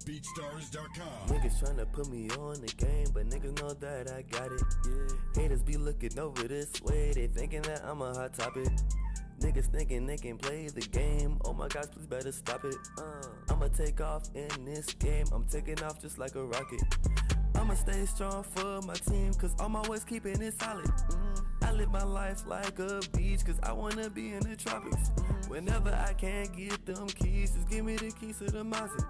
BeatStars.com. Niggas tryna put me on the game, but niggas know that I got it. Yeah. Haters be looking over this way, they thinking that I'm a hot topic. Niggas thinking they can play the game. Oh my gosh, please better stop it. I'ma take off in this game. I'm taking off just like a rocket. I'ma stay strong for my team, cause I'm always keeping it solid. I live my life like a beach, cause I wanna be in the tropics. Whenever I can't get them keys, just give me the keys to the Mazda.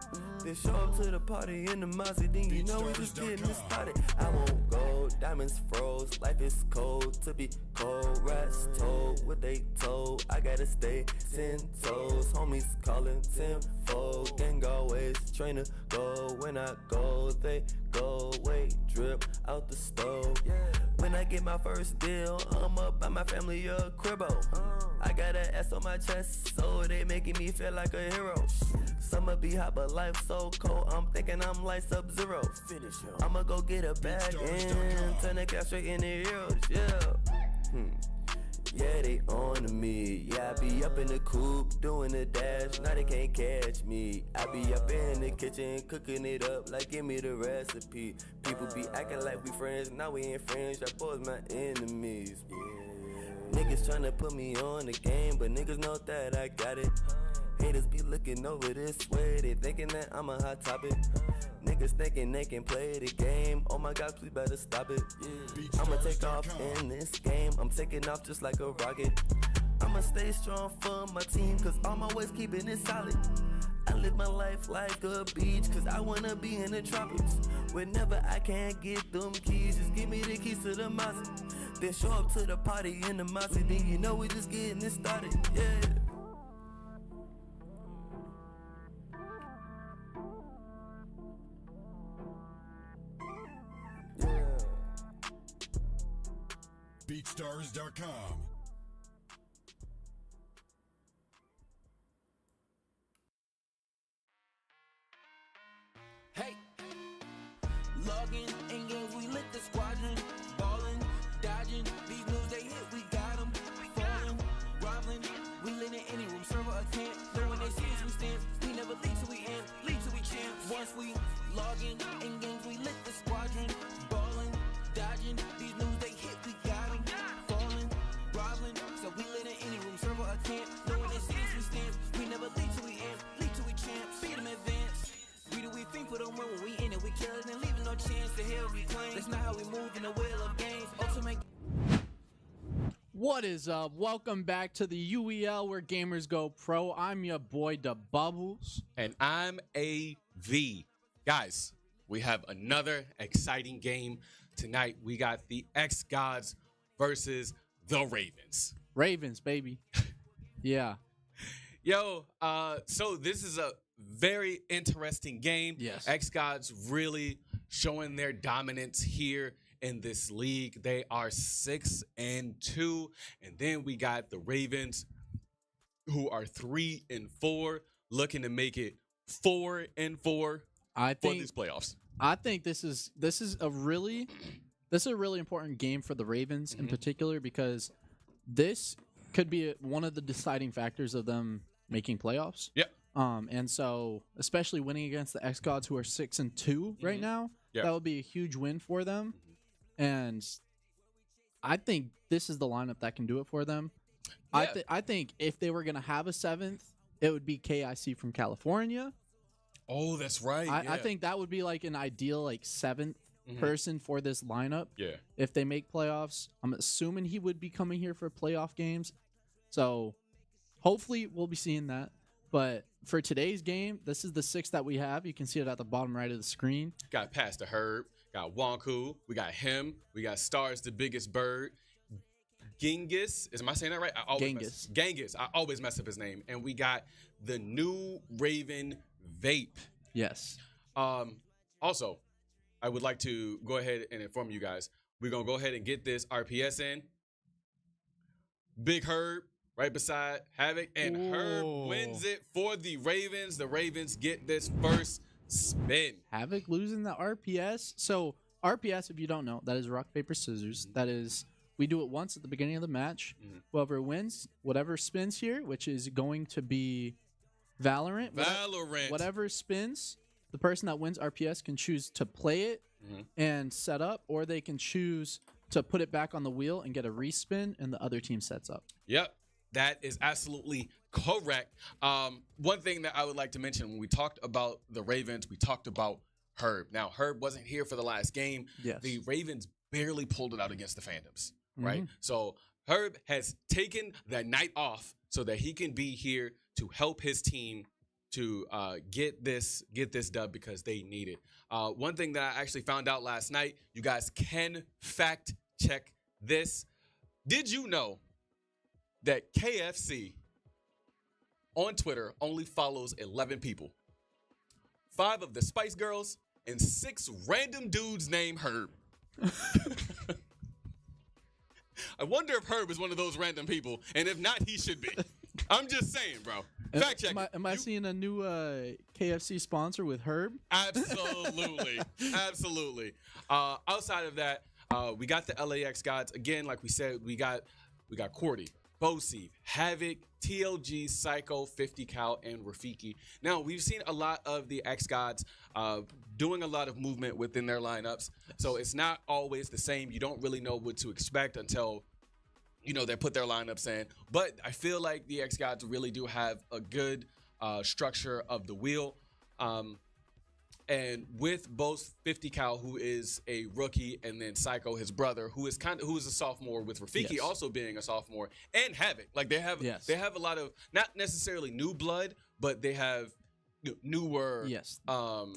Then show up to the party in the Mazda, then you know we just getting it started. I won't go, diamonds froze, life is cold to be cold. Rats told what they told, I gotta stay 10 toes. Homies calling tenfold, gang always train to go. When I go, they go away, drip out the stove. When I get my first deal, I'ma buy my family a cribbo. I got an S on my chest, so they making me feel like a hero. Summer be hot, but life so cold, I'm thinking I'm like Sub-Zero. I'ma go get a bag and turn the cash straight into heroes, yeah. Yeah, they on me. Yeah, I be up in the coop doing the dash. Now they can't catch me. I be up in the kitchen cooking it up like give me the recipe. People be acting like we friends, now we ain't friends. Y'all boys my enemies. Yeah. Niggas tryna put me on the game, but niggas know that I got it. Haters be looking over this way, they thinking that I'm a hot topic. Niggas thinking they can play the game. Oh my God, please better stop it. Yeah. I'ma take off in this game. I'm taking off just like a rocket. I'ma stay strong for my team, cause I'm always keeping it solid. I live my life like a beach, cause I wanna be in the tropics. Whenever I can't get them keys, just give me the keys to the Mazda. Then show up to the party in the Mazda, then you know we just getting it started. Yeah. BeatStars.com. Hey, logging in games, we lit the squadron, ballin', dodging, these moves they hit, we got 'em, falling, groveling, we lit in any room, server a camp, know when they see us, we stand, we never lead till we end, lead till we champs. Once we logging in games, we lit the squadron, ballin', dodging, these moves they hit, we got 'em, falling, groveling, so we lit in any room, server a camp, know when they see us, we stand, we never lead till we end, lead till we champs. Beat 'em advance. We do we think for them when we in it, we kill it and leaving no chance to hell reclaim. That's not how we move in the wheel of games. Ultimate. What is up? Welcome back to the UEL where gamers go pro. I'm your boy Da Bubbles. And I'm AV. Guys, we have another exciting game tonight. We got the xGODS versus the Ravens. Ravens, baby. Yeah. Yo, so this is a very interesting game. Yes. xGODS really showing their dominance here in this league. They are 6-2, and then we got the Ravens, who are 3-4, looking to make it 4-4 for these playoffs. I think this is a really important game for the Ravens in particular, because this could be one of the deciding factors of them making playoffs. Yep. And so, especially winning against the xGODS, who are 6-2 right now, that would be a huge win for them. And I think this is the lineup that can do it for them. Yeah. I think if they were going to have a 7th, it would be KIC from California. Oh, that's right. I think that would be like an ideal 7th person for this lineup. Yeah. If they make playoffs, I'm assuming he would be coming here for playoff games. So hopefully we'll be seeing that. But for today's game, this is the 6 that we have. You can see it at the bottom right of the screen. Got Pastor Herb, got Wonku, we got him, we got Stars the Biggest Bird, Genghis. Am I saying that right? Genghis. I always mess up his name. And we got the new Raven Vape. Yes. Also, I would like to go ahead and inform you guys. We're going to go ahead and get this RPS in. Big Herb right beside Havoc, and Herb wins it for the Ravens. The Ravens get this first spin. Havoc losing the RPS. So RPS, if you don't know, that is rock, paper, scissors. That is, we do it once at the beginning of the match. Whoever wins, whatever spins here, which is going to be Valorant. Whatever spins, the person that wins RPS can choose to play it Mhm. and set up, or they can choose to put it back on the wheel and get a respin, and the other team sets up. Yep, that is absolutely correct. One thing that I would like to mention, when we talked about the Ravens, we talked about Herb. Now, Herb wasn't here for the last game. Yes. The Ravens barely pulled it out against the Phantoms, right? Mhm. So Herb has taken the night off so that he can be here to help his team to get this dub because they need it. One thing that I actually found out last night, you guys can fact check this. Did you know that KFC on Twitter only follows 11 people? 5 of the Spice Girls and 6 random dudes named Herb. I wonder if Herb is one of those random people, and if not, he should be. I'm just saying, bro. Fact check. Am I seeing a new KFC sponsor with Herb? Absolutely. Absolutely. Outside of that, we got the LAX gods. Again, like we said, we got Cordy, Bosif, Havoc, TLG, Psycho, 50 Cal, and Rafiki. Now, we've seen a lot of the X gods doing a lot of movement within their lineups. So it's not always the same. You don't really know what to expect until they put their lineups in. But I feel like the X gods really do have a good structure of the wheel. And with both 50 Cal, who is a rookie, and then Psycho, his brother, who is a sophomore, with Rafiki also being a sophomore, and Havoc. Like they have a lot of, not necessarily new blood, but they have newer. Yes.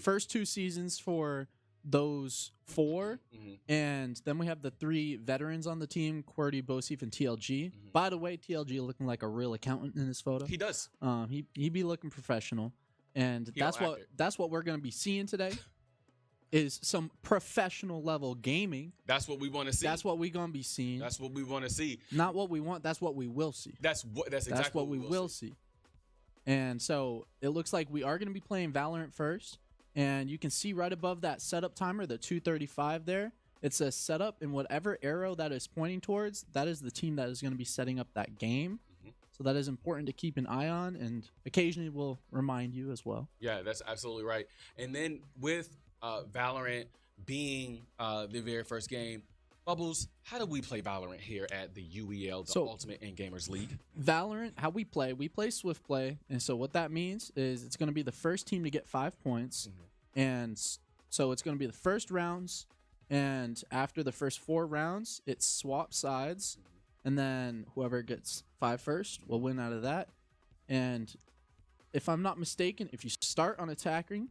First 2 seasons for those 4, and then we have the 3 veterans on the team: QWERTY, Bosif, and TLG. By the way, TLG looking like a real accountant in this photo. He does. He be looking professional, and that's what we're gonna be seeing today. Is some professional level gaming. That's what we want to see. That's what we're gonna be seeing. That's what we want to see. Not what we want. That's what we will see. That's exactly what we will see. And so it looks like we are gonna be playing Valorant first. And you can see right above that setup timer, the 2:35 there, it says setup, and whatever arrow that is pointing towards, that is the team that is going to be setting up that game. So that is important to keep an eye on, and occasionally we'll remind you as well. Yeah, that's absolutely right. And then with Valorant being the very first game, Bubbles, how do we play Valorant here at the UEL, the Ultimate End Gamers League? Valorant, how we play Swift play. And so what that means is it's going to be the first team to get 5 points. And so it's going to be the first rounds. And after the first 4 rounds, it swaps sides. And then whoever gets 5 first will win out of that. And if I'm not mistaken, if you start on attacking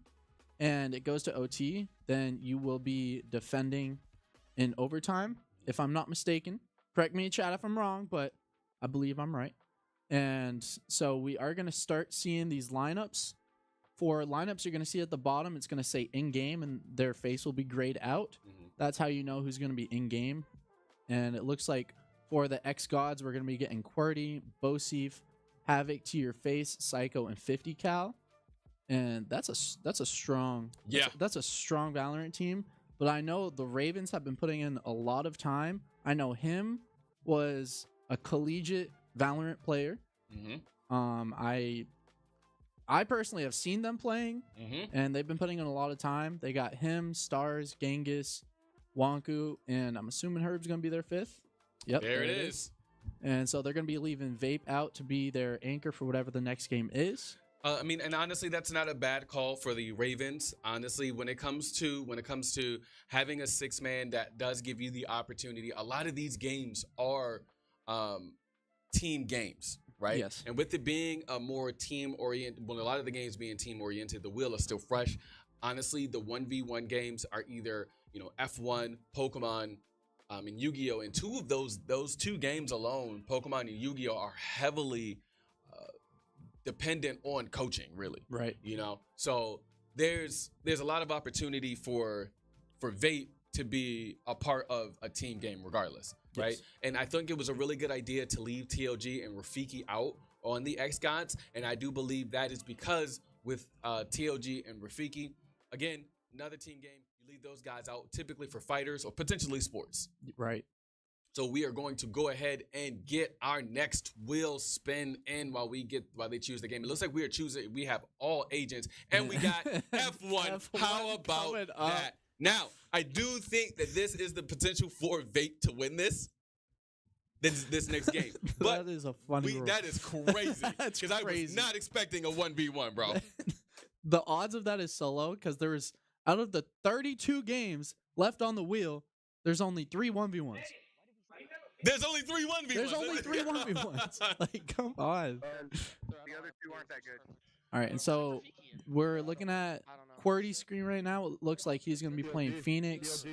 and it goes to OT, then you will be defending in overtime, if I'm not mistaken. Correct me in chat if I'm wrong, but I believe I'm right. And so we are going to start seeing these lineups. For lineups, you're going to see at the bottom, it's going to say in-game, and their face will be grayed out. That's how you know who's going to be in-game. And it looks like for the xGODS, we're going to be getting QWERTY, Bosif, Havoc to your face, Psycho, and 50 Cal. And that's a strong that's a strong Valorant team. But I know the Ravens have been putting in a lot of time. I know him was a collegiate Valorant player. I personally have seen them playing, and they've been putting in a lot of time. They got him, Stars, Genghis, Wonku, and I'm assuming Herb's going to be their 5th. Yep, there it is. And so they're going to be leaving Vape out to be their anchor for whatever the next game is. I mean, and honestly, that's not a bad call for the Ravens. Honestly, when it comes to having a 6-man that does give you the opportunity, a lot of these games are team games, right? Yes. And with it being a more team-oriented, a lot of the games being team-oriented, the wheel is still fresh. Honestly, the 1v1 games are either, F1, Pokemon, and Yu-Gi-Oh! And 2 of those 2 games alone, Pokemon and Yu-Gi-Oh! Are heavily dependent on coaching, really. Right. So there's a lot of opportunity for Vape to be a part of a team game regardless, right? Yes. And I think it was a really good idea to leave TLG and Rafiki out on the xGODS, and I do believe that is because with TLG and Rafiki, again, another team game, you leave those guys out typically for fighters or potentially sports. Right. So we are going to go ahead and get our next wheel spin in while they choose the game. It looks like we have all agents, and we got F1. How about that? Now, I do think that this is the potential for Vape to win this next game. But that is a funny rule. That is crazy. Because I was not expecting a 1v1, bro. The odds of that is so low because there's, out of the 32 games left on the wheel, there's only 3 1v1s. There's only 3 1v1s. There's only 3 1v1s. Like, come on. The other 2 aren't that good. All right, and so we're looking at QWERTY's screen right now. It looks like he's going to be playing Phoenix,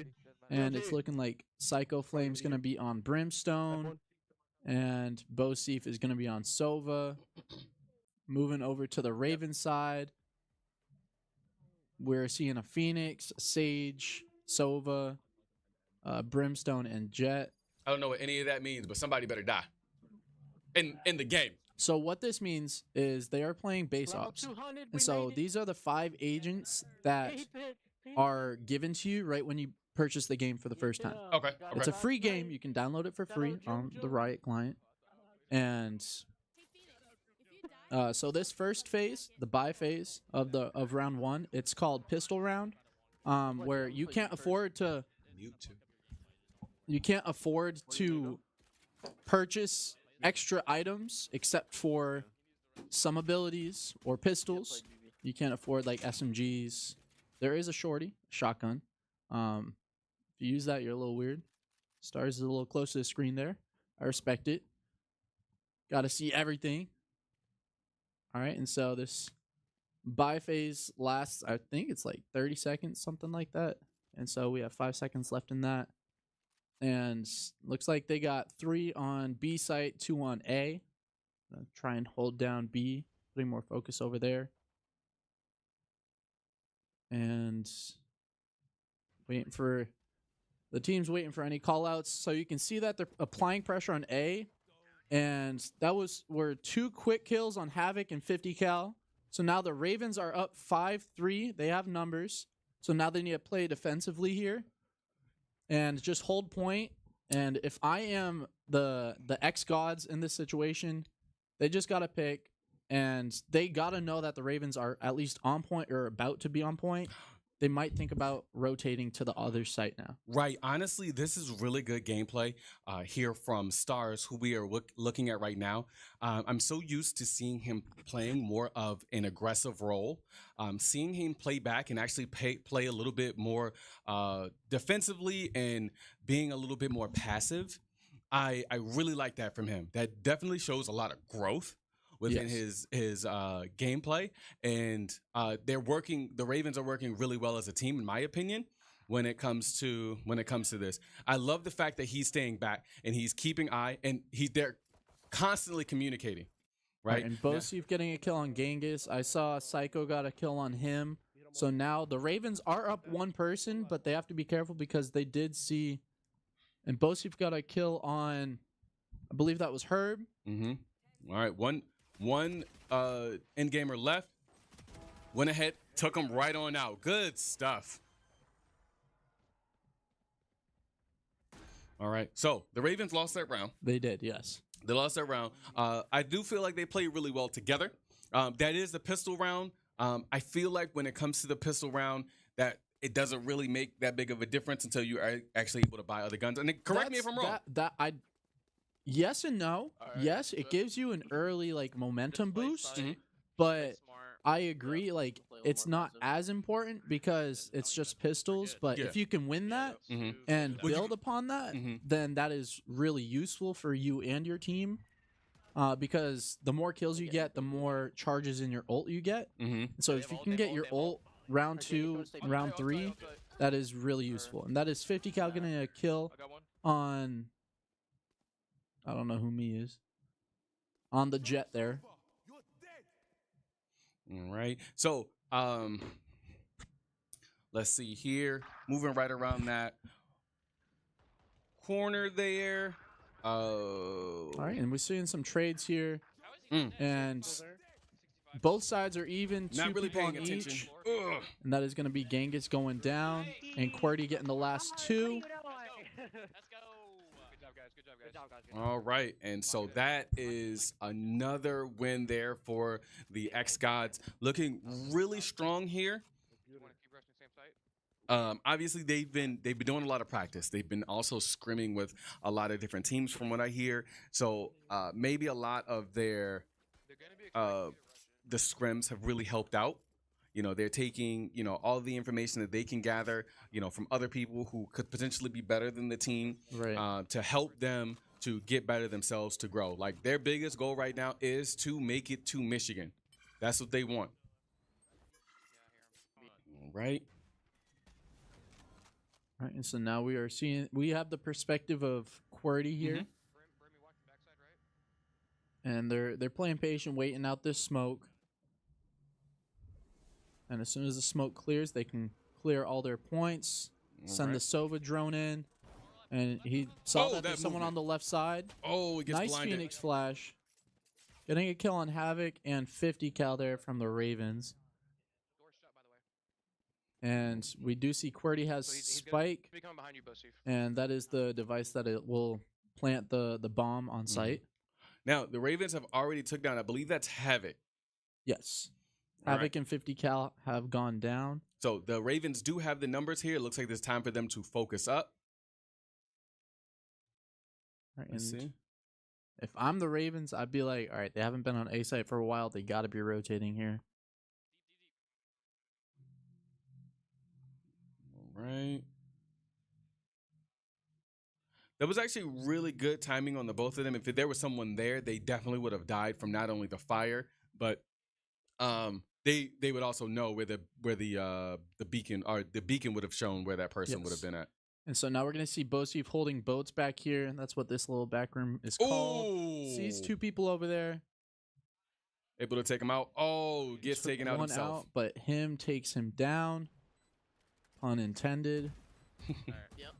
and it's looking like Psycho Flame's going to be on Brimstone, and Bosif is going to be on Sova. Moving over to the Raven side, we're seeing a Phoenix, Sage, Sova, Brimstone, and Jet. I don't know what any of that means, but somebody better die in the game. So what this means is they are playing base ops. And so these are the 5 agents that are given to you right when you purchase the game for the first time. Okay. It's a free game. You can download it for free on the Riot client. And so this first phase, the buy phase of round 1, it's called pistol round, where you can't afford to purchase extra items except for some abilities or pistols. You can't afford like SMGs. There is a shotgun. If you use that, you're a little weird. Stars is a little close to the screen there. I respect it. Got to see everything. All right, and so this buy phase lasts, I think it's like 30 seconds, something like that. And so we have 5 seconds left in that. And looks like they got 3 on B site, 2 on A. Try and hold down B, putting more focus over there. And the team's waiting for any callouts. So you can see that they're applying pressure on A. And that were 2 quick kills on Havoc and 50 cal. So now the Ravens are up 5-3. They have numbers. So now they need to play defensively here and just hold point. And if I am the xGODS in this situation, they just got to pick, and they got to know that the Ravens are at least on point or about to be on point. They might think about rotating to the other site now. Right. Honestly, this is really good gameplay here from Stars, who we are looking at right now. I'm so used to seeing him playing more of an aggressive role. Seeing him play back and actually play a little bit more defensively and being a little bit more passive. I really like that from him. That definitely shows a lot of growth within his gameplay, and the Ravens are working really well as a team, in my opinion, when it comes to this. I love the fact that he's staying back and he's keeping eye, and they're constantly communicating, right? And Bosif getting a kill on Genghis. I saw Psycho got a kill on him. So now the Ravens are up 1 person, but they have to be careful because they did see, and Bosif got a kill on, I believe that was Herb. All right, one end gamer left, went ahead, took him right on out. Good stuff. All right, so the Ravens lost that round. They did, yes. They lost that round. I do feel like they played really well together. That is the pistol round. I feel like when it comes to the pistol round, that it doesn't really make that big of a difference until you are actually able to buy other guns. And correct me if I'm wrong. Yes and no. Right, yes, it gives you an early like momentum boost, but I agree, like it's not as important because it's just pistols. But if you can win that and build upon that, then that is really useful for you and your team. Because the more kills you get, the more charges in your ult you get. So if you can get your ult round 2, round 3, that is really useful. And that is 50 cal getting a kill on, I don't know who me is, on the Jet there. All right. So, let's see here. Moving right around that corner there. All right, and we're seeing some trades here. And both sides are even. Not really people paying on attention. each. And that is going to be Genghis going down and QWERTY getting the last 2. All right, and so that is another win there for the xGODS, looking really strong here. Obviously they've been doing a lot of practice. They've been also scrimming with a lot of different teams from what I hear. So maybe a lot of their the scrims have really helped out. You know, they're taking, you know, all the information that they can gather, you know, from other people who could potentially be better than the team, Right. to help them to get better themselves, to grow. Like their biggest goal right now is to make it to Michigan. That's what they want. All right. Right, and so now we have the perspective of QWERTY here, and they're playing patient, waiting out this smoke. And as soon as the smoke clears, they can clear all their points. Send the Sova drone in, and he saw that there's someone on the left side. Oh, it gets nice blinded. Phoenix flash, getting a kill on Havoc and 50 cal there from the Ravens. And we do see QWERTY has Spike, and that is the device that it will plant the bomb on site. Now, the Ravens have already took down, I believe that's Havoc. Yes. All Havoc right. and 50 cal have gone down. So the Ravens do have the numbers here. It looks like there's time for them to focus up. Right, Let's and see. if I'm the Ravens, I'd be like, all right, they haven't been on A site for a while. They got to be rotating here. All right. That was actually really good timing on the both of them. If there was someone there, they definitely would have died from not only the fire, but they would also know where the beacon, or the beacon would have shown where that person would have been at. And so now we're going to see Bosif holding boats back here, and that's what this little back room is called. Sees two people over there. Able to take him out. Oh, gets taken out himself. But him takes him down. Pun intended. Yep.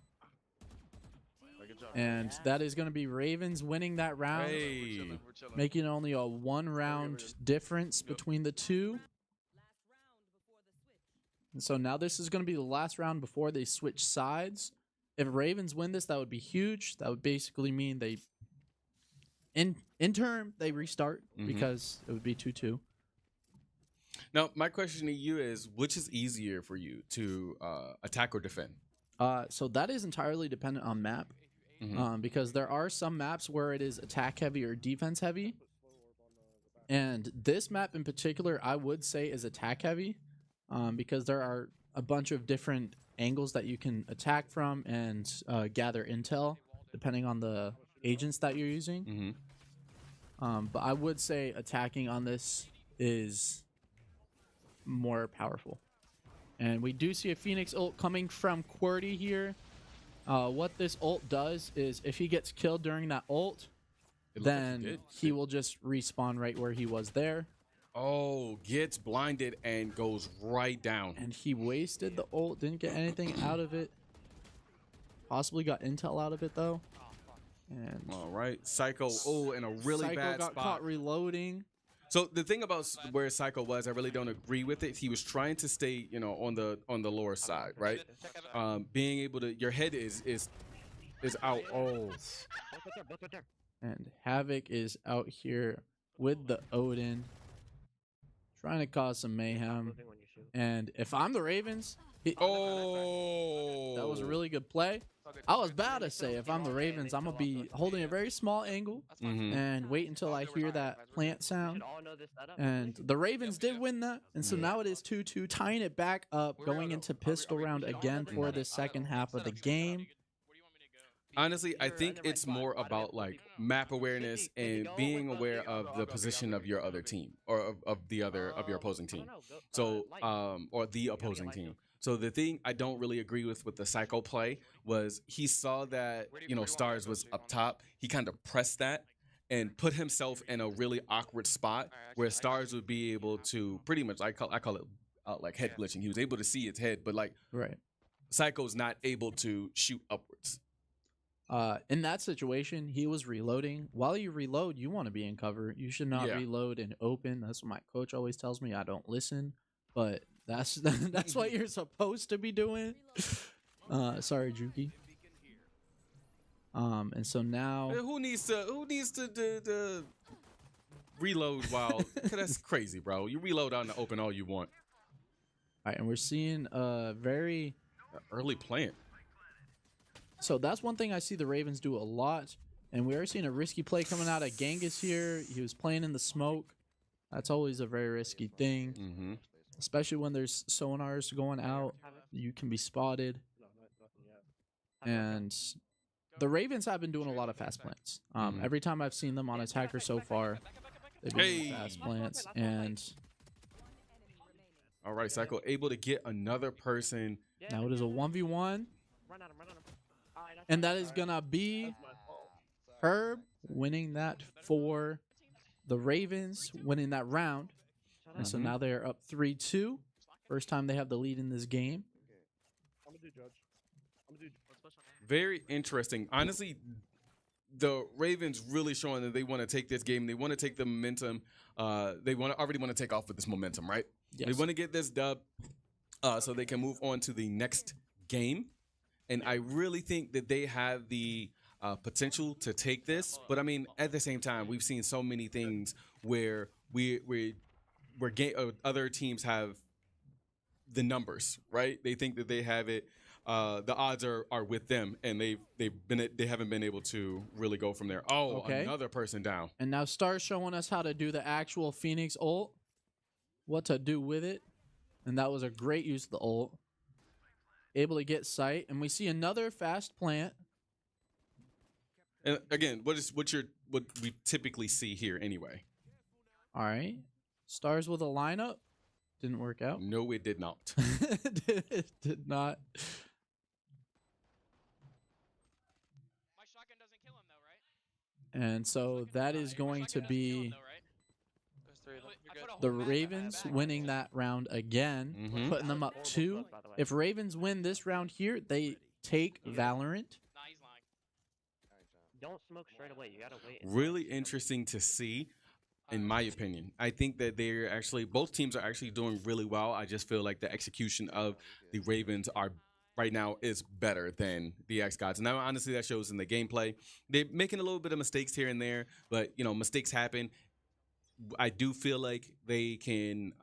And that is going to be Ravens winning that round, Hey. making only a 1 round difference between the two. And so now this is going to be the last round before they switch sides. If Ravens win this, that would be huge. That would basically mean they, in term, they restart because it would be 2-2. Now, my question to you is, which is easier for you to attack or defend? So that is entirely dependent on map. Because there are some maps where it is attack heavy or defense heavy. And this map in particular, I would say is attack heavy. Because there are a bunch of different angles that you can attack from and gather intel, depending on the agents that you're using. But I would say attacking on this is more powerful. And we do see a Phoenix ult coming from QWERTY here. What this ult does is if he gets killed during that ult, then he will just respawn right where he was there. Oh, gets blinded and goes right down. And he wasted the ult, didn't get anything out of it. Possibly got intel out of it though. And all right, Psycho. Oh, in a really bad got spot. Caught reloading. So the thing about where Psycho was, I really don't agree with it. He was trying to stay, you know, on the lower side, right? Being able to, your head is out. Oh, and Havoc is out here with the Odin, trying to cause some mayhem. And if I'm the Ravens, that was a really good play. I was about to say, if I'm the Ravens, I'm gonna be holding a very small angle and wait until I hear that plant sound. And the Ravens did win that, and so now it is 2-2, tying it back up, going into pistol round again for the second half of the game. Honestly, I think it's more about like map awareness and being aware of the position of your other team, or of your opposing team. So, or the opposing team. So the thing I don't really agree with the Psycho play was he saw that, you know, Stars was up top. He kind of pressed that and put himself in a really awkward spot where Stars would be able to pretty much, I call it like head glitching. He was able to see his head, but like Psycho's not able to shoot upwards. In that situation, he was reloading. While you reload, you want to be in cover. You should not reload and open. That's what my coach always tells me. I don't listen, but that's what you're supposed to be doing. Sorry, Juki. And so now, Who needs to reload while? That's crazy, bro. You reload out in the open all you want. all right, and we're seeing a very. Early plant. So that's one thing I see the Ravens do a lot, and we are seeing a risky play coming out of Genghis here. He was playing in the smoke. That's always a very risky thing, Mm-hmm. especially when there's sonars going out. You can be spotted, and the Ravens have been doing a lot of fast plants. Every time I've seen them on attacker so far, they've been doing fast plants, and All right, Psycho able to get another person. now it is a 1v1, and that is gonna be Herb winning that for the Ravens, winning that round. And so now they are up 3-2. First time they have the lead in this game. Very interesting. Honestly, the Ravens really showing that they want to take this game. They want to take the momentum. They already want to take off with this momentum, right? Yes. They want to get this dub so they can move on to the next game. And I really think that they have the potential to take this. But I mean, at the same time, we've seen so many things where other teams have the numbers, right? They think that they have it. The odds are with them, and they haven't been able to really go from there. Oh, Okay. Another person down. And now Star's showing us how to do the actual Phoenix ult, what to do with it. And that was a great use of the ult. Able to get sight, and we see another fast plant. And again, what we typically see here anyway? All right, Stars with a lineup, didn't work out. No, it did not. It did not. My shotgun doesn't kill him though, right? And so that is going to be the Ravens winning that round again, Mhm. putting them up 2. If Ravens win this round here, they take Valorant. Nah, he's lying. Don't smoke straight away. You gotta wait. Really interesting to see, in my opinion. I think that both teams are actually doing really well. I just feel like the execution of the Ravens right now is better than the xGODS. Now, honestly, that shows in the gameplay. They're making a little bit of mistakes here and there, but mistakes happen. I do feel like they can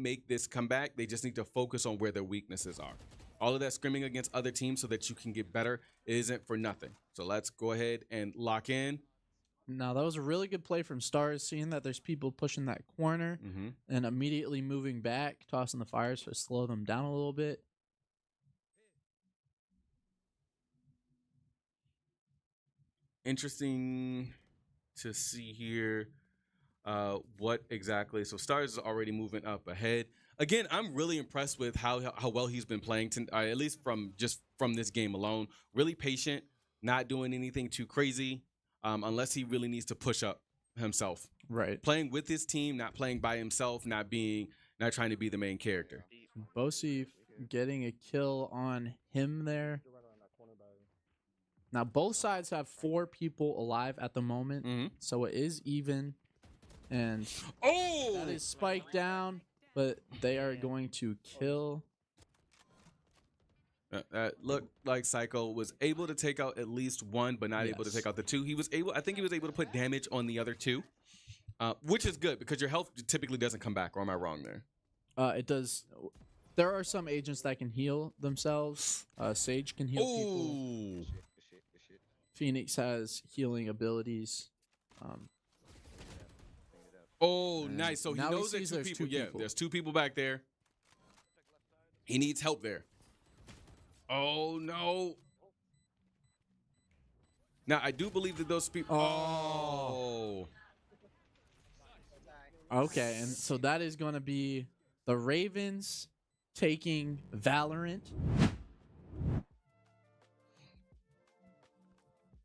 make this comeback. They just need to focus on where their weaknesses are. All of that scrimming against other teams so that you can get better isn't for nothing. So let's go ahead and lock in. Now, that was a really good play from Stars, seeing that there's people pushing that corner and immediately moving back, tossing the fires to slow them down a little bit. Interesting to see here what exactly. So Stars is already moving up ahead. Again, I'm really impressed with how well he's been playing, at least from this game alone. Really patient, not doing anything too crazy, unless he really needs to push up himself. Right. Playing with his team, not playing by himself, not trying to be the main character. Bosif getting a kill on him there. Now, both sides have 4 people alive at the moment, so it is even. And that is spiked down, but they are going to kill. Looked like Psycho was able to take out at least one, but not able to take out the 2. I think he was able to put damage on the other 2, which is good because your health typically doesn't come back. Or am I wrong there? It does. There are some agents that can heal themselves. Sage can heal people. Phoenix has healing abilities. Nice. So he now knows sees there's there's 2 2 people. Yeah, there's 2 people back there. He needs help there. Oh, no. Now, I do believe that those people... Oh. Okay, and so that is going to be the Ravens taking Valorant.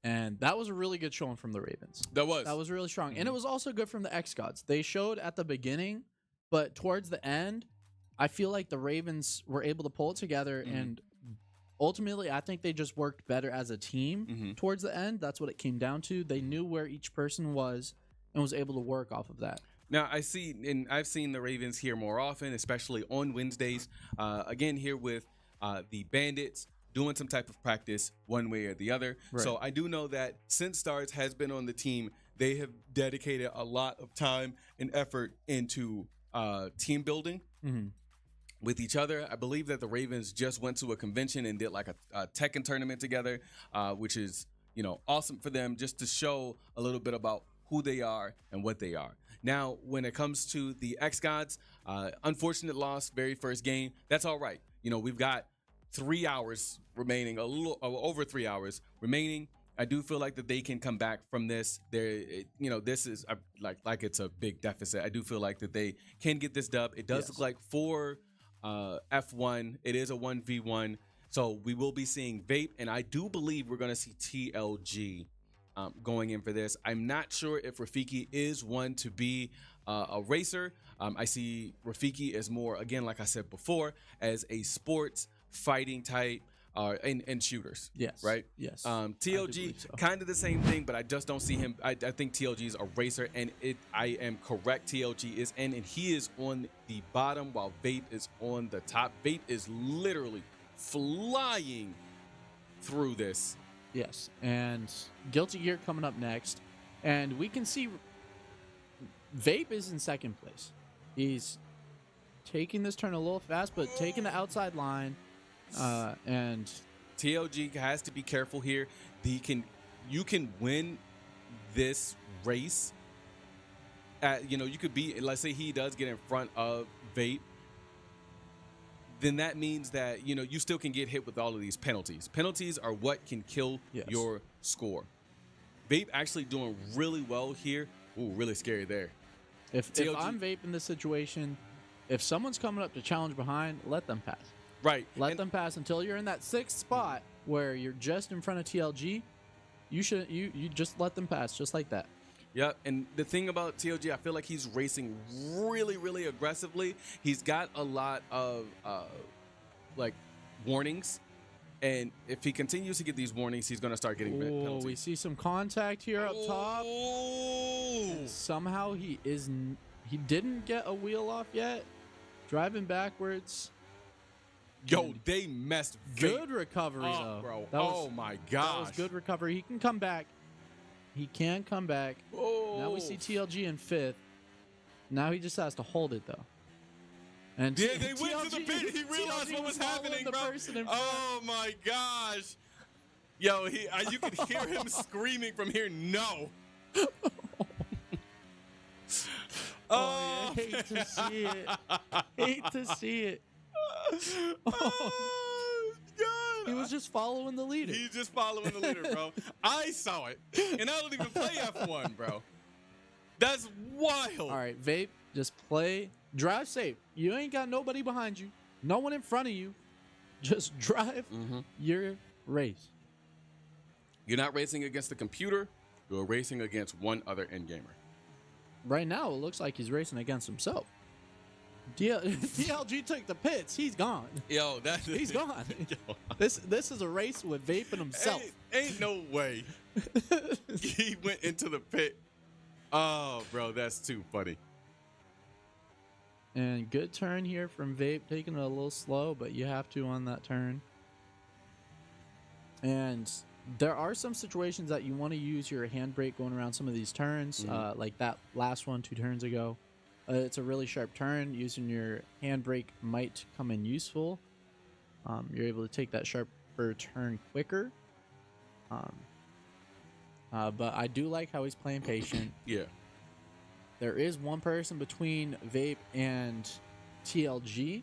And that was a really good showing from the Ravens. That was really strong. And it was also good from the xGODS. They showed at the beginning, but towards the end, I feel like the Ravens were able to pull it together. And ultimately, I think they just worked better as a team towards the end. That's what it came down to. They knew where each person was and was able to work off of that. Now, I've seen the Ravens here more often, especially on Wednesdays. Again, here with the Bandits doing some type of practice one way or the other. Right. So I do know that since Stars has been on the team, they have dedicated a lot of time and effort into team building with each other. I believe that the Ravens just went to a convention and did like a Tekken tournament together, which is, you know, awesome for them, just to show a little bit about who they are and what they are. Now, when it comes to the xGODS, unfortunate loss, very first game. That's all right. You know, we've got 3 hours remaining, a little over 3 hours remaining. I do feel like that they can come back from this. This is like it's a big deficit. I do feel like that they can get this dub. It does look like for F1, it is a 1v1. So we will be seeing Vape, and I do believe we're going to see TLG going in for this. I'm not sure if Rafiki is one to be a racer. I see Rafiki as more, again, like I said before, as a sports fighting type. And shooters. Yes. Right? Yes. TLG, kind of the same thing, but I just don't see him. I think TLG is a racer, and I am correct. TLG is in, and he is on the bottom while Vape is on the top. Vape is literally flying through this. Yes. And Guilty Gear coming up next. And we can see Vape is in second place. He's taking this turn a little fast, but taking the outside line. And TLG has to be careful here. You can win this race. You could be, let's say he does get in front of Vape, then that means that you still can get hit with all of these penalties. Penalties are what can kill your score. Vape actually doing really well here. Ooh, really scary there. If I'm Vape in this situation, if someone's coming up to challenge behind, let them pass. Right. Let them pass until you're in that sixth spot where you're just in front of TLG. You just let them pass just like that. Yep. And the thing about TLG, I feel like he's racing really, really aggressively. He's got a lot of warnings. And if he continues to get these warnings, he's going to start getting penalties. We see some contact here up top. And somehow he didn't get a wheel off yet. Driving backwards. Yo, they messed good recovery up, though, bro. My gosh, that was good recovery. He can come back. Oh. Now we see TLG in fifth. Now he just has to hold it though. And they went to the pit. He realized what was happening, bro. Oh my gosh, yo, you could hear him screaming from here. No. Oh, yeah, hate to see it. Hate to see it. Oh, God. He was just following the leader. He's just following the leader, bro. I saw it. And I don't even play F1, bro. That's wild. All right, Vape, just drive safe. You ain't got nobody behind you. No one in front of you. Just drive your race. You're not racing against the computer. You're racing against one other end gamer. Right now, it looks like he's racing against himself. TLG took the pits. He's gone. Yo, he's gone. Yo. This is a race with Vape and himself. Ain't no way. He went into the pit. Oh, bro, that's too funny. And good turn here from Vape, taking it a little slow, but you have to on that turn. And there are some situations that you want to use your handbrake going around some of these turns, like that last one 2 turns ago. It's a really sharp turn. Using your handbrake might come in useful. You're able to take that sharper turn quicker. But I do like how he's playing patient. Yeah. There is one person between Vape and TLG.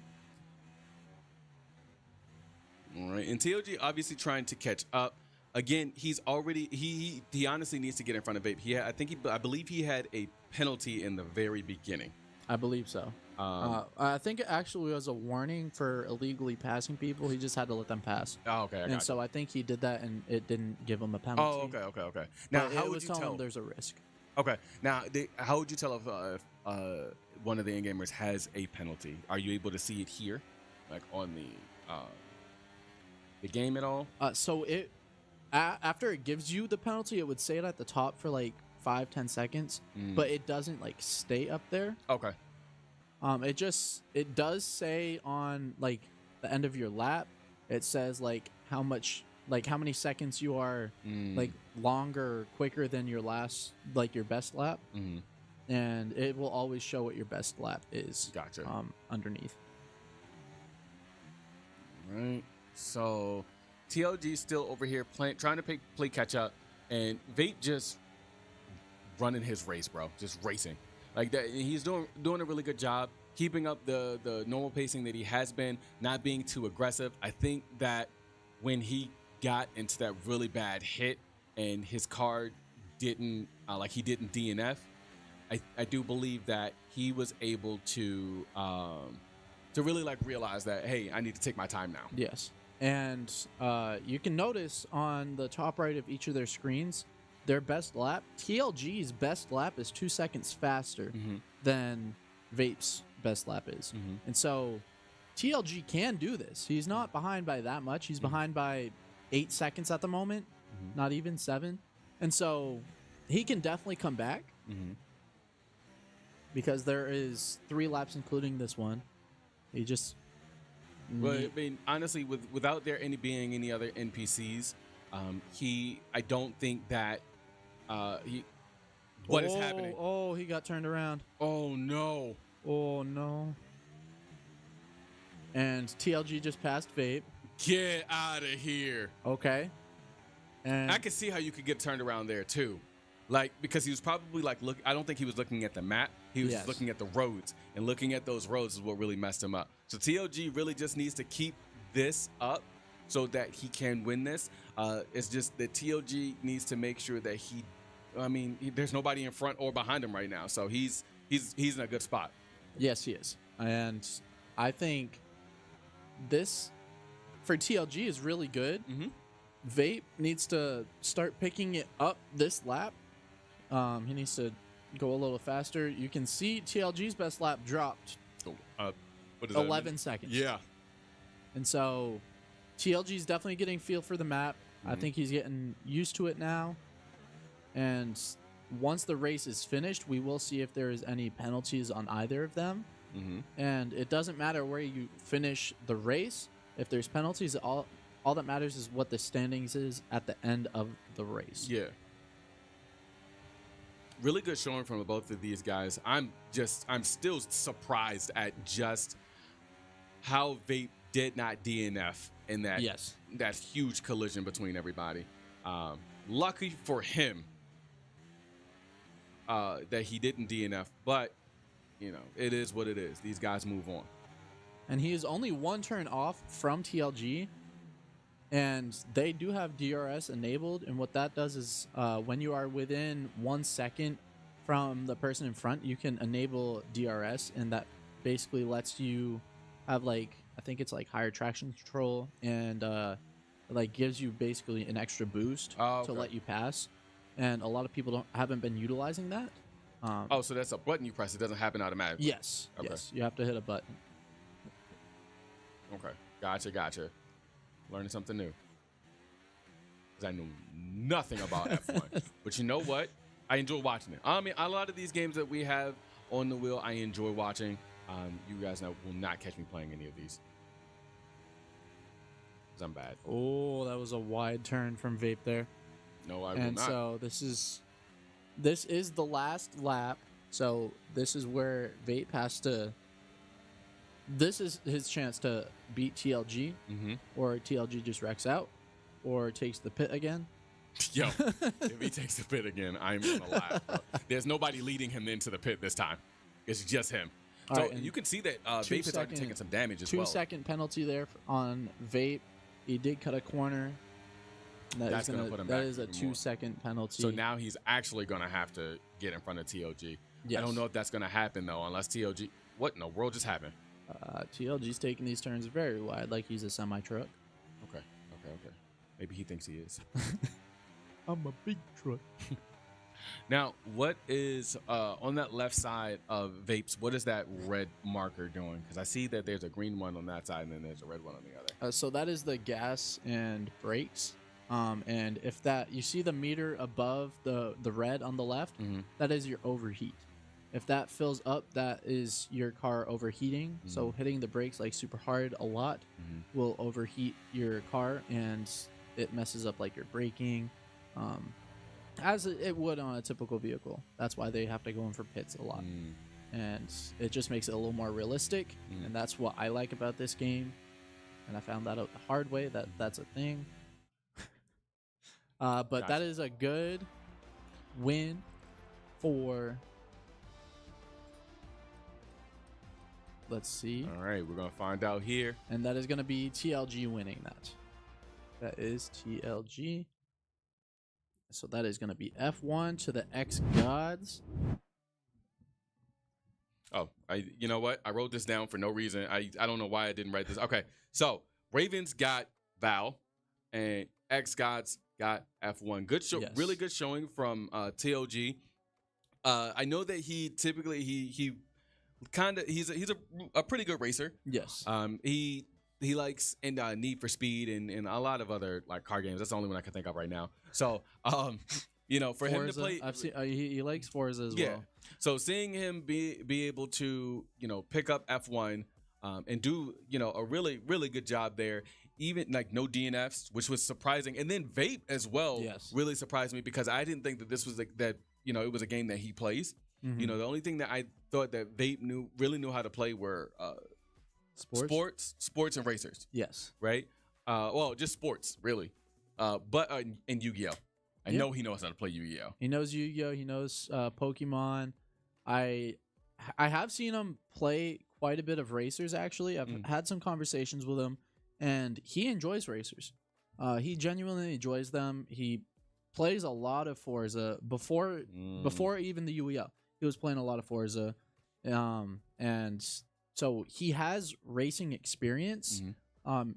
All right, and TLG obviously trying to catch up. Again, he's already he honestly needs to get in front of Vape. I believe he had a penalty in the very beginning. I believe so. I think it actually was a warning for illegally passing people. He just had to let them pass. Oh, okay. So I think he did that, and it didn't give him a penalty. Oh, okay. Now, how would you tell him there's a risk? Okay. Now, how would you tell if one of the end gamers has a penalty? Are you able to see it here, like on the game at all? So it after it gives you the penalty, it would say it at the top for like 5-10 seconds, but it doesn't like stay up there. Okay. It does say on like the end of your lap, it says like how much, like how many seconds you are like longer, or quicker than your last, like your best lap, and it will always show what your best lap is. Gotcha. Underneath. Right. So TLG still over here trying to play catch up, and Vape just running his race, bro. Just racing like that. He's doing a really good job keeping up the normal pacing that he has been, not being too aggressive. I think that when he got into that really bad hit and his car didn't he didn't DNF, I do believe that he was able to really like realize that, hey, I need to take my time now. Yes. And you can notice on the top right of each of their screens, their best lap, TLG's best lap is 2 seconds faster than Vape's best lap is. And so TLG can do this. He's not behind by that much. He's behind by 8 seconds at the moment, not even 7. And so he can definitely come back because there is 3 laps, including this one. He just... Well, I mean, honestly, without there being any other NPCs, I don't think that what is happening. Oh, he got turned around. Oh no. Oh no. And TLG just passed Vape. Get out of here. Okay. And I could see how you could get turned around there too. Like, because he was probably like, I don't think he was looking at the map. He was just looking at the roads, and looking at those roads is what really messed him up. So TLG really just needs to keep this up so that he can win this. It's just that TLG needs to make sure that there's nobody in front or behind him right now. So he's in a good spot. Yes, he is. And I think this for TLG is really good. Vape needs to start picking it up this lap. He needs to go a little faster. You can see TLG's best lap dropped What is 11 seconds. Yeah. And so TLG's definitely getting feel for the map. I think he's getting used to it now. And once the race is finished, we will see if there is any penalties on either of them. And it doesn't matter where you finish the race. If there's penalties, all that matters is what the standings is at the end of the race. Yeah. Really good showing from both of these guys. I'm still surprised at just how Vape did not DNF in that that huge collision between everybody. Lucky for him that he didn't DNF, but it is what it is. These guys move on. And he is only 1 turn off from TLG, and they do have DRS enabled. And what that does is when you are within 1 second from the person in front, you can enable DRS, and that basically lets you have I think it's higher traction control, and gives you basically an extra boost to let you pass. And a lot of people haven't been utilizing that. So that's a button you press. It doesn't happen automatically. Yes. Okay. Yes. You have to hit a button. Okay. Gotcha. Learning something new. Because I knew nothing about F1. But you know what? I enjoy watching it. I mean, a lot of these games that we have on the wheel, I enjoy watching. You guys will not catch me playing any of these. Because I'm bad. Oh, that was a wide turn from Vape there. No, I will and not. So this is the last lap. So this is where Vape has to... This is his chance to beat TLG, or TLG just wrecks out, or takes the pit again. Yo, if he takes the pit again, I'm going to laugh. Bro. There's nobody leading him into the pit this time. It's just him. All so right, you can see that Vape is already taking some damage as 2 well. 2-second penalty there on Vape. He did cut a corner. That's going to put him back. That is a even more. 2-second penalty. So now he's actually going to have to get in front of TLG. Yes. I don't know if that's going to happen, though, unless TLG... What in the world just happened? TLG's taking these turns very wide, like he's a semi-truck. Okay. Maybe he thinks he is. I'm a big truck. Now, what is on that left side of Vapes? What is that red marker doing? Because I see that there's a green one on that side, and then there's a red one on the other. So that is the gas and brakes. And if that you see the meter above the red on the left, that is your overheat. If that fills up, that is your car overheating. So hitting the brakes like super hard a lot will overheat your car, and it messes up like your braking, as it would on a typical vehicle. That's why they have to go in for pits a lot, and it just makes it a little more realistic. And that's what I like about this game. And I found that out the hard way, that that's a thing. But that is a good win for. Let's see. All right, we're gonna find out here. And that is going to be TLG winning that. That is TLG. So that is going to be F1 to the xGODS. Oh, you know what? I wrote this down for no reason. I don't know why I didn't write this. Okay, so Ravens got Val, and xGODS got F1. Good show, Yes. Really good showing from TLG. I know that he typically he's a pretty good racer. Yes. He likes and Need for Speed and a lot of other like car games. That's the only one I can think of right now. So you know, for him to play, I've seen he likes Forza as yeah. well. So seeing him be able to, you know, pick up F1 and do, you know, a really good job there, even like no DNFs, which was surprising, and then Vape as well. Yes. Really surprised me because I didn't think that this was like that. You know, it was a game that he plays. You know, the only thing that I thought that Vape really knew how to play were sports and racers. Yes. Right. Well, just sports really. But in Yu-Gi-Oh, I know he knows how to play Yu-Gi-Oh. He knows Yu-Gi-Oh. He knows Pokemon. I have seen him play quite a bit of racers. Actually, I've had some conversations with him, and he enjoys racers. He genuinely enjoys them. He plays a lot of Forza before even the UEL. He was playing a lot of Forza, and so he has racing experience.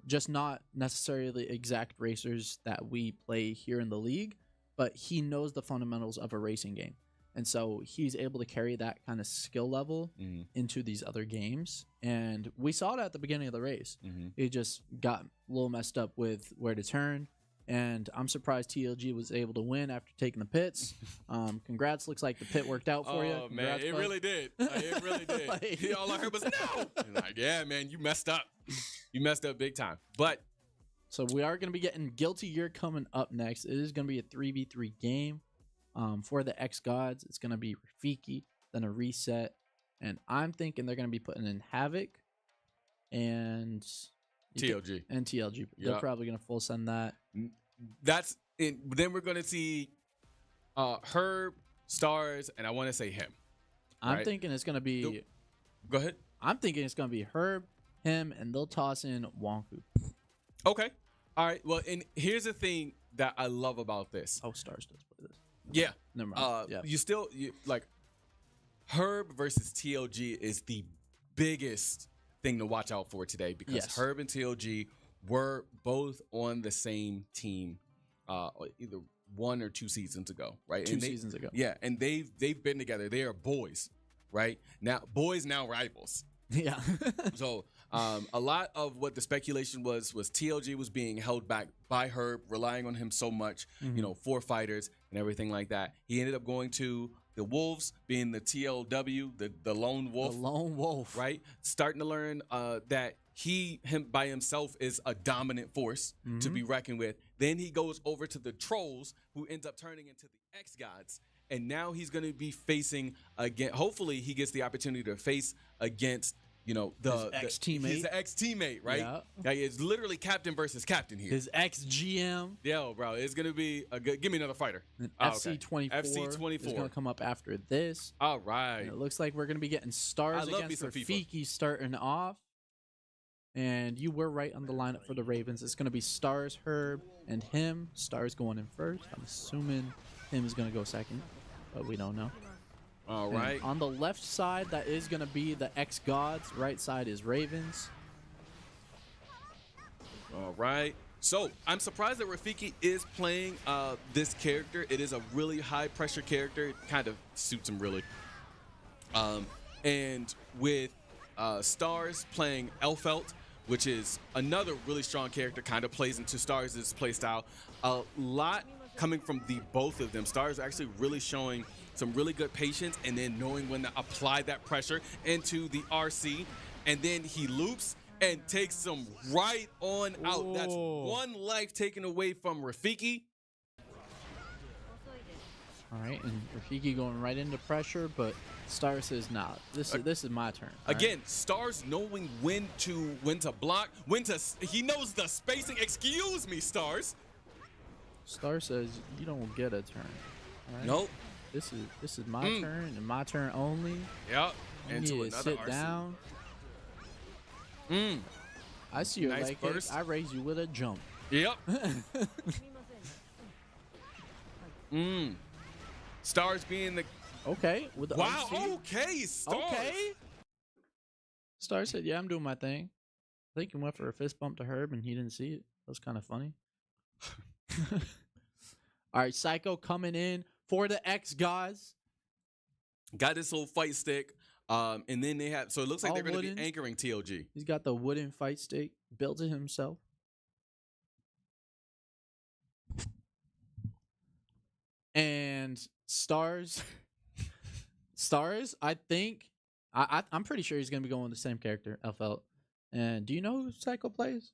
Just not necessarily exact racers that we play here in the league, but he knows the fundamentals of a racing game. And so he's able to carry that kind of skill level into these other games. And we saw it at the beginning of the race. He just got a little messed up with where to turn. And I'm surprised TLG was able to win after taking the pits. Congrats. Looks like the pit worked out for you. Oh, man. Congrats, It bud. really did. It really did. Like- All I heard was, no. And like, yeah, man, you messed up. You messed up big time. But So we are going to be getting Guilty Gear coming up next. It is going to be a 3v3 game. For the xGODS, it's going to be Rafiki, then a reset. And I'm thinking they're going to be putting in Havoc and TLG. And TLG. They're Yeah. probably going to full send that. That's it. Then we're going to see Herb, Stars, and I want to say him. I'm Right. thinking it's going to be... Go ahead. I'm thinking it's going to be Herb, him, and they'll toss in Wonku. Okay. All right. Well, and here's the thing that I love about this. Oh, Stars does play this. Yeah. Never mind. Yeah. You like Herb versus TLG is the biggest thing to watch out for today because Yes. Herb and TLG were both on the same team either 1 or 2 seasons ago, right? Two seasons ago. Yeah, and they've been together. They are boys, right? Now rivals. Yeah. So a lot of what the speculation was TLG was being held back by Herb, relying on him so much, you know, for fighters and everything like that. He ended up going to the Wolves, being the TLW, the lone wolf. The lone wolf. Right? Starting to learn that him by himself is a dominant force to be reckoned with. Then he goes over to the Trolls, who ends up turning into the xGODS. And now he's going to be facing again. Hopefully, he gets the opportunity to face against, you know, His ex-teammate. He's an ex-teammate, right? Yeah. Like, it's literally captain versus captain here. His ex-GM. Yo, bro, it's going to be a good. Give me another fighter. And Oh, okay. FC24. FC24. is going to come up after this. All right. And it looks like we're going to be getting Stars I love me against some FIFA. Rafiki starting off. And you were right on the lineup for the Ravens. It's going to be Stars, Herb, and him. Stars going in first. I'm assuming him is going to go second, but we don't know. All And right. on the left side, that is going to be the xGODS. Right side is Ravens. All right. So I'm surprised that Rafiki is playing this character. It is a really high pressure character. It kind of suits him really. And with Stars playing Elfelt, which is another really strong character, kind of plays into Stars' play style. A lot coming from the both of them. Stars actually really showing some really good patience and then knowing when to apply that pressure into the RC. And then he loops and takes them right on out. Whoa. That's one life taken away from Rafiki. All right, and Rafiki going right into pressure, but Stars says, "Nah, this is my turn." All Again, Stars knowing when to block, he knows the spacing. Excuse me, Stars. Stars says, "You don't get a turn." All right? Nope. This is my turn and my turn only. Yep. You Into need to another sit RC. down. I see your Nice leg kick. burst. I raise you with a jump. Yep. Stars being the Okay, with the wow. RC. Okay, Stars. Okay. Stars said, "Yeah, I'm doing my thing." I think he went for a fist bump to Herb and he didn't see it. That was kind of funny. All right, Psycho coming in for the xGODS. Got this little fight stick. And then they have, so it looks like All they're going to wooden. be anchoring TLG. He's got the wooden fight stick built it himself. And Stars, I think, I'm pretty sure he's going to be going with the same character, Elfelt. And do you know who Psycho plays?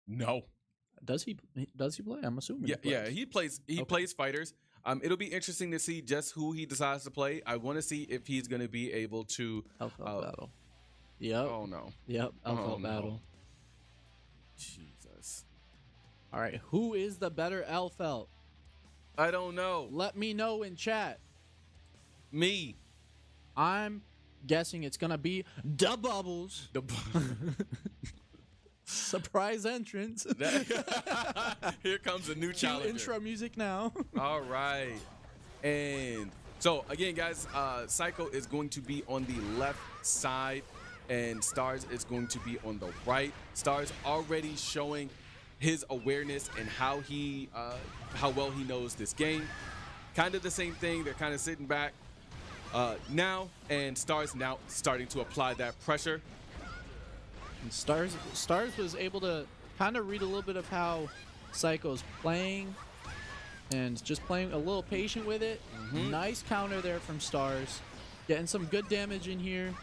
No. Does he play? I'm assuming. Yeah, he plays. He Okay. plays fighters. It'll be interesting to see just who he decides to play. I want to see if he's going to be able to. Elfelt battle. Yep. Oh no. Yep. Elfelt Oh, no. battle. Jesus. All right. Who is the better Elfelt? I don't know. Let me know in chat. Me. I'm guessing it's gonna be Da Bubbles. The Surprise entrance. Here comes a new Cue challenger. intro music now. All right. And so again, guys, Psycho is going to be on the left side and Stars is going to be on the right. Stars already showing his awareness and how well he knows this game. Kind of the same thing. They're kind of sitting back now, and Stars now starting to apply that pressure. And Stars was able to kind of read a little bit of how Psycho's playing and just playing a little patient with it. Nice counter there from Stars. Getting some good damage in here.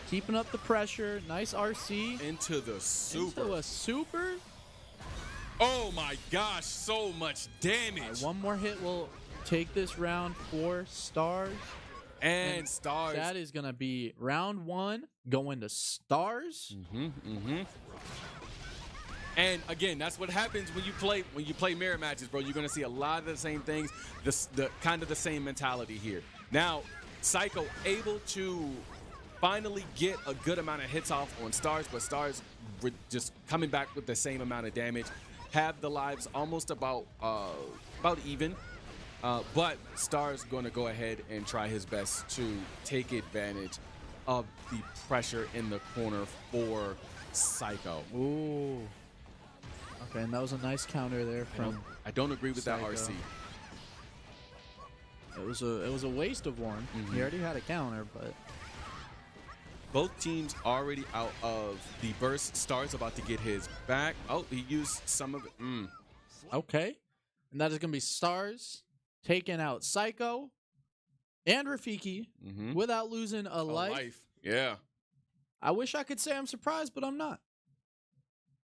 Keeping up the pressure. Nice RC. Into the super. Into a super. Oh my gosh, so much damage. All right, one more hit will take this round for Stars. And Stars. That is going to be round one going to Stars. And again, that's what happens when you play mirror matches, bro. You're gonna see a lot of the same things, the kind of the same mentality here. Now, Psycho able to finally get a good amount of hits off on Stars, but Stars were just coming back with the same amount of damage. Have the lives almost about even. But Stars going to go ahead and try his best to take advantage of the pressure in the corner for Psycho. Ooh. Okay, and that was a nice counter there from. I don't agree with that Psycho. RC. It was a waste of one. He already had a counter, but Both teams already out of the burst. Stars about to get his back. Oh, he used some of it. okay. And that is going to be Stars taking out Psycho and Rafiki without losing a life. Yeah. I wish I could say I'm surprised, but I'm not.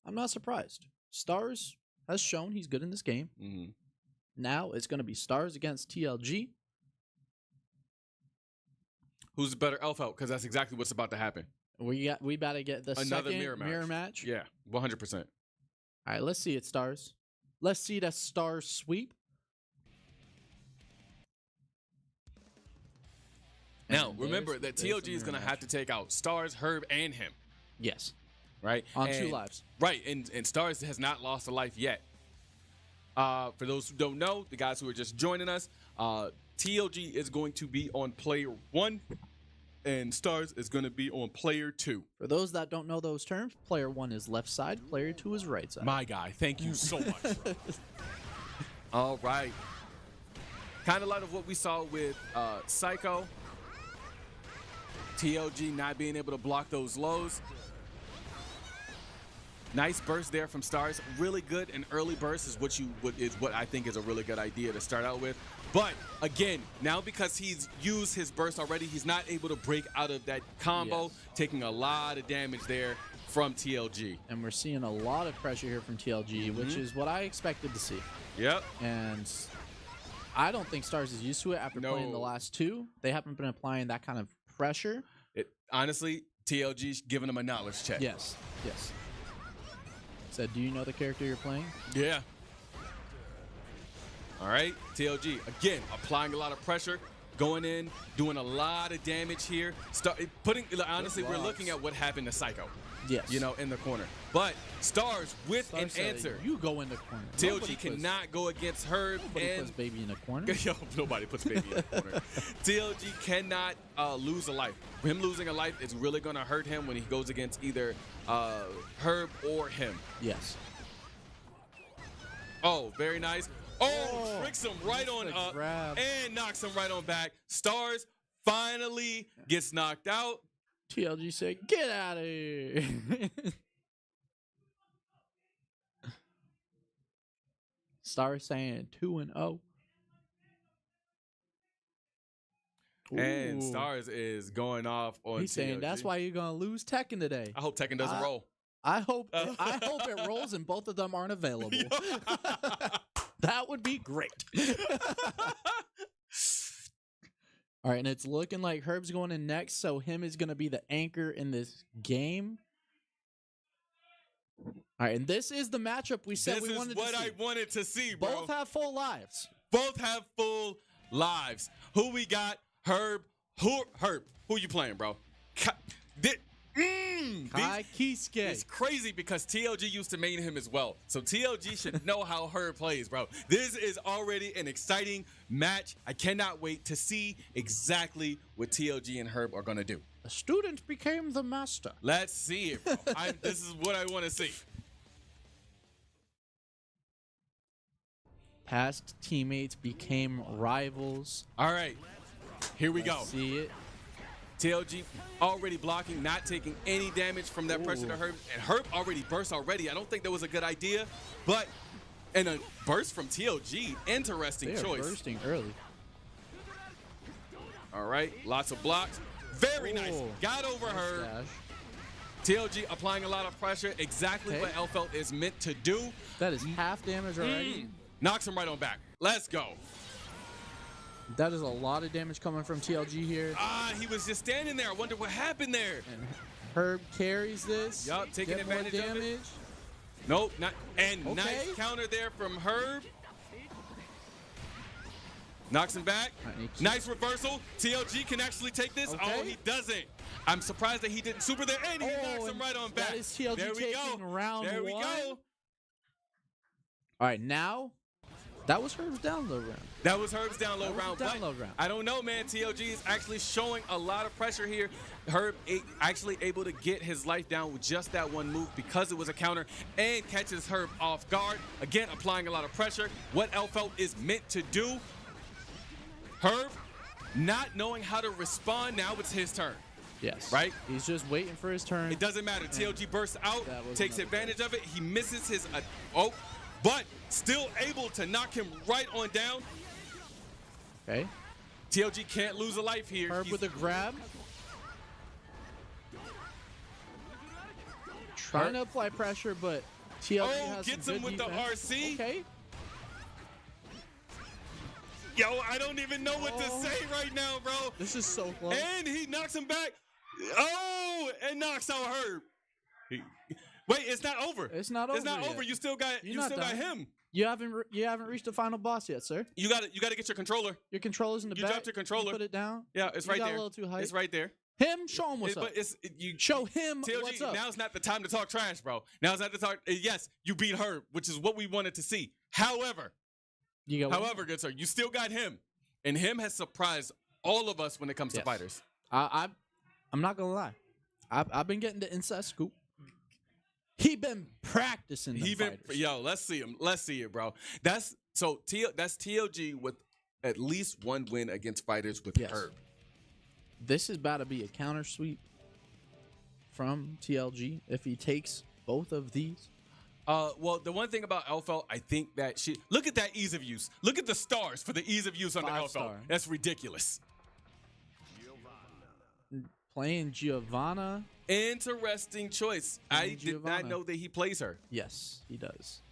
I'm not surprised. Stars has shown he's good in this game. Now it's going to be Stars against TLG. Who's the better elf out? Because that's exactly what's about to happen. We about to get the Another second mirror match. Yeah, 100%. All right, let's see it, Stars. Let's see the Stars sweep. Now, And remember that there's TLG the is going to mirror have to take out Stars, Herb, and him. Yes. Right? On 2 lives. Right, and Stars has not lost a life yet. For those who don't know, the guys who are just joining us, TLG is going to be on player 1, and Stars is going to be on player 2. For those that don't know those terms, player 1 is left side, player 2 is right side. My guy, thank you so much. All right. Kind of a lot of what we saw with Psycho. TLG not being able to block those lows. Nice burst there from Stars. Really good and early burst is what I think is a really good idea to start out with. But again, now because he's used his burst already, he's not able to break out of that combo, taking a lot of damage there from TLG. And we're seeing a lot of pressure here from TLG, which is what I expected to see. Yep. And I don't think Stars is used to it after playing the last two. They haven't been applying that kind of pressure. Honestly, TLG's giving him a knowledge check. Yes, yes. Said, do you know the character you're playing? Yeah. All right, TLG, again, applying a lot of pressure, going in, doing a lot of damage here. Honestly, we're looking at what happened to Psycho. Yes. You know, in the corner. But Stars with an said, answer. You go in the corner. TLG cannot go against Herb. Nobody puts baby in the corner. Yo, nobody puts baby in the corner. TLG cannot lose a life. Him losing a life is really going to hurt him when he goes against either Herb or him. Yes. Oh, very nice. Oh, tricks him right on up and knocks him right on back. Stars finally gets knocked out. TLG said, get out of here. Stars saying 2-0. And Stars is going off on He's saying that's why you're going to lose Tekken today. I hope Tekken doesn't roll. I hope it rolls and both of them aren't available. That would be great. All right, and it's looking like Herb's going in next, so him is going to be the anchor in this game. All right, and this is the matchup we said we wanted to see. This is what I wanted to see, bro. Both have full lives. Both have full lives. Who we got? Herb. Herb. Who you playing, bro? Kai Kisuke. It's crazy because TLG used to main him as well. So TLG should know how Herb plays, bro. This is already an exciting match. I cannot wait to see exactly what TLG and Herb are going to do. The student became the master. Let's see it, bro. This is what I want to see. Past teammates became rivals. All right. Here we go. See it. TLG already blocking, not taking any damage from that pressure to Herb. And Herb already burst already. I don't think that was a good idea. But, and a burst from TLG, interesting choice. Bursting early. All right, lots of blocks. Very nice. Got over Herb. TLG applying a lot of pressure. Exactly what Elfelt is meant to do. That is half damage already. Knocks him right on back. Let's go. That is a lot of damage coming from TLG here. He was just standing there. I wonder what happened there. And Herb carries this. Yup, taking advantage of it. Nope, not. And nice counter there from Herb. Knocks him back. Nice reversal. TLG can actually take this. Oh, he doesn't. I'm surprised that he didn't super there. And he knocks him right on back. That is TLG there we taking go. round there we one. go. All right, now that was Herb's download round. That was Herb's download round. Download round. I don't know, man. TLG is actually showing a lot of pressure here. Herb actually able to get his life down with just that one move because it was a counter and catches Herb off guard. Again, applying a lot of pressure. What Elfelt is meant to do. Herb not knowing how to respond. Now it's his turn. Yes. Right? He's just waiting for his turn. It doesn't matter. TLG bursts out, takes advantage of it. He misses his but still able to knock him right on down. Okay. TLG can't lose a life here. Herb with a grab. Trying to apply pressure, but TLG has gets some him good with defense. the RC. Okay. Yo, I don't even know what to say right now, bro. This is so close. And he knocks him back. Oh, and knocks out Herb. Wait, it's not over. It's not over. It's not over. You still got him. You haven't reached the final boss yet, sir. You got to get your controller. Your controller's in the back. You dropped your controller. You put it down. Yeah, it's right there. A little too high. It's right there. Show him what's up. But show him TLG, what's up. Now's not the time to talk trash, bro. Now's not the talk. Yes, you beat Herb, which is what we wanted to see. However, good sir, you still got him, and him has surprised all of us when it comes to fighters. I'm not gonna lie. I've been getting the inside scoop. He been practicing. Yo, let's see him. Let's see it, bro. That's TLG with at least one win against fighters with Herb. This is about to be a counter sweep from TLG if he takes both of these? Well, the one thing about Elfelt, I think that look at that ease of use. Look at the stars for the ease of use on the 5-star. Elfelt. That's ridiculous. Playing Giovanna. Interesting choice. I did Giovanna. not know that he plays her. Yes, he does.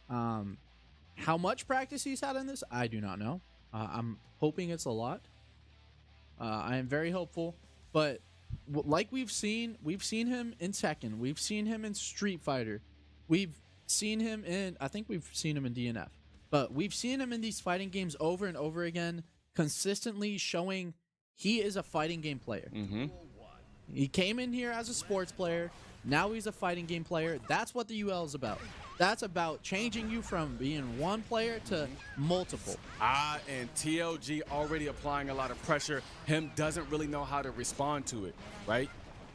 How much practice he's had in this, I do not know. I'm hoping it's a lot. I am very hopeful, but like we've seen him in Tekken, we've seen him in Street Fighter, we've seen him in, I think we've seen him in DNF, but we've seen him in these fighting games over and over again, consistently showing he is a fighting game player. He came in here as a sports player. Now he's a fighting game player. That's what the UL is about. That's about changing you from being one player to multiple. And TLG already applying a lot of pressure. Him doesn't really know how to respond to it, right?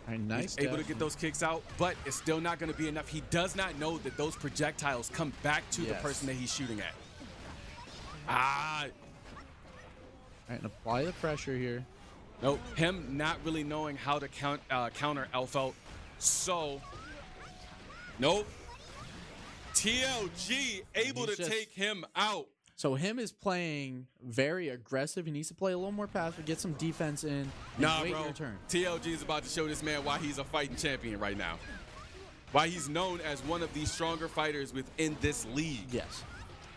Nice. He's able to get those kicks out, but it's still not going to be enough. He does not know that those projectiles come back to the person that he's shooting at. All right, and apply the pressure here. Nope, him not really knowing how to counter Elfelt. So, nope. TLG able to take him out. So him is playing very aggressive. He needs to play a little more passive, get some defense in, and wait bro. your turn. TLG is about to show this man why he's a fighting champion right now. Why he's known as one of the stronger fighters within this league. Yes,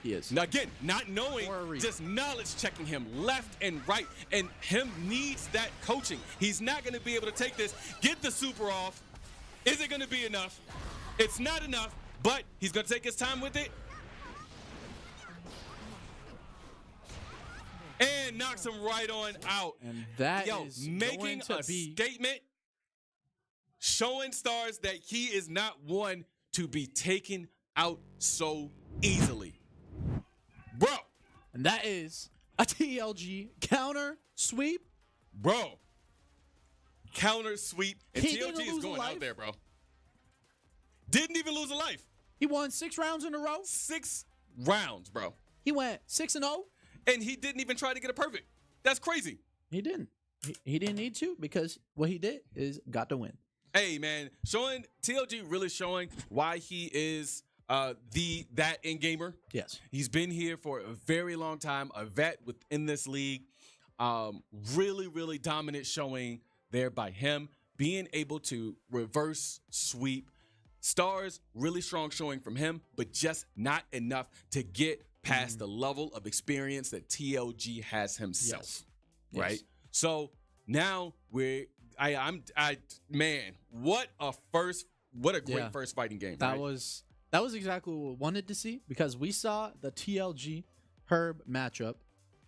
he is. Now again, not knowing, just knowledge checking him left and right. And him needs that coaching. He's not going to be able to take this, get the super off. Is it going to be enough? It's not enough, but he's going to take his time with it. And knocks him right on out. And that is making going a to be statement, showing stars that he is not one to be taken out so easily. Bro. And that is a TLG counter sweep. Bro. Counter sweep. And He TLG didn't is lose a going life. out there, bro. Didn't even lose a life. He won 6 rounds in a row. 6 rounds, bro. He went 6-0. And he didn't even try to get a perfect. That's crazy. He didn't. He didn't need to, because what he did is got to win. Hey, man, showing TLG really showing why he is that end gamer. Yes. He's been here for a very long time, a vet within this league. Really, really dominant showing there by him, being able to reverse sweep. Stars, really strong showing from him, but just not enough to get past the level of experience that TLG has himself. Yes. Right? So now man, what a great first fighting game. That was exactly what we wanted to see, because we saw the TLG Herb matchup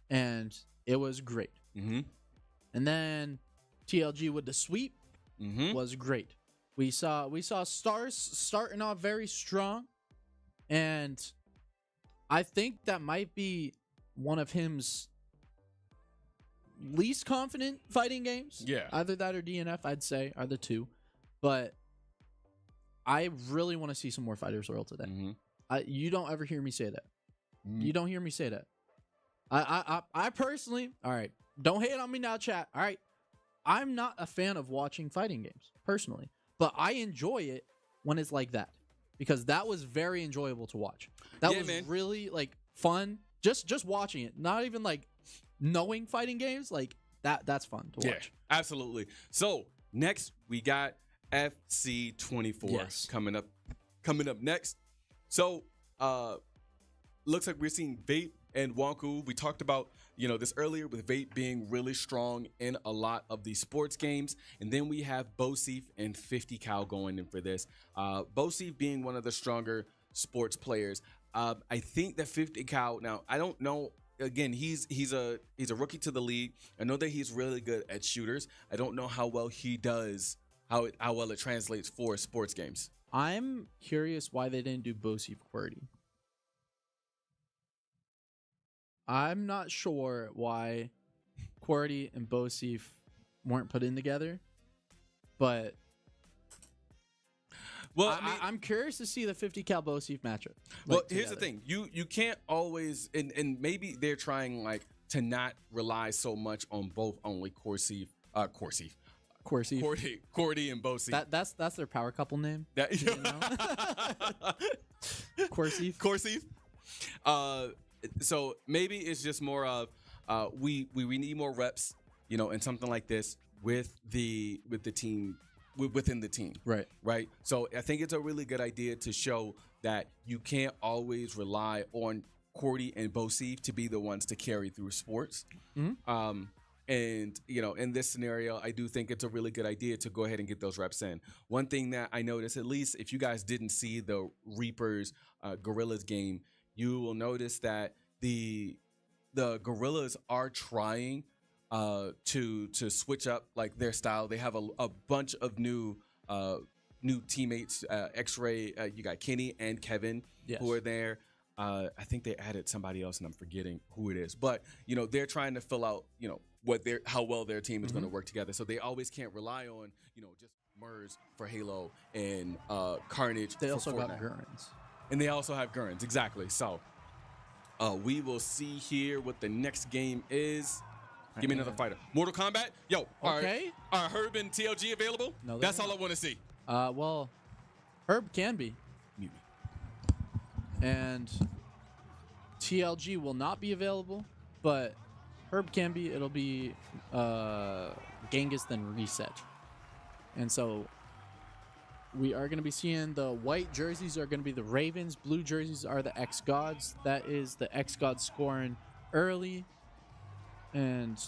and it was great. And then TLG with the sweep was great. We saw stars starting off very strong, and I think that might be one of him's least confident fighting games. Yeah. Either that or DNF, I'd say, are the two. But I really want to see some more Fighters World today. You don't ever hear me say that. You don't hear me say that. I personally, all right, don't hate on me now, chat. All right, I'm not a fan of watching fighting games, personally. But I enjoy it when it's like that, because that was very enjoyable to watch. That was really like fun. Just watching it, not even like knowing fighting games, like that's fun to watch. Absolutely. So next we got FC24 coming up next. So looks like we're seeing Vape and Wonku. We talked about this earlier, with Vape being really strong in a lot of these sports games. And then we have Bosif and 50 Cal going in for this. Bosif being one of the stronger sports players. I think that 50 Cal, now I don't know, again, he's a rookie to the league. I know that he's really good at shooters. I don't know how well he does, how well it translates for sports games. I'm curious why they didn't do Bosif QWERTY. I'm not sure why QWERTY and Bosif weren't put in together, but I'm curious to see the 50 cal Bosif matchup. Well, here's the thing: you can't always, and maybe they're trying to not rely so much on both only QWERTY Corsi. Cordy and Bosi. That's their power couple name. That, You know? Corsi. Corsi. So maybe it's just more of we need more reps, you know, and something like this with the team within the team. Right. So I think it's a really good idea to show that you can't always rely on Cordy and Bosi to be the ones to carry through sports. Mm-hmm. And, you know, in this scenario, I do think it's a really good idea to go ahead and get those reps in. One thing that I noticed, at least if you guys didn't see the Reapers Gorillas game, you will notice that the Gorillas are trying to switch up like their style. They have a bunch of new teammates, X-Ray, you got Kenny and Kevin who are there. I think they added somebody else and I'm forgetting who it is, but you know, they're trying to fill out, you know, how well their team is going to work together. So they always can't rely on, you know, just Murs for Halo and Carnage. They for also Fortnite. got Gurns. And they also have Gurns, exactly. So we will see here what the next game is. Give me another fighter. Mortal Kombat? Yo, Okay. Are Herb and TLG available? No, that's all I want to see. Well, Herb can be. Mute me. And TLG will not be available, but Herb can be. It'll be Genghis then Reset. And so we are going to be seeing the white jerseys are going to be the Ravens. Blue jerseys are the xGODS. That is the xGODS scoring early. And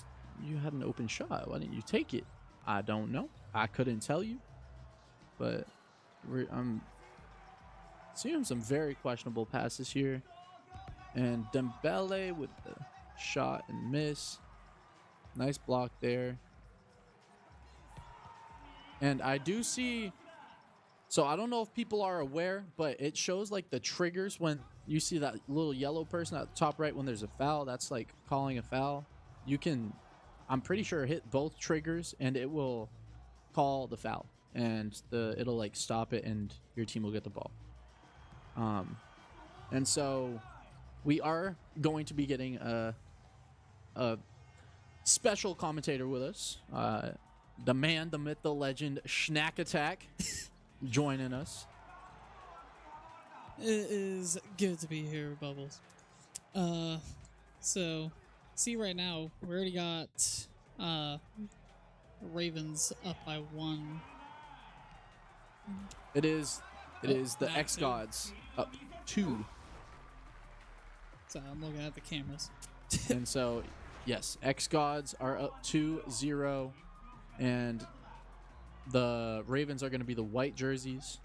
you had an open shot. Why didn't you take it? I don't know. I couldn't tell you. But I'm seeing some very questionable passes here. And Dembele with the shot and miss. Nice block there. And I do see... So I don't know if people are aware, but it shows like the triggers when you see that little yellow person at the top right when there's a foul. That's like calling a foul. You can, I'm pretty sure, hit both triggers and it will call the foul. And it'll like stop it and your team will get the ball. And so we are going to be getting a special commentator with us. The man, the myth, the legend, Schnack Attack. Joining us. It is good to be here, Bubbles. So, see right now, we already got Ravens up by 1. It is the now xGODS up 2. So I'm looking at the cameras. And so, yes, xGODS are up 2-0, and the Ravens are going to be the white jerseys.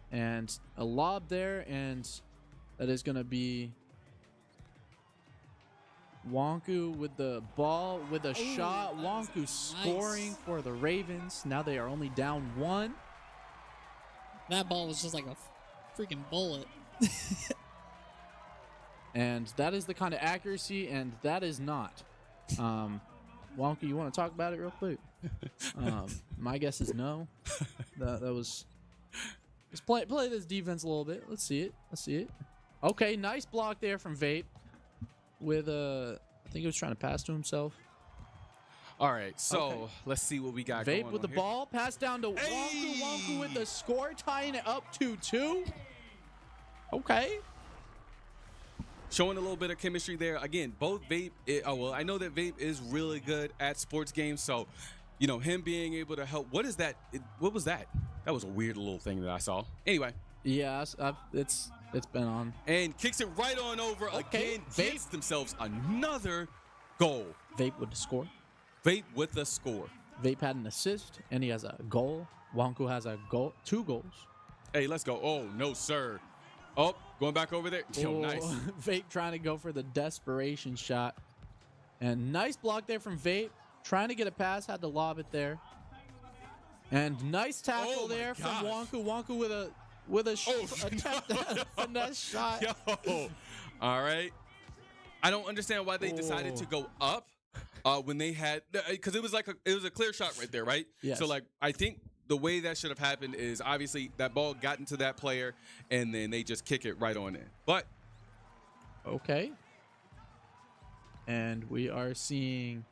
And a lob there, and that is going to be Wonku with the ball, with a shot. Wonku scoring for the Ravens. Now they are only down 1. That ball was just like a freaking bullet. And that is the kind of accuracy, and that is not. Wonku, you want to talk about it real quick? My guess is no. That was... Let's play this defense a little bit. Let's see it. Okay, nice block there from Vape. With I think he was trying to pass to himself. All right, so Okay. Let's see what we got Vape going with the on here. ball. Pass down to Hey! Wonku with the score, tying it up 2-2. Okay. Showing a little bit of chemistry there. Again, both Vape, I know that Vape is really good at sports games, so, you know, him being able to help. What is that? What was that? That was a weird little thing that I saw. Anyway. Yeah, it's been on. And kicks it right on over Okay, again. Vape. Gets themselves another goal. Vape with the score. Vape with the score. Vape had an assist, and he has a goal. Wonku has a goal, 2 goals. Hey, let's go. Oh, no, sir. Oh, going back over there. Yo, Oh, nice. Vape trying to go for the desperation shot. And nice block there from Vape. Trying to get a pass, had to lob it there. And nice tackle Oh my there gosh. from Wonku. Wonku with a attempt at a finesse shot. Yo. All right. I don't understand why they decided to go up when they had, because it was a clear shot right there, right? Yes. So like I think the way that should have happened is obviously that ball got into that player and then they just kick it right on in. But Okay. And we are seeing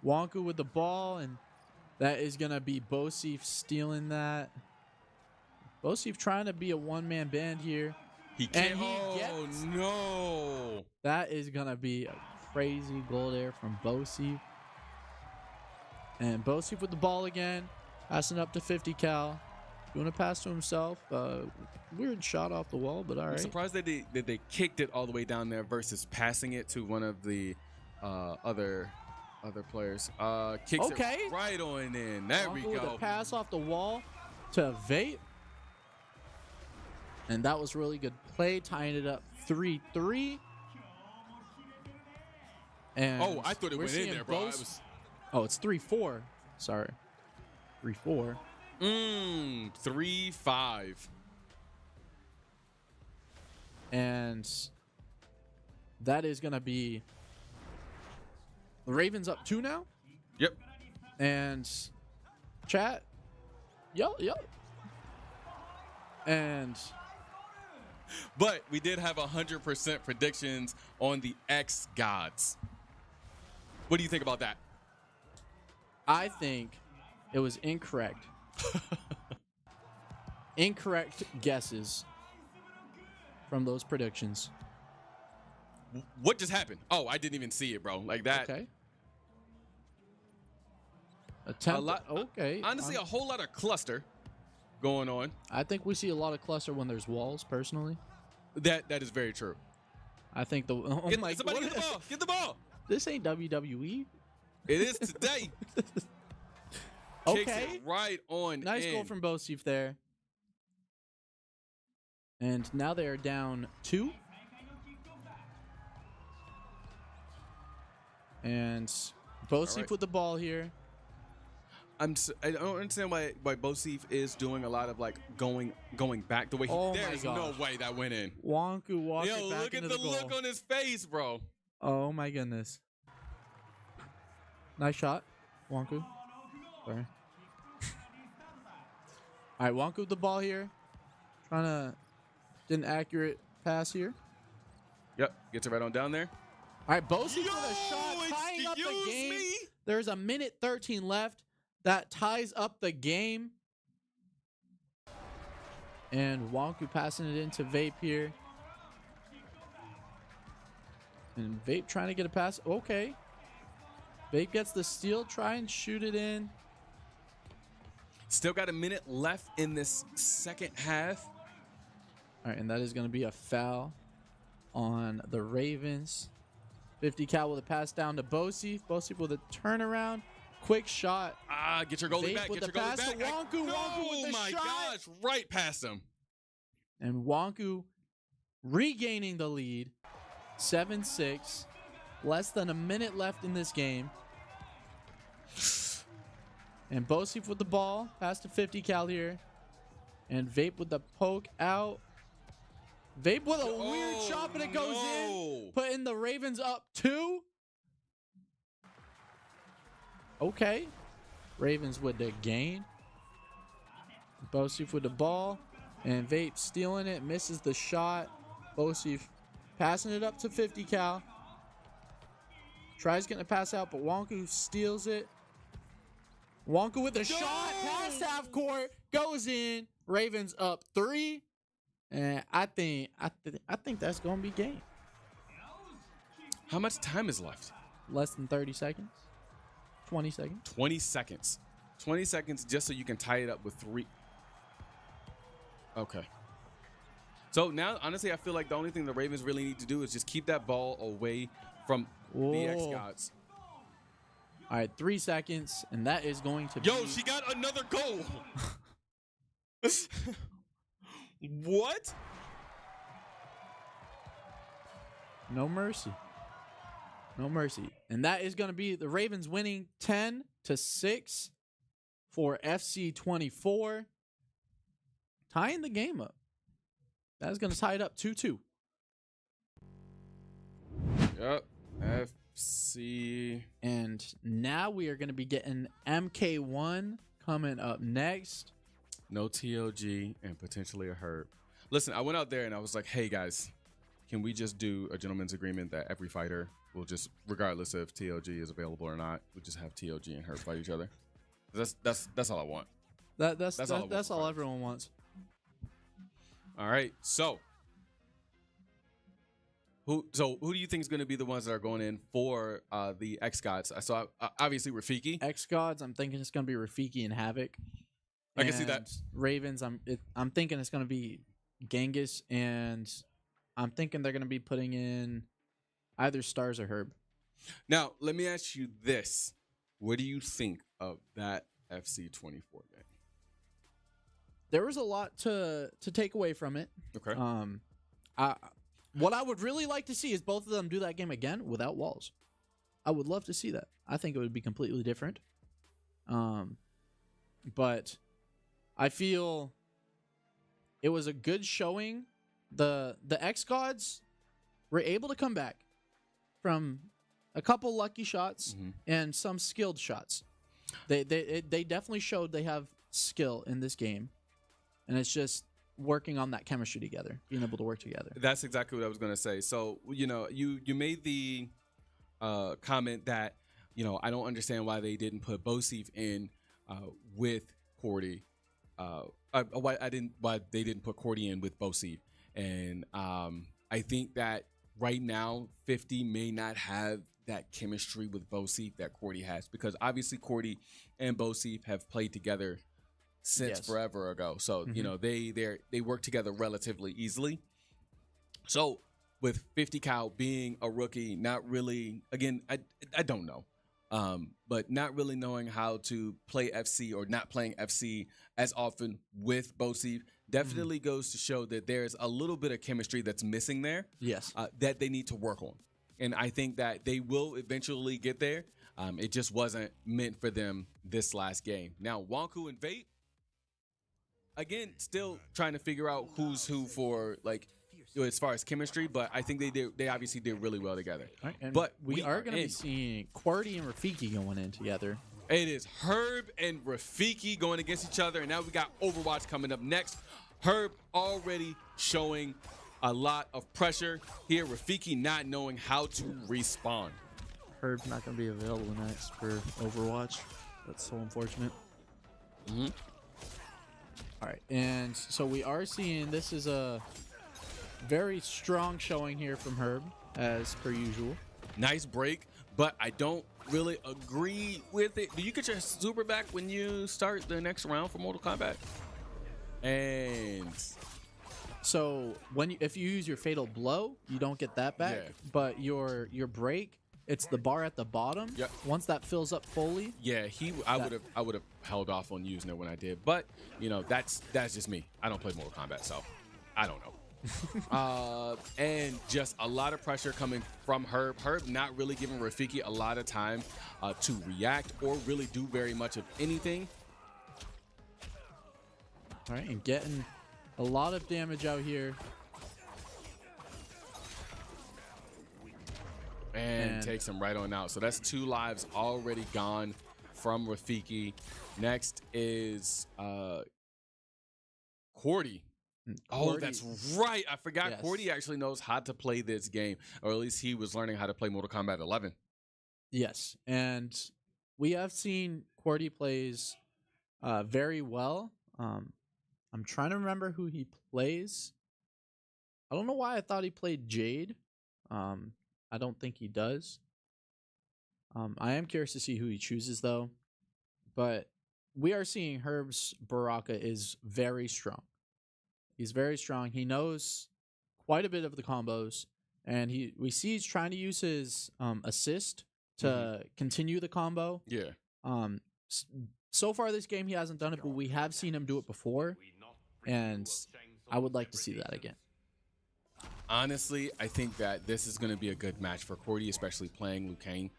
Wonku with the ball, and That is going to be Bosif stealing that. Bosif trying to be a one-man band here. He can't. And he Oh, gets- no. That is going to be a crazy goal there from Bosif. And Bosif with the ball again. Passing up to 50 cal. Doing a pass to himself. Weird shot off the wall, but all I'm right. surprised that they kicked it all the way down there versus passing it to one of the other players. Kicks Okay. it right on in. There we Wonka with go. a pass off the wall to Vape. And that was really good play, tying it up 3-3. And Oh, I thought it we're went in seeing there, bro. Bos- Oh, it's 3-4. Sorry. 3-4. 3-5. And that is going to be the Ravens up 2 now. Yep. And chat. Yep. And But we did have 100% predictions on the xGODS. What do you think about that? I think it was incorrect. Incorrect guesses from those predictions. What just happened? Oh, I didn't even see it, bro. Like that. Okay. Attempt. A lot. Okay. Honestly, a whole lot of cluster going on. I think we see a lot of cluster when there's walls. Personally, That is very true. I think the. Oh Get, my! somebody what- get the ball. Get the ball. This ain't WWE. It is today. Kicks Okay. it right on. Nice in. goal from Bosif there. And now they are down 2. And Bosif right. with the ball here. I don't understand why Bosif is doing a lot of like going back the way he. Oh my There's no gosh. way that went in. Wonku walking Yo, back look at into the the goal. look on his face, bro. Oh my goodness. Nice shot, Wonku. Sorry. All right, Wonku with the ball here. Trying to get an accurate pass here. Yep, gets it right on down there. All right, Bosif with a shot tying up the excuse game. me? There's a minute 13 left. That ties up the game. And Wonku passing it into Vape here. And Vape trying to get a pass. Okay. Vape gets the steal. Try and shoot it in. Still got a minute left in this second half. All right, and that is going to be a foul on the Ravens. 50 cal with a pass down to Bosif. Bosif with a turnaround. Quick shot. Get your goalie Vape back. with Get the your goalie pass to back. Wonku. Wonku with the my shot. gosh, right past him. And Wonku regaining the lead. 7-6. Less than a minute left in this game. And Bosif with the ball. Pass to 50 cal here. And Vape with the poke out. Vape with a weird shot, but it goes in. Putting the Ravens up 2. Okay. Ravens with the gain. Bosif with the ball. And Vape stealing it. Misses the shot. Bosif passing it up to 50 cal. Tries getting a pass out, but Wonku steals it. Wonku with a shot. Past half court. Goes in. Ravens up 3. And I think that's going to be game. How much time is left? Less than 30 seconds. 20 seconds. 20 seconds. 20 seconds just so you can tie it up with 3. Okay. So now, honestly, I feel like the only thing the Ravens really need to do is just keep that ball away from the Whoa. xGODS. All right, 3 seconds, and that is going to Yo, be... she got another goal. What? No mercy. No mercy. And that is going to be the Ravens winning 10-6 for FC 24. Tying the game up. That is going to tie it up 2-2. Yep. FC. And now we are going to be getting MK1 coming up next. No TLG and potentially a herb. Listen, I went out there and I was like, hey guys, can we just do a gentleman's agreement that every fighter will just, regardless if TLG is available or not, we'll just have TLG and herb fight each other? That's all I want. That's all everyone wants. All right, so who do you think is going to be the ones that are going in for the xGODS? I saw obviously Rafiki. xGODS, I'm thinking it's gonna be Rafiki and Havoc. I can see that. Ravens, I'm thinking it's gonna be Genghis, and I'm thinking they're gonna be putting in either Stars or Herb. Now, let me ask you this: what do you think of that FC24 game? There was a lot to take away from it. Okay. What I would really like to see is both of them do that game again without walls. I would love to see that. I think it would be completely different. But I feel it was a good showing. The xGODS were able to come back from a couple lucky shots and some skilled shots. They definitely showed they have skill in this game, and it's just working on that chemistry together, being able to work together. That's exactly what I was going to say. So, you know, you made the comment that, you know, I don't understand why they didn't put Bosif in with Cordy. Why they didn't put Cordy in with Bosif. And I think that right now 50 may not have that chemistry with Bosif that Cordy has, because obviously Cordy and Bosif have played together since forever ago. So, you know, they work together relatively easily. So with 50 Cal being a rookie, not really, again, I don't know. But not really knowing how to play FC or not playing FC as often with Bosif definitely goes to show that there's a little bit of chemistry that's missing there. Yes. That they need to work on. And I think that they will eventually get there. It just wasn't meant for them this last game. Now, Wonku and Vape, again, still trying to figure out who's who for, like, as far as chemistry, but I think they obviously did really well together. Right, but we are going to be seeing QWERTY and Rafiki going in together. It is Herb and Rafiki going against each other, and now we got Overwatch coming up next. Herb already showing a lot of pressure here. Rafiki not knowing how to respond. Herb's not going to be available next for Overwatch. That's so unfortunate. All right, and so we are seeing this is a very strong showing here from Herb, as per usual. Nice break, but I don't really agree with it. Do you get your super back when you start the next round for Mortal Kombat? And so if you use your fatal blow, you don't get that back. Yeah. But your break, it's the bar at the bottom. Yep. Once that fills up fully. Yeah, I would have held off on using it when I did. But you know, that's just me. I don't play Mortal Kombat, so I don't know. And just a lot of pressure coming from Herb. Herb not really giving Rafiki a lot of time to react or really do very much of anything. All right, and getting a lot of damage out here. And takes him right on out. So that's 2 lives already gone from Rafiki. Next is Cordy. Oh, that's right. I forgot. Yes. Cordy actually knows how to play this game, or at least he was learning how to play Mortal Kombat 11. Yes, and we have seen Cordy plays very well. I'm trying to remember who he plays. I don't know why I thought he played Jade. I don't think he does. I am curious to see who he chooses, though. But we are seeing Herb's Baraka is very strong. He's very strong. He knows quite a bit of the combos, and we see he's trying to use his assist to continue the combo. Yeah. So far this game he hasn't done it, but we have seen him do it before, and I would like to see that again. Honestly, I think that this is going to be a good match for Cordy, especially playing Liu Kang.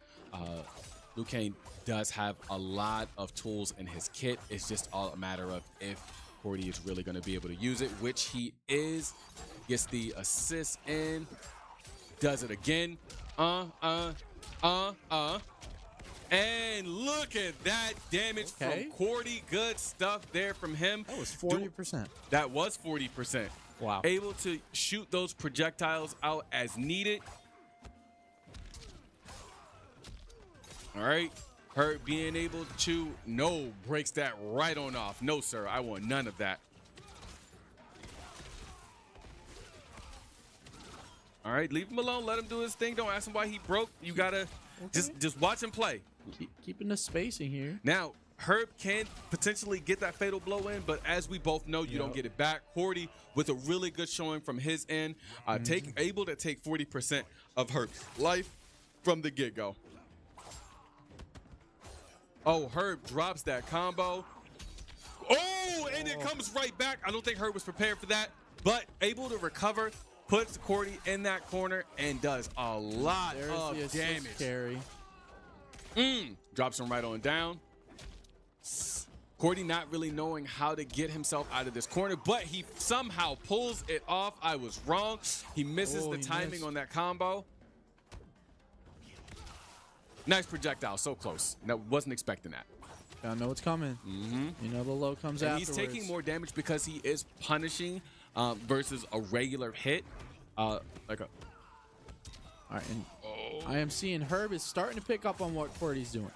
Liu Kang does have a lot of tools in his kit. It's just all a matter of if Cordy is really going to be able to use it, which he is. Gets the assist in. Does it again. And look at that damage from Cordy. Good stuff there from him. That was 40%. That was 40%. Wow. Able to shoot those projectiles out as needed. All right. Herb being able to, no, breaks that right on off. No, sir, I want none of that. All right, leave him alone. Let him do his thing. Don't ask him why he broke. You gotta just watch him play. Keeping the spacing here. Now, Herb can potentially get that fatal blow in, but as we both know, you don't get it back. Cordy with a really good showing from his end, able to take 40% of Herb's life from the get-go. Oh, Herb drops that combo. Oh, and it comes right back. I don't think Herb was prepared for that, but able to recover, puts Cordy in that corner, and does a lot of damage. Carry. Drops him right on down. Cordy not really knowing how to get himself out of this corner, but he somehow pulls it off. I was wrong. He misses the timing on that combo. Nice projectile, so close. No, wasn't expecting that. I know it's coming. You know the low comes and afterwards. He's taking more damage because he is punishing versus a regular hit. All right, and I am seeing Herb is starting to pick up on what Cordy's doing.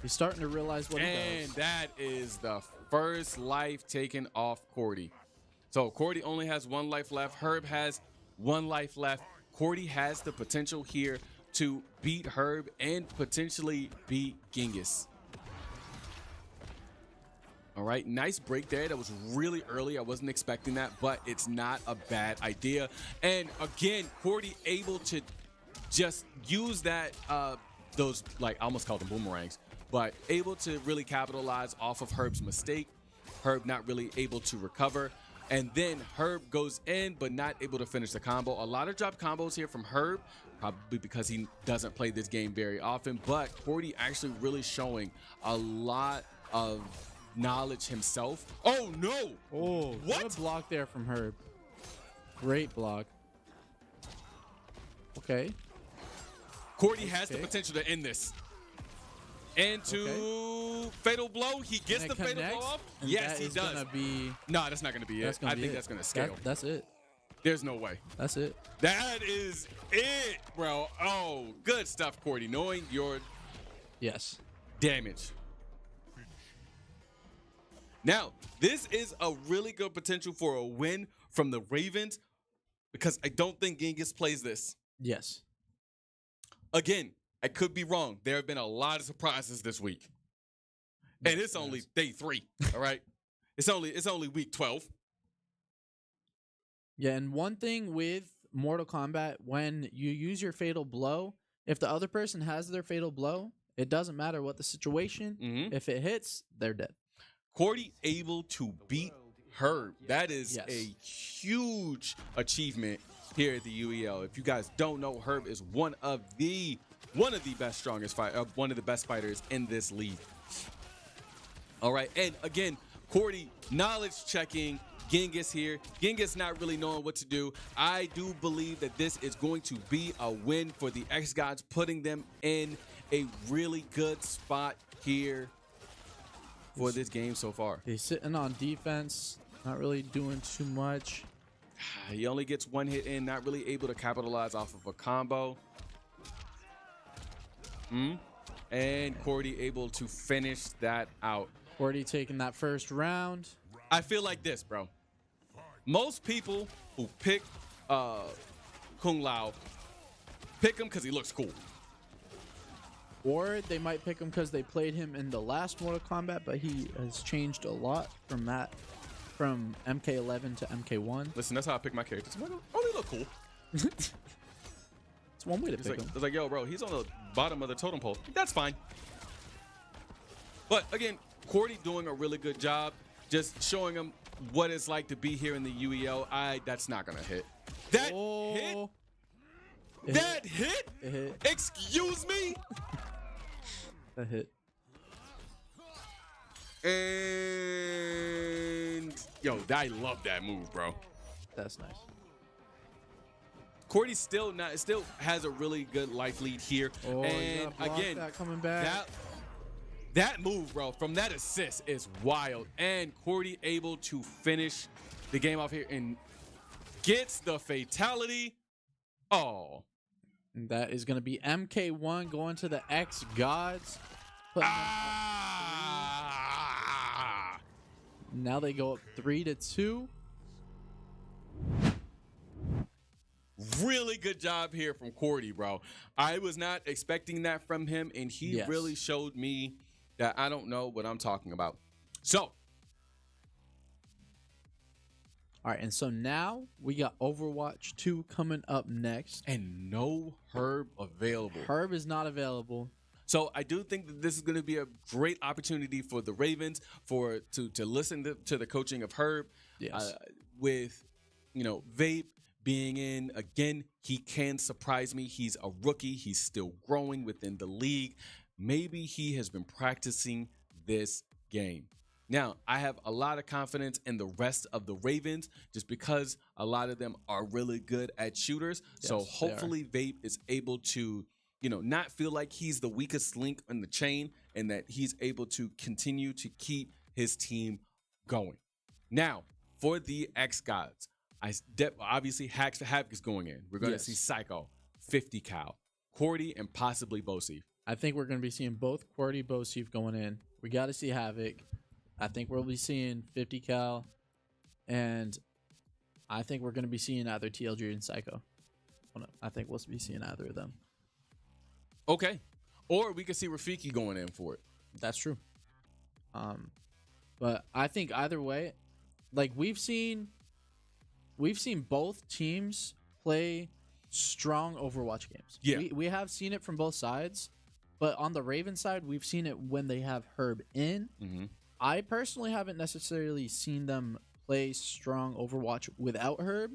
He's starting to realize what he does. And that is the first life taken off Cordy. So Cordy only has 1 life left. Herb has 1 life left. Cordy has the potential here to beat Herb and potentially beat Genghis. All right, nice break there. That was really early. I wasn't expecting that, but it's not a bad idea. And again, Cordy able to just use that, those, like, I almost called them boomerangs, but able to really capitalize off of Herb's mistake. Herb not really able to recover. And then Herb goes in, but not able to finish the combo. A lot of drop combos here from Herb, probably because he doesn't play this game very often, but Cordy actually really showing a lot of knowledge himself. Oh, no. Oh, what a block there from Herb. Great block. Okay. Cordy has the potential to end this. And to fatal blow, he gets the fatal blow off. Yes, he does. No, that's not going to be it. I think that's going to scale. That's it. There's no way. That's it. That is it, bro. Oh, good stuff, Cordy. Knowing your damage. Now, this is a really good potential for a win from the Ravens because I don't think Genghis plays this. Yes. Again, I could be wrong. There have been a lot of surprises this week. And it's only day 3, all right? It's only week 12. Yeah, and one thing with Mortal Kombat, when you use your fatal blow, if the other person has their fatal blow, it doesn't matter what the situation. If it hits, they're dead. Cordy able to beat Herb. That is a huge achievement here at the UEL. If you guys don't know, Herb is one of the best, one of the best fighters in this league. All right, and again, Cordy knowledge checking Genghis here. Genghis not really knowing what to do. I do believe that this is going to be a win for the xGODS, putting them in a really good spot here for this game so far. He's sitting on defense, not really doing too much. He only gets 1 hit in, not really able to capitalize off of a combo. And Cordy able to finish that out. Cordy taking that first round. I feel like this, bro. Most people who pick Kung Lao pick him because he looks cool. Or they might pick him because they played him in the last Mortal Kombat, but he has changed a lot from that, from MK11 to MK1. Listen, that's how I pick my characters. Oh, they look cool. It's one way to pick him. It's like, yo, bro, he's on the bottom of the totem pole. That's fine. But again, Cordy doing a really good job, just showing him what it's like to be here in the UEL. That's not gonna hit. That hit? That hit? It hit. Excuse me? That hit. And yo, I love that move, bro. That's nice. Cordy still has a really good life lead here. Oh, and again, that coming back. That move, bro, from that assist is wild. And Cordy able to finish the game off here and gets the fatality. Oh. And that is going to be MK1 going to the xGODS. Putting them up Ah! 3. Now they go up 3-2. Really good job here from Cordy, bro. I was not expecting that from him, and he Yes. really showed me that I don't know what I'm talking about. So, All right, and so now we got Overwatch 2 coming up next. and no Herb available. Herb is not available. So I do think that this is going to be a great opportunity for the Ravens to listen to the coaching of Herb. Yes. With Vape being in again, he can surprise me. He's a rookie. He's still growing within the league. Maybe he has been practicing this game. Now, I have a lot of confidence in the rest of the Ravens just because a lot of them are really good at shooters. So Yes, they are. hopefully Vape is able to, not feel like he's the weakest link in the chain and that he's able to continue to keep his team going. Now, for the xGODS, obviously Havoc is going in. We're going to Yes. see Psycho, 50 cal, Cordy, and possibly Bosif. I think we're going to be seeing both Cordy, Bosif going in. We got to see Havoc. I think we'll be seeing 50 cal, and I think we're going to be seeing either TLG and Psycho. I think we'll be seeing either of them. Okay. Or we could see Rafiki going in for it. That's true. But I think either way, like we've seen both teams play strong Overwatch games. Yeah. We have seen it from both sides, but on the Raven side, we've seen it when they have Herb in. Mm-hmm. I personally haven't necessarily seen them play strong Overwatch without Herb,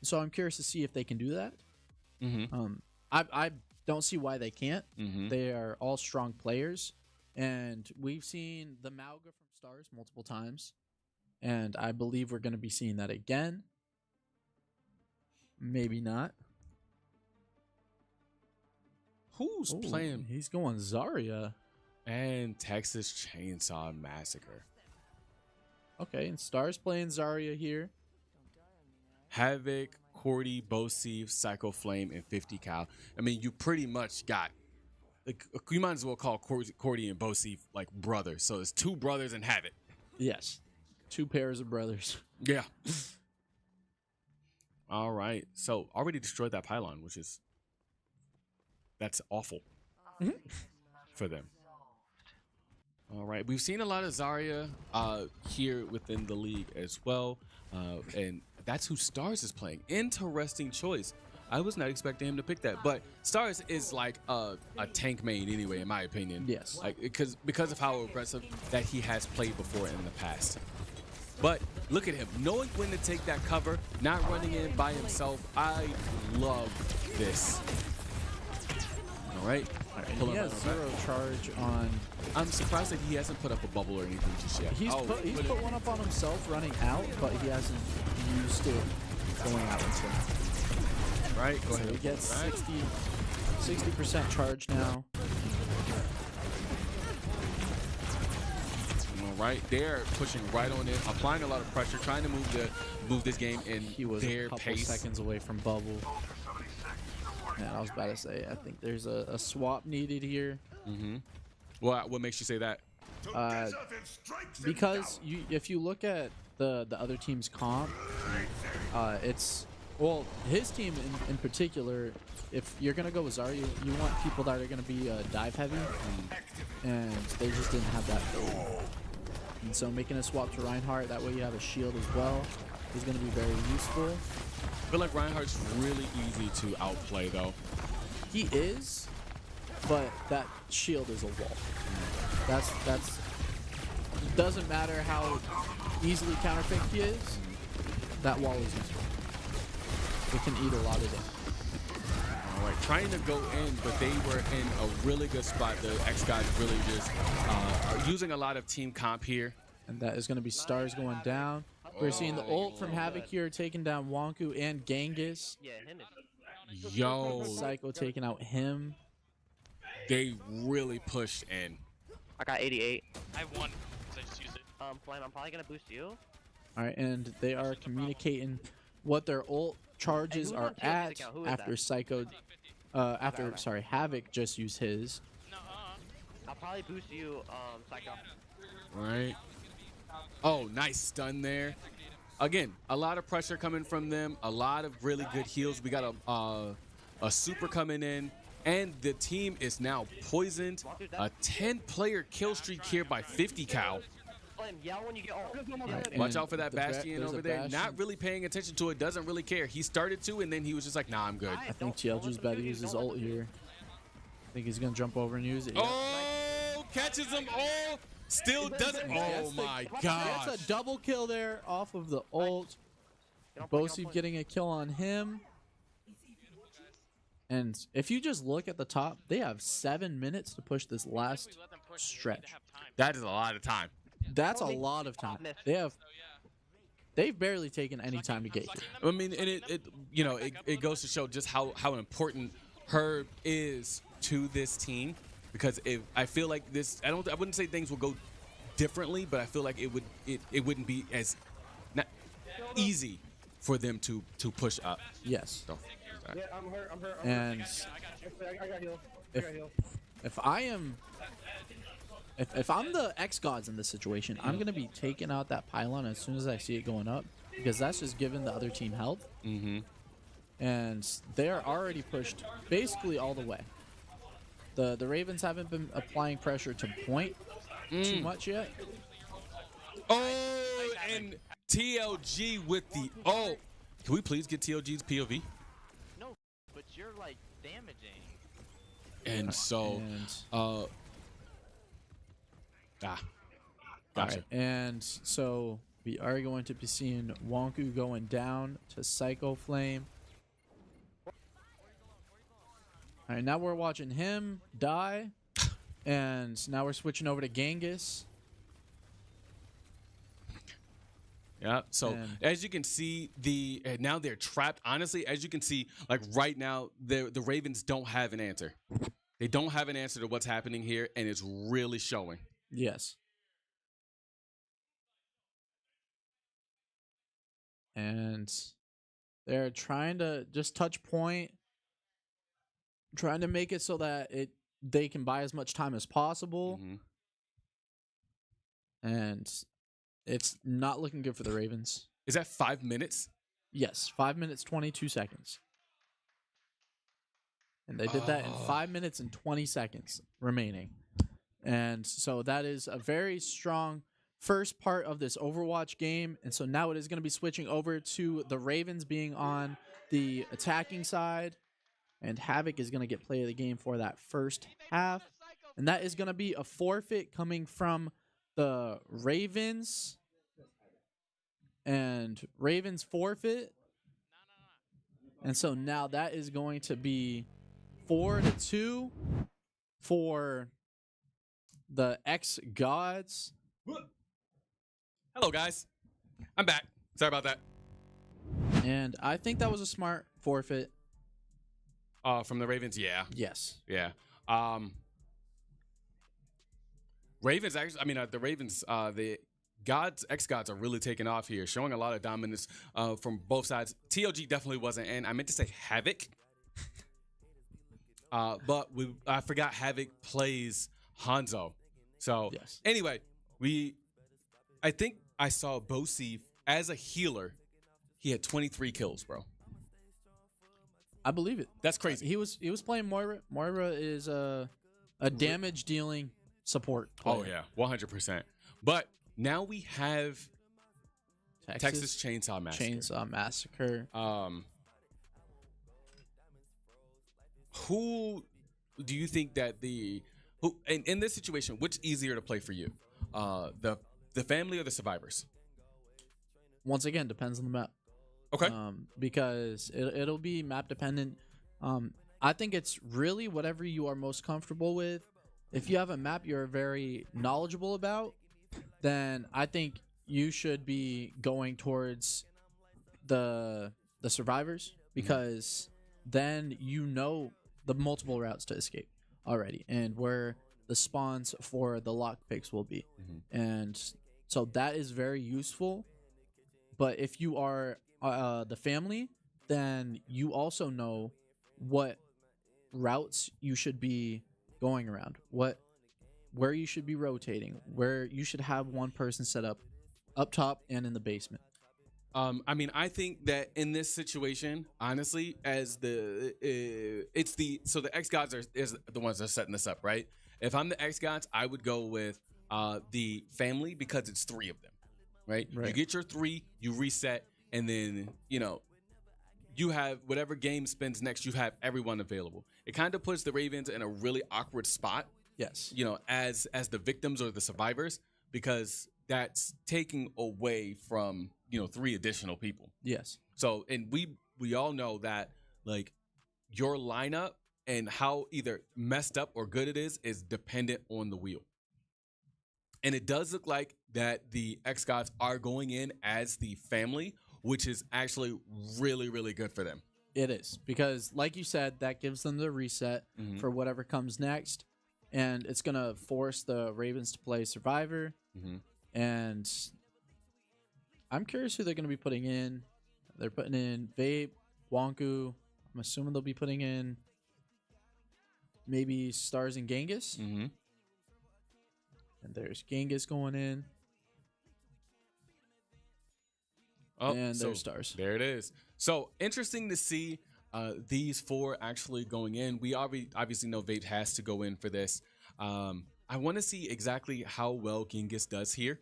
so I'm curious to see if they can do that. Mm-hmm. I don't see why they can't. Mm-hmm. They are all strong players, and we've seen the Mauga from Stars multiple times, and I believe we're going to be seeing that again. Maybe not. Who's Ooh, playing? He's going Zarya. And Texas Chainsaw Massacre. Okay, and Stars playing Zarya here. Havoc, Cordy, Bosif, Psycho Flame, and 50 cal. I mean, you pretty much got, like, you might as well call Cordy and Bosif like brothers. So it's two brothers and Havoc. Yes, 2 pairs of brothers. Yeah. All right. So already destroyed that pylon, that's awful for them. All right. We've seen a lot of Zarya here within the league as well. And that's who Stars is playing. Interesting choice. I was not expecting him to pick that. But Stars is like a tank main anyway, in my opinion. Yes. Like because of how aggressive that he has played before in the past. But look at him, knowing when to take that cover, not running in by himself. I love this. All right. And he has 0 charge on. I'm surprised that he hasn't put up a bubble or anything just yet. He's put one up on himself running out, but he hasn't used it going out instead. Right. Go So ahead. he gets Right. 60% charge now. All right. They're pushing right on in, applying a lot of pressure, trying to move this game in He was their a couple pace. seconds away from bubble. And I was about to say, I think there's a swap needed here. Mm-hmm. What makes you say that? Because if you look at the other team's comp, it's his team in particular. If you're gonna go with Zarya, you want people that are gonna be dive heavy, and they just didn't have that. And so making a swap to Reinhardt, that way you have a shield as well, is gonna be very useful. I feel like Reinhardt's really easy to outplay though. He is, but that shield is a wall. That's doesn't matter how easily counterpicked he is. That wall is useful. It can eat a lot of damage. All right, trying to go in, but they were in a really good spot. The xGODS really just are using a lot of team comp here. And that is going to be Stars going down. We're seeing the ult from Havoc here taking down Wonku and Genghis. Yeah, him is. Yo, Psycho taking out him. they really pushed in. I got 88. I have 1 because I just used it. Flame, I'm probably gonna boost you. All right, and they are communicating what their ult charges who's are on TLG's at account? Who is after that? Psycho, Havoc just used his. No, I'll probably boost you, Psycho. Right. Oh, nice stun there. Again, a lot of pressure coming from them. A lot of really good heals. We got a super coming in, and the team is now poisoned. A 10-player kill streak here by 50 Cal. Flame, yell when you get ult. Right, Watch and out for that Bastion there's a over there. Bastion. Not really paying attention to it. Doesn't really care. He started to, and then he was just like, nah, I'm good. I think TLG's about to use his ult here. I think he's gonna jump over and use it. Oh, catches them all. Still doesn't. Oh my gosh. That's a double kill there off of the ult. Bosi getting a kill on him. And if you just look at the top, they have 7 minutes to push this last We let them push, stretch. That is a lot of time. That's a lot of time. They've barely taken any time to get here. I mean, and it goes to show just how important Herb is to this team, because I feel like this, I wouldn't say things will go differently, but I feel like it wouldn't be as not easy for them to push up. Yes. So, Yeah, I'm hurt. And I got heal. if I am, if I'm the xGODS in this situation, I'm gonna be taking out that pylon as soon as I see it going up, because that's just giving the other team health. mm-hmm. And they're already pushed basically all the way. The Ravens haven't been applying pressure to point too much yet. Oh, and TLG with the Can we please get TLG's POV? No, but you're like damaging. And so, And, gotcha. alright, and so we are going to be seeing Wonku going down to Psycho Flame. All right, now we're watching him die, and now we're switching over to Genghis. Yeah. So And- as you can see, now they're trapped. Honestly, as you can see, like right now, the Ravens don't have an answer. They don't have an answer to what's happening here, and it's really showing. Yes. And they're trying to just touch point, trying to make it so that they can buy as much time as possible. Mhm. And it's not looking good for the Ravens. Is that 5 minutes? Yes, 5 minutes 22 seconds. And they did that in 5 minutes and 20 seconds remaining. And so that is a very strong first part of this Overwatch game. And so now it is going to be switching over to the Ravens being on the attacking side. And Havoc is going to get play of the game for that first half. And that is going to be a forfeit coming from the Ravens. And Ravens forfeit. And so now that is going to be 4-2 for the xGODS. Hello, guys. I'm back. Sorry about that. And I think that was a smart forfeit. From the Ravens, yeah. Yes. Yeah. Ravens actually, I mean, the Ravens, the xGODS are really taking off here, showing a lot of dominance from both sides. TLG definitely wasn't in. I meant to say Havoc. But I forgot Havoc plays Hanzo. So Yes. anyway, I think I saw Bosi as a healer. He had 23 kills, bro. I believe it. That's crazy. He was playing Moira. Moira is a damage dealing support player. Oh yeah, 100%. But now we have Texas Chainsaw Massacre. Chainsaw Massacre. Who do you think that in this situation, which easier to play for you? The family or the survivors? Once again, depends on the map. Okay. Because it'll be map dependent. I think it's really whatever you are most comfortable with. If you have a map you're very knowledgeable about, then I think you should be going towards the survivors, because then you know the multiple routes to escape already and where the spawns for the lockpicks will be. And so that is very useful. But if you are the family, then you also know what routes you should be going around, what where you should be rotating, where you should have one person set up top and in the basement. I mean, I think that in this situation, honestly, as the the xGODS is the ones that are setting this up, right? If I'm the xGODS, I would go with the family because it's 3 of them, right? You Right. get your 3, you reset, and then you have whatever game spins next. You have everyone available. It kind of puts the Ravens in a really awkward spot, Yes. as the victims or the survivors, because that's taking away from 3 additional people. Yes. So, and we all know that like your lineup and how either messed up or good it is dependent on the wheel. And it does look like that the xGODS are going in as the family, which is actually really, really good for them. It is, because like you said, that gives them the reset for whatever comes next, and it's gonna force the Ravens to play Survivor. And I'm curious who they're gonna be putting in. They're putting in Vape, Wonku. I'm assuming they'll be putting in maybe Stars and Genghis. And there's Genghis going in. Oh, And so there's Stars. There it is. So interesting to see these 4 actually going in. We obviously know Vape has to go in for this. I want to see exactly how well Genghis does here,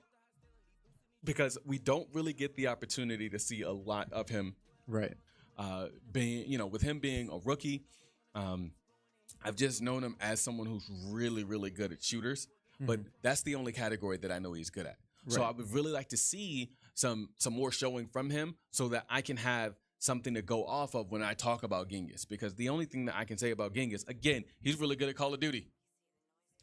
because we don't really get the opportunity to see a lot of him. Right. Being, with him being a rookie, I've just known him as someone who's really, really good at shooters, but that's the only category that I know he's good at. Right. So I would really like to see some more showing from him so that I can have something to go off of when I talk about Genghis, because the only thing that I can say about Genghis, again, he's really good at Call of Duty.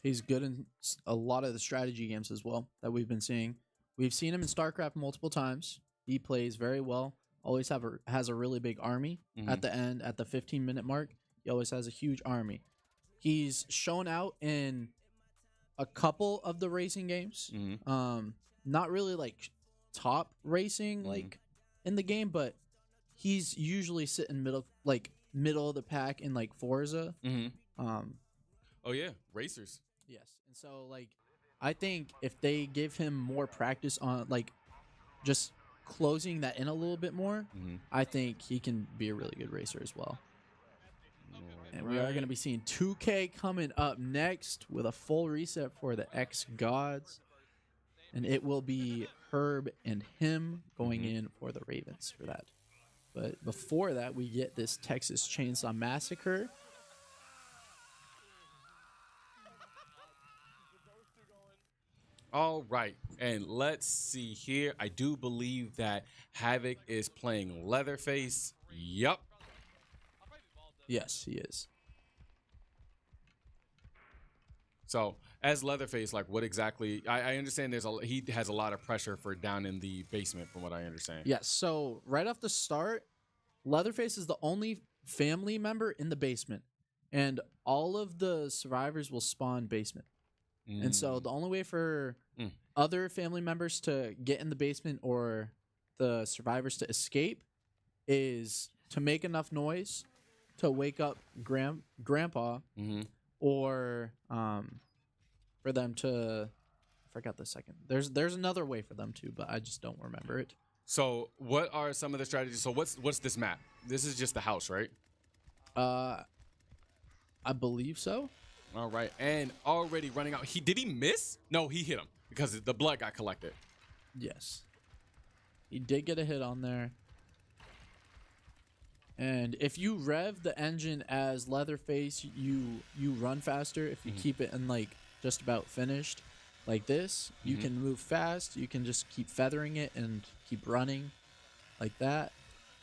He's good in a lot of the strategy games as well that we've been seeing. We've seen him in StarCraft multiple times. He plays very well. Always has a really big army at the end, at the 15-minute mark. He always has a huge army. He's shown out in a couple of the racing games. Not really like top racing like in the game, but he's usually sitting middle of the pack in like Forza. Oh yeah, racers. Yes. And so like I think if they give him more practice on like just closing that in a little bit more, I think he can be a really good racer as well. And we are going to be seeing 2K coming up next with a full reset for the xGODS. And it will be Herb and him going in for the Ravens for that. But before that, we get this Texas Chainsaw Massacre. All right, and let's see here. I do believe that Havoc is playing Leatherface. Yup. Yes, he is. So as Leatherface, like what exactly? I understand he has a lot of pressure for down in the basement, from what I understand. Yes. So right off the start, Leatherface is the only family member in the basement, and all of the survivors will spawn basement. And so the only way for other family members to get in the basement or the survivors to escape is to make enough noise to wake up grandpa, or for them to, I forgot the second. There's another way for them to, but I just don't remember it. So what are some of the strategies? So what's this map? This is just the house, right? I believe so. All right, and already running out. Did he miss? No, he hit him because the blood got collected. Yes, he did get a hit on there. And if you rev the engine as Leatherface, you run faster. If you keep it in like just about finished, like this, you can move fast. You can just keep feathering it and keep running like that.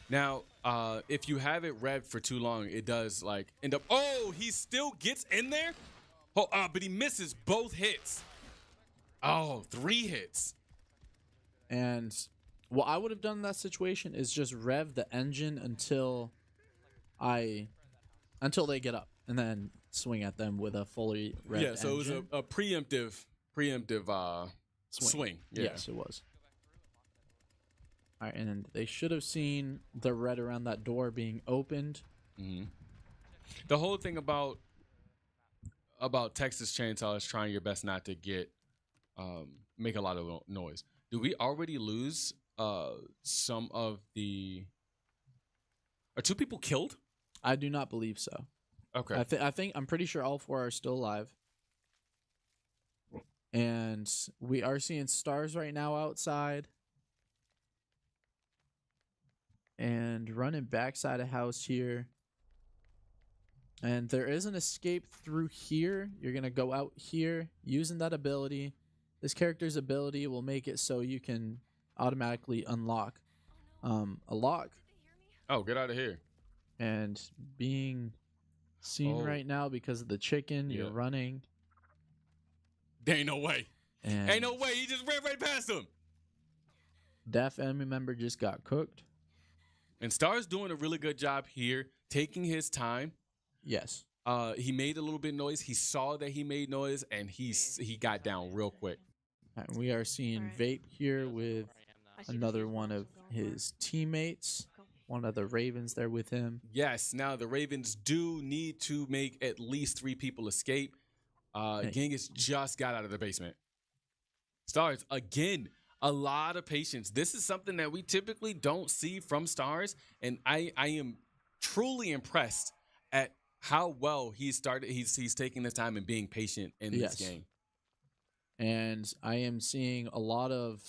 Now, if you have it revved for too long, it does like end up. Oh, he still gets in there. Oh, but he misses both hits. Oh, 3 hits. And what I would have done in that situation is just rev the engine until they get up, and then swing at them with a fully revved engine. Yeah, so it was a preemptive swing. Yeah. Yes, it was. All right, and they should have seen the red around that door being opened. The whole thing about about Texas Chainsaw is trying your best not to get make a lot of noise. Do we already lose some of the? Are 2 people killed? I do not believe so. Okay. I think I'm pretty sure all 4 are still alive. And we are seeing stars right now outside. And running backside a house here. And there is an escape through here. You're going to go out here using that ability. This character's ability will make it so you can automatically unlock a lock. Oh, get out of here. And being seen right now because of the chicken, you're running. There ain't no way. And Ain't no way. He just ran right past him. Deaf enemy member just got cooked. And Star's doing a really good job here, taking his time. Yes. He made a little bit of noise. He saw that he made noise, and he got down real quick. And we are seeing Vape here with another one of his teammates. One of the Ravens there with him. Yes. Now the Ravens do need to make at least 3 people escape. Genghis just got out of the basement. Stars, again, a lot of patience. This is something that we typically don't see from Stars, and I am truly impressed at how well he's taking this time and being patient in this game. And I am seeing a lot of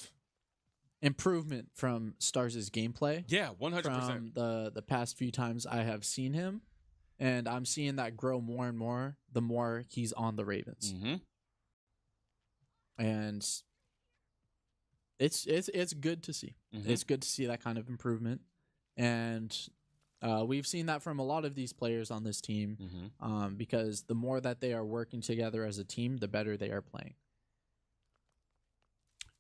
improvement from Stars' gameplay. Yeah, 100%. From the past few times I have seen him. And I'm seeing that grow more and more the more he's on the Ravens. Mm-hmm. And it's good to see. Mm-hmm. It's good to see that kind of improvement. And we've seen that from a lot of these players on this team. Mm-hmm. Because the more that they are working together as a team, the better they are playing.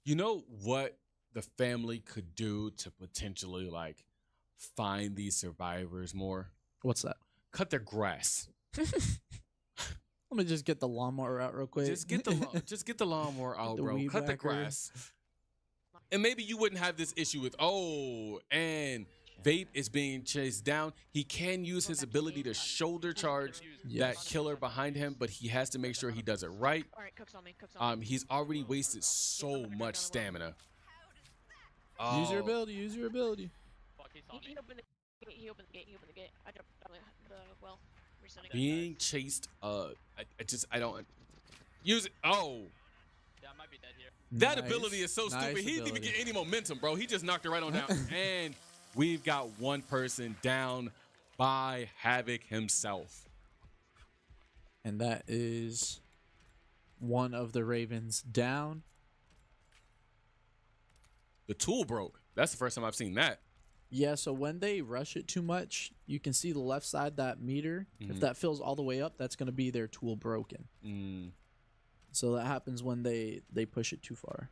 You know what the family could do to potentially like find these survivors more? What's that? Cut their grass. Let me just get the lawnmower out real quick. Just get the lawnmower out, bro. Cut the grass. And maybe you wouldn't have this issue with, and Vape is being chased down. He can use his ability to shoulder charge that killer behind him, but he has to make sure he does it right. He's already wasted so much stamina. Use your ability. Use your ability. He opened the gate. I jumped down the well. Being chased, I don't use it. Oh. Yeah, I might be dead here. That ability is so stupid. He didn't even get any momentum, bro. He just knocked it right on down. And we've got one person down by Havoc himself. And that is one of the Ravens down. The tool broke. That's the first time I've seen that. Yeah, so when they rush it too much, you can see the left side, that meter. If that fills all the way up, that's going to be their tool broken. So that happens when they push it too far.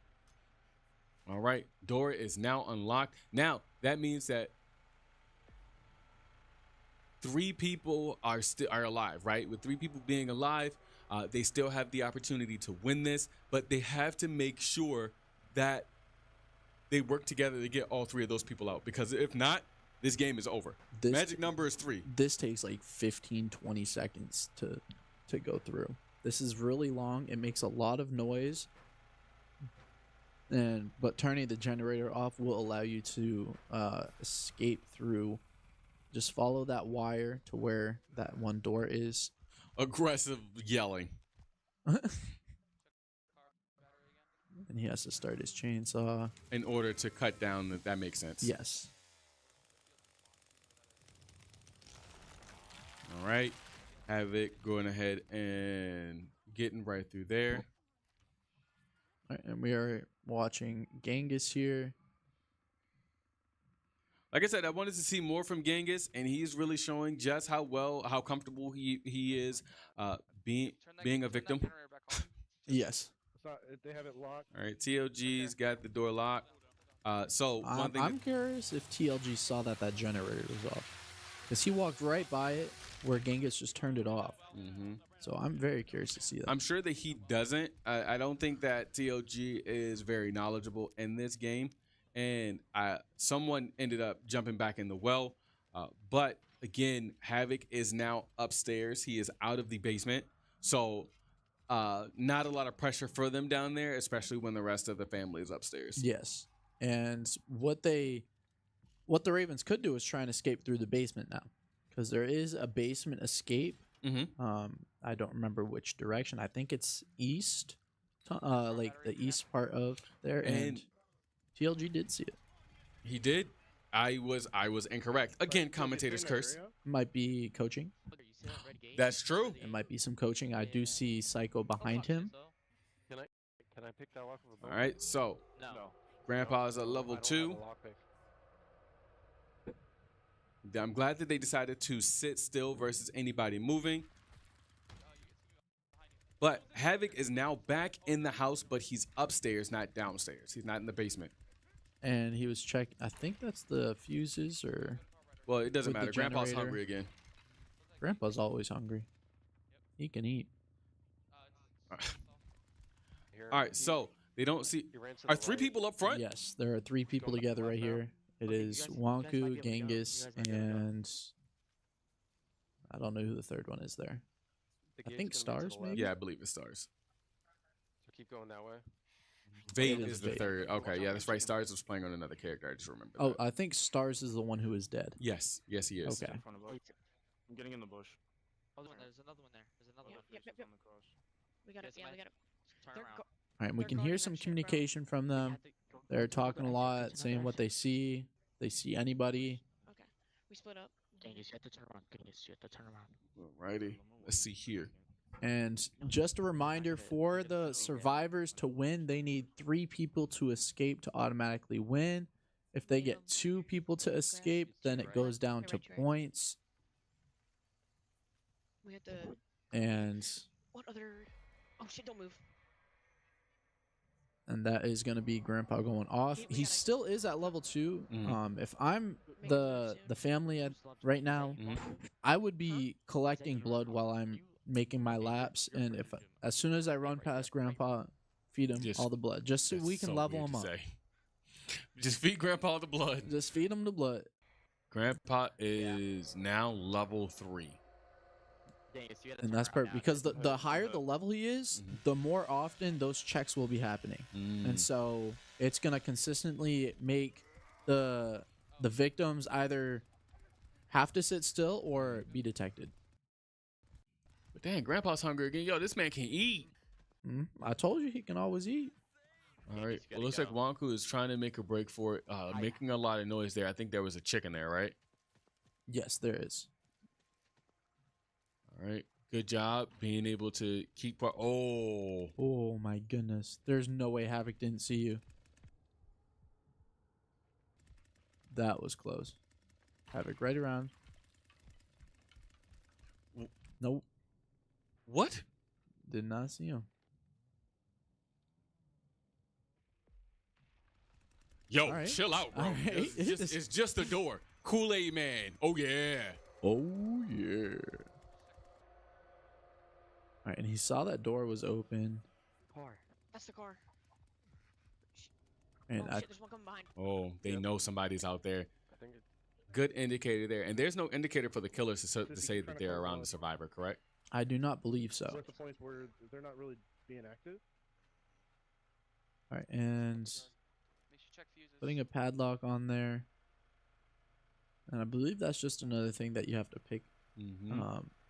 All right. Door is now unlocked. Now, that means that 3 people are alive, right? With 3 people being alive, they still have the opportunity to win this, but they have to make sure that they work together to get all 3 of those people out, because if not, this game is over. Magic number is 3. This takes like 15, 20 seconds to go through. This is really long. It makes a lot of noise. But turning the generator off will allow you to escape through. Just follow that wire to where that one door is. Aggressive yelling. And he has to start his chainsaw. In order to cut down, that makes sense. Yes. All right. Havoc going ahead and getting right through there. All right, and we are watching Genghis here. Like I said, I wanted to see more from Genghis, and he's really showing just how comfortable he is being a victim. Yes. They have it locked. All right, TLG's got the door locked. So one thing I'm curious if TLG saw that generator was off, because he walked right by it where Genghis just turned it off. So I'm very curious to see that. I'm sure that he doesn't. I don't think that TLG is very knowledgeable in this game, and someone ended up jumping back in the well. But again, Havoc is now upstairs. He is out of the basement. So not a lot of pressure for them down there, especially when the rest of the family is upstairs. Yes. And what the Ravens could do is try and escape through the basement now, because there is a basement escape. Mm-hmm. I don't remember which direction. I think it's east, like the east part of there. And TLG did see it. He did. I was incorrect. Again, commentator's curse. Might be coaching. That's true. It might be some coaching. I do see Psycho behind him. Can I pick that lock of a All right, so No. Grandpa's at level 2. I'm glad that they decided to sit still versus anybody moving. But Havoc is now back in the house, but he's upstairs, not downstairs. He's not in the basement. And he was checking. I think that's the fuses, or Well, it doesn't With the matter. Grandpa's generator. hungry again. Grandpa's always hungry. He can eat. All right, so they don't see. Are 3 people up front? Yes, there are 3 people together right here. It is Wanku, Genghis, and I don't know who the third one is there. I think Stars, maybe? Yeah, I believe it's Stars. So keep going that way. Vate It is is the Vate. third. Okay, yeah, that's right. Stars was playing on another character. I just remember. Oh, that. I think Stars is the one who is dead. Yes, he is. Okay. I'm getting in the bush. There's another one there. There's another one. Yep. We got it. Yeah, we got it. Turn They're around. go- All right, we They're can hear guarding some that shit, bro. communication from them. They're talking a lot, saying what they see. They see anybody. Okay. We split up. Genghis, you have to turn around. Genghis, you have to turn around. Alrighty. Let's see here. And just a reminder, for the survivors to win, they need 3 people to escape to automatically win. If they get 2 people to escape, then it goes down to points. We had to. And What other? Oh shit! Don't move. that is going to be Grandpa going off. We He gotta- still is at level 2. Mhm. If I'm Make the it family at right now, Mhm. I would be collecting blood while I'm making my laps, and if as soon as I run past Grandpa, feed him Just- all the blood, just so That's we can so level weird him to up. say. Just feed Grandpa the blood. Just feed him the blood. Grandpa is now level 3. Genghis, you have to And turn that's around perfect now. because the higher the level he is, Mhm. the more often those checks will be happening. And so it's gonna consistently make the victims either have to sit still or be detected. But dang, Grandpa's hungry again. Yo, this man can eat. I told you he can always eat. All Genghis, right. you Well, gotta looks like go. Wonku is trying to make a break for it, making a lot of noise there. I think there was a chicken there, right? Yes, there is. All right. Good job being able to keep. Oh my goodness. There's no way Havoc didn't see you. That was close. Havoc right around. Nope. What? Did not see him. Yo, All right. chill out, bro. All right. It's just a door. Kool-Aid Man. Oh yeah. Oh yeah. All right, and he saw that door was open, Car. That's the car. and Oh shit! There's one coming behind. Oh, they know somebody's out there. I think it's Good indicator there. And there's no indicator for the killers to say that they're around the survivor, correct? I do not believe so. It's at the point where they're not really being active. All right, and Make sure you check fuses. putting a padlock on there, and I believe that's just another thing that you have to pick. Mm-hmm.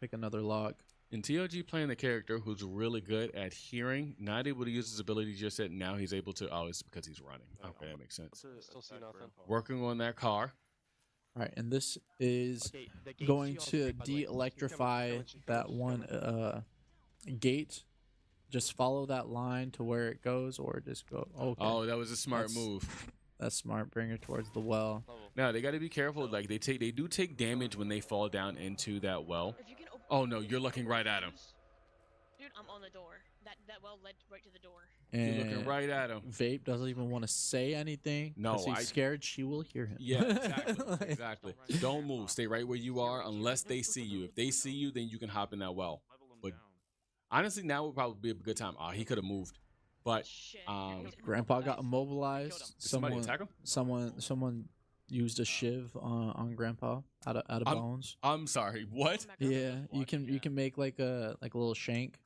Pick another lock. And TLG playing the character who's really good at hearing, not able to use his ability just yet. Now he's able to. Oh, it's because he's running. Okay, that makes sense. still see nothing. Working on that car. All right, and this is Okay, the gates going you all to take, by the way. de-electrify that one gate. Just follow that line to where it goes, or just go. Okay, Oh, that was a smart That's- move. that's smart. Bring her towards the well. Level. Now they got to be careful. Like they do take damage when they fall down into that well. If you can open. Oh no, you're looking right at him. Dude, I'm on the door. That well led right to the door. You're And looking right at him. Vape doesn't even want to say anything. No, 'cause he's I- scared she will hear him. Yeah, exactly. Like, Exactly. Don't move. Stay right where you are unless they see you. If they see you, then you can hop in that well. But honestly, now would probably be a good time. Oh, he could have moved. But Shit. Grandpa got immobilized. did somebody attack him? Someone used a shiv on Grandpa out of I'm- bones. I'm sorry. What? Yeah, you can make like a little shank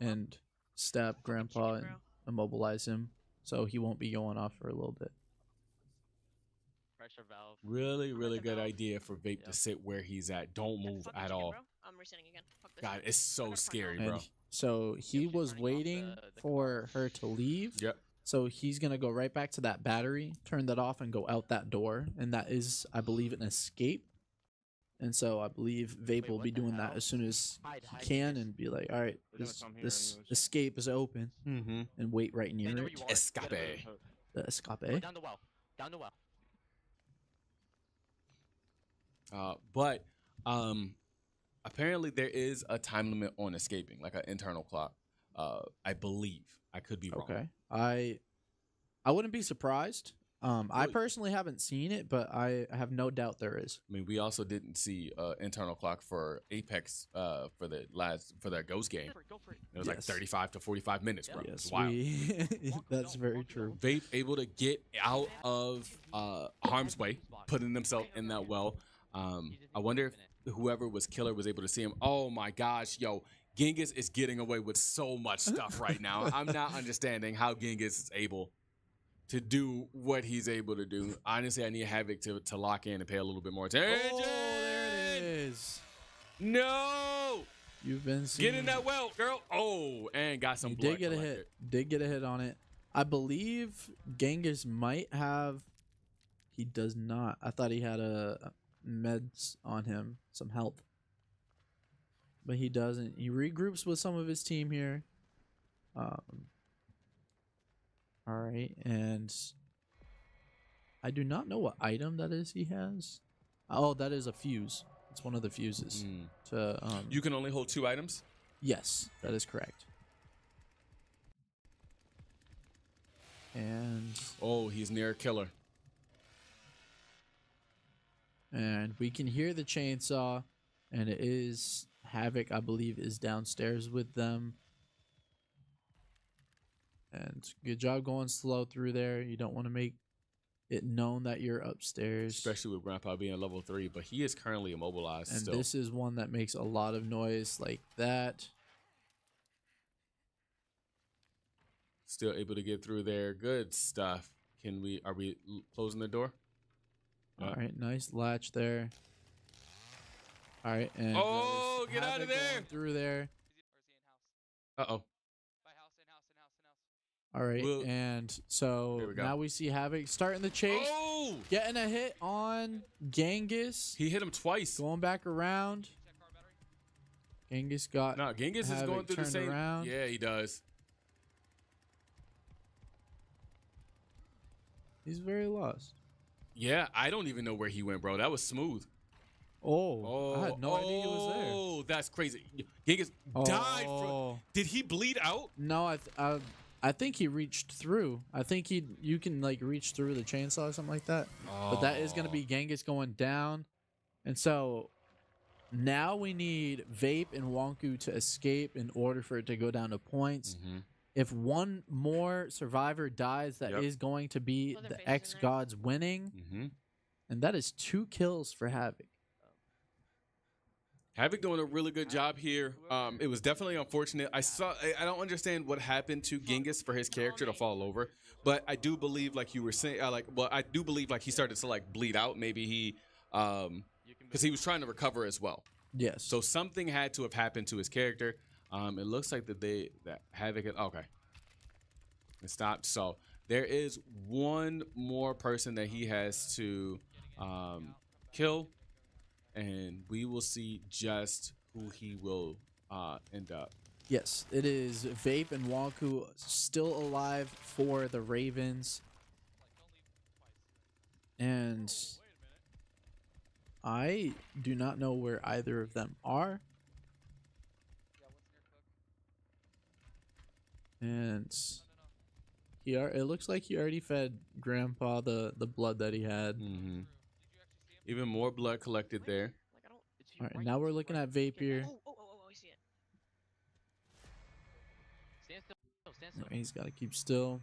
and stab Grandpa chicken, and immobilize him, so he won't be going off for a little bit. Pressure valve. Really, I'm really at the good valve. idea for Vape to Yep. sit where he's at. Don't Yeah, move fucking at chicken, all. Bro. I'm resetting again. Fuck this. God, it's so gotta find scary, out. bro. And so he she's was running off waiting the for car. her to leave. Yep. So he's gonna go right back to that battery, turn that off, and go out that door. And that is, I believe, an escape. And so I believe Vape Wait, will what be the doing that hell? as soon as Hide, he hide, can, yes. and be like, all right, They're gonna this come here this anyways. escape is open, Mm-hmm. and wait right near They know where it. you are. You gotta Escape. move. The Go escape. down the well. Down the well. But apparently there is a time limit on escaping, like an internal clock. I believe. I could be wrong. Okay. I wouldn't be surprised. I Really? personally haven't seen it, but I have no doubt there is. I mean, we also didn't see internal clock for Apex for that Ghost game. Go for it. It was like Yes. 35 to 45 minutes, bro. Yes, It's wild. that's very true. Vape able to get out of harm's way, putting himself in that well. I wonder if whoever was killer was able to see him. Oh my gosh, yo, Genghis is getting away with so much stuff right now. I'm not understanding how Genghis is able to do what he's able to do. Honestly, I need Havoc to lock in and pay a little bit more attention. Oh, there it is. No! You've been seen. Get in that well, girl. Oh, and got some You blood did get a collected. hit. Did get a hit on it. I believe Genghis might have. He does not. I thought he had a meds on him, some health, but he doesn't. He regroups with some of his team here. All right, and I do not know what item that is he has. Oh, that is a fuse. It's one of the fuses. Mm. To You can only hold 2 items? yes, that is correct. And Oh, he's near a killer. we can hear the chainsaw, and it is Havoc, I believe, is downstairs with them. And good job going slow through there. You don't want to make it known that you're upstairs. Especially with Grandpa being level 3, but he is currently immobilized And still. this is one that makes a lot of noise like that. Still able to get through there. Good stuff. Are we closing the door? All right, nice latch there. All right, and Oh, there's get out of Havoc going there. through there. Or is he in house? Uh-oh. By house, in house, in house, in house. All right, Well, and there so we go. now we see Havoc starting the chase, Oh! getting a hit on Genghis, He hit him twice. going back around. Check car battery. Genghis got No, Genghis is Havoc going through the turned same. around. Yeah, he does. He's very lost. Yeah, I don't even know where he went, bro. That was smooth. Oh, I had no idea he was there. Oh, that's crazy. Genghis died. Oh. Did he bleed out? No, I think he reached through. I think you can like reach through the chainsaw or something like that. But that is going to be Genghis going down. And so now we need Vape and Wonku to escape in order for it to go down to points. Mm-hmm. If one more survivor dies, that is Yep. going to be Oh, they're the facing right. xGODS winning. Mm-hmm. And that is 2 kills for Havoc. Havoc doing a really good job here. It was definitely unfortunate. I don't understand what happened to Genghis for his character to fall over, but I do believe, like you were saying, I do believe like he started to like bleed out. Maybe he, because he was trying to recover as well. Yes. So something had to have happened to his character. It looks like that Havoc. Okay, it stopped. So there is one more person that he has to kill. And we will see just who he will end up. Yes, it is Vape and Wonku still alive for the Ravens. And I do not know where either of them are. And it looks like he already fed Grandpa the blood that he had. Mm-hmm. Even more blood collected there. Like I don't. All right, now we're looking at Vape here. Oh, I see it. Stand still. Stand No, still. he's got to keep still.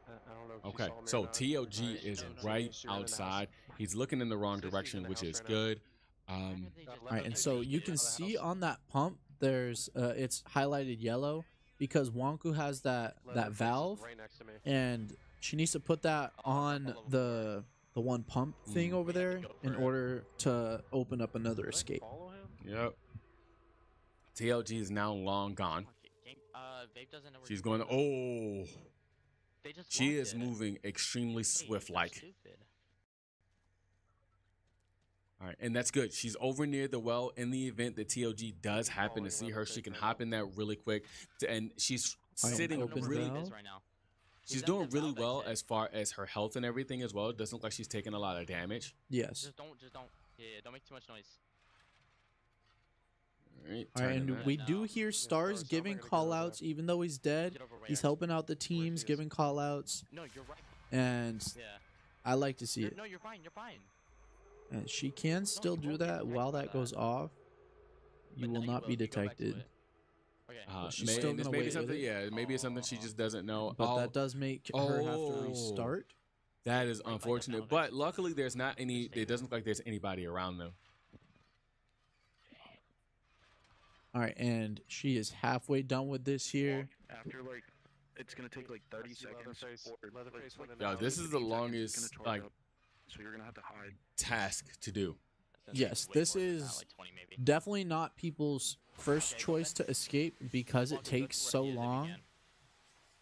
I don't know if you Okay, saw me or so not. TOG Alright, is so right he's shooting in the house. outside. He's looking in the wrong He's in direction, the which house is right now. good. Why have they just All right, and so you can see on that pump there's it's highlighted yellow because Wonku has that valve, right next to me. and she needs to put that on the one pump thing over We have to there go in for it. order to open up another Did I escape. follow him? Yep. TLG is now long gone. Okay, Vape doesn't know where She's to going. go. Oh, They just she locked is it. moving extremely Hey, swift. they're Like, stupid. all right, and that's good. She's over near the well. In the event that TLG does happen to see her, she can hop in there really quick. And she's I am sitting open really. valve. Right now. She's He's at doing the really valve well exit. as far as her health and everything as well. It doesn't look like she's taking a lot of damage. Yes. Just don't. Yeah, don't make too much noise. All right, All right, turning and that. we do hear Stars Stars, I'm giving not gonna call get over outs even though he's dead. Get over right He's here. helping out the teams, is. giving call outs, No, you're right. and Yeah. I like to see it. No, you're fine. You're fine. And she can still you do won't get that detected while for that goes that. off. You But will now not be if you go back to detected. it. Okay. But she's still and this gonna may be wait with something. it. Yeah, maybe it's something she just doesn't know. But Oh, that does make her have to Oh. restart. that is Right by the unfortunate. valve But exit. luckily, there's not any. Just stay It doesn't look like there's anybody around them. All right, and she is halfway done with this here. After like, it's gonna take like 30 seconds. Leatherface went in Yo, and this out. is the 15 seconds, it's longest gonna charge like up, so you're gonna have to hide. task to do. That's gonna Yes, take way this more than is that, like 20 maybe. definitely not people's first Okay, go choice to escape because it Welcome, go takes to where so he is if you long, can.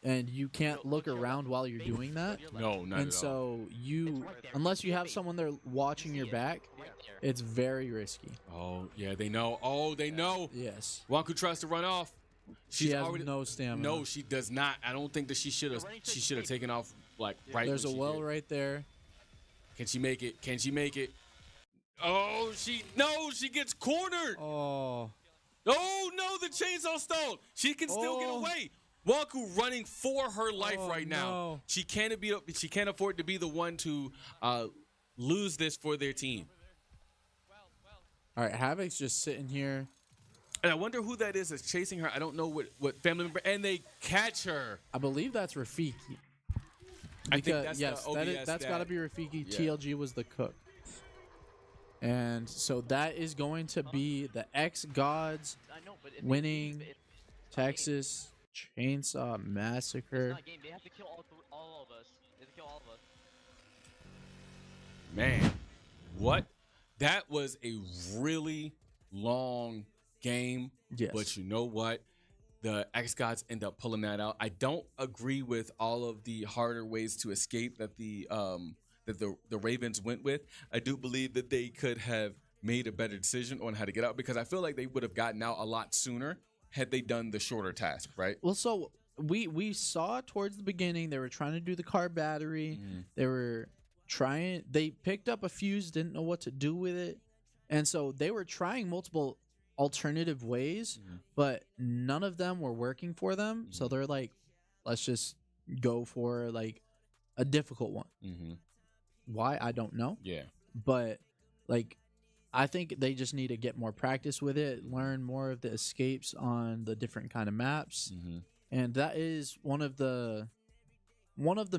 and you can't Go look to your around left. while you're Vape, doing go to that. your left. No, not And at all. so you, It's right there. unless you Yeah, have vape. someone there watching You your see it. back, Right there. it's very risky. Oh yeah, they know. Oh, they know. Yes. Wonku tries to run off. She She's has already no stamina. No, she does not. I don't think that she should have. You're running to She the should have escape. taken off like right. There's a when she well did. right there. Can she make it? Can she make it? Oh, she gets cornered. Oh. Oh no, the chainsaw stone. She can still get Oh. away. Wonku running for her life Oh, right now. no. She can't be. She can't afford to be the one to lose this for their team. All right, Havoc's just sitting here. And I wonder who that is that's chasing her. I don't know what family member. And they catch her. I believe that's Rafiki. I think Because that's yes, the OBS that's got to dad. be Rafiki. Yeah. TLG was the cook. And so that is going to be the xGODS I know, but if they winning leave, it's not a game. Texas Chainsaw It's Massacre. not a game. They have to kill all of us. They have to kill all of us. Man, what? That was a really long game. Yes. But you know what? The xGODS end up pulling that out. I don't agree with all of the harder ways to escape that the Ravens went with. I do believe that they could have made a better decision on how to get out because I feel like they would have gotten out a lot sooner had they done the shorter task, right? Well, so we saw towards the beginning they were trying to do the car battery. They were trying. They picked up a fuse, didn't know what to do with it, and so they were trying multiple alternative ways, but none of them were working for them. So they're like, let's just go for like a difficult one. Mm-hmm. Why, I don't know, Yeah. but like I think they just need to get more practice with it, learn more of the escapes on the different kind of maps. Mm-hmm. And that is one of the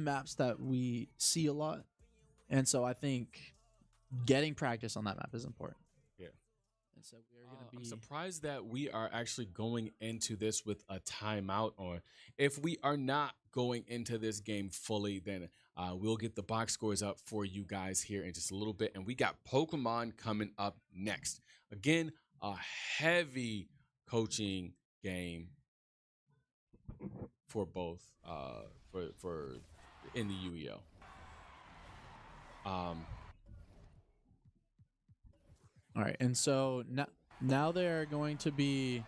maps that we see a lot. And so I think getting practice on that map is important. Yeah. And so we're going to I'm be surprised that we are actually going into this with a timeout on. If we are not going into this game fully, then we'll get the box scores up for you guys here in just a little bit. And we got Pokemon coming up next. Again, a heavy coaching game for both for in the UEL. All right. And so now they're going to be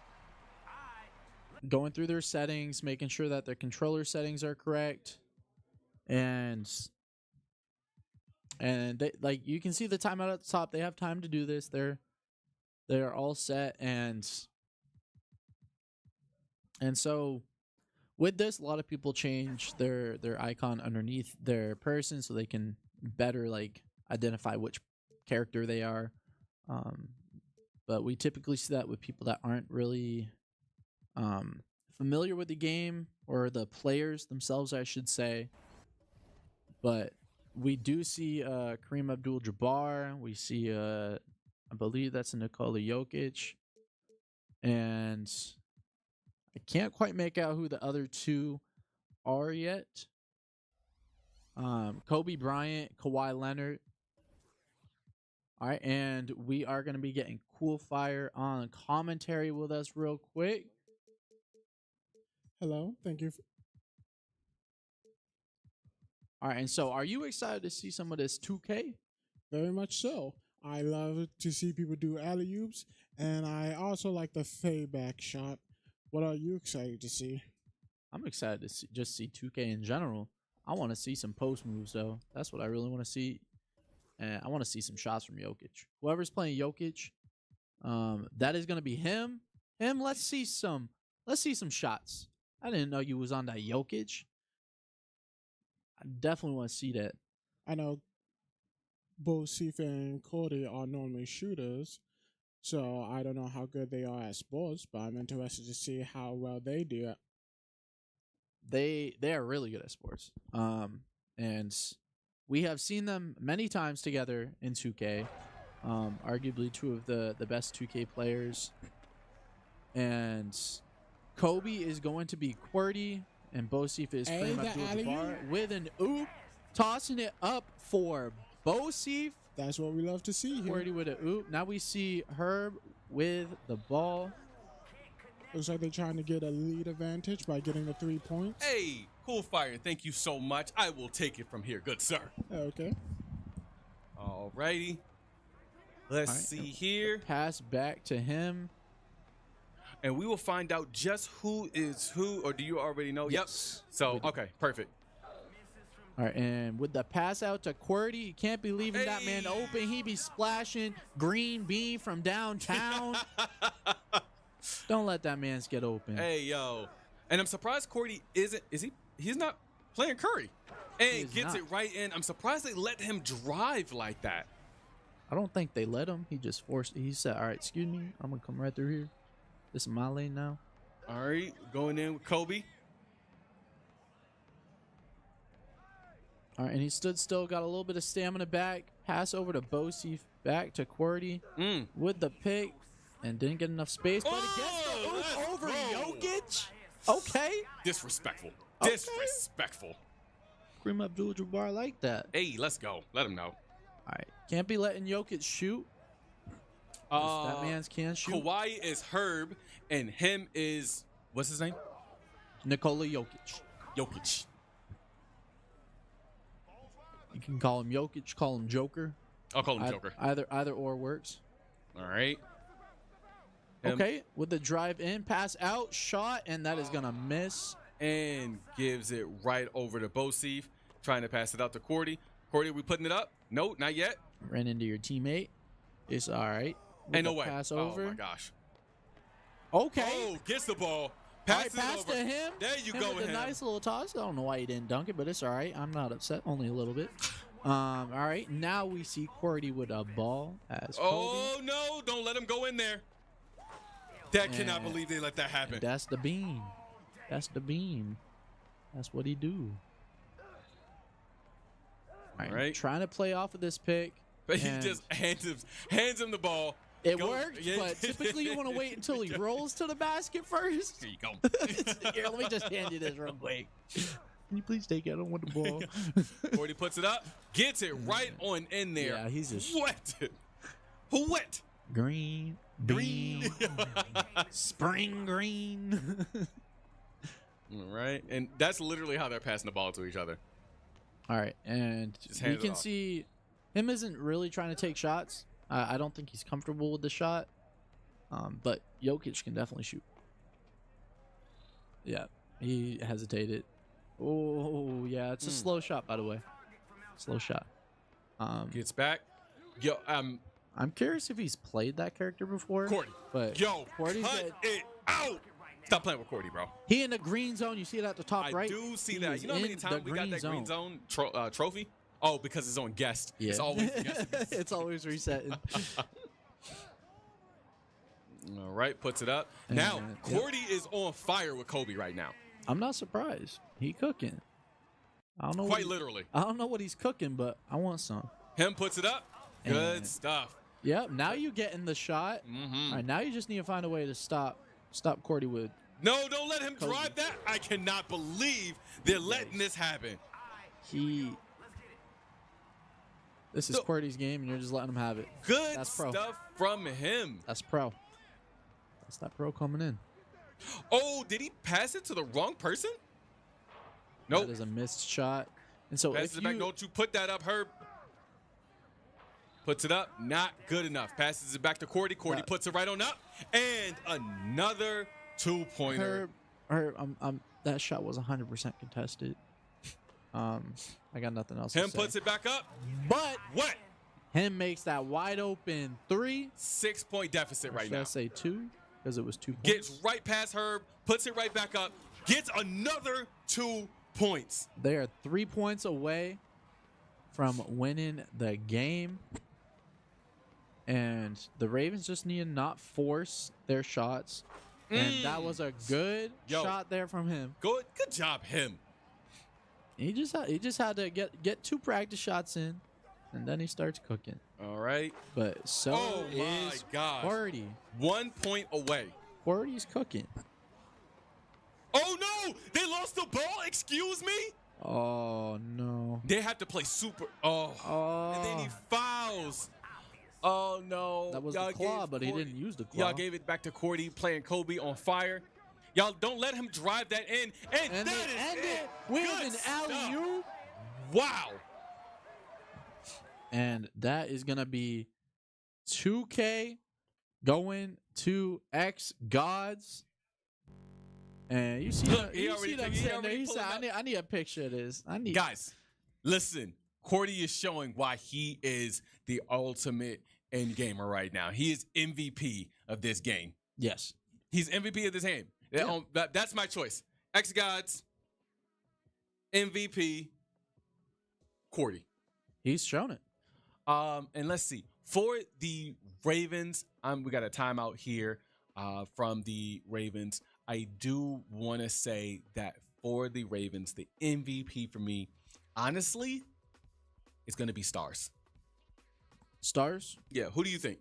going through their settings, making sure that their controller settings are correct. And they, like, you can see the timeout at the top. They have time to do this. They're all set, and so with this, a lot of people change their icon underneath their person so they can better like identify which character they are. But we typically see that with people that aren't really familiar with the game, or the players themselves, I should say. But we do see Kareem Abdul-Jabbar. We see I believe that's Nikola Jokic. And I can't quite make out who the other two are yet. Kobe Bryant, Kawhi Leonard. All right, and we are going to be getting Cool Fire on commentary with us real quick. Hello, thank you. All right, and so are you excited to see some of this 2K? Very much so. I love to see people do alley oops, and I also like the fade back shot. What are you excited to see? I'm excited to just see 2K in general. I want to see some post moves, though. That's what I really want to see. And I want to see some shots from Jokic. Whoever's playing Jokic, that is going to be him. Let's see some shots. I didn't know you was on that Jokic. I definitely want to see that. I know both Sifa and Cody are normally shooters, so I don't know how good they are at sports, but I'm interested to see how well they do it. They are really good at sports. And we have seen them many times together in 2K. Arguably two of the best 2K players. And Kobe is going to be QWERTY, and Bosif is Kareem Abdul-Jabbar with an oop, tossing it up for Bosif. That's what we love to see here. QWERTY with an oop. Now we see Herb with the ball. Looks like they're trying to get a lead advantage by getting the 3 points. Hey, Cool Fire, thank you so much. I will take it from here, good sir. Okay. Alrighty. Let's see here. Pass back to him. And we will find out just who is who, or do you already know? Yes. Yep. So, okay, perfect. All right, and with the pass out to QWERTY, you can't be leaving that man open. He be splashing green bean from downtown. Don't let that man's get open. Hey, yo. And I'm surprised QWERTY he's not playing Curry. And gets it right in. I'm surprised they let him drive like that. I don't think they let him. He just forced it. He said, all right, excuse me, I'm going to come right through here. This is my lane now. All right, going in with Kobe. All right, and he stood still, got a little bit of stamina back. Pass over to Bosif, back to QWERTY with the pick, and didn't get enough space. But he gets the oop over Jokic. Okay. Disrespectful. Okay. Disrespectful. Kareem Abdul-Jabbar like that. Hey, let's go. Let him know. All right, can't be letting Jokic shoot. That man's can't shoot. Kawhi is Herb, and him is, what's his name? Nikola Jokic. Jokic. You can call him Jokic, call him Joker. I'll call him Joker. Either or works. All right. Okay, with the drive in, pass out, shot, and that is going to miss. And gives it right over to Bosif, trying to pass it out to QWERTY. QWERTY, we putting it up? No, not yet. Ran into your teammate. It's all right. Ain't no way. Pass over. Oh, my gosh. Okay. Oh, gets the ball. Pass over. To him. There you go. With a nice little toss. I don't know why he didn't dunk it, but it's all right. I'm not upset. Only a little bit. All right. Now we see QWERTY with a ball as Kobe. Oh, no. Don't let him go in there. That cannot believe they let that happen. That's the beam. That's the beam. That's what he do. All right. Trying to play off of this pick. But he just hands him the ball. It worked, but typically you want to wait until he rolls to the basket first. Here you go. Here, let me just hand you this real quick. Can you please take it? I don't want the ball. QWERTY puts it up, gets it right on in there. Yeah, he's just wet. Wet. Green. Bean. Spring green. All right, and that's literally how they're passing the ball to each other. All right, and we can see him isn't really trying to take shots. I don't think he's comfortable with the shot, but Jokic can definitely shoot. Yeah, he hesitated. Oh, yeah, it's a slow shot, by the way. Slow shot. Gets back. Yo, I'm curious if he's played that character before. QWERTY. But QWERTY, cut it out. Stop playing with QWERTY, bro. He in the green zone. You see it at the top right? I do see that. You know how many times we got that green zone trophy? Oh, because it's on guest. Yeah. It's always guest. It's always resetting. All right, puts it up. And now, QWERTY is on fire with Kobe right now. I'm not surprised. He cooking. I don't know. Quite literally. I don't know what he's cooking, but I want some. Him puts it up. Good stuff. Yep. Now you get in the shot. Mm-hmm. All right. Now you just need to find a way to stop Cordy Wood. No, don't let him Kobe. drive that. I cannot believe they're letting this happen. This is Cordy's game, and you're just letting him have it. Good That's pro. stuff from him. That's pro. That's that pro coming in. Oh, did he pass it to the wrong person? Nope. That is a missed shot. And so Passes if it back. you, Don't you put that up, Herb. Puts it up. Not good enough. Passes it back to Cordy. Cordy puts it right on up. And another 2-pointer. Herb, that shot was 100% contested. I got nothing else to say. Puts it back up. But what? Him makes that wide open 3. 6-point deficit right now. Should I say 2? Because it was 2 points. Gets right past Herb. Puts it right back up. Gets another 2 points. They are 3 points away from winning the game. And the Ravens just need to not force their shots. And that was a good shot there from him. Good job, him. He just had to get 2 practice shots in, and then he starts cooking. All right. But oh my is gosh. Cordy. 1 point away. Cordy's cooking. Oh no! They lost the ball. Excuse me. Oh no. They have to play super. Oh. And then he fouls. Oh no. That was the claw, but he didn't use the claw. Y'all gave it back to Cordy playing Kobe on fire. Y'all don't let him drive that in. And that is it. With Good an alley-oop. Wow. And that is going to be 2K going to xGODS. And you see, Look, you see them sitting there. He said, I need a picture of this. Guys, listen. Cordy is showing why he is the ultimate end gamer right now. He is MVP of this game. Yes. He's MVP of this game. Yeah. That's my choice. xGODS, MVP, Cordy. He's shown it. And let's see. For the Ravens, we got a timeout here from the Ravens. I do want to say that for the Ravens, the MVP for me, honestly, is going to be Stars. Stars? Yeah. Who do you think?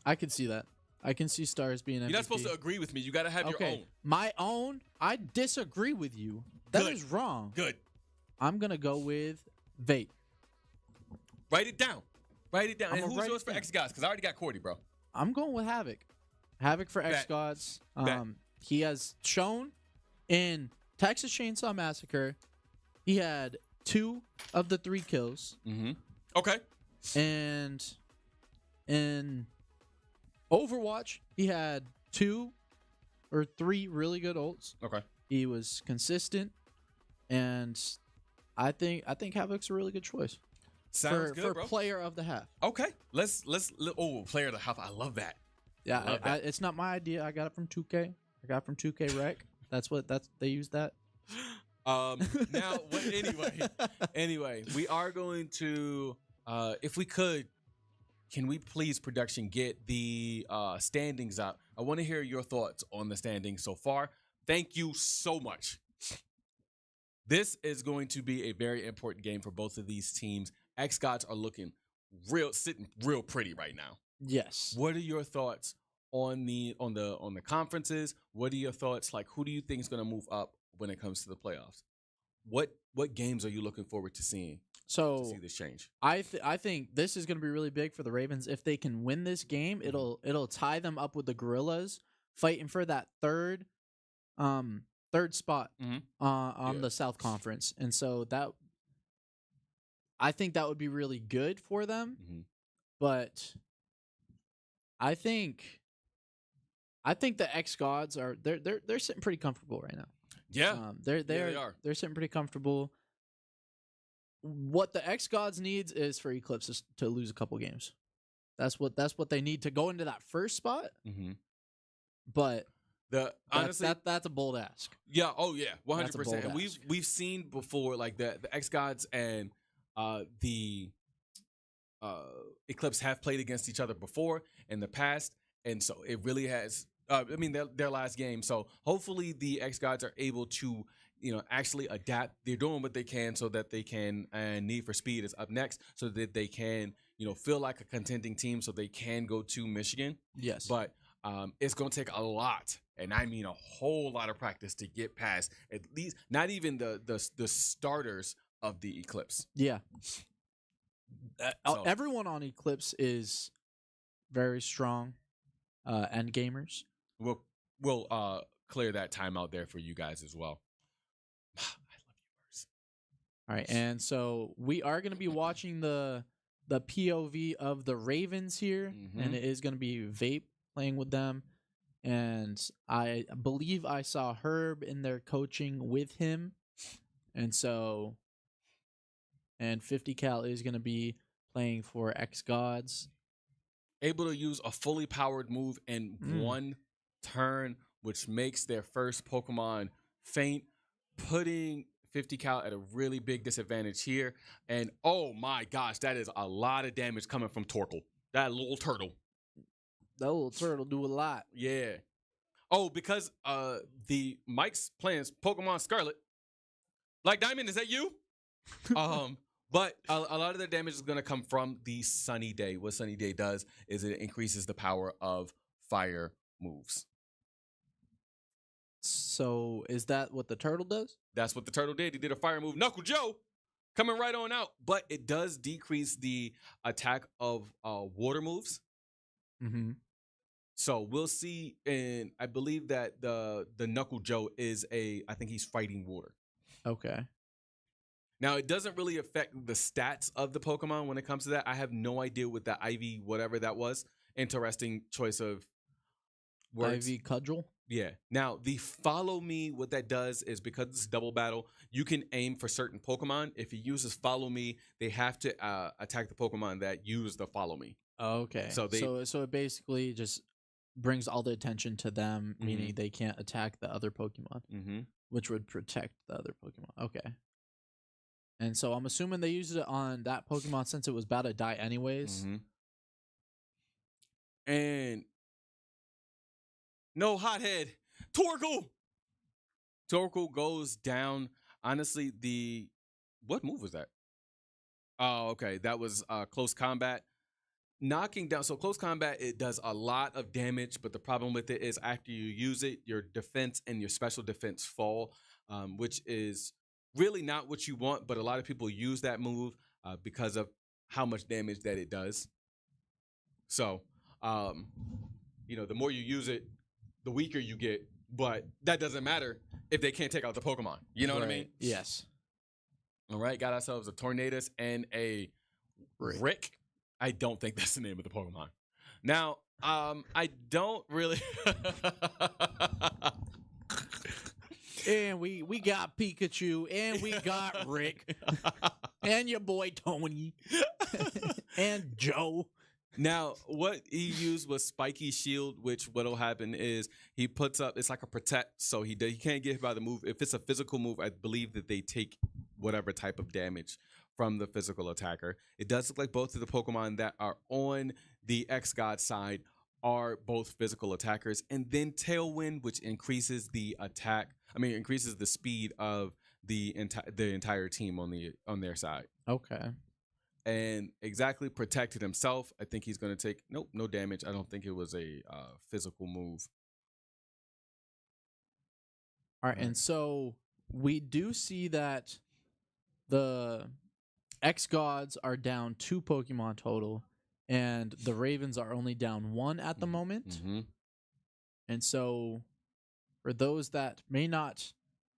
I can see that. I can see Stars being MVP. You're not supposed to agree with me. You got to have your own. My own? I disagree with you. That is wrong. Good. I'm going to go with Vape. Write it down. Write it down. I'm And gonna who's write yours it for down. xGODS? Because I already got Cordy, bro. I'm going with Havoc. Havoc for Bet. xGODS. Bet. He has shown in Texas Chainsaw Massacre, he had 2 of the 3 kills. Mm-hmm. Okay. And in Overwatch, he had 2 or 3 really good ults. Okay. He was consistent, and I think Havoc's a really good choice. Sounds good, for bro. player of the half. Okay. Let's player of the half. I love that. Yeah, Love that. it's not my idea. I got it from 2K. I got it from 2K Rec. They use that. Now, anyway, we are going to, if we could, can we please, production, get the standings out? I want to hear your thoughts on the standings so far. Thank you so much. This is going to be a very important game for both of these teams. xGODS are looking sitting real pretty right now. Yes. What are your thoughts on the conferences? What are your thoughts? Like, who do you think is going to move up when it comes to the playoffs? What games are you looking forward to seeing? So to see this change. I think this is going to be really big for the Ravens. If they can win this game, it'll tie them up with the Gorillas fighting for that third spot on the South Conference. And so that I think that would be really good for them. Mm-hmm. But I think the xGODS are they're sitting pretty comfortable right now. Yeah. They are. They're sitting pretty comfortable. What the xGODS needs is for Eclipse to lose a couple games. That's what they need to go into that first spot. Mm-hmm. But honestly, that's a bold ask. Yeah. Oh yeah. 100%. And ask. we've seen before, like the xGODS and the Eclipse have played against each other before in the past, and so it really has. Their last game. So hopefully the xGODS are able to, actually adapt. They're doing what they can so that they can, and Need for Speed is up next so that they can, feel like a contending team so they can go to Michigan. Yes. But it's going to take a lot, and I mean a whole lot of practice to get past at least not even the starters of the Eclipse. Yeah. So- Everyone on Eclipse is very strong end gamers. We'll clear that time out there for you guys as well. I love you, Verse. All right, and so we are going to be watching the POV of the Ravens here, and it is going to be Vape playing with them. And I believe I saw Herb in there coaching with him. And 50 Cal is going to be playing for xGODS. Able to use a fully powered move in one turn, which makes their first Pokemon faint, putting 50 Cal at a really big disadvantage here. And oh my gosh, that is a lot of damage coming from Torkoal. That little turtle. That little turtle do a lot. Yeah. Oh, because the Mike's playing Pokemon Scarlet. Like Diamond, is that you? But a lot of the damage is going to come from the Sunny Day. What Sunny Day does is it increases the power of fire moves. So is that what the turtle does? That's what the turtle did. He did a fire move. Knuckle Joe coming right on out. But it does decrease the attack of water moves. Mm-hmm. So we'll see. And I believe that the Knuckle Joe is I think he's fighting water. Okay. Now, it doesn't really affect the stats of the Pokemon when it comes to that. I have no idea what the Ivy, whatever that was. Interesting choice of words. Ivy Cudgel? Yeah. Now, the Follow Me, what that does is because it's double battle, you can aim for certain Pokemon. If he uses Follow Me, they have to attack the Pokemon that use the Follow Me. Okay. So it basically just brings all the attention to them, meaning they can't attack the other Pokemon, which would protect the other Pokemon. Okay. And so I'm assuming they used it on that Pokemon since it was about to die anyways. And no hothead. Torkoal! Torkoal goes down. Honestly, what move was that? Oh, okay. That was close combat. Knocking down. So close combat, it does a lot of damage, but the problem with it is after you use it, your defense and your special defense fall, which is really not what you want, but a lot of people use that move because of how much damage that it does. So, the more you use it, the weaker you get, but that doesn't matter if they can't take out the Pokemon. You know what I mean? Yes. All right, got ourselves a Tornadus and a Rick. I don't think that's the name of the Pokemon. Now, I don't really... And we got Pikachu, and we got Rick, and your boy Tony, and Joe. Now, what he used was Spiky Shield, which what'll happen is he puts up, it's like a protect, so he can't get hit by the move. If it's a physical move, I believe that they take whatever type of damage from the physical attacker. It does look like both of the Pokemon that are on the xGOD side are both physical attackers. And then Tailwind, which increases the increases the speed of the entire team on their side. Okay. And exactly protected himself. I think he's going to take no damage. I don't think it was a physical move. All right, and so we do see that the xGODS are down 2 Pokemon total, and the Ravens are only down 1 at the moment. And so, for those that may not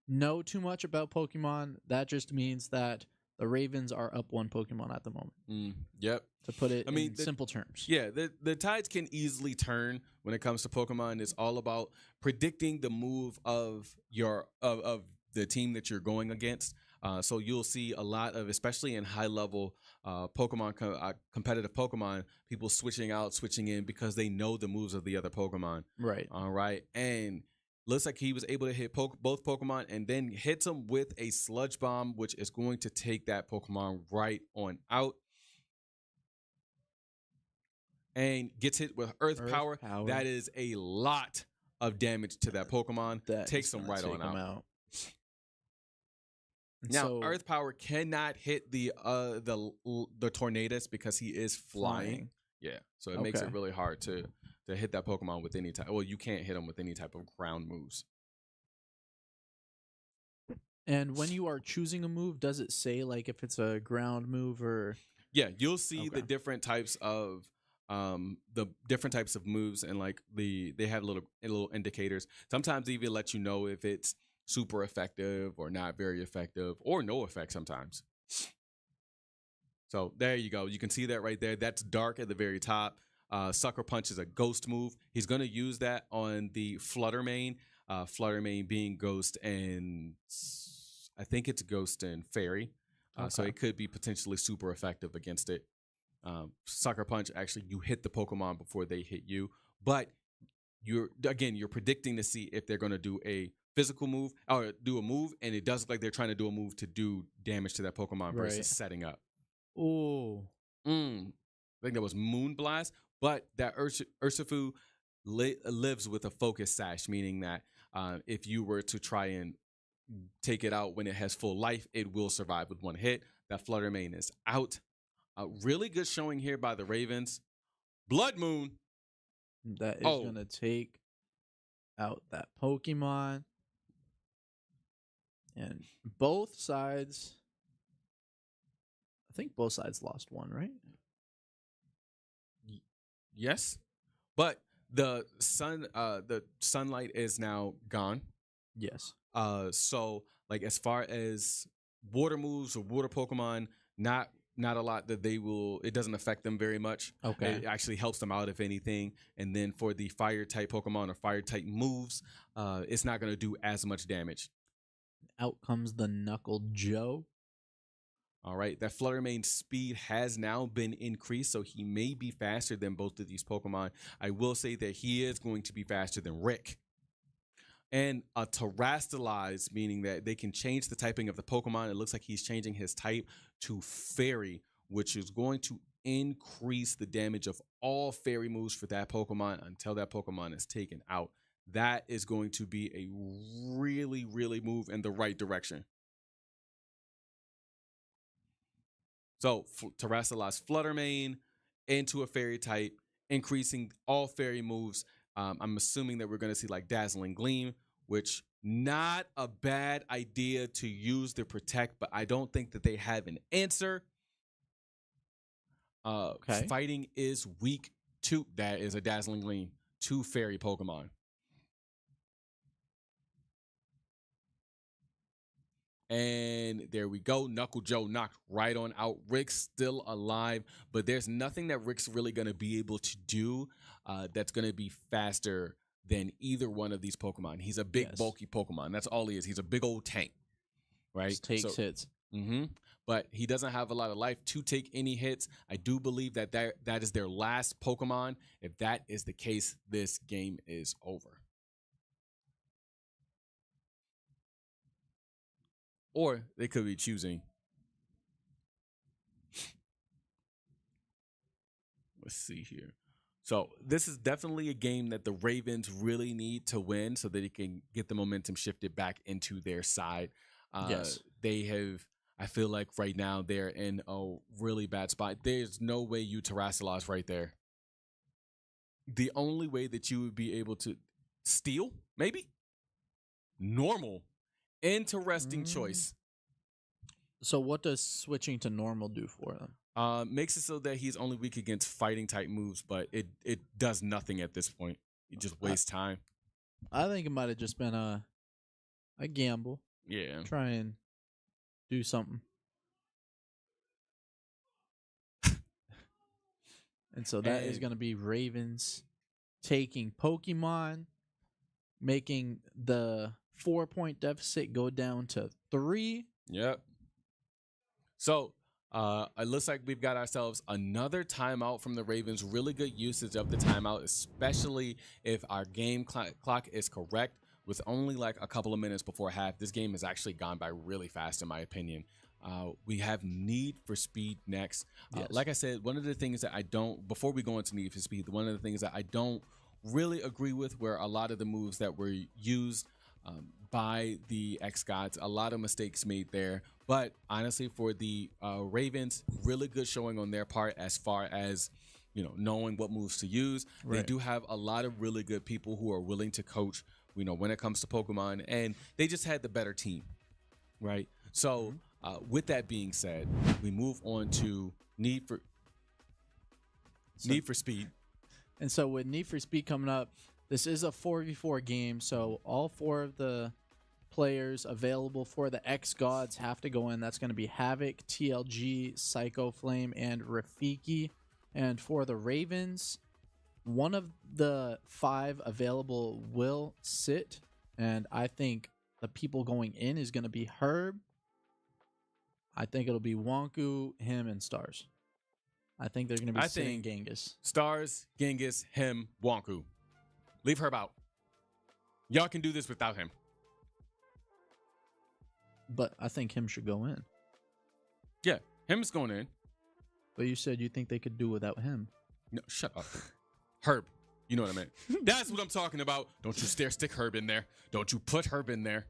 know too much about Pokemon, that just means that the Ravens are up 1 Pokemon at the moment. Yep. To put it in simple terms. Yeah, the tides can easily turn when it comes to Pokemon. It's all about predicting the move of of the team that you're going against. So you'll see a lot of, especially in high level competitive Pokemon, people switching out, switching in because they know the moves of the other Pokemon. Right. All right. And looks like he was able to hit both Pokemon and then hits them with a Sludge Bomb, which is going to take that Pokemon right on out. And gets hit with Earth Power. That is a lot of damage to that Pokemon. Takes them right on out. Now, So, Earth Power cannot hit the Tornadus because he is flying. Yeah, so it makes it Okay. really hard to hit that Pokemon with any type. Well, you can't hit him with any type of ground moves. and when you are choosing a move, does it say like if it's a ground move or? Yeah, you'll see the Okay. different types of moves, and like they have little indicators. Sometimes they even let you know if it's super effective or not very effective or no effect sometimes. So there you go. You can see that right there. That's dark at the very top. Sucker Punch is a ghost move. He's going to use that on the Flutter Mane. Flutter Mane being ghost and I think it's ghost and fairy. So Okay. it could be potentially super effective against it. Sucker Punch, actually, you hit the Pokemon before they hit you. But you're predicting to see if they're going to do a physical move or do a move, and it does look like they're trying to do a move to do damage to that Pokemon versus Right. setting up. Oh, I think that was Moonblast, but that Urshifu lives with a focus sash, meaning that if you were to try and take it out when it has full life, it will survive with one hit. That Flutter Mane is out. Really good showing here by the Ravens. Blood Moon. that is gonna take out that Pokemon, and both sides. I think both sides lost one, right? Yes, but the sunlight is now gone. Yes. So like as far as water moves or water Pokemon, not a lot that they will. It doesn't affect them very much. Okay. It actually helps them out if anything. And then for the fire type Pokemon or fire type moves, it's not going to do as much damage. Out comes the Knuckle Joe. All right, that Flutter Mane speed has now been increased, so he may be faster than both of these Pokemon. I will say that he is going to be faster than Rick. And a Terrastalize, meaning that they can change the typing of the Pokemon. It looks like he's changing his type to Fairy, which is going to increase the damage of all Fairy moves for that Pokemon until that Pokemon is taken out. That is going to be a really, really move in the right direction. So Terrastalize Flutter Mane into a Fairy type, increasing all Fairy moves. I'm assuming that we're going to see like Dazzling Gleam, which not a bad idea to use the Protect, but I don't think that they have an answer. Okay. Fighting is weak to that is a Dazzling Gleam to Fairy Pokemon. And there we go. Knuckle Joe knocked right on out. Rick's still alive, but there's nothing that Rick's really going to be able to do that's going to be faster than either one of these Pokemon. He's a big, bulky Pokemon. That's all he is. He's a big old tank, right? Just takes hits. But he doesn't have a lot of life to take any hits. I do believe that is their last Pokemon. If that is the case, this game is over. Or they could be choosing. Let's see here. So this is definitely a game that the Ravens really need to win so that they can get the momentum shifted back into their side. Yes. They have, I feel like right now they're in a really bad spot. There's no way you Terrastalize right there. The only way that you would be able to steal, maybe? Normal. Interesting choice. So what does switching to normal do for them? Makes it so that he's only weak against fighting type moves, but it does nothing at this point. It just wastes time. I think it might have just been a gamble. Yeah. Try and do something. And so that is going to be Ravens taking Pokemon, making the 4-point deficit go down to 3. Yep. So it looks like we've got ourselves another timeout from the Ravens. Really good usage of the timeout, especially if our game clock is correct. With only like a couple of minutes before half, this game has actually gone by really fast, in my opinion. We have Need for Speed next. Yes. Like I said, one of the things that I don't, before we go into Need for Speed, one of the things that I don't really agree with were a lot of the moves that were used by the xGODS. A lot of mistakes made there. But honestly, for the Ravens, really good showing on their part as far as, you know, knowing what moves to use. They Right. do have a lot of really good people who are willing to coach, you know, when it comes to Pokemon, and they just had the better team, right? So with that being said, we move on to Need for Speed. And so with Need for Speed coming up, this is a 4v4 game, so all 4 of the players available for the xGODS have to go in. That's going to be Havoc, TLG, Psycho Flame, and Rafiki. And for the Ravens, one of the 5 available will sit, and I think the people going in is going to be Herb. I think it'll be Wonku, him, and Stars. I think they're going to be sitting Genghis. Stars, Genghis, him, Wonku. Leave Herb out. Y'all can do this without him. But I think him should go in. Yeah, him's going in. But you said you think they could do without him. No, shut up. Herb. You know what I meant. That's what I'm talking about. Don't you stick Herb in there. Don't you put Herb in there.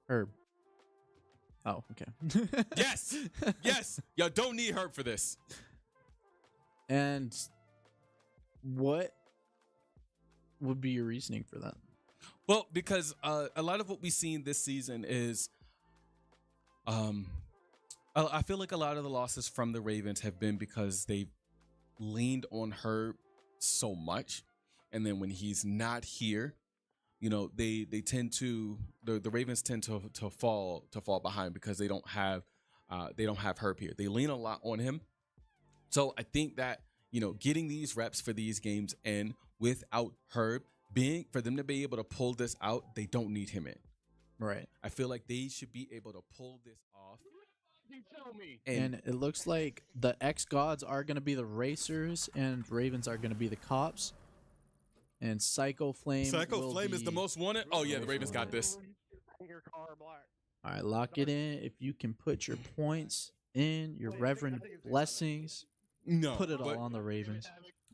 Herb. Oh, okay. Yes. Yes. Y'all don't need Herb for this. And what would be your reasoning for that? Well, because a lot of what we've seen this season is, I feel like a lot of the losses from the Ravens have been because they've leaned on Herb so much, and then when he's not here, you know, they tend to the Ravens tend to fall behind because they don't have Herb here. They lean a lot on him, so I think that, you know, getting these reps for these games in without Herb, for them to be able to pull this out, they don't need him in. Right. I feel like they should be able to pull this off. And it looks like the xGODS are going to be the racers and Ravens are going to be the cops. And Psycho Flame is the most wanted. Oh yeah, the Ravens got this. All right, lock it in. If you can put your points in, your reverend blessings, No, put it all but on the Ravens.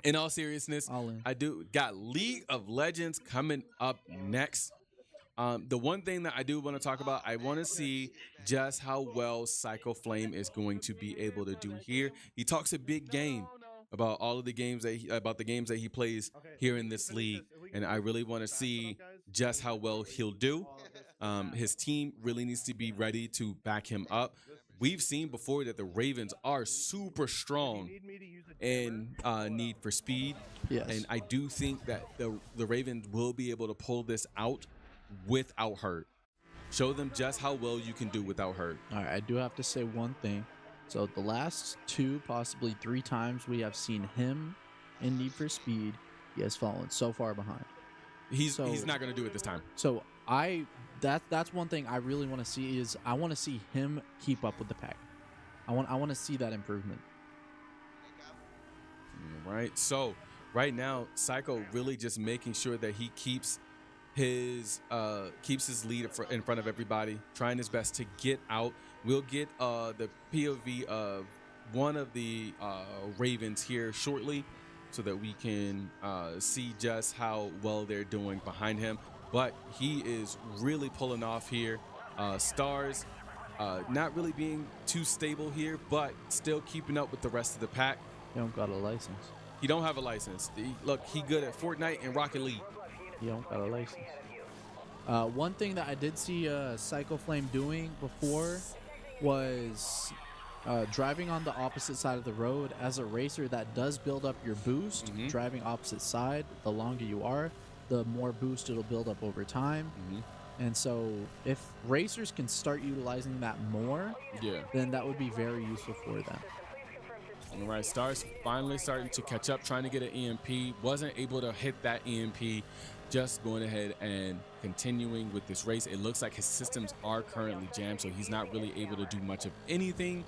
in all seriousness, All in. I do got League of Legends coming up next. The one thing that I do want to talk about, I want to see just how well Psycho Flame is going to be able to do here. He talks a big game about all of the games about the games that he plays here in this league, and I really want to see just how well he'll do. His team really needs to be ready to back him up. We've seen before that the Ravens are super strong in Need for Speed. Yes. And I do think that the Ravens will be able to pull this out without Hurt. Show them just how well you can do without Hurt. All right, I do have to say one thing. So the last 2, possibly 3 times we have seen him in Need for Speed, he has fallen so far behind. He's not going to do it this time. So that's one thing I really want to see is I want to see him keep up with the pack. I want to see that improvement. Right. So right now, Psycho really just making sure that he keeps his lead in front of everybody, trying his best to get out. We'll get the POV of one of the Ravens here shortly, so that we can see just how well they're doing behind him. But he is really pulling off here. Stars not really being too stable here, but still keeping up with the rest of the pack. He don't got a license. He don't have a license. Look, he good at Fortnite and Rocket League. He don't got a license. One thing that I did see Psycho Flame doing before was driving on the opposite side of the road. As a racer, that does build up your boost. Driving opposite side, the longer you are, the more boost it'll build up over time. And so if racers can start utilizing that more, then that would be very useful for them. All right, Stars finally starting to catch up, trying to get an EMP. Wasn't able to hit that EMP. Just going ahead and continuing with this race. It looks like his systems are currently jammed, so he's not really able to do much of anything.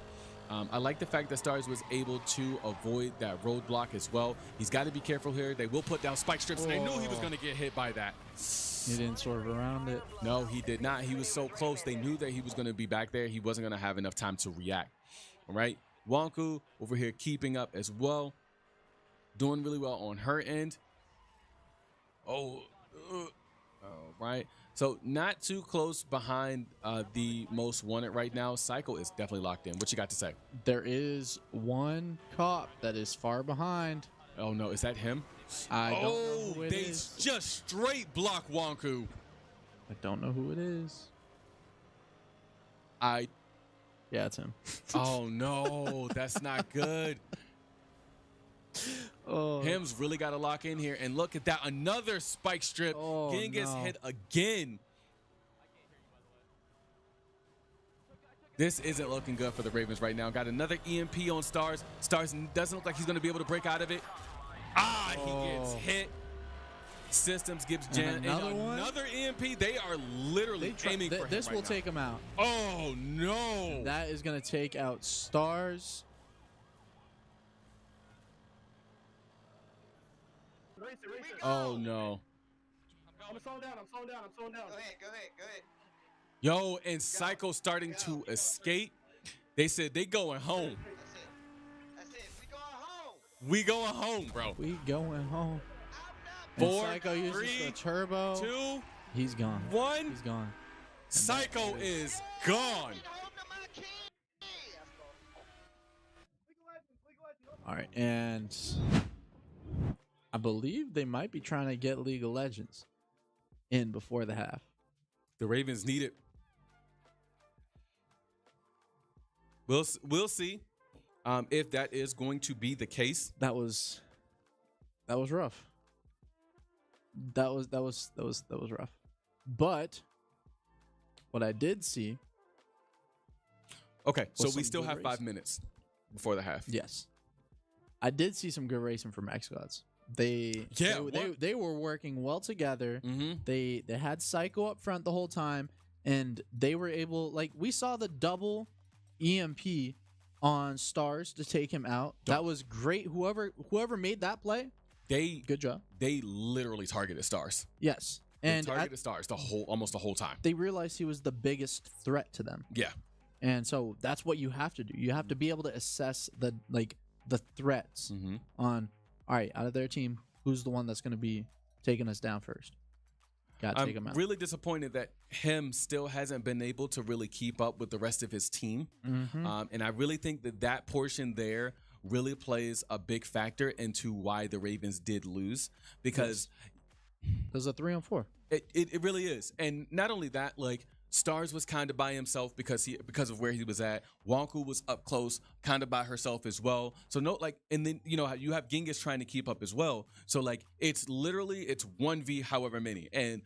I like the fact that Stars was able to avoid that roadblock as well. He's got to be careful here. They will put down spike strips, and they knew he was going to get hit by that. He didn't swerve around it. No, he did not. He was so close. They knew that he was going to be back there. He wasn't going to have enough time to react. All right. Wonku over here keeping up as well. Doing really well on her end. Oh, All right. So not too close behind the most wanted right now. Psycho is definitely locked in. What you got to say? There is one cop that is far behind. Oh no, is that him? I don't know who it they is. just straight block Wonku. I don't know who it is. Yeah, it's him. oh no, that's not good. Oh, Him's really got to lock in here. And look at that. Another spike strip. Oh, Genghis no. hit again. This isn't looking good for the Ravens right now. Got another EMP on Stars. Stars doesn't look like he's going to be able to break out of it. He gets hit. Systems gives Jan another EMP. They are literally aiming for him This right will now. take him out. Oh, no. That is going to take out Stars. Oh, no. I'm slowing down. Go ahead. Yo, and Psycho starting to escape. They said they going home. That's it. We going home. We going home, bro. We going home. And 4, Psycho uses 3, the turbo. 2, He's gone. 1. He's gone. Psycho is gone. All right, and I believe they might be trying to get League of Legends in before the half. The Ravens need it. We'll see if that is going to be the case. That was rough. That was rough. But what I did see. Okay, so some we still good have 5 racing. minutes before the half. Yes, I did see some good racing from xGODS. They were working well together. Mm-hmm. They had Psycho up front the whole time, and they were able, like, we saw the double EMP on Stars to take him out. That was great. Whoever made that play, good job. They literally targeted Stars. Yes, They and targeted Stars almost the whole time. they realized he was the biggest threat to them. Yeah. And so that's what you have to do. You have to be able to assess the threats Mm-hmm. on, all right, out of their team, who's the one that's going to be taking us down first? Got to take him I'm out. really disappointed that him still hasn't been able to really keep up with the rest of his team. Mhm. And I really think that portion there really plays a big factor into why the Ravens did lose, because There's a 3-on-4. it really is. And not only that, like, Stars was kind of by himself because of where he was at. Wonku was up close, kind of by herself as well. So and then you have Genghis trying to keep up as well. So like it's 1v however many, and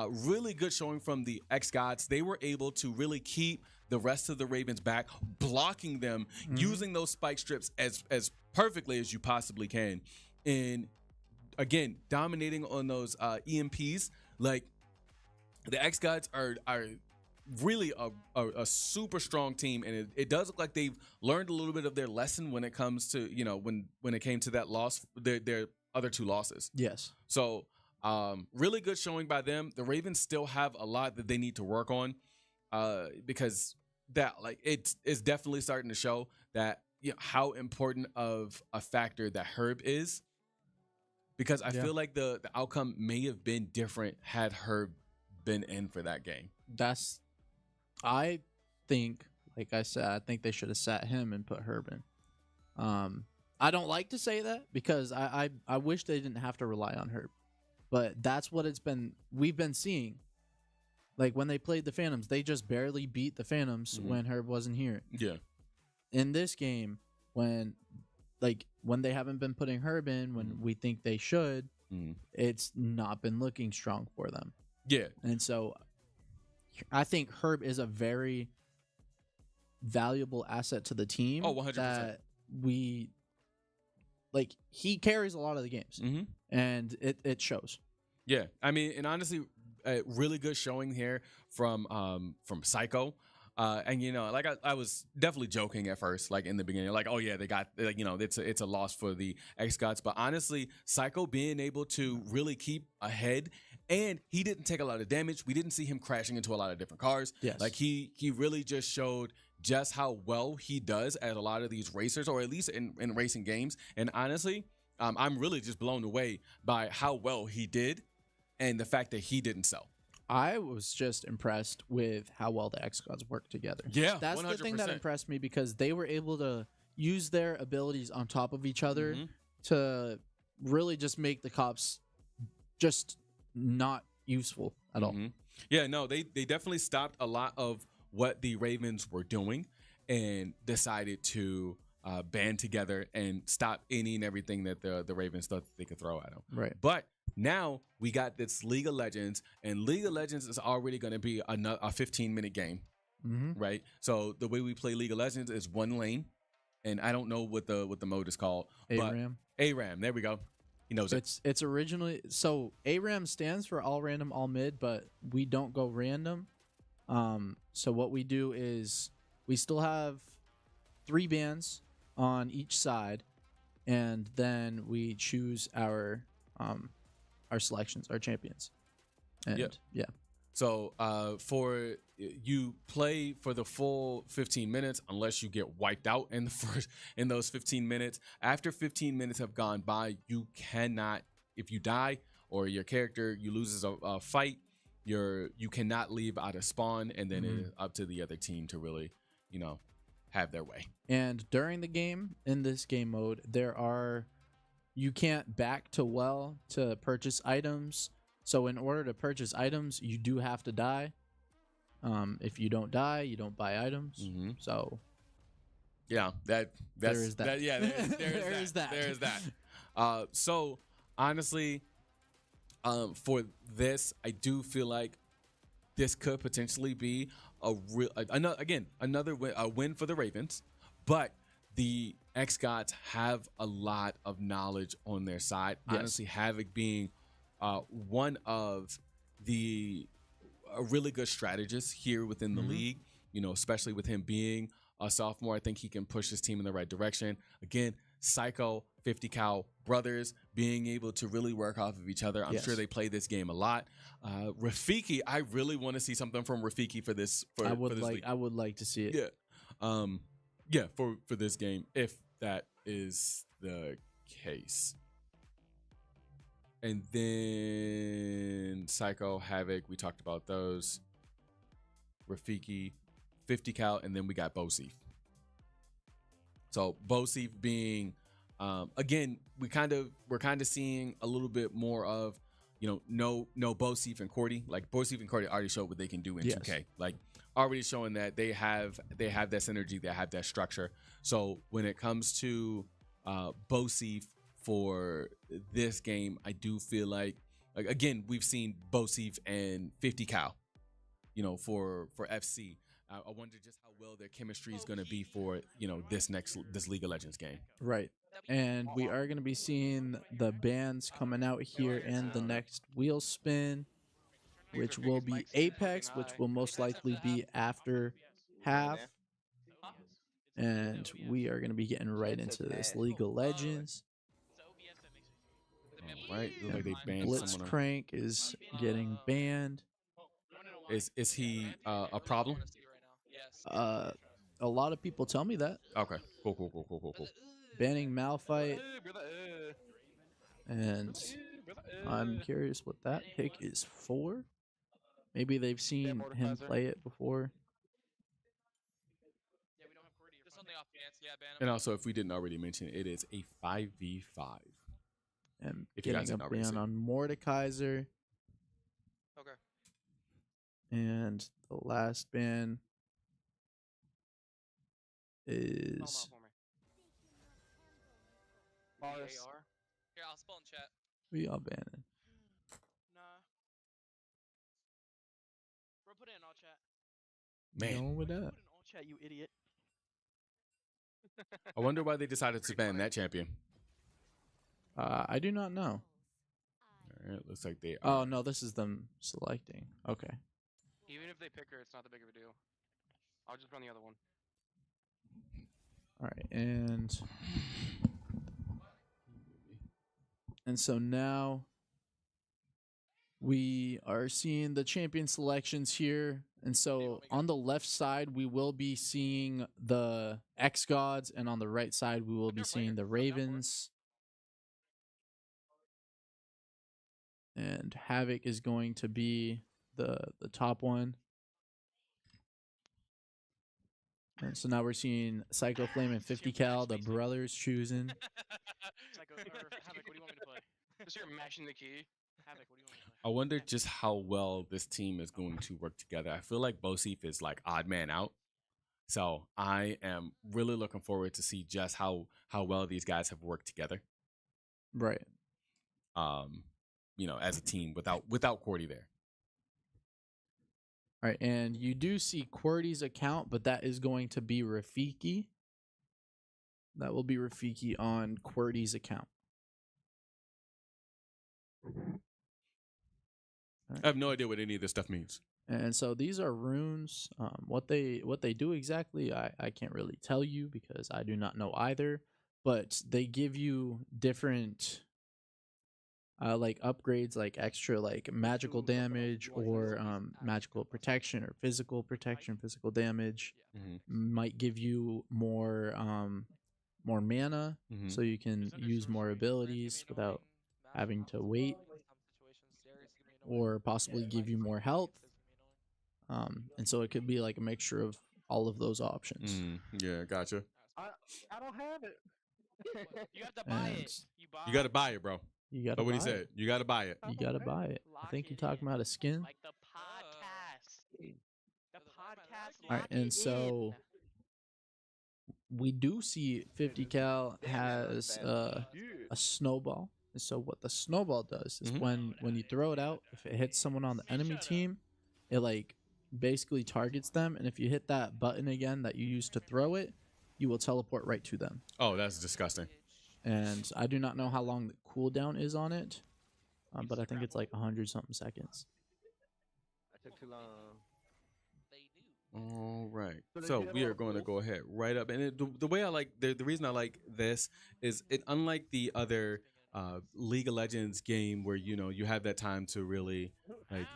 really good showing from the xGODS. They were able to really keep the rest of the Ravens back, blocking them, using those spike strips as perfectly as you possibly can, and again dominating on those EMPs. Like the xGODS are really a super strong team, and it does look like they've learned a little bit of their lesson when it comes to when it came to that loss, their other 2 losses. Yes. So really good showing by them. The Ravens still have a lot that they need to work on, because that it's definitely starting to show that how important of a factor that Herb is, because I feel like the outcome may have been different had Herb been in for that game. I think, like I said, I think they should have sat him and put Herb in. I don't like to say that because I wish they didn't have to rely on Herb, but that's what we've been seeing. Like when they played the Phantoms, they just barely beat the Phantoms when Herb wasn't here. Yeah. In this game, when they haven't been putting Herb in when we think they should, it's not been looking strong for them. Yeah. And so I think Herb is a very valuable asset to the team. Oh, 100%. That he carries a lot of the games, and it shows. Yeah, I mean, and honestly, a really good showing here from Psycho. And like I was definitely joking at first, like in the beginning, like, oh yeah, they got it's a loss for the xGODS, but honestly, Psycho being able to really keep ahead, and he didn't take a lot of damage. We didn't see him crashing into a lot of different cars. Yes. Like he really just showed just how well he does at a lot of these racers, or at least in racing games. And honestly, I'm really just blown away by how well he did. and the fact that he didn't sell. I was just impressed with how well the xGODS work together. Yeah, That's the thing that 100%. impressed me, because they were able to use their abilities on top of each other Mhm. to really just make the cops just not useful at all. Mhm. Yeah, no, they definitely stopped a lot of what the Ravens were doing and decided to band together and stop any and everything that the Ravens thought they could throw at them. Right. But now we got this League of Legends, and League of Legends is already going to be a 15-minute game, Mm-hmm. right? So the way we play League of Legends is one lane, and I don't know what the mode is called. but ARAM. ARAM, there we go. He knows it. It's originally, so ARAM stands for all random, all mid, but we don't go random. So what we do is we still have 3 bands on each side, and then we choose our selections, our champions. And Yep. yeah. So for you play for the full 15 minutes unless you get wiped out in those 15 minutes. After 15 minutes have gone by, you cannot, if you die or your character you loses a fight, you cannot leave out of spawn, and then it is up to the other team to really, have their way. And during the game, in this game mode, you can't back to well to purchase items. So in order to purchase items, you do have to die. If you don't die, you don't buy items. Mm-hmm. So yeah, that's there is that. There is that. There is that. So honestly, for this, I do feel like this could potentially be another win for the Ravens, but the xGODS have a lot of knowledge on their side. Yes. Honestly, Havoc being one of the really good strategists here within the league, especially with him being a sophomore. I think he can push his team in the right direction. Again, Psycho, 50 Cal brothers being able to really work off of each other. I'm Yes. sure they play this game a lot. Rafiki, I really want to see something from Rafiki for this. I would league. like to see it. Yeah. For this game, if that is the case. And then Psycho, Havoc, we talked about those. Rafiki, 50 Cal, and then we got Bosif. So Bosif being, again, we're kind of seeing a little bit more of, no Bosif and Cordy. Like Bosif and Cordy already showed what they can do in 2K. Like already showing that they have that synergy, they have that structure. So when it comes to Bosif for this game, I do feel like again, we've seen Bosif and 50 Cal, for FC. I wonder just how well their chemistry is going to be for, this League of Legends game. Right. And we are going to be seeing the bands coming out here in the next wheel spin, which will be Apex, which will most likely be after half. And we are going to be getting right into this League of Legends. All right. Looks like they banned someone. Blitzcrank is getting banned. Is he a problem? A lot of people tell me that. Okay. Cool. Banning Malphite. And I'm curious what that pick is for. Maybe they've seen him play it before. And also, if we didn't already mention, it is a 5v5. And if you guys getting didn't a already ban see. on Mordekaiser. Okay. And the last ban is Here, I'll spell in chat. we are banning. Nah. Bro, put it in all chat. Man, Going with that. Put it in all chat, you idiot. I wonder why they decided to ban that champion. I do not know. All right, looks like they are. Oh no, this is them selecting. Okay. Even if they pick her, it's not that big of a deal. I'll just run the other one. All right, and so now we are seeing the champion selections here. And so on the left side, we will be seeing the xGODS, and on the right side, we will be seeing the Ravens. and Havoc is going to be the top one. And so now we're seeing Psycho Flame and 50 cal, the brothers choosing. Psycho or Havoc, what do you want me to play? Just start mashing the key. Havoc, what do you want me to play? I wonder just how well this team is going to work together. I feel like Bosif is like odd man out. So I am really looking forward to see just how well these guys have worked together. Right. You know, as a team without Cordy there. All right, and you do see QWERTY's account, but that is going to be Rafiki. That will be Rafiki on QWERTY's account. I have no idea what any of this stuff means. And so these are runes. What they do exactly, I can't really tell you because I do not know either. But they give you different like upgrades, like extra like magical damage or magical protection or physical protection, physical damage. Might give you more mana, so you can use more abilities without having to wait, or possibly give you more health. And so it could be like a mixture of all of those options. Yeah, gotcha. I don't have it. You have to buy it. You got to buy it, bro. You got to That's what buy he said. it. You got to buy it. You got to buy it. I think you're talking about a skin. Like the podcast. The podcast. All right, and so we do see 50 cal has a snowball. And so what the snowball does is when you throw it out, if it hits someone on the enemy team, it like basically targets them, and if you hit that button again that you used to throw it, you will teleport right to them. Oh, that's disgusting. And I do not know how long the cooldown is on it, but I think it's like 100-something seconds. I took too long. All right. So we are going to go ahead right up. And the way I like, the reason I like this is it, unlike the other League of Legends game where, you know, you have that time to really like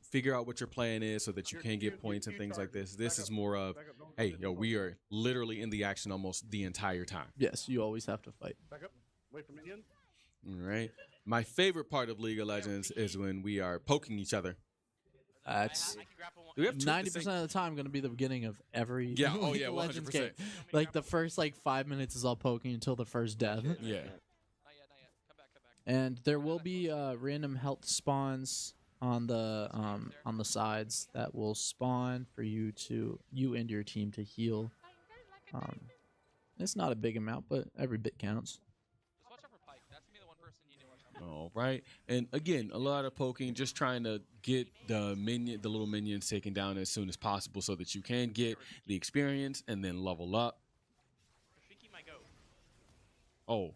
figure out what your plan is so that you can get points and things like this. This is more of, hey, yo, we are literally in the action almost the entire time. Yes, you always have to fight. Back up. Wait for minions. All right. My favorite part of League of Legends is when we are poking each other. That's Do we have 90% of the time going to be the beginning of every League of Legends 100%. game. Like the first like 5 minutes is all poking until the first death. Yeah. And there will be random health spawns on the sides that will spawn for you and your team to heal. It's not a big amount, but every bit counts. All right. And again, a lot of poking, just trying to get the little minions taken down as soon as possible so that you can get the experience and then level up. Oh,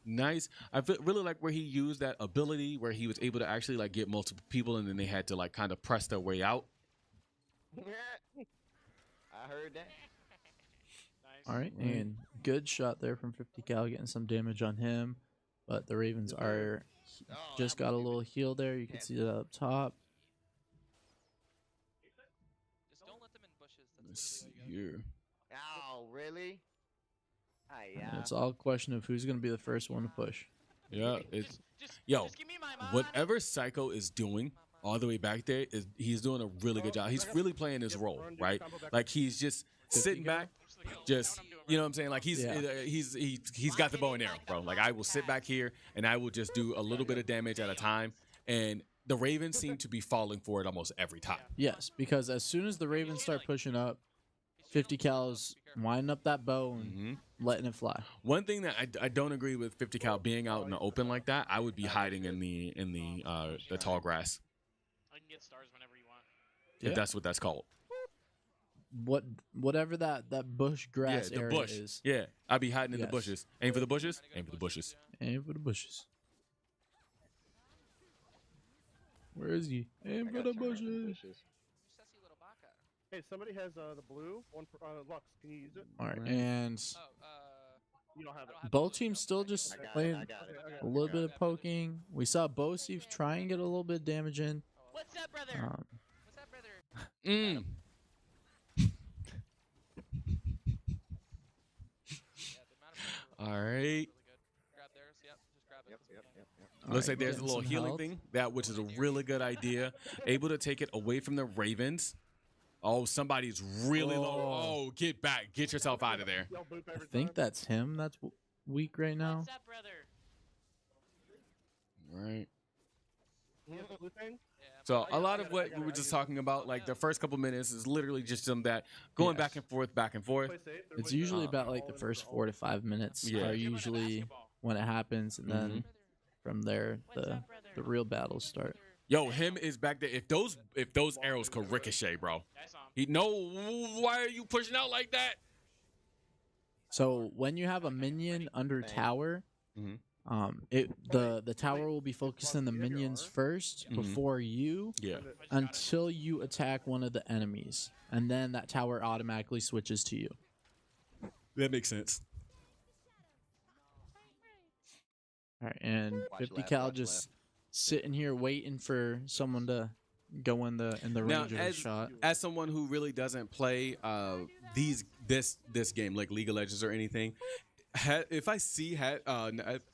nice. I really like where he used that ability where he was able to actually like get multiple people and then they had to like kind of press their way out. I heard that. All right, and good shot there from 50 cal, getting some damage on him. But the Ravens are just got a little heal there. You can see that up top. Just don't let them in bushes. Let's see here. Oh, really? And it's all a question of who's going to be the first one to push. Yeah, it's whatever Psycho is doing all the way back there is he's doing a really good job. He's really playing his role, right? Like he's just sitting back, just you know what I'm saying. Like he's got the bow and arrow, bro. Like I will sit back here and I will just do a little bit of damage at a time, and the Ravens seem to be falling for it almost every time. Yes, because as soon as the Ravens start pushing up, 50 cals winding up that bow and letting it fly. One thing that I don't agree with 50 cal being out in the open like that, I would be hiding in the tall grass. I can get stars whenever you want. If that's what that's called. Whatever that bush grass the area bush. is. Yeah, I'd be hiding in the bushes. Aim for the bushes. Aim for the bushes. Aim for the bushes. Where is he? Aim for the bushes. Hey, somebody has the blue one for Lux. Can you use it? All right, and You don't have it. both teams still just playing a little bit of poking. We saw Bosif try and get a little bit of damage in. What's up, brother? What's up, brother? All right. Grab theirs. Yep. Just grab it. Yep. Looks Alright, like there's a getting little some healing health. thing, that which is a really good idea. Able to take it away from the Ravens. Oh, somebody's really low. Oh, get back. Get yourself out of there. I think that's him that's weak right now. What's up, brother? Right. Blue thing? So a lot of what we were just talking about, like the first couple minutes, is literally just them that going Yes. back and forth. It's usually about like the first 4 to 5 minutes Yeah. are usually when it happens, and then from there the real battles start. Yo, him is back there. If those arrows could ricochet, bro. Why are you pushing out like that? So when you have a minion under tower, Mhm. the tower will be focused on the minions first before you, Yeah. until you attack one of the enemies, and then that tower automatically switches to you. That makes sense. All right, and Watch 50 left, cal watch just sitting here waiting for someone to go in the Now, range of a shot. as someone who really doesn't play this game like League of Legends or anything, if I see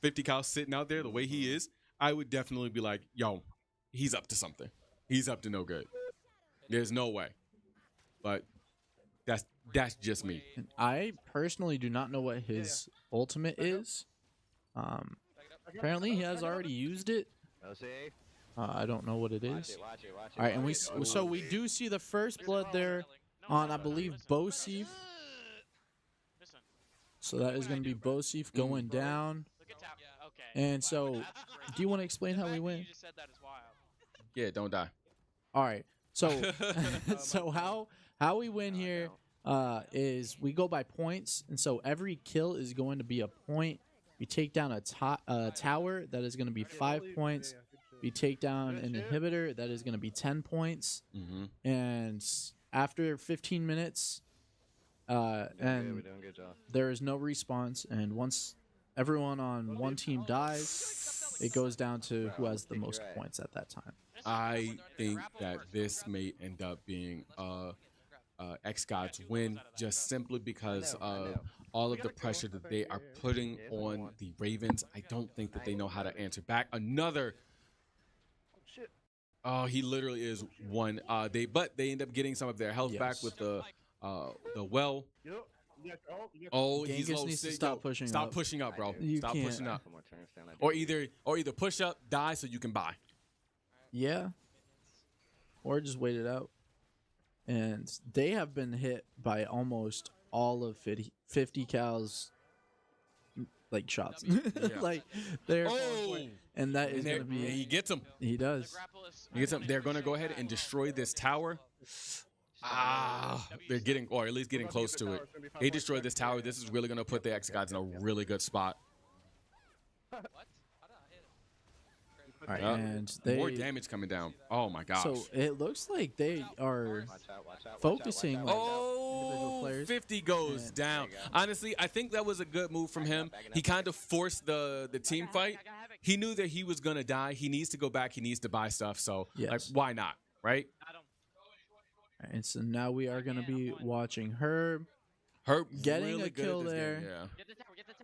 50 cal sitting out there the way he is, I would definitely be like, yo, he's up to something. He's up to no good. There's no way. But that's just me. And I personally do not know what his ultimate is. Apparently he has already used it. No safe. I don't know what it Watch is. it, watch it, watch it. All right, and watch it. so we do see the first blood there on, I believe, Bosif. Listen. So that is going to be Bosif going down. Look at tap. Okay. And so, do you want to explain how we You win? just said that is wild. Yeah, don't die. All right. So, so how we win here is we go by points, and so every kill is going to be a point. We take down a tower, that is going to be 5 points. We take down an inhibitor, that is going to be 10 points. And after 15 minutes, We're and doing a good job. there is no response, and once everyone on one team dies, it goes down to who has the most points at that time. I think that this may end up being xGODS win, just simply because of all of the pressure that they are putting on the Ravens. I don't think that they know how to answer back. Another. Oh, he literally is one. But they end up getting some of their health back with the well. Oh, he's Genghis low. needs to stop pushing Stop up. pushing up, bro. You Stop can't. pushing up. Or either push up, die, so you can buy. Yeah. Or just wait it out. And they have been hit by almost all of 50 cal's like shots. Like they're and that is going to be he gets him. He does. He gets him. They're going to go ahead and destroy this tower. They're getting, or at least getting close to it. They destroyed this tower. This is really going to put the xGODS in a really good spot. All right, and they more damage coming down. Oh my gosh. So it looks like they are focusing on individual players. 50 goes down. Honestly, I think that was a good move from him. He kind of forced the team fight. He knew that he was going to die. He needs to go back. He needs to buy stuff. So like, why not? Right? And so now we are going to be watching Herb getting really a good at kill this game, there. yeah. Get the tower, get the tower.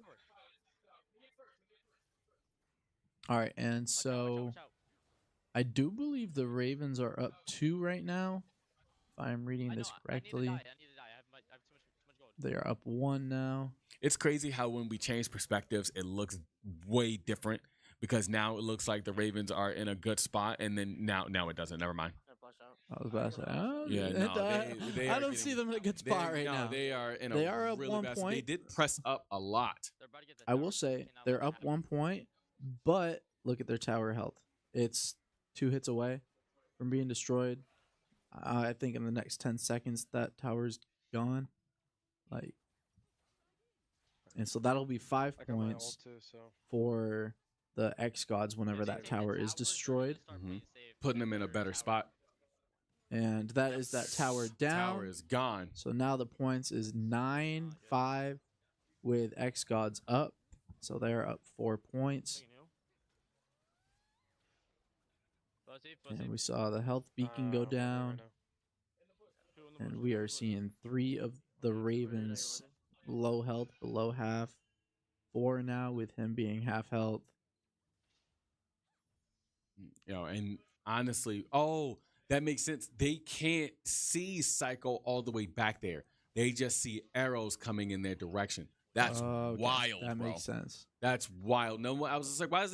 All right, and so I do believe the Ravens are up 2 right now, if I'm reading this correctly. I need to die. I have too much gold. They are up 1 now. It's crazy how when we change perspectives, it looks way different, because now it looks like the Ravens are in a good spot, and then now it doesn't. Never mind. I was about to say, oh, Yeah, no, they I are don't see getting- them in a good spot right now. They are in They a are up really 1 bad spot. point. They did press up a lot. I will say they're up 1 point, but look at their tower health. It's 2 hits away from being destroyed. I think in the next 10 seconds that tower's gone. Like, and so that'll be 5 points for the xGODS whenever that tower is destroyed. Putting them in a better spot. And that is that tower down. Tower is gone. So now the points is 9-5 with xGODS up. So they're up 4 points. And we saw the health beacon go down. And we are seeing 3 of the Ravens low health, below half. 4 now with him being half health. You know, and honestly, oh, that makes sense. They can't see Psycho all the way back there. They just see arrows coming in their direction. That's Okay, wild, that bro. makes sense. That's wild. No, I was just like, why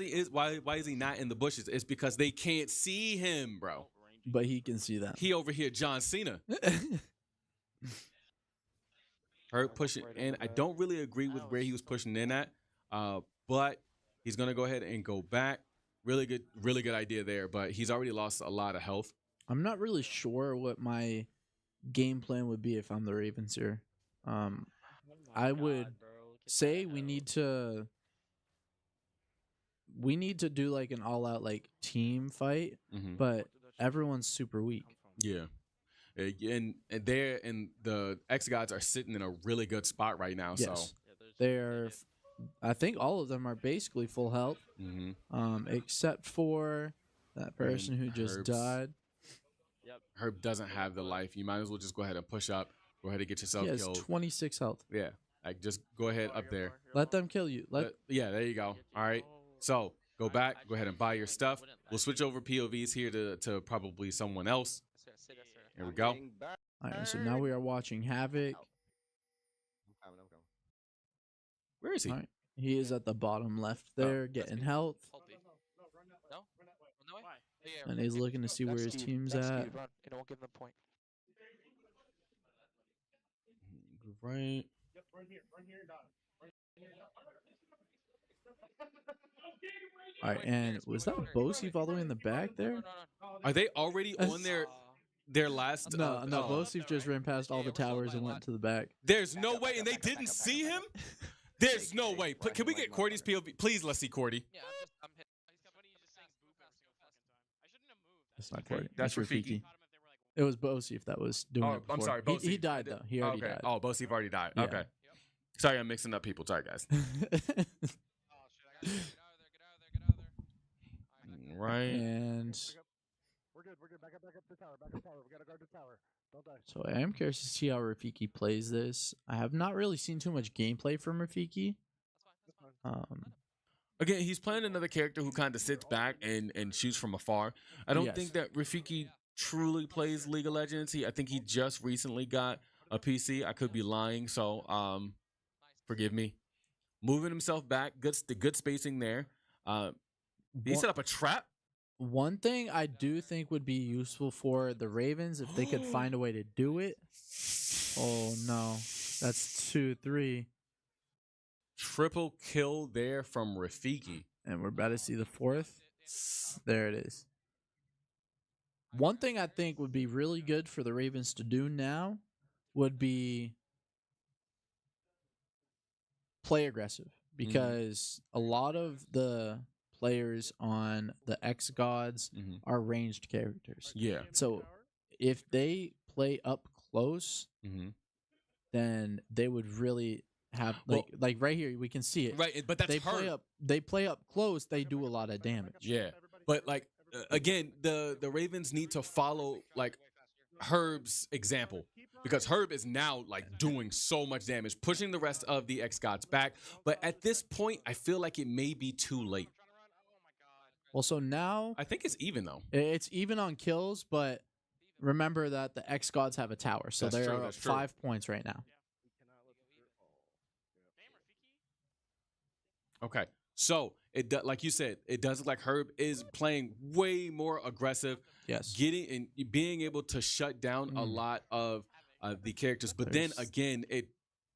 is he not in the bushes? It's because they can't see him, bro. But he can see that. He over here, John Cena. Hurt pushing, and I don't really agree with where he was pushing in at. But he's gonna go ahead and go back. Really good idea there. But he's already lost a lot of health. I'm not really sure what my game plan would be if I'm the Ravens here. I would say we need to do like an all out like team fight, but everyone's super weak. Yeah. And the xGODS are sitting in a really good spot right now. Yes. So They're I think all of them are basically full health. Except for that person who just died. Herb doesn't have the life. You might as well just go ahead and push up. Go ahead and get yourself He has killed. 26 health. Yeah. Like just go ahead up there. Let them kill you. Yeah, there you go. All right. So go back. Go ahead and buy your stuff. We'll switch over POVs here to probably someone else. Here we go. All right, so now we are watching Havoc. Where is he? All right. He is at the bottom left there, getting health. And he's looking to see where his team's at. It won't give them a point. Right. All right, and was that Bosif all the way in the back there? Are they already on their last? No, Bosif just ran past all the towers and went to the back. There's no way, and they didn't see him. There's no way. Can we get Cordy's POV? Please, let's see Cordy. That's not Cordy. That's Rafiki. It was Bosif that was doing it. I'm sorry. Bosif. He died though. He already died. Oh, Bosif already died. Yeah. Okay. Sorry, I'm mixing up people. Sorry, guys. Right. And We're good. Back up the tower. We gotta guard the tower. Don't die. so I am curious to see how Rafiki plays this. I have not really seen too much gameplay from Rafiki. Again, he's playing another character who kind of sits back and shoots from afar. I don't think that Rafiki truly plays League of Legends. I think he just recently got a PC. I could be lying, so forgive me. Moving himself back, good spacing there. He set up a trap. One thing I do think would be useful for the Ravens if they could find a way to do it. Oh no, that's 2-3. Triple kill there from Rafiki. And we're about to see the fourth. There it is. One thing I think would be really good for the Ravens to do now would be play aggressive, because a lot of the players on the xGODS are ranged characters. Yeah. So if they play up close, then they would really have like right here we can see it. Right, but that's they play up close, they do a lot of damage. Yeah. But like again, the Ravens need to follow like Herb's example, because Herb is now like doing so much damage, pushing the rest of the xGODS back. But at this point, I feel like it may be too late. Well, so now I think it's even though. It's even on kills, but remember that the xGODS have a tower, so they're up 5 points right now. Okay, so like you said, it does look like Herb is playing way more aggressive. Yes, getting and being able to shut down a lot of the characters, but then again, it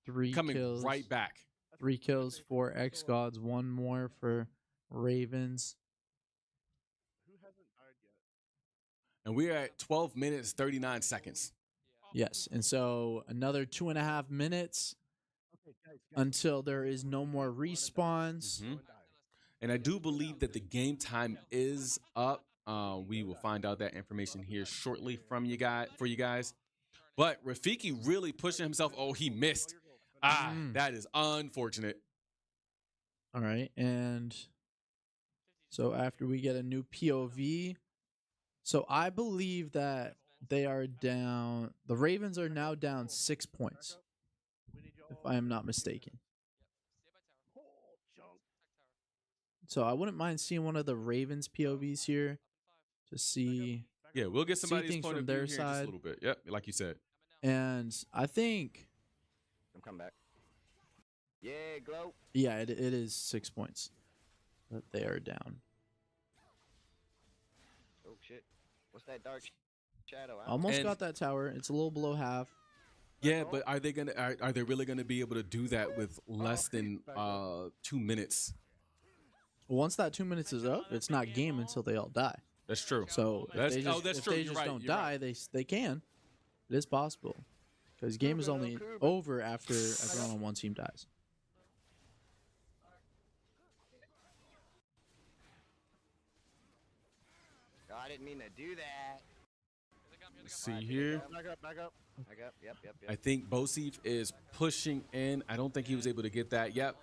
3 coming kills, right back. 3 kills for xGODS, 1 more for Ravens. Who hasn't died yet? And we're at 12 minutes 39 seconds. Yes, and so another 2.5 minutes until there is no more respawns. And I do believe that the game time is up. We will find out that information here shortly for you guys. But Rafiki really pushing himself. Oh, he missed. That is unfortunate. All right, and so after we get a new POV, so I believe that they are down. The Ravens are now down 6 points, if I am not mistaken. So I wouldn't mind seeing one of the Ravens POVs here. to see. Yeah, we'll get See somebody's things point from of view their here in just a side. little bit. Yep, like you said. And I think, I'm coming back. Yeah, glow. yeah, it is 6 points that they are down. Oh shit. What's that dark shadow? Almost And- got that tower. It's a little below half. Yeah, but are they really gonna be able to do that with less than 2 minutes? Once that 2 minutes is up, it's not game until they all die. That's true. So if That's they just, that's if true. they You're just right. don't You're die, right. they can. It is possible. Because game is only over after everyone on one team dies. Oh, I didn't mean to do that. Let's see here. Back up, back up. Back up. Yep. I think Bosif is pushing in. I don't think he was able to get that. Yep.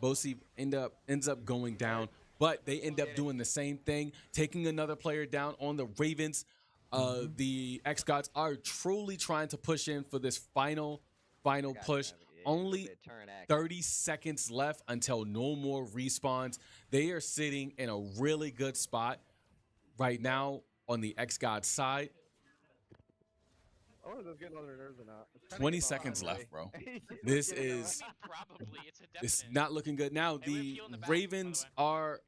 Bosif ends up going down, but they end up doing the same thing, taking another player down on the Ravens. The xGODS are truly trying to push in for this final push. Only 30 seconds left until no more respawns. They are sitting in a really good spot right now on the xGODS side. I wonder if it's getting on their nerves or not. It's kinda 20 getting seconds on, left, right? bro. This is Probably. It's a it's definite. not looking good. Now the Ravens are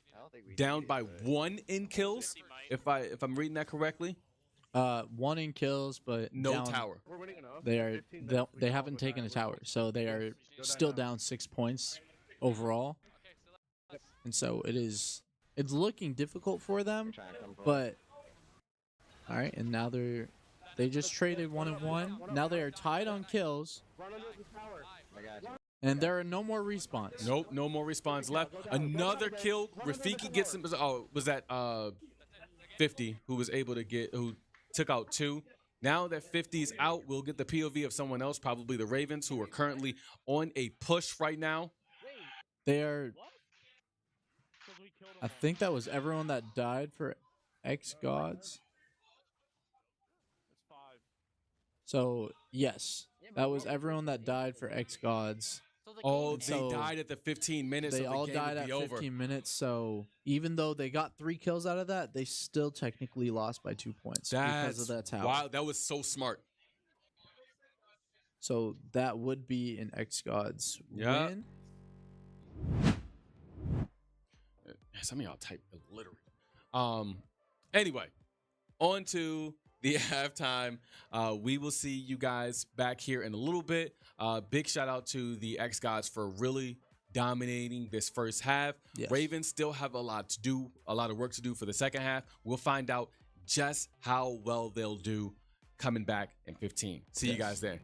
down by 1 in kills. If I'm reading that correctly. 1 in kills, but No down, tower. We're winning enough. They are 15 they, minutes, we they can haven't go taken a down. tower, so they are Go still down. down 6 points overall. And so it's looking difficult for them, but all right. And now they just traded 1 and 1. Now they are tied on kills, Run under the tower. I got you. and there are no more respawns. Nope, no more respawns left. Another kill. Rafiki gets him. Oh, was that 50 who was able to who took out 2. Now that 50 is out, we'll get the POV of someone else, probably the Ravens, who are currently on a push right now. They are. I think that was everyone that died for xGODS. So yes, that was everyone that died for xGODS. Oh, they So died at the 15 minutes. They so the all game died would at be 15 over. minutes. So even though they got 3 kills out of that, they still technically lost by 2 points because of that tower. Wow, that was so smart. So that would be an xGODS Yeah. win. Some of y'all type illiterate. Anyway, on to the halftime. We will see you guys back here in a little bit. Big shout out to the xGODS for really dominating this first half. Yes. Ravens still have a lot of work to do for the second half. We'll find out just how well they'll do coming back in 15. See you guys there.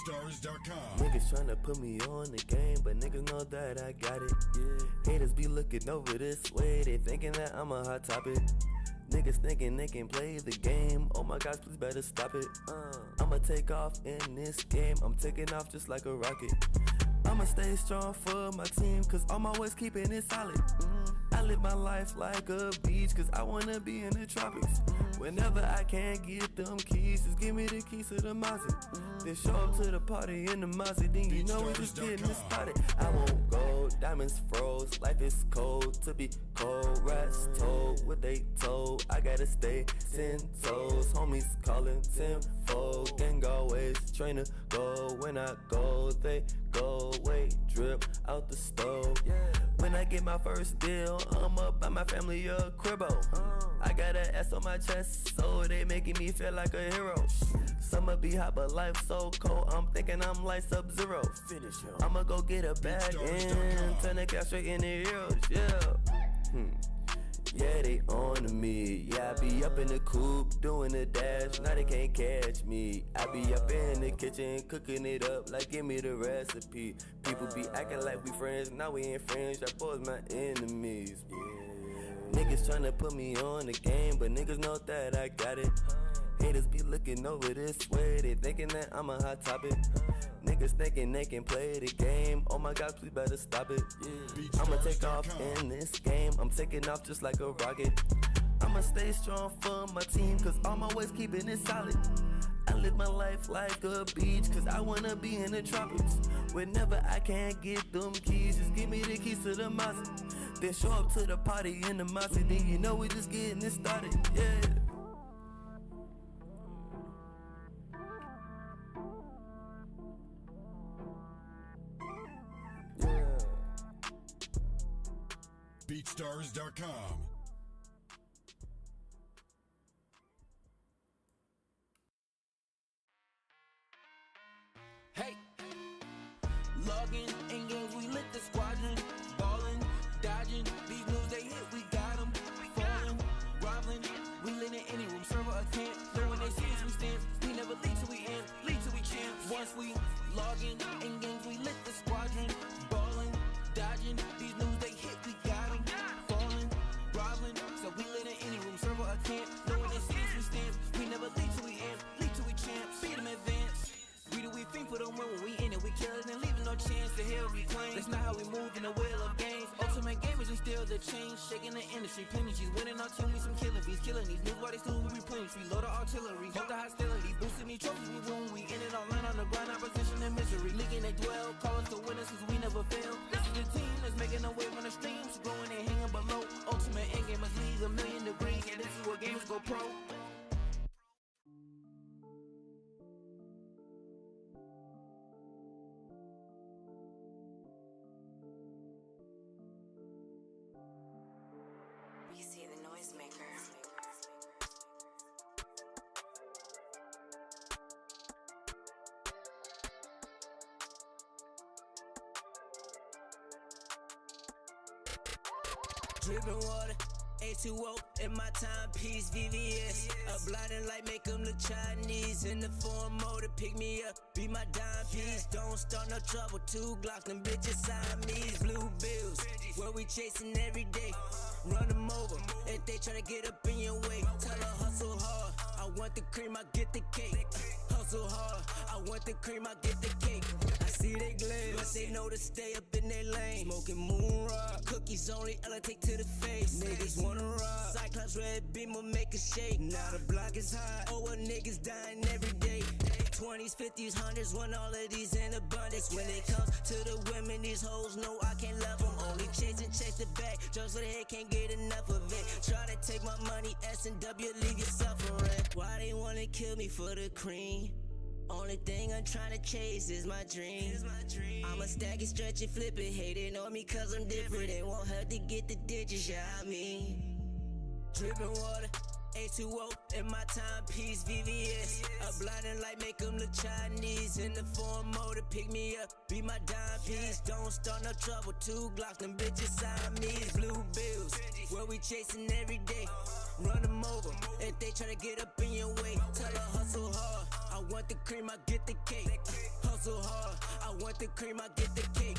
BeatStars.com. Niggas tryna put me on the game, but niggas know that I got it. Yeah. Haters be looking over this way, they thinking that I'm a hot topic. Niggas thinking they can play the game. Oh my gosh, please better stop it. I'ma take off in this game. I'm taking off just like a rocket. I'ma stay strong for my team, cause I'm always keeping it solid. I live my life like a beach, cause I wanna be in the tropics. Whenever I can't get them keys, just give me the keys to the Mazda. Then show up to the party in the Mazda, then you know we just getting it started. I won't go, diamonds froze, life is cold to be cold. Rats told what they told, I gotta stay 10 toes. Homies calling tenfold, gang always train to go. When I go, they go away, drip out the stove. When I get my first deal, I'ma buy my family a cribbo. I got an S on my chest, so they making me feel like a hero. Summer be hot, but life so cold, I'm thinking I'm like Sub-Zero. I'ma go get a bag and turn the cash straight into heroes, yeah. Yeah, they on me. Yeah, I be up in the coop doing the dash. Now they can't catch me. I be up in the kitchen cooking it up like give me the recipe. People be acting like we friends, now we ain't friends. Y'all boys my enemies. Yeah. Niggas tryna put me on the game, but niggas know that I got it. Haters be looking over this way, they thinking that I'm a hot topic. Niggas thinking they can play the game. Oh my God, please better stop it. Yeah. I'ma take off in this game. I'm taking off just like a rocket. I'ma stay strong for my team, cause I'm always keeping it solid. I live my life like a beach, cause I wanna be in the tropics. Whenever I can't get them keys, just give me the keys to the Mazda. Then show up to the party in the Mazda, then you know we just getting it started. Yeah. BeatStars.com. Hey, logging in games, we lit the squadron, ballin', dodging, these moves they hit, we got them, falling, groveling, we lit in any room, server or camp, though when they see us we stand, we never lead till we end, lead till we champs. Once we logging in games, we lit the squadron, ballin', dodging, these moves they hit, we got them, falling, groveling, so we lit in any room, server or camp, though when they see us we stand, we never lead till we end, lead till we champs. Beat them advance. We think for the win when we in it, we kill it and leaving no chance to hell reclaim. That's not how we move in the wheel of games. Ultimate gamers, we still the change, shaking the industry. Plenty G's winning our team, we some killing bees, killing these new bodies too. We replenish, we load the artillery, hold the hostility, boosting these trophies. We win, we in it on land on the grind, opposition and misery. Leaking they dwell, call us the winners cause we never fail. This is the team that's making a wave on the streams, growing and hanging below. Ultimate endgamers league a million degrees, and this is where gamers go pro. You see the noisemaker. Dripping water, H2O in my timepiece, VVS. A blinding light make them look Chinese. In the form motor, pick me up, be my dime piece. Don't start no trouble, 2 Glocks, them bitches Siamese. Blue bills, where we chasing every day. Run them over, if they tryna get up in your way. Tell her hustle hard, I want the cream, I get the cake. Hustle hard, I want the cream, I get the cake. I see they glare, but they know to stay up in their lane. Smoking moon rock, cookies only, I'll take to the face. Niggas wanna rock, Cyclops red beam will make a shake. Now the block is hot, oh well niggas dying every day. 20s, 50s, 100s, want all of these in abundance. When it comes to the women, these hoes know I can't love them. Only chasing, chase the back, drugs for the head, can't get enough of it. Try to take my money, S&W, leave you suffering. Why they wanna kill me for the cream? Only thing I'm trying to chase is my dream. I'ma stack it, stretch it, flip it. Hating on me cause I'm different. They won't have to get the digits, yeah I mean. Dripping water, H2O in my timepiece, VVS. A blinding light make them look Chinese. In the form motor, pick me up, be my dime piece. Don't start no trouble, 2 Glocks, them bitches Siamese. Blue bills, where we chasing every day. Run them over, if they tryna get up in your way. Tell her hustle hard, I want the cream, I get the cake. Hustle hustle hard. I want the cream, I get the cake.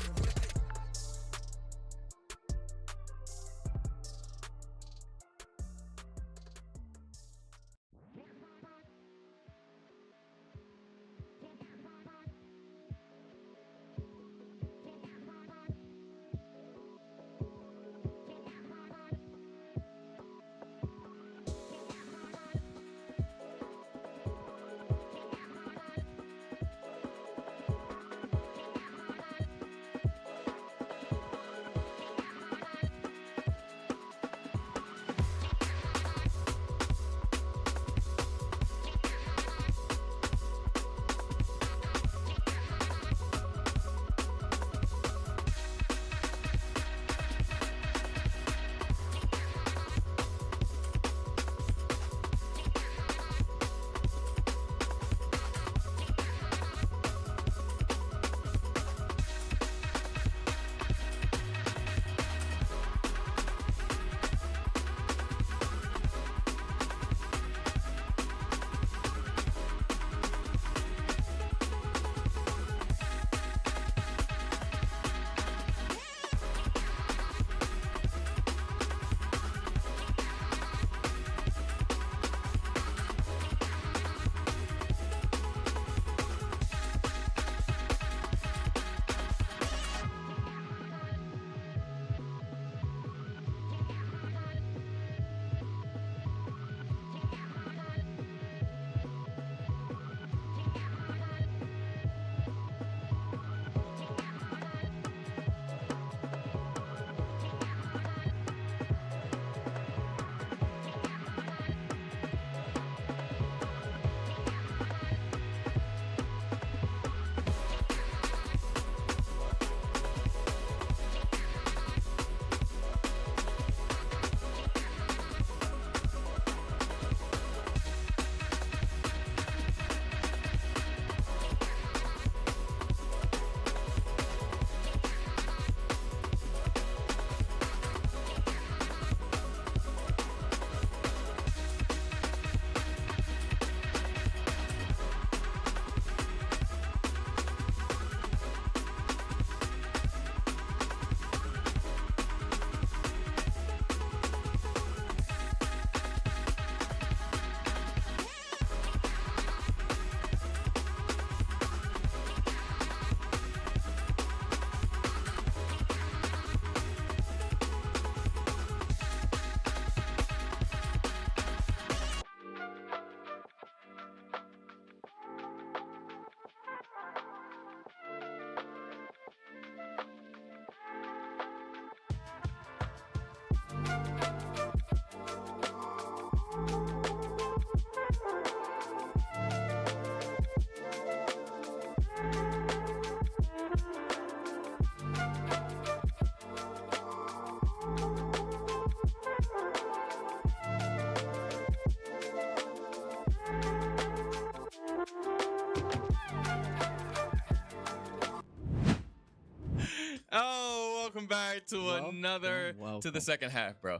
Oh, welcome back to another to the second half, bro.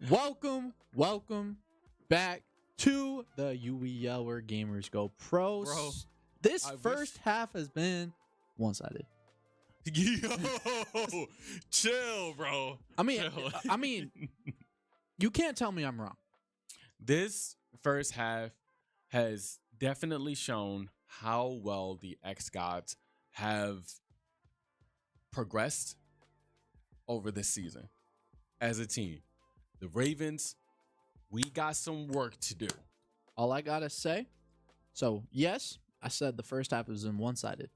Welcome back to the UEL where gamers go pros. Bro, this first half has been one-sided. Yo, chill, bro. I mean, Chill. You can't tell me I'm wrong. This first half has definitely shown how well the xGODS have progressed over this season as a team. The Ravens, we got some work to do. All I gotta say, so yes, I said the first half was in one-sided.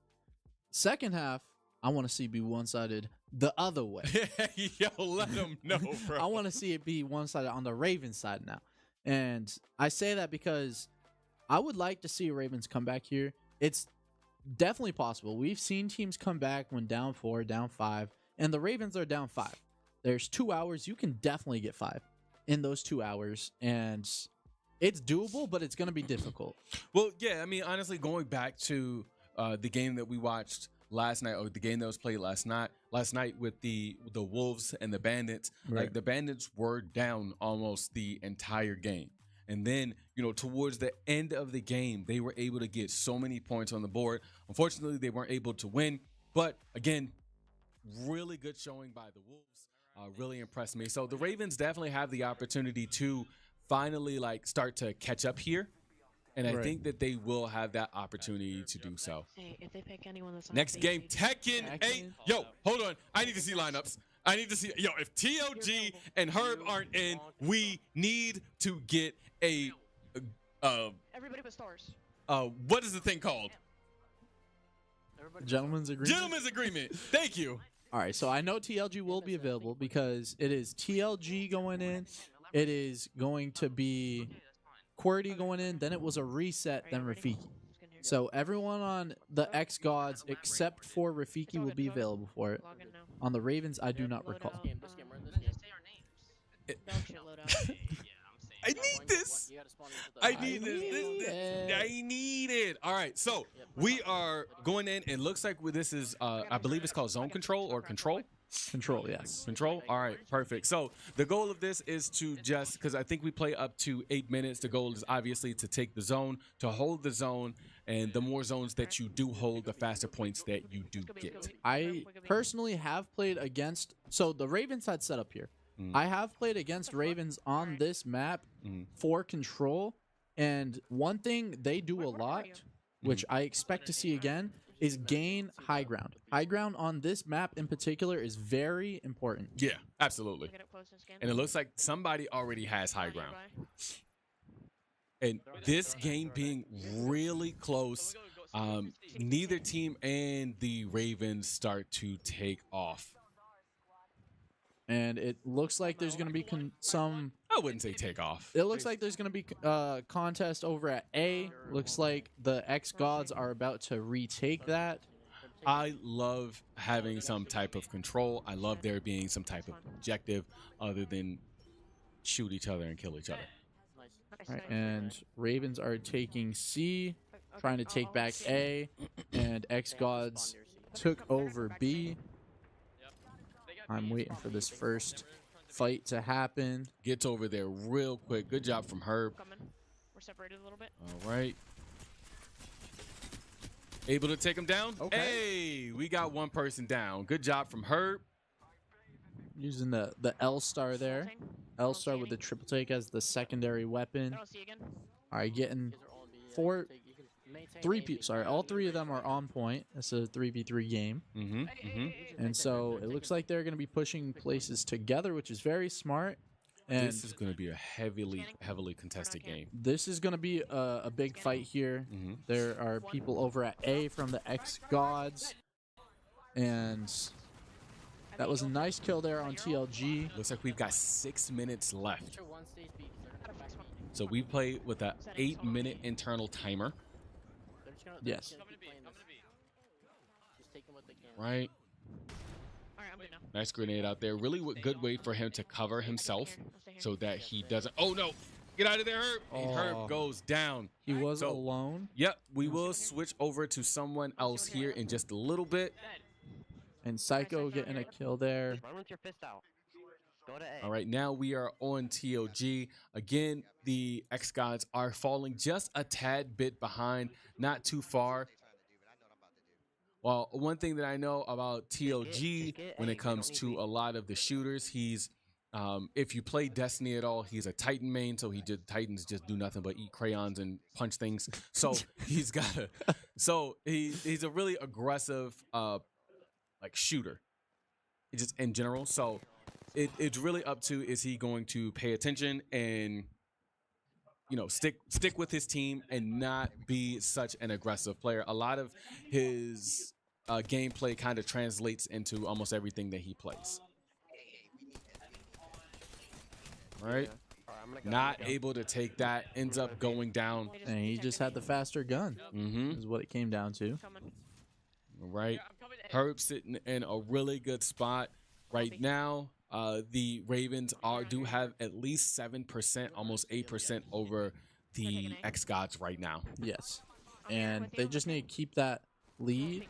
Second half, I want to see it be one-sided the other way. Yo, let them know, bro. I want to see it be one-sided on the Ravens side now. And I say that because I would like to see Ravens come back here. It's definitely possible. We've seen teams come back when down 4, down 5, and the Ravens are down 5. There's 2 hours. You can definitely get 5 in those 2 hours, and it's doable, but it's going to be difficult. Well, yeah, I mean, honestly, going back to the game that we watched last night, or the game that was played last night with the Wolves and the Bandits, Right. like the Bandits were down almost the entire game. And then, you know, towards the end of the game, they were able to get so many points on the board. Unfortunately, they weren't able to win. But again, really good showing by the Wolves. Really impressed me. So the Ravens definitely have the opportunity to finally like start to catch up here. And I think that they will have that opportunity to do so. Hey, if they pick anyone that's Next game, Tekken 8. Yo, hold on. I need to see lineups. I need to see. Yo, if TOG and Herb aren't in, we need to get a. Everybody but stars. What is the thing called? Gentleman's agreement. Gentleman's agreement. Thank you. All right, so I know TLG will be available because it is TLG going in. It is going to be QWERTY going in. Then it was a reset, then Rafiki. So everyone on the xGODS except for Rafiki will be available for it. On the Ravens, I do not recall. I need this. I need this. I need it. All right, so we are going in. It looks like this is, I believe it's called zone control or control. Control, yes. Control. All right, perfect. So the goal of this is to just, because I think we play up to 8 minutes. The goal is obviously to take the zone, to hold the zone, and the more zones that you do hold, the faster points that you do get. I personally have played against, so the Ravens had set up here. I have played against Ravens on this map for control, and one thing they do a lot, which I expect to see again, is gain high ground. High ground on this map in particular is very important. Yeah, absolutely. And it looks like somebody already has high ground. And this game being really close, neither team and the Ravens start to take off. And it looks like there's going to be some... I wouldn't say take off. It looks like there's going to be contest over at A. Looks like the xGODS are about to retake that. I love having some type of control. I love there being some type of objective other than shoot each other and kill each other. All right, and Ravens are taking C, trying to take back A, and xGODS took over B. I'm waiting for this first fight to happen. Gets over there real quick. Good job from Herb. We're separated a little bit. All right. Able to take him down? Okay. Hey, we got one person down. Good job from Herb. Using the L star there. L star with the triple take as the secondary weapon. All right, getting all three of them are on point. It's a 3v3 game. And so it looks like they're going to be pushing places together, which is very smart. And this is going to be a heavily contested game. This is going to be a big fight here. There are people over at A from the xGODS. And that was a nice kill there on TLG. Looks like we've got 6 minutes left. So we play with an 8-minute internal timer. Yes. Right. Nice grenade out there. Really good way for him to cover himself so that he doesn't. Oh, no. Get out of there, Herb. And Herb goes down. He was alone. Yep. We will switch over to someone else here in just a little bit. And Psycho getting a kill there. Run with your fist out. Go to A. All right, now we are on TOG. Again, the xGODS are falling just a tad bit behind, not too far. Well, one thing that I know about TOG when it comes to a lot of the shooters, he's, if you play Destiny at all, he's a Titan main, so Titans just do nothing but eat crayons and punch things. So he's got a, he's a really aggressive, like shooter, just in general. So it's really up to, is he going to pay attention and, you know, stick with his team and not be such an aggressive player. A lot of his gameplay kind of translates into almost everything that he plays. All right. Not able to take that, ends up going down. And he just had the faster gun, is what it came down to. All right. Herb sitting in a really good spot right now. The Ravens do have at least 7%, almost 8% over the xGODS right now. Yes. And they just need to keep that lead.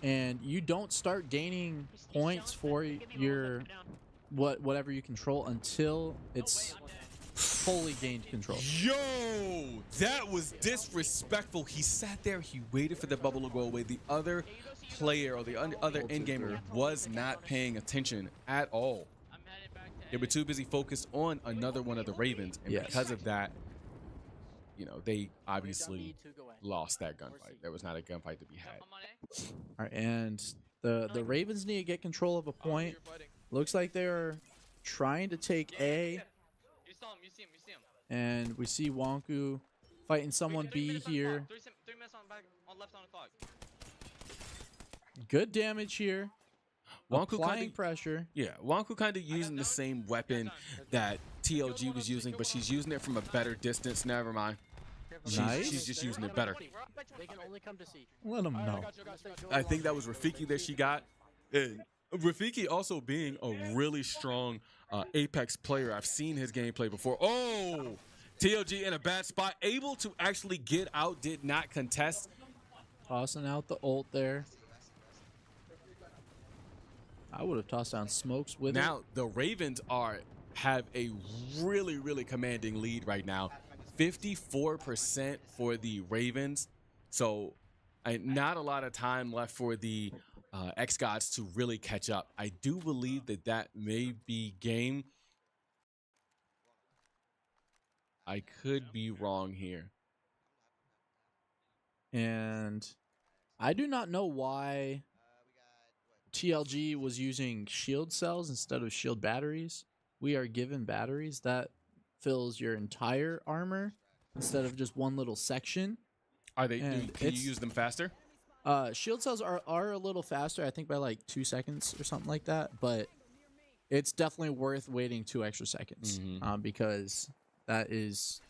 And you don't start gaining points for your whatever you control until it's fully gained control. Yo, that was disrespectful. He sat there, he waited for the bubble to go away. The other player or the other end gamer was not paying attention at all. They were too busy focused on another one of the Ravens, and because of that, you know, they obviously lost that gunfight. There was not a gunfight to be had. All right, and the Ravens need to get control of a point. Looks like they're trying to take A. You saw him, you see him. And we see Wonku fighting someone B here. 3 minutes on left on the clock. Good damage here. Wonku Applying pressure. Yeah, Wonku kind of using the same weapon that TLG was using, but she's using it from a better distance. Never mind. She's just using it better. They can only come to see. Let them know. I think that was Rafiki that she got. And Rafiki also being a really strong Apex player. I've seen his gameplay before. Oh, TLG in a bad spot. Able to actually get out, did not contest. Tossing out the ult there. I would have tossed down smokes with it. Now, the Ravens have a really, really commanding lead right now. 54% for the Ravens. So not a lot of time left for the xGODS to really catch up. I do believe that may be game. I could be wrong here. And I do not know why TLG was using shield cells instead of shield batteries. We are given batteries that fills your entire armor instead of just one little section. Are they? Can you use them faster? Shield cells are a little faster, I think by like 2 seconds or something like that, but it's definitely worth waiting 2 extra seconds because that is.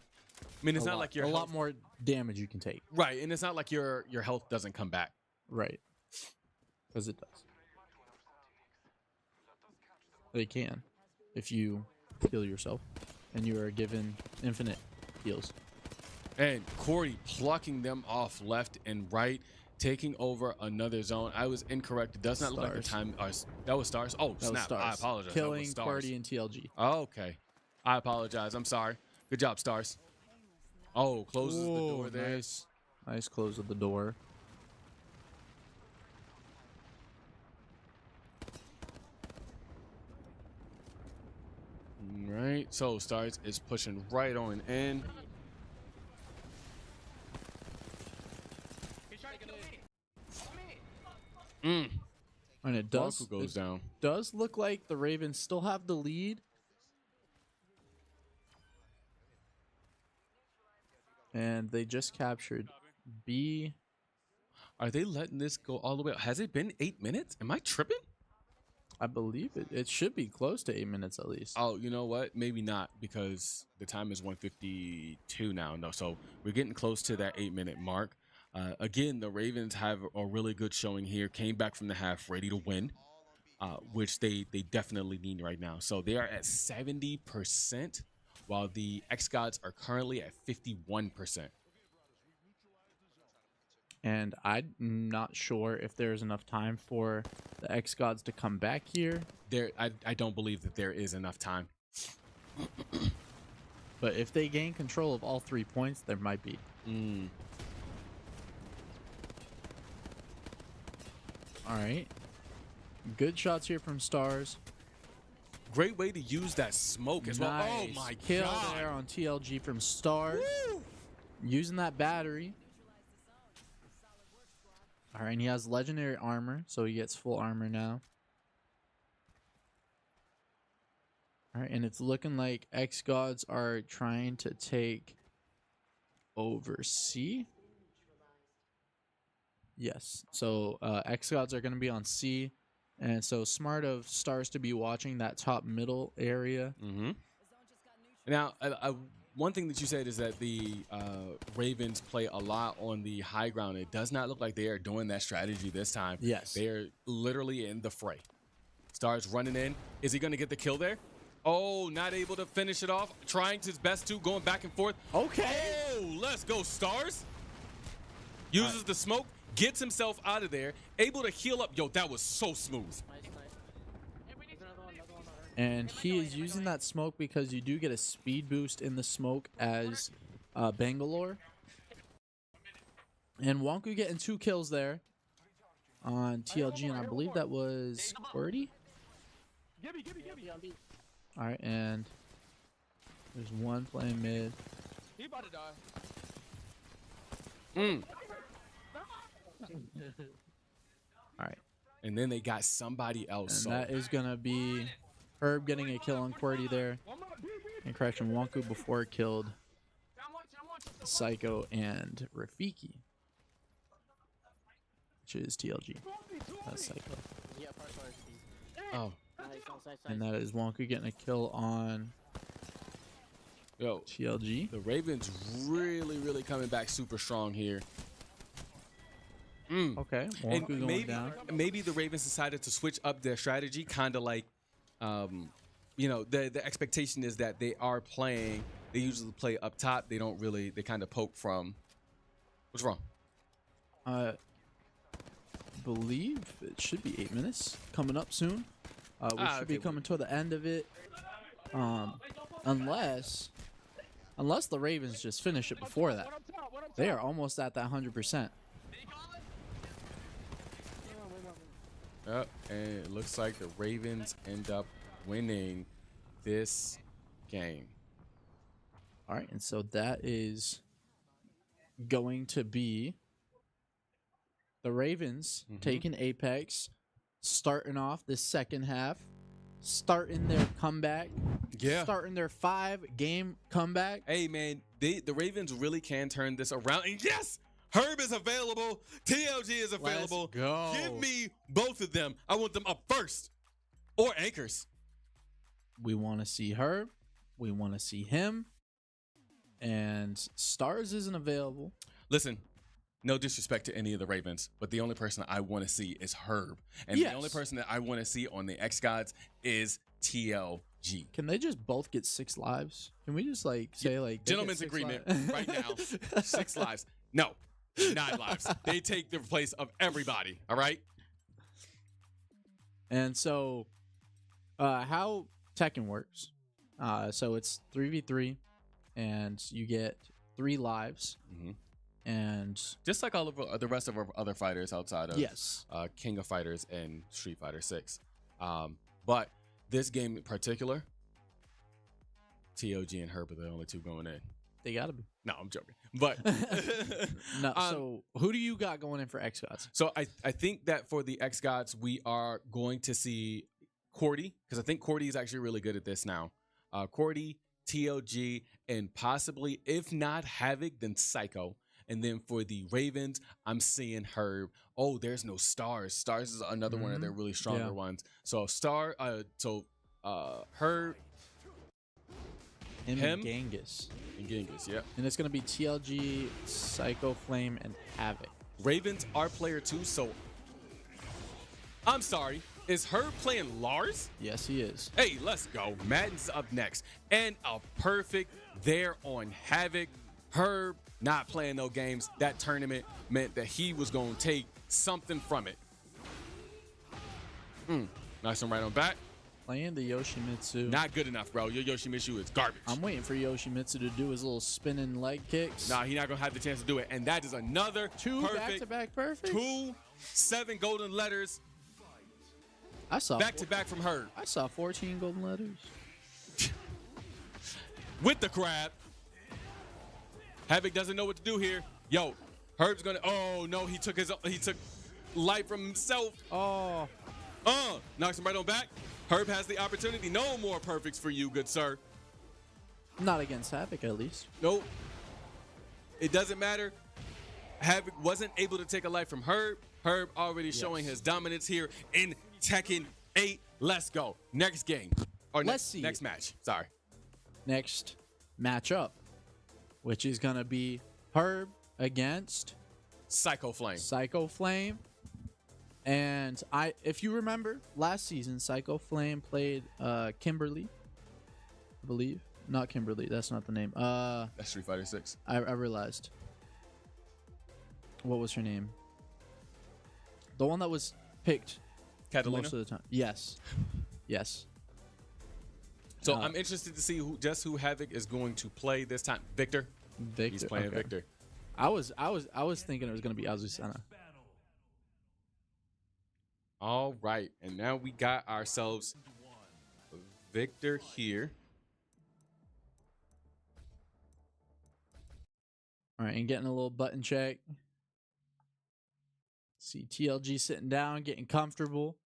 I mean, it's not like you're a lot more damage you can take. Right, and it's not like your health doesn't come back. Right, because it does. They can, if you heal yourself, and you are given infinite heals. And Corey plucking them off left and right, taking over another zone. I was incorrect. It does not look like the time. That was Stars. Oh, that snap. I apologize. Killing Cordy and TLG. Oh, okay. I apologize. I'm sorry. Good job, Stars. Oh, closes the door there. Nice close of the door. Right. So Stars is pushing right on in. And it does look like the Ravens still have the lead. And they just captured B. Are they letting this go all the way? Has it been 8 minutes? Am I tripping? I believe it should be close to 8 minutes at least. Oh, you know what? Maybe not, because the time is 1:52 now. No, so we're getting close to that 8-minute mark. Again, the Ravens have a really good showing here. Came back from the half ready to win, which they definitely need right now. So they are at 70%, while the xGODS are currently at 51%. And I'm not sure if there's enough time for the xGODS to come back here. I don't believe that there is enough time. But if they gain control of all 3 points, there might be. All right. Good shots here from Stars. Great way to use that smoke as well. Oh my kill God. there on TLG from Stars. Woo! Using that battery. All right, and he has legendary armor, so he gets full armor now. All right, and it's looking like xGODS are trying to take over C. Yes, so xGODS are going to be on C, and so smart of Stars to be watching that top middle area. Now, one thing that you said is that the Ravens play a lot on the high ground. It does not look like they are doing that strategy this time. Yes. They are literally in the fray. Stars running in. Is he going to get the kill there? Oh, not able to finish it off. Trying his best to, going back and forth. Okay. Oh, let's go, Stars. Uses the smoke, gets himself out of there, able to heal up. Yo, that was so smooth. And he is using that smoke because you do get a speed boost in the smoke as Bangalore. And Wonku getting 2 kills there on TLG, and I believe that was QWERTY. All right, and there's one playing mid. He about to die. All right. And then they got somebody else. And that is going to be Herb getting a kill on QWERTY there. And crashing Wonku before it killed Psycho and Rafiki. Which is TLG. That's Psycho. Oh. And that is Wonku getting a kill on TLG. The Ravens really coming back super strong here. Okay. And Wonku going down. maybe the Ravens decided to switch up their strategy, kind of like, you know, the expectation is that they are playing. They usually play up top. They don't really. They kind of poke from. What's wrong? Believe it should be 8 minutes coming up soon. We should be coming to the end of it. Unless the Ravens just finish it before that. They are almost at that 100%. And it looks like the Ravens end up winning this game. All right, and so that is going to be the Ravens taking Apex, starting off the second half, starting their comeback, starting their 5-game comeback. Hey, man, the Ravens really can turn this around. And yes, Herb is available. TLG is available. Let's go. Give me both of them. I want them up first. Or anchors. We want to see Herb. We want to see him. And Stars isn't available. Listen, no disrespect to any of the Ravens, but the only person I want to see is Herb. And the only person that I want to see on the xGODS is TLG. Can they just both get 6 lives? Can we just like say like gentleman's agreement right now? 6 lives. No, 9 lives. They take the place of everybody. All right. And so, how Tekken works? So it's 3v3, and you get 3 lives. And just like all of the rest of our other fighters outside of King of Fighters and Street Fighter 6. But this game in particular, TOG and Herb are the only 2 going in. They gotta be. No, I'm joking. But no. So who do you got going in for xGODS? So I think that for the xGODS we are going to see QWERTY, because I think QWERTY is actually really good at this now. QWERTY, TOG, and possibly, if not Havoc, then Psycho. And then for the Ravens, I'm seeing Herb. Oh, there's no Stars. Stars is another one of their really stronger ones. So Herb, him, and Genghis. And Genghis, yeah. And it's gonna be TLG, Psycho, Flame, and Havoc. Ravens are player 2, so I'm sorry. Is Herb playing Lars? Yes, he is. Hey, let's go. Madden's up next. And a perfect there on Havoc. Herb not playing no games. That tournament meant that he was going to take something from it. Nice one right on back. Playing the Yoshimitsu. Not good enough, bro. Your Yoshimitsu is garbage. I'm waiting for Yoshimitsu to do his little spinning leg kicks. Nah, he's not going to have the chance to do it. And that is another 2 back-to-back perfect. 2 7 golden letters. I saw back-to-back from Herb. I saw 14 golden letters. With the crab. Havoc doesn't know what to do here. Yo, Herb's gonna. Oh no, he took life from himself. Oh. Knocks him right on back. Herb has the opportunity. No more perfects for you, good sir. Not against Havoc, at least. Nope. It doesn't matter. Havoc wasn't able to take a life from Herb. Herb already showing his dominance here in Tekken 8. Let's go. Next game. Or Let's see. Next match. Sorry. Next matchup, which is going to be Herb against Psycho Flame. Psycho Flame. And if you remember, last season, Psycho Flame played Kimberly, I believe. Not Kimberly. That's not the name. That's Street Fighter 6. I realized. What was her name? The one that was picked Catalina? most of the time. Yes. Yes. So I'm interested to see who Havoc is going to play this time. Victor. He's playing okay. Victor. I was thinking it was gonna be Azucena. All right, and now we got ourselves Victor here. All right, and getting a little button check. See TLG sitting down, getting comfortable.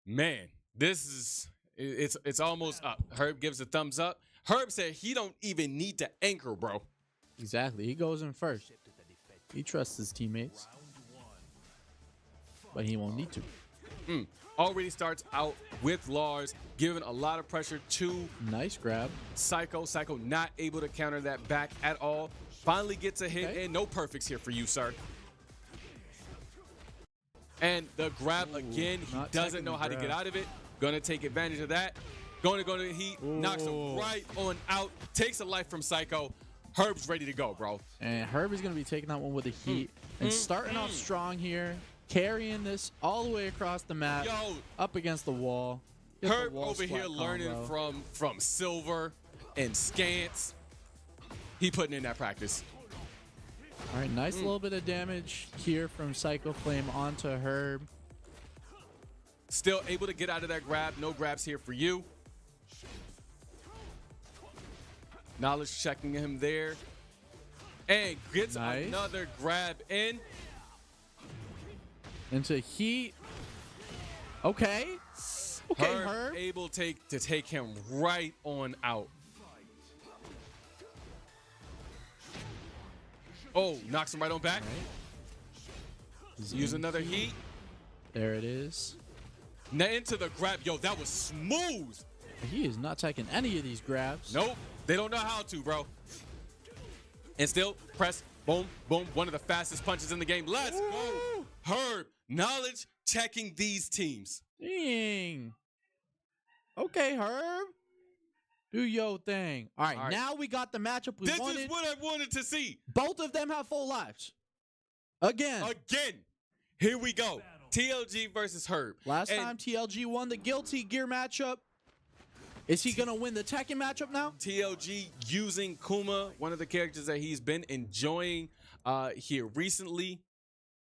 Man, this is it's almost up. Herb gives a thumbs up. Herb said he don't even need to anchor, bro. Exactly. He goes in first. He trusts his teammates. But he won't need to. Already starts out with Lars, giving a lot of pressure to nice grab. Psycho. Psycho not able to counter that back at all. Finally gets a hit, and no perfects here for you, sir. And the grab again. He doesn't know how to get out of it. Gonna take advantage of that. Going to go to the heat. Knocks him right on out. Takes a life from Psycho. Herb's ready to go, bro. And Herb is going to be taking that one with the heat. And starting off strong here. Carrying this all the way across the map. Yo, up against the wall. Herb over here learning from Silver and Scants. He putting in that practice. All right, nice little bit of damage here from Psycho Flame onto Herb. Still able to get out of that grab. No grabs here for you. Knowledge checking him there. And gets another grab in. Into heat. Okay. Okay, Herb able to take him right on out. Oh, knocks him right on back. Use another heat. There it is. Now into the grab. Yo, that was smooth. He is not taking any of these grabs. Nope. They don't know how to, bro. And still press. Boom, boom. One of the fastest punches in the game. Let's go. Herb. Knowledge checking these teams. Dang. Okay, Herb. Do your thing. All right, now we got the matchup we wanted. This is what I wanted to see. Both of them have full lives. Again. Here we go. TLG versus Herb. Last time TLG won the Guilty Gear matchup. Is he going to win the Tekken matchup now? TLG using Kuma, one of the characters that he's been enjoying here recently.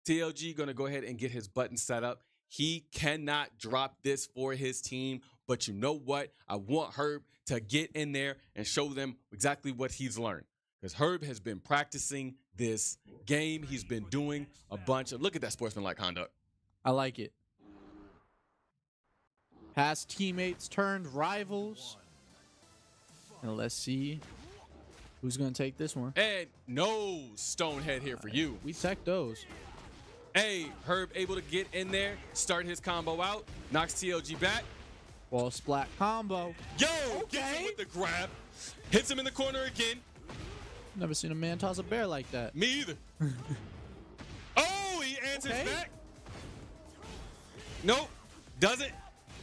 TLG going to go ahead and get his button set up. He cannot drop this for his team. But you know what? I want Herb to get in there and show them exactly what he's learned. Because Herb has been practicing this game. He's been doing a bunch of, look at that sportsmanlike conduct. I like it. Past teammates turned rivals. And let's see who's going to take this one. And no Stonehead here for you. We tech those. Hey, Herb able to get in there, start his combo out, knocks TLG back. Wall splat combo. Yo, gets him with the grab. Hits him in the corner again. Never seen a man toss a bear like that. Me either. Oh, he answers back. Nope, doesn't.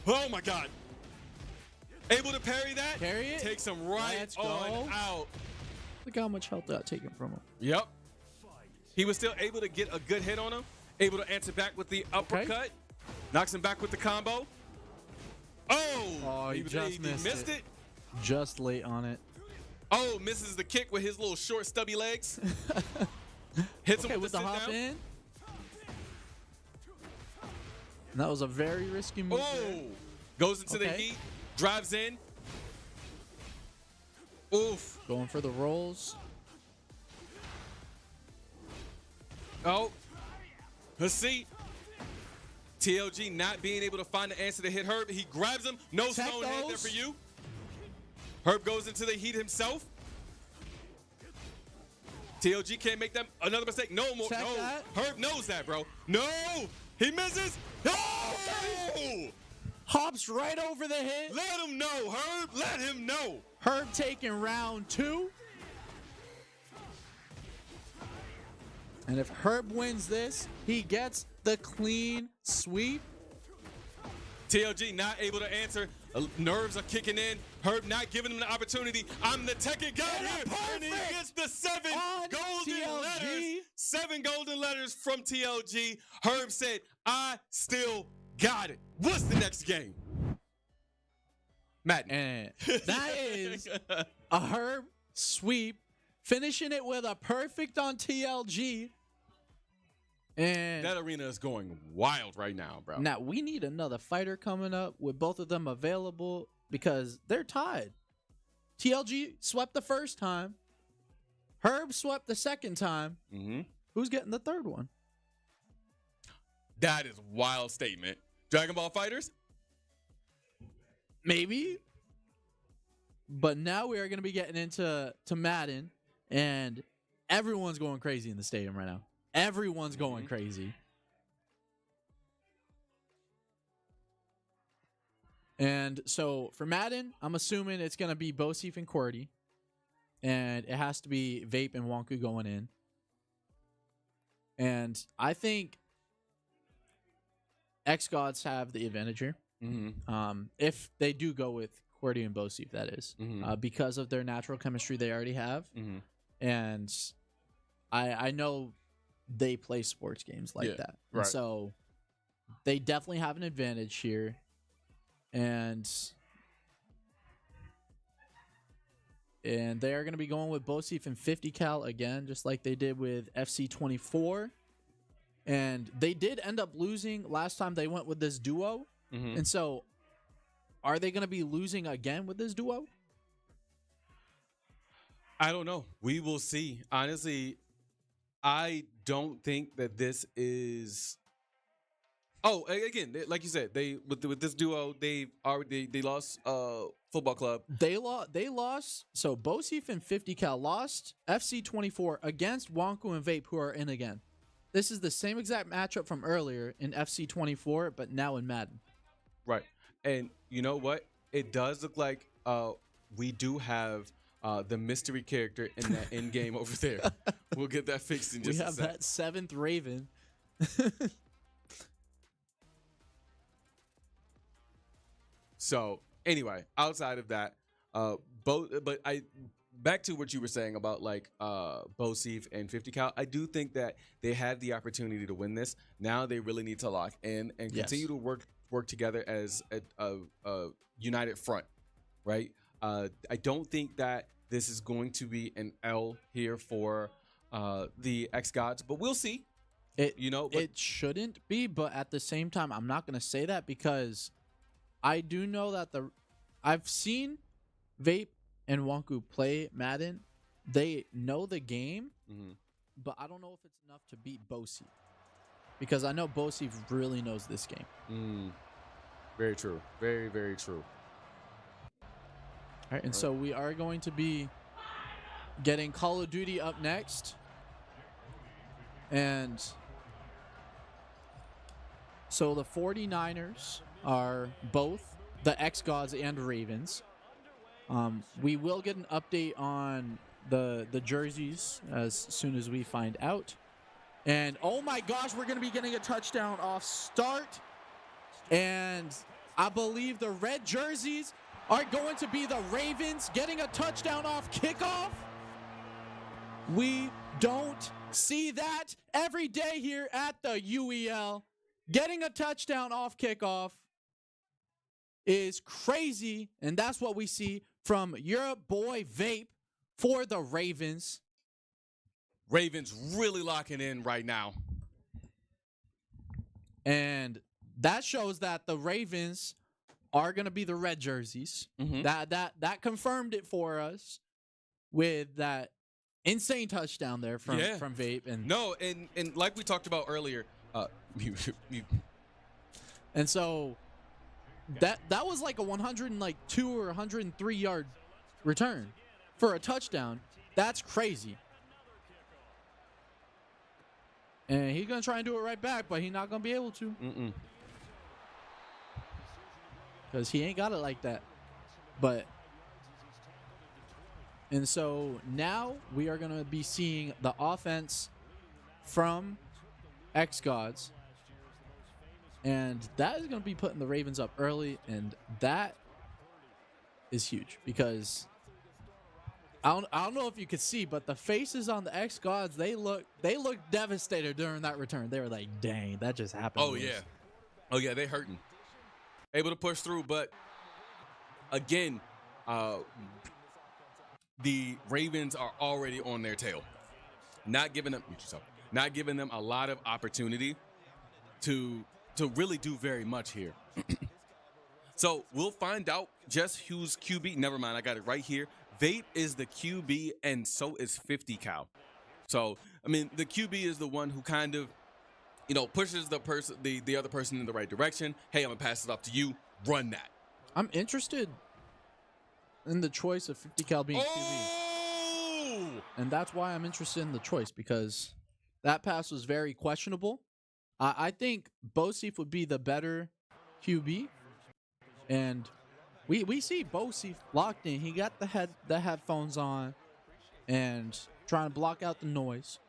Oh my God. Able to parry that. Parry it. Takes him right on out. Look how much health got taken from him. Yep. He was still able to get a good hit on him. Able to answer back with the uppercut. Knocks him back with the combo. Oh, he just missed it. Just late on it. Oh, misses the kick with his little short, stubby legs. Hits him with the hop in. And that was a very risky move. Oh, goes into the heat, drives in. Oof. Going for the rolls. Oh, let's see. TLG not being able to find the answer to hit Herb. He grabs him. No stone head there for you. Herb goes into the heat himself. TLG can't make them another mistake. No more. Check no. That. Herb knows that, bro. No. He misses. No. Hops right over the hit. Let him know, Herb. Let him know. Herb taking round 2. And if Herb wins this, he gets the clean sweep. TLG not able to answer. Nerves are kicking in. Herb not giving him the opportunity. I'm the Tekken guy here. And he gets the 7 golden letters. 7 golden letters from TLG. Herb said, I still Got it. What's the next game? Madden. And that is a Herb sweep, finishing it with a perfect on TLG. And that arena is going wild right now, bro. now we need another fighter coming up with both of them available because they're tied. TLG swept the first time. Herb swept the second time. Mm-hmm. Who's getting the third one? That is a wild statement. Dragon Ball Fighters? Maybe. But now we are going to be getting into Madden, and everyone's going crazy in the stadium right now. Everyone's going crazy. And so for Madden, I'm assuming it's going to be Bosif and Qwerty. And it has to be Vape and Wonku going in. And I think xGODS have the advantage here. If they do go with Qwerty and Bosif, that is. Because of their natural chemistry they already have. And I know they play sports games like that. Right. And so they definitely have an advantage here. And they are going to be going with Bosif and 50 cal again, just like they did with FC24. And they did end up losing last time they went with this duo. And so are they going to be losing again with this duo? I don't know. We will see. Honestly, I don't think that this is. Oh, again, like you said, they with this duo, they lost football club. They lost. So Bosif and 50 cal lost FC24 against Wonku and Vape, who are in again. This is the same exact matchup from earlier in FC24, but now in Madden. Right. And you know what? It does look like we do have the mystery character in that end game over there. We'll get that fixed in just a sec. We have that 7th Raven. So anyway, outside of that, back to what you were saying about like Bosif and 50 cal. I do think that they had the opportunity to win this. Now they really need to lock in and continue to work together as a united front, right? I don't think that this is going to be an L here for the xGODS, but we'll see. It shouldn't be, but at the same time, I'm not going to say that because I do know that I've seen Vape and Wonku play Madden. They know the game, but I don't know if it's enough to beat Bosif because I know Bosif really knows this game. Very true. Very, very true. All right, and so we are going to be getting Call of Duty up next. And so the 49ers are both the xGODS and Ravens. We will get an update on the jerseys as soon as we find out. And oh my gosh, we're going to be getting a touchdown off start. And I believe the red jerseys are going to be the Ravens getting a touchdown off kickoff. We don't see that every day here at the UEL. Getting a touchdown off kickoff is crazy, and that's what we see from your boy Vape for the Ravens. Ravens really locking in right now. And that shows that the Ravens are going to be the red jerseys. That confirmed it for us with that insane touchdown there from Vape. And and like we talked about earlier, and so that was like a 102 or 103 yard return for a touchdown. That's crazy. And he's going to try and do it right back, but he's not going to be able to. Because he ain't got it like that. And so now we are going to be seeing the offense from xGODS. And that is going to be putting the Ravens up early. And that is huge because I don't know if you could see, but the faces on the xGODS, they look devastated during that return. They were like, dang, that just happened. Oh, yeah. Oh yeah, they hurting. Able to push through, but again, the Ravens are already on their tail, not giving them a lot of opportunity to really do very much here. So we'll find out just who's QB. Never mind, I got it right here. Vape is the QB, and so is 50 Cal. So I mean, the QB is the one who kind of, pushes the other person in the right direction. Hey, I'm gonna pass it off to you. Run that. I'm interested in the choice of 50 Cal being QB. Oh! And that's why I'm interested in the choice, because that pass was very questionable. I think Bosif would be the better QB. And we see Bosif locked in. He got the headphones on and trying to block out the noise.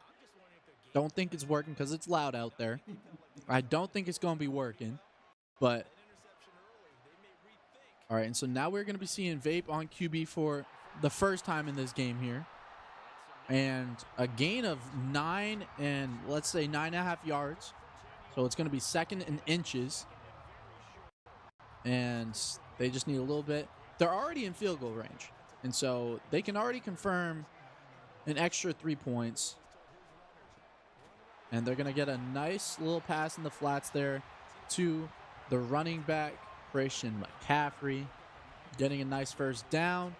Don't think it's working because it's loud out there. I don't think it's going to be working. But all right, and so now we're going to be seeing Vape on QB for the first time in this game here. And a gain of 9 and let's say 9.5 yards. So it's going to be second in inches. And they just need a little bit. They're already in field goal range. And so they can already confirm an extra 3 points. And they're going to get a nice little pass in the flats there to the running back, Christian McCaffrey, getting a nice first down.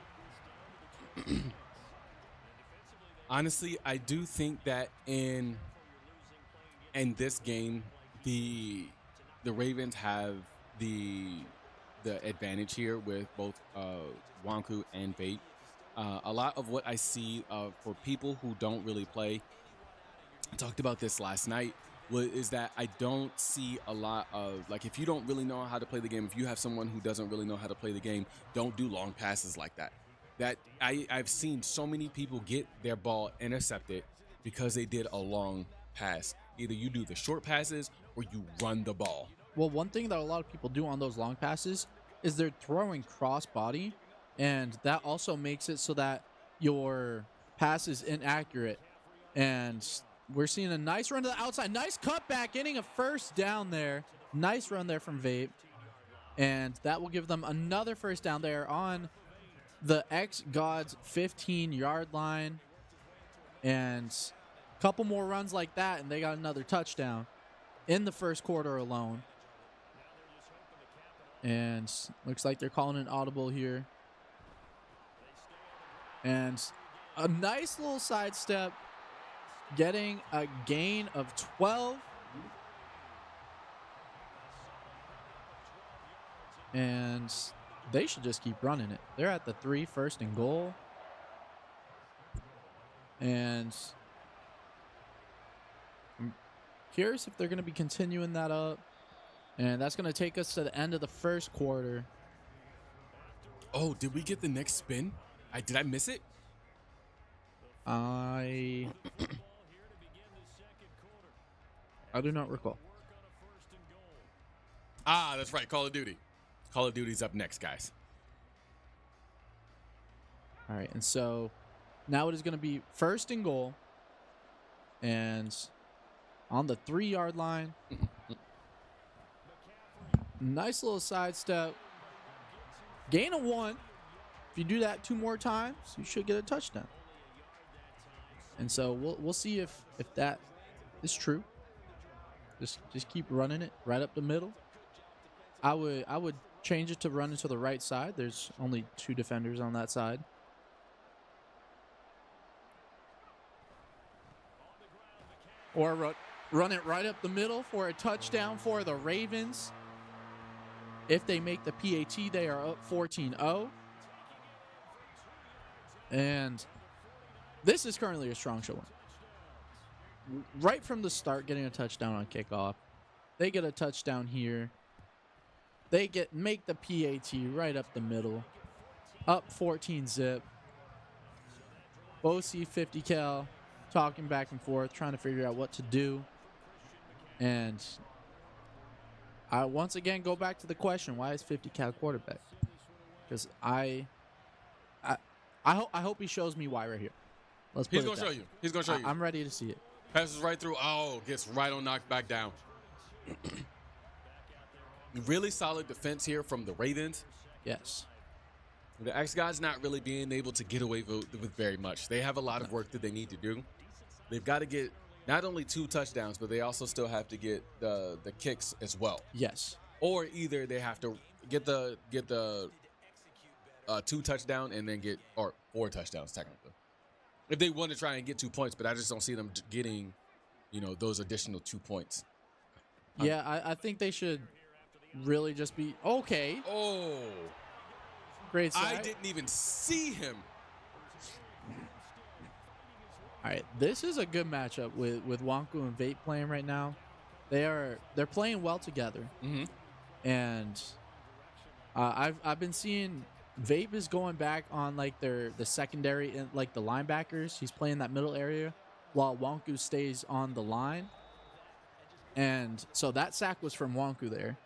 Honestly, I do think that in this game, the Ravens have the advantage here with both Wanku and Vape. A lot of what I see for people who don't really play, I talked about this last night, is that I don't see a lot of, like, if you don't really know how to play the game, if you have someone who doesn't really know how to play the game, don't do long passes like that. I've seen so many people get their ball intercepted because they did a long pass. Either you do the short passes or you run the ball. Well, one thing that a lot of people do on those long passes is they're throwing cross body, and that also makes it so that your pass is inaccurate. And we're seeing a nice run to the outside. Nice cutback, getting a first down there. Nice run there from Vape. And that will give them another first down there on the xGODS 15-yard line. And a couple more runs like that, and they got another touchdown in the first quarter alone. And looks like they're calling an audible here. And a nice little sidestep, getting a gain of 12. And they should just keep running it. They're at the 3, first and goal. And I'm curious if they're going to be continuing that up. And that's going to take us to the end of the first quarter. Oh, did we get the next spin? Did I miss it? I do not recall. Ah, that's right. Call of Duty. Call of Duty's up next, guys. All right, and so now it is going to be first and goal. And on the 3-yard line. Nice little sidestep. Gain of 1. If you do that 2 more times, you should get a touchdown. And so we'll see if that is true. Just keep running it right up the middle. I would change it to running to the right side. There's only 2 defenders on that side. Or run it right up the middle for a touchdown for the Ravens. If they make the PAT, they are up 14-0. And this is currently a strong showing. Right from the start, getting a touchdown on kickoff. They get a touchdown here. They make the PAT right up the middle. Up 14-zip. OC 50 cal talking back and forth, trying to figure out what to do. And I once again go back to the question: why is 50 cal quarterback? Because I hope he shows me why right here. He's gonna show you. He's gonna show you. I'm ready to see it. Passes right through. Oh, gets right on knocked back down. Really solid defense here from the Ravens. Yes. The xGODS not really being able to get away with very much. They have a lot of work that they need to do. They've got to get not only 2 touchdowns, but they also still have to get the kicks as well. Yes. Or either they have to get the 2 touchdown and then get, or 4 touchdowns technically, if they want to try and get 2 points. But I just don't see them getting, those additional 2 points. Yeah, I think they should really just be okay. Oh, great side. I didn't even see him. All right, this is a good matchup with Wonku and Vape playing right now. They're playing well together, and I've been seeing Vape is going back on like the secondary and like the linebackers. He's playing that middle area while Wonku stays on the line, and so that sack was from Wonku there.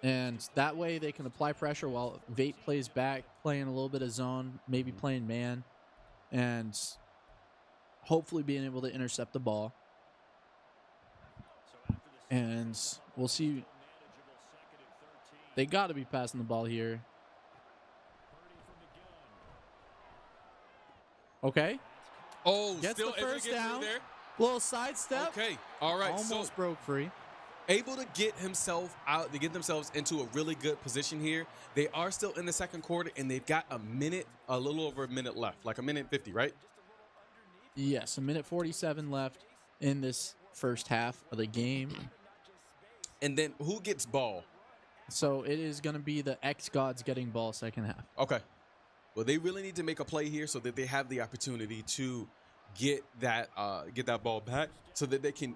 And that way they can apply pressure while Vape plays back, playing a little bit of zone, maybe playing man, and hopefully being able to intercept the ball. And we'll see. They got to be passing the ball here. Okay. Oh, gets still the first down. There. Little sidestep. Okay. All right. Almost broke free. Able to get himself out, to get themselves into a really good position here. They are still in the second quarter, and they've got a little over a minute left, like a minute 50, right? Yes, a minute 47 left in this first half of the game. And then who gets ball? So it is going to be the xGODS getting ball second half. Okay. Well, they really need to make a play here so that they have the opportunity to get that ball back so that they can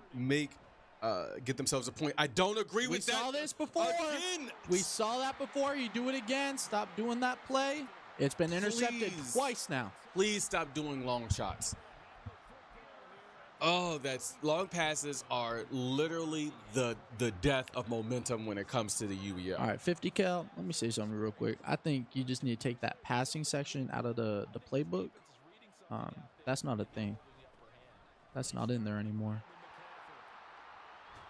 get themselves a point. I don't agree with that. We saw this before. Again. We saw that before. You do it again. Stop doing that play. It's been intercepted twice now. Please stop doing long shots. Oh, that's long passes are literally the death of momentum when it comes to the UEL. All right, 50 cal. Let me say something real quick. I think you just need to take that passing section out of the playbook. That's not a thing. That's not in there anymore.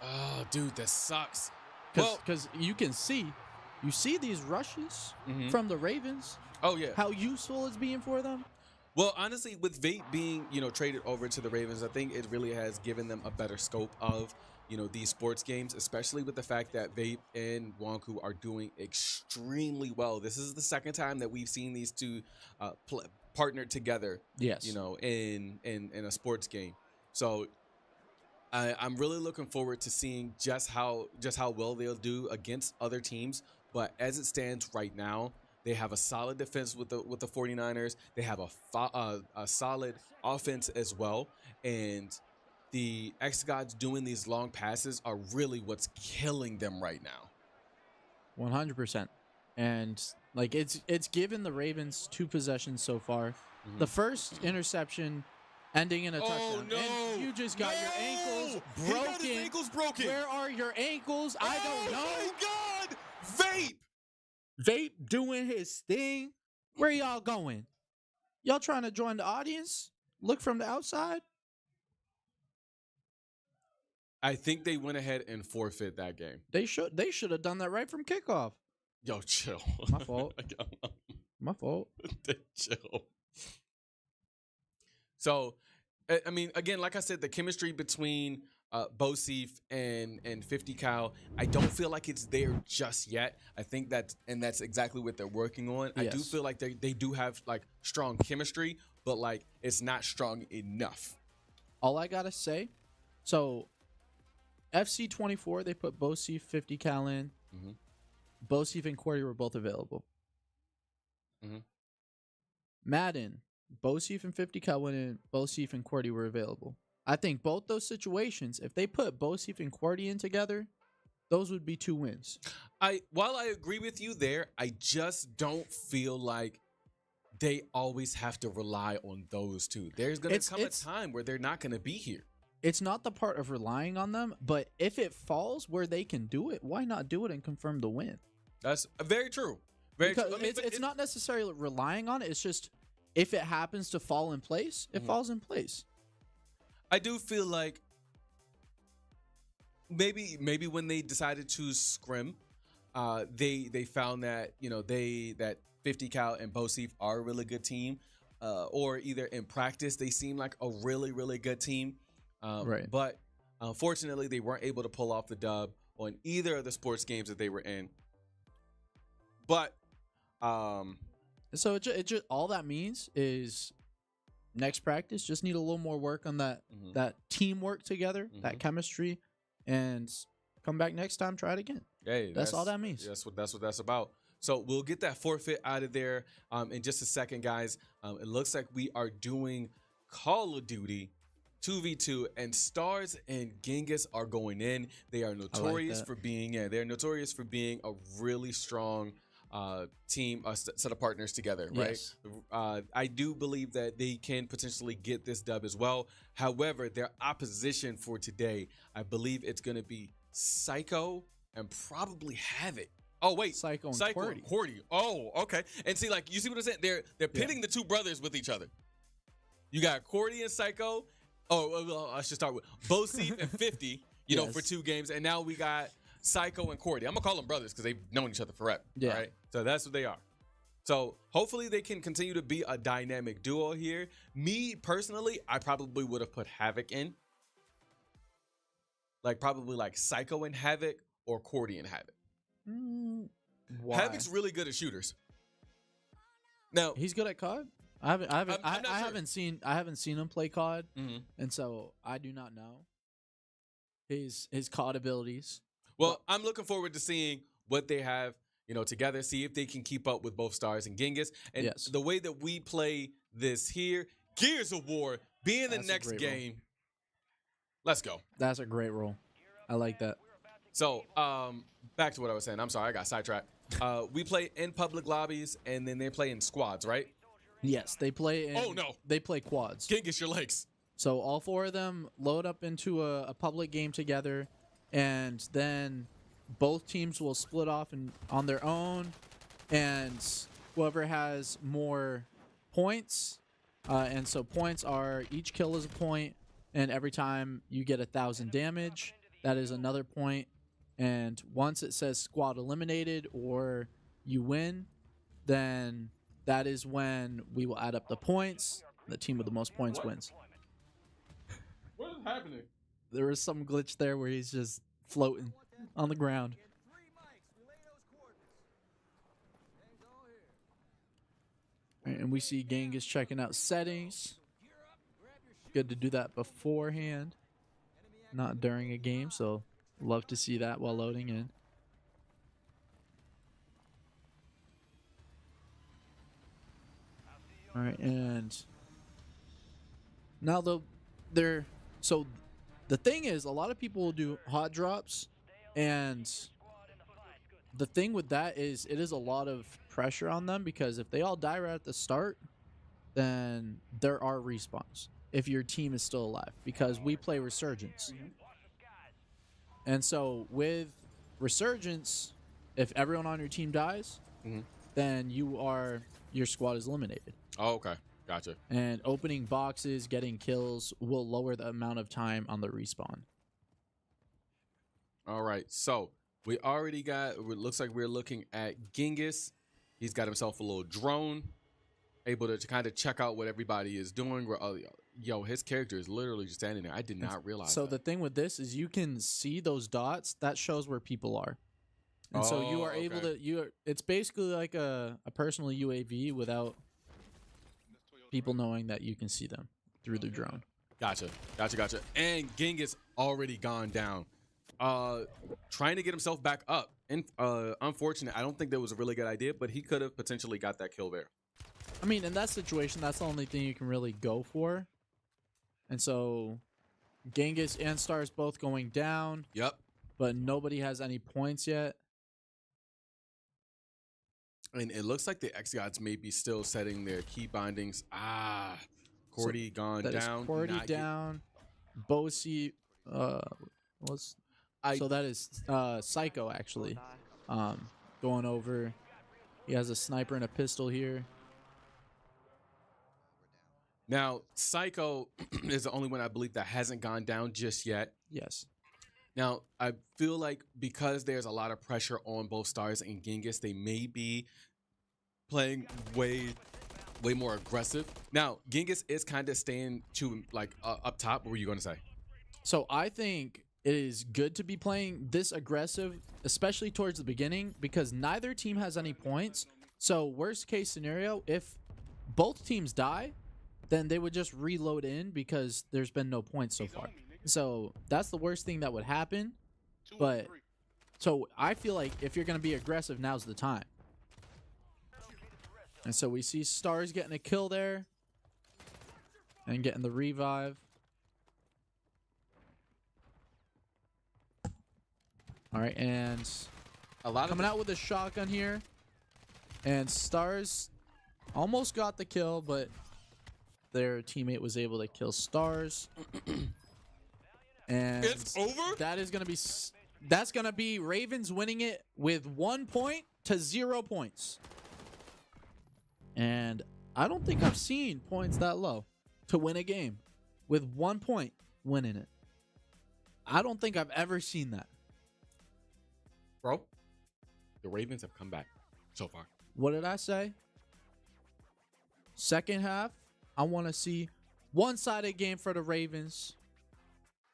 Oh, dude, that sucks. Because you see these rushes from the Ravens. Oh, yeah. How useful it's being for them. Well, honestly, with Vape being, traded over to the Ravens, I think it really has given them a better scope of, these sports games, especially with the fact that Vape and Wonku are doing extremely well. This is the second time that we've seen these two partnered together. Yes. In a sports game. So I'm really looking forward to seeing just how well they'll do against other teams. But as it stands right now, they have a solid defense with the 49ers. They have a solid offense as well. And the xGODS doing these long passes are really what's killing them right now. 100%. And like it's given the Ravens 2 possessions so far. The first interception ending in a touchdown. No. And you just got your ankles broken. He got his ankles broken. Where are your ankles? I don't know. Oh my God! Vape doing his thing. Where y'all going? Y'all trying to join the audience? Look from the outside? I think they went ahead and forfeit that game. They should have done that right from kickoff. Yo, chill. My fault. My fault. Chill. So, I mean, again, like I said, the chemistry between Bosif and 50 Cal, I don't feel like it's there just yet. I think that's exactly what they're working on. Yes. I do feel like they do have like strong chemistry, but like it's not strong enough. All I gotta say, so FC 24, they put Bosif 50 Cal in. Bosif and Cordy were both available. Madden, Bosif and 50 Cal went in. Bosif and Cordy were available. I think both those situations, if they put Bosif and Cordy in together, those would be 2 wins. While I agree with you there, I just don't feel like they always have to rely on those two. There's going to come a time where they're not going to be here. It's not the part of relying on them, but if it falls where they can do it, why not do it and confirm the win? That's very true. Very true. It's not necessarily relying on it. It's just if it happens to fall in place, it falls in place. I do feel like maybe when they decided to scrim, they found that that 50 cal and Bosif are a really good team, or either in practice they seem like a really good team, Right. But unfortunately they weren't able to pull off the dub on either of the sports games that they were in. But so it just all that means is next practice just need a little more work on that teamwork together, that chemistry, and come back next time, try it again. Hey, that's all that means. That's what that's about. So we'll get that forfeit out of there in just a second, guys. It looks like we are doing Call of Duty 2v2, and Stars and Genghis are going in. They are notorious for being they're notorious for being a really strong team, a set of partners together, right? Yes. I do believe that they can potentially get this dub as well. However, their opposition for today, I believe it's going to be Psycho and probably Havoc. Oh wait, Psycho and Cordy. Oh, okay. And see, like, you see what I'm saying? They're pitting the two brothers with each other. You got Cordy and Psycho. Oh, well, I should start with Bosif and 50. You know, for 2 games, and now we got Psycho and Cordy. I'm gonna call them brothers because they've known each other forever. Yeah. All right. So that's what they are. So hopefully they can continue to be a dynamic duo here. Me personally, I probably would have put Havoc in. Like probably like Psycho and Havoc or Cordy and Havoc. Why? Havoc's really good at shooters. Now he's good at COD. I haven't seen him play COD, and so I do not know his COD abilities. Well, I'm looking forward to seeing what they have, together. See if they can keep up with both Stars and Genghis. And the way that we play this here, Gears of War being the next game. Let's go. That's a great role. I like that. So, back to what I was saying. I'm sorry, I got sidetracked. We play in public lobbies, and then they play in squads, right? Yes, they play in. Oh no, they play quads. Genghis, your legs. So all 4 of them load up into a public game together, and then both teams will split off on their own, and whoever has more points, and so points are each kill is a point, and every time you get 1,000 damage, that is another point. And once it says squad eliminated or you win, then that is when we will add up the points. The team with the most points wins. What is happening? There was some glitch there where he's just floating on the ground. And we see Genghis checking out settings. Good to do that beforehand, not during a game. So love to see that while loading in. All right, and now so the thing is, a lot of people will do hot drops, and the thing with that is it is a lot of pressure on them, because if they all die right at the start, then there are respawns if your team is still alive, because we play Resurgence. And so with Resurgence, if everyone on your team dies, then your squad is eliminated. Oh, okay. Gotcha. And opening boxes, getting kills will lower the amount of time on the respawn. All right. So we already got, it looks like we're looking at Genghis. He's got himself a little drone, able to kind of check out what everybody is doing. Yo, his character is literally just standing there. I did not realize So that. the thing with this is you can see those dots. That shows where people are. And so you are able to, it's basically like a personal UAV without people knowing that you can see them through the drone. Gotcha. And Genghis already gone down. Trying to get himself back up. And unfortunate. I don't think that was a really good idea, but he could have potentially got that kill there. I mean, in that situation, that's the only thing you can really go for. And so Genghis and Stars both going down. Yep. But nobody has any points yet. And it looks like the xGODS may be still setting their key bindings. Cordy gone down. Cordy down. Bosie, so that is Psycho actually. Going over. He has a sniper and a pistol here. Now, Psycho is the only one I believe that hasn't gone down just yet. Yes. Now, I feel like because there's a lot of pressure on both Stars and Genghis, they may be playing way more aggressive. Now, Genghis is kind of staying to like up top. What were you going to say? So I think it is good to be playing this aggressive, especially towards the beginning, because neither team has any points. So worst case scenario, if both teams die, then they would just reload in because there's been no points so far. So that's the worst thing that would happen. But so I feel like if you're going to be aggressive, now's the time. And so we see Stars getting a kill there and getting the revive. All right, and a lot coming out with a shotgun here, and Stars almost got the kill, but their teammate was able to kill Stars. And it's over. That's gonna be Ravens winning it with 1 point to 0 points. And I don't think I've seen points that low to win a game with 1 point winning it. I don't think I've ever seen that. Bro, the Ravens have come back so far. What did I say? Second half, I want to see one-sided game for the Ravens.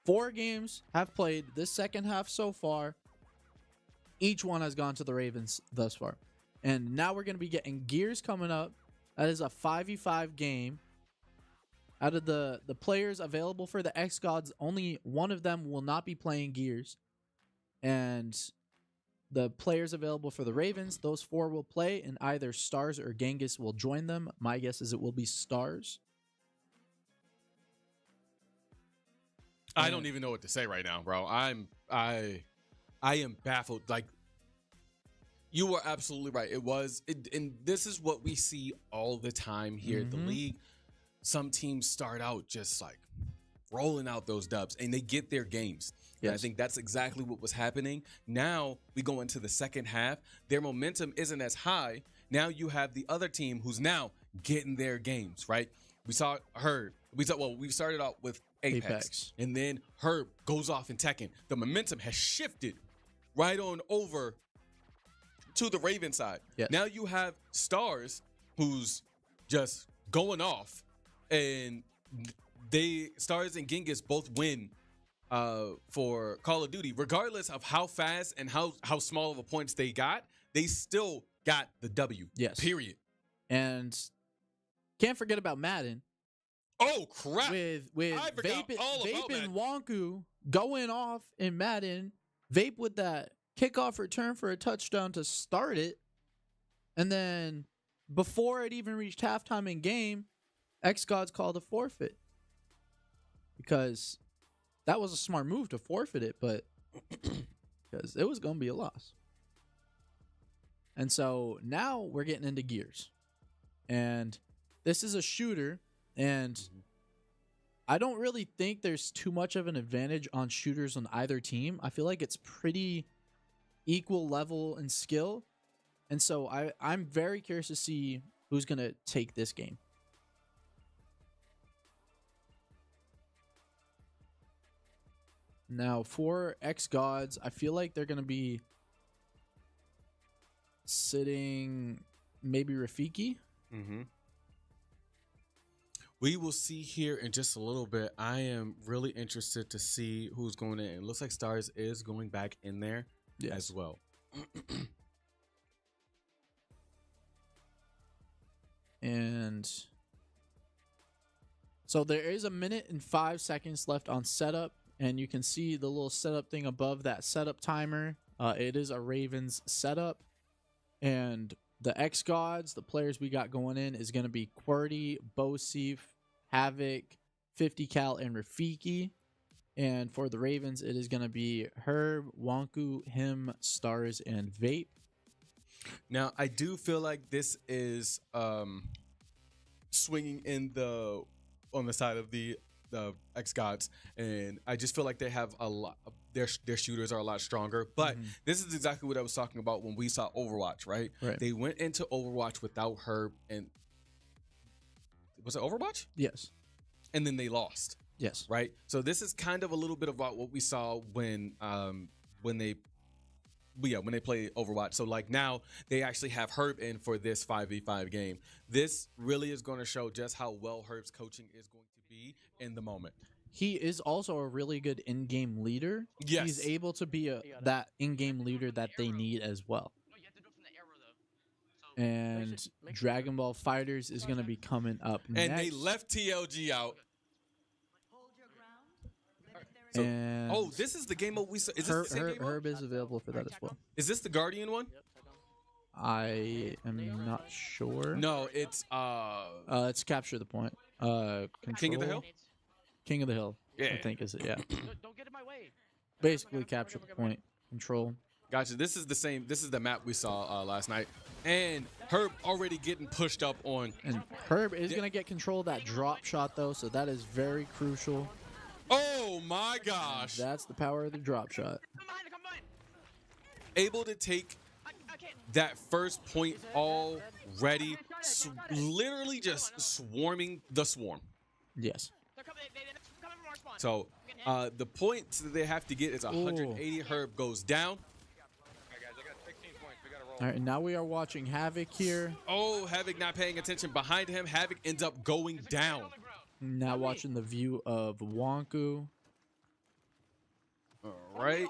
4 games have played this second half so far. Each one has gone to the Ravens thus far. And now we're going to be getting Gears coming up. That is a 5v5 game. Out of the players available for the xGODS, only one of them will not be playing Gears. And the players available for the Ravens, those 4 will play, and either Stars or Genghis will join them. My guess is it will be Stars. I don't even know what to say right now, bro. I am baffled. Like, you were absolutely right. And this is what we see all the time here at the league. Some teams start out just like rolling out those dubs, and they get their games. Yes. And I think that's exactly what was happening. Now we go into the second half. Their momentum isn't as high. Now you have the other team who's now getting their games, right? We saw Herb. We started out with Apex. And then Herb goes off in Tekken. The momentum has shifted right on over to the Raven side. Yes. Now you have Stars who's just going off, and Stars and Genghis both win for Call of Duty. Regardless of how fast and how small of a points they got, they still got the W. Yes. Period. And can't forget about Madden. Oh crap! With Vape and Wonku going off in Madden, Vape with that kickoff return for a touchdown to start it, and then before it even reached halftime in game, xGODS called a forfeit because that was a smart move to forfeit it, but because it was going to be a loss. And so now we're getting into Gears, and this is a shooter. And I don't really think there's too much of an advantage on shooters on either team. I feel like it's pretty equal level in skill. And so I'm very curious to see who's going to take this game. Now, for xGODS, I feel like they're going to be sitting maybe Rafiki. Mm-hmm. We will see here in just a little bit. I am really interested to see who's going in. It looks like Stars is going back in there as well. And so there is 1 minute and 5 seconds left on setup. And you can see the little setup thing above that setup timer. It is a Ravens setup. And the xGODS, the players we got going in, is going to be QWERTY, Bosif, Havoc, 50 Cal, and Rafiki. And for the Ravens, it is going to be Herb, Wonku, him, Stars, and Vape. Now, I do feel like this is swinging on the side of the xGODS, and I just feel like they have a lot. Their shooters are a lot stronger, but this is exactly what I was talking about when we saw Overwatch, right? They went into Overwatch without Herb, and was it Overwatch? Yes. And then they lost. Yes. Right. So this is kind of a little bit about what we saw when they play Overwatch. So like now they actually have Herb in for this 5v5 game. This really is going to show just how well Herb's coaching is going to be in the moment. He is also a really good in-game leader. Yes. He's able to be that in-game leader that they need as well. And Dragon Ball Fighters is going to be coming up next. And they left TLG out. So, And this is the game mode we saw. Is this the same game mode? Herb is available for that as well. Is this the Guardian one? I am not sure. No, it's it's Capture the Point. King of the Hill? King of the Hill. Yeah. I think is it, yeah. Don't get in my way. Basically Capture the Point. Control. Gotcha. This is the map we saw last night. And Herb already getting pushed up on. And Herb is going to get control of that drop shot, though, so that is very crucial. Oh, my gosh. And that's the power of the drop shot. Able to take that first point already. Literally just swarming the swarm. Yes. So the points that they have to get is 180. Herb goes down. All right, and now we are watching Havoc here. Oh, Havoc not paying attention behind him. Havoc ends up going down. Now watching the view of Wonku. All right.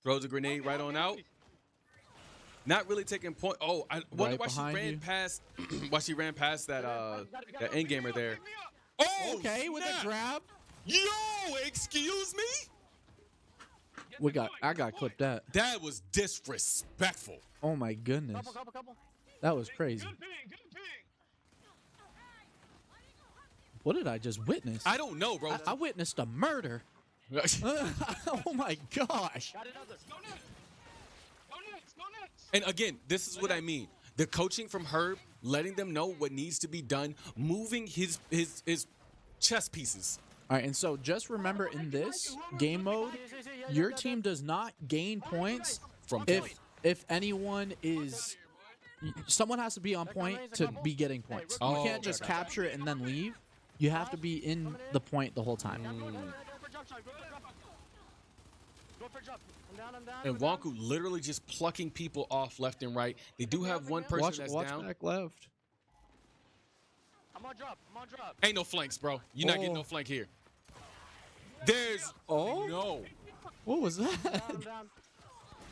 Throws a grenade right on out. Not really taking point. Oh, I wonder why she ran past. Why she ran past that that end gamer there. Oh, okay, with a grab. Yo, excuse me. I got clipped that. That was disrespectful. Oh my goodness. That was crazy. What did I just witness? I don't know, bro. I witnessed a murder. Oh my gosh. And again, this is what I mean. The coaching from Herb, letting them know what needs to be done, moving his chess pieces. All right, and so just remember in this game mode, your team does not gain points from if anyone is. Someone has to be on point to be getting points. You can't just capture it and then leave. You have to be in the point the whole time. And Wonku literally just plucking people off left and right. They do have one person that's down. Back left. I'm on drop. Ain't no flanks, bro. You're not getting no flank here. There's no. What was that?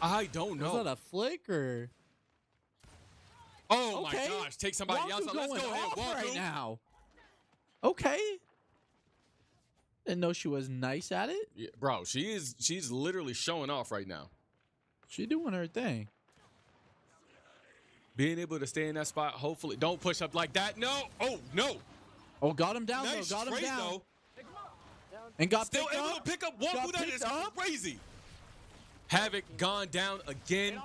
I don't know. Was that a flick or? Oh my gosh! Take somebody else out. Let's go ahead, Wonku. Right now. Okay. Didn't know she was nice at it. Yeah, bro, she's literally showing off right now. She doing her thing. Being able to stay in that spot, hopefully. Don't push up like that. No. Oh, no. Oh, got him down, nice though. Got him trade, down. Though. And got Still picked able up. to pick up Wonku. That is crazy. Havoc gone down again.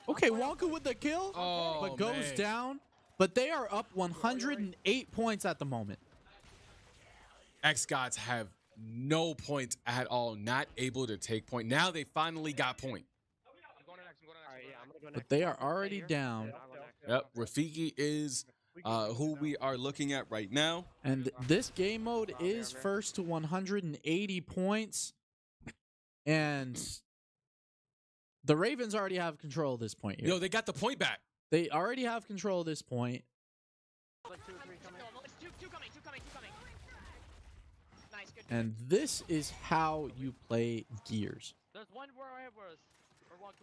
Okay, Wonku with the kill, but goes down. But they are up 108 points at the moment. xGODS have no points at all. Not able to take point. Now they finally got point. But they are already down. Yep, Rafiki is who we are looking at right now. And this game mode is first to 180 points. And the Ravens already have control of this point here. Yo, they got the point back. They already have control of this point. And this is how you play Gears. There's one where I was.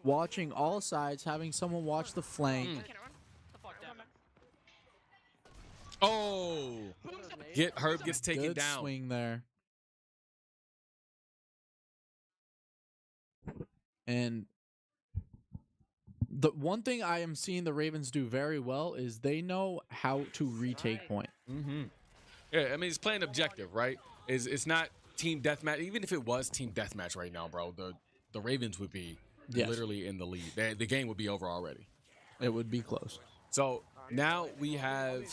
Watching all sides, having someone watch the flank. Oh, Herb gets taken Good down. Swing there. And the one thing I am seeing the Ravens do very well is they know how to retake point. Mm-hmm. Yeah, I mean, it's playing objective, right? It's not team deathmatch. Even if it was team deathmatch right now, bro, the Ravens would be literally in the lead. The game would be over already. It would be close. So now we have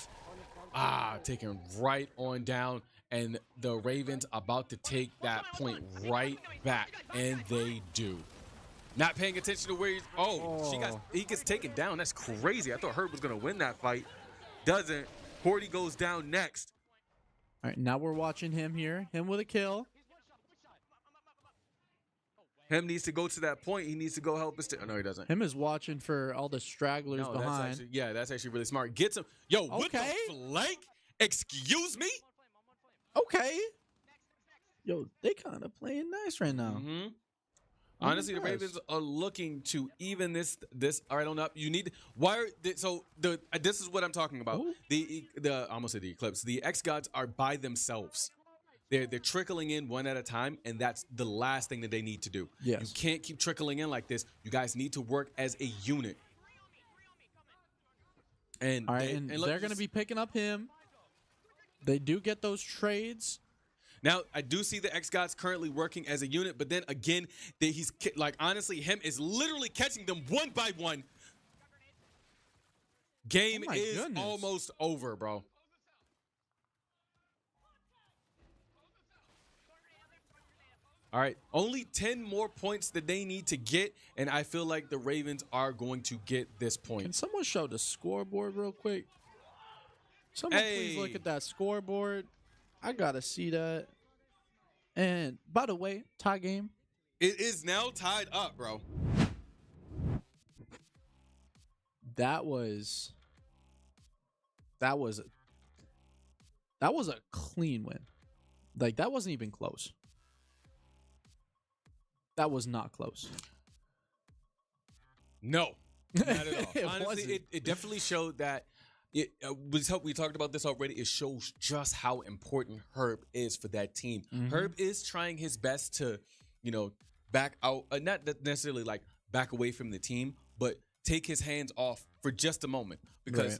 taken right on down, and the Ravens about to take that point right back, and they do. Not paying attention to where he's. He gets taken down. That's crazy. I thought Herb was gonna win that fight. Doesn't. Horty goes down next. All right, now we're watching him here. Him with a kill. Him needs to go to that point. He needs to go help his team. Oh, no, he doesn't. Him is watching for all the stragglers No, that's behind. actually, yeah, that's actually really smart. Get some. Yo, what the flank? Excuse me? Okay. Yo, they kind of playing nice right now. Mm-hmm. Honestly, the Ravens are looking to even this right on up. You need this is what I'm talking about. Ooh. The I almost said the Eclipse. The xGODS are by themselves. They're trickling in one at a time, and that's the last thing that they need to do. Yes. You can't keep trickling in like this. You guys need to work as a unit. And All right, and they're going to be picking up him. They do get those trades. Now, I do see the xGODS currently working as a unit, but then again, he's like, honestly, him is literally catching them one by one. Game is almost over, bro. All right, only 10 more points that they need to get, and I feel like the Ravens are going to get this point. Can someone show the scoreboard real quick? Someone please look at that scoreboard. I got to see that. And by the way, tie game. It is now tied up, bro. That was a clean win. Like, that wasn't even close. That was not close. No, not at all. Honestly, it definitely showed that. We talked about this already. It shows just how important Herb is for that team. Mm-hmm. Herb is trying his best to, back out, not necessarily like back away from the team, but take his hands off for just a moment. Because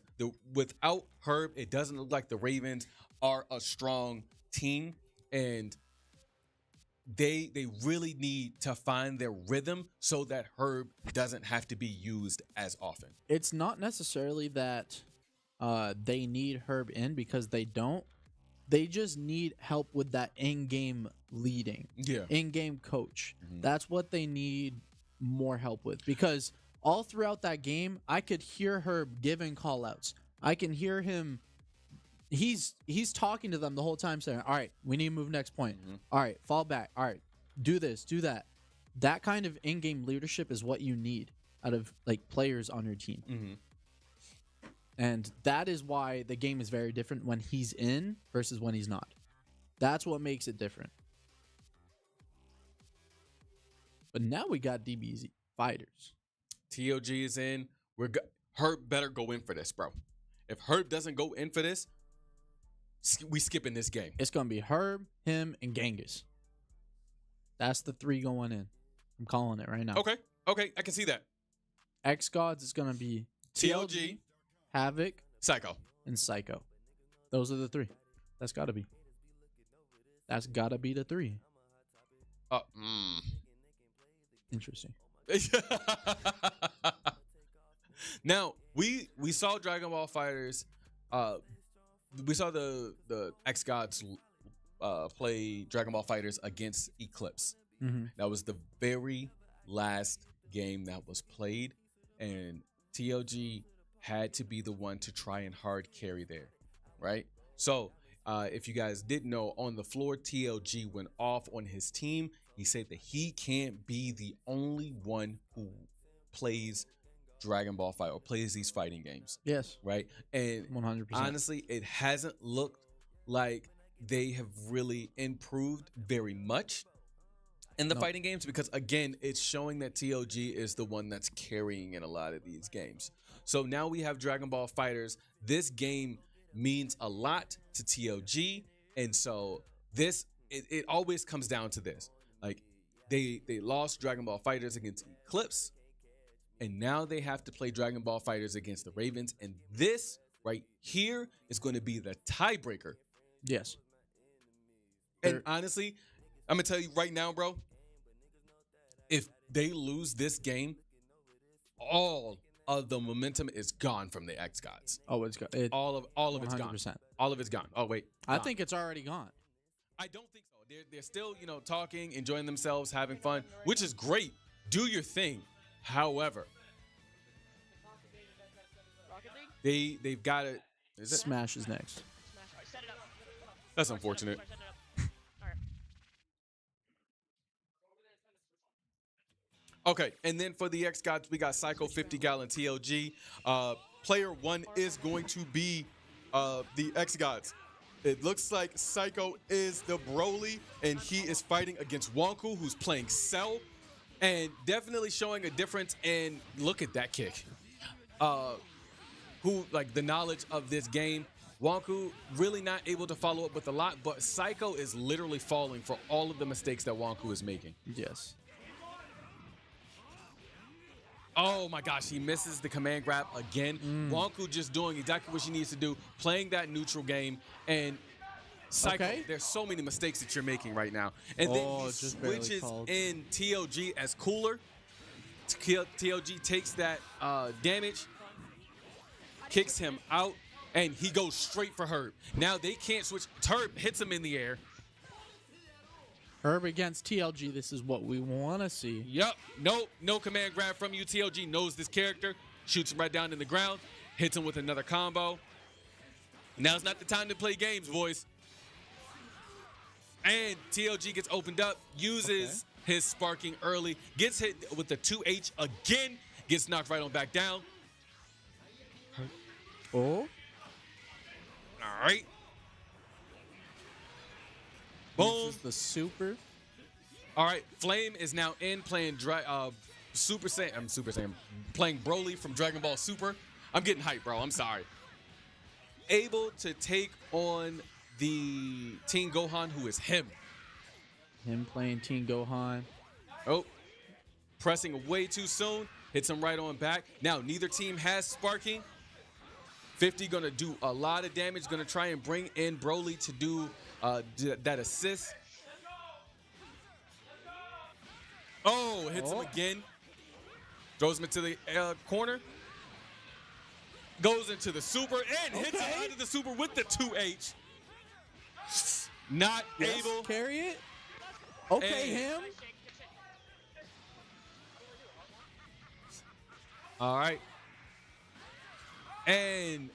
without Herb, it doesn't look like the Ravens are a strong team, and they really need to find their rhythm so that Herb doesn't have to be used as often. It's not necessarily that they need Herb in, because they don't. They just need help with that in-game leading. Yeah. In-game coach. Mm-hmm. That's what they need more help with, because all throughout that game, I could hear Herb giving call-outs. I can hear him. He's talking to them the whole time, saying, all right, we need to move next point. Mm-hmm. All right, fall back. All right, do this, do that. That kind of in-game leadership is what you need out of like players on your team. Mm-hmm. And that is why the game is very different when he's in versus when he's not. That's what makes it different. But now we got DBZ fighters. TOG is in. Herb better go in for this, bro. If Herb doesn't go in for this, we skipping this game. It's going to be Herb, him, and Genghis. That's the three going in. I'm calling it right now. Okay, I can see that. xGODS is going to be TLG, Havoc, Psycho, and Psycho. Those are the three. That's got to be. That's got to be the three. Interesting. Now, we saw Dragon Ball Fighters. We saw the xGODS play Dragon Ball Fighters against Eclipse. Mm-hmm. That was the very last game that was played, and TLG had to be the one to try and hard carry there, right? So if you guys didn't know, on the floor, TLG went off on his team. He said that he can't be the only one who plays Dragon Ball Fight or plays these fighting games. Yes. Right? And 100%. honestly, it hasn't looked like they have really improved very much in the fighting games, because again, it's showing that TLG is the one that's carrying in a lot of these games. So now we have Dragon Ball Fighters. This game means a lot to TLG, and so this it always comes down to this. Like, they lost Dragon Ball Fighters against Eclipse, and now they have to play Dragon Ball Fighters against the Ravens, and this right here is going to be the tiebreaker. Yes. And honestly, I'm going to tell you right now, bro, if they lose this game, all of the momentum is gone from the xGODS. Oh, it's gone. All of it's gone. 100%. All of it's gone. Oh, wait. I think it's already gone. I don't think so. They're still, talking, enjoying themselves, having fun, which is great. Do your thing. However, they've got to Smash is next. That's unfortunate. Okay, and then for the xGODS, we got Psycho 50 Gallon TLG. Player 1 is going to be the xGODS. It looks like Psycho is the Broly, and he is fighting against Wonku, who's playing Cell, and definitely showing a difference. And look at that kick. Who, like, the knowledge of this game. Wonku really not able to follow up with a lot, but Psycho is literally falling for all of the mistakes that Wonku is making. Yes. Oh my gosh, he misses the command grab again. Wonku just doing exactly what she needs to do, playing that neutral game. And Psycho, there's so many mistakes that you're making right now. And then he switches in TLG as cooler. TLG takes that damage, kicks him out, and he goes straight for Herb. Now they can't switch. Herb hits him in the air. Herb against TLG, this is what we want to see. Yep, no command grab from you. TLG knows this character, shoots him right down in the ground, hits him with another combo. Now's not the time to play games, boys. And TLG gets opened up, uses his sparking early, gets hit with the 2H again, gets knocked right on back down. Oh. All right. Boom. This is the super. All right, Flame is now in playing Super Saiyan, playing Broly from Dragon Ball Super. I'm getting hyped, bro. I'm sorry. Able to take on the Teen Gohan, who is him. Him playing Teen Gohan. Oh, pressing way too soon. Hits him right on back. Now, neither team has sparking. 50 gonna do a lot of damage. Gonna try and bring in Broly to do that assist. Oh, hits him again. Throws him into the corner. Goes into the super and hits him out of the super with the 2H. Not able. Carry it. Okay, him. All right. And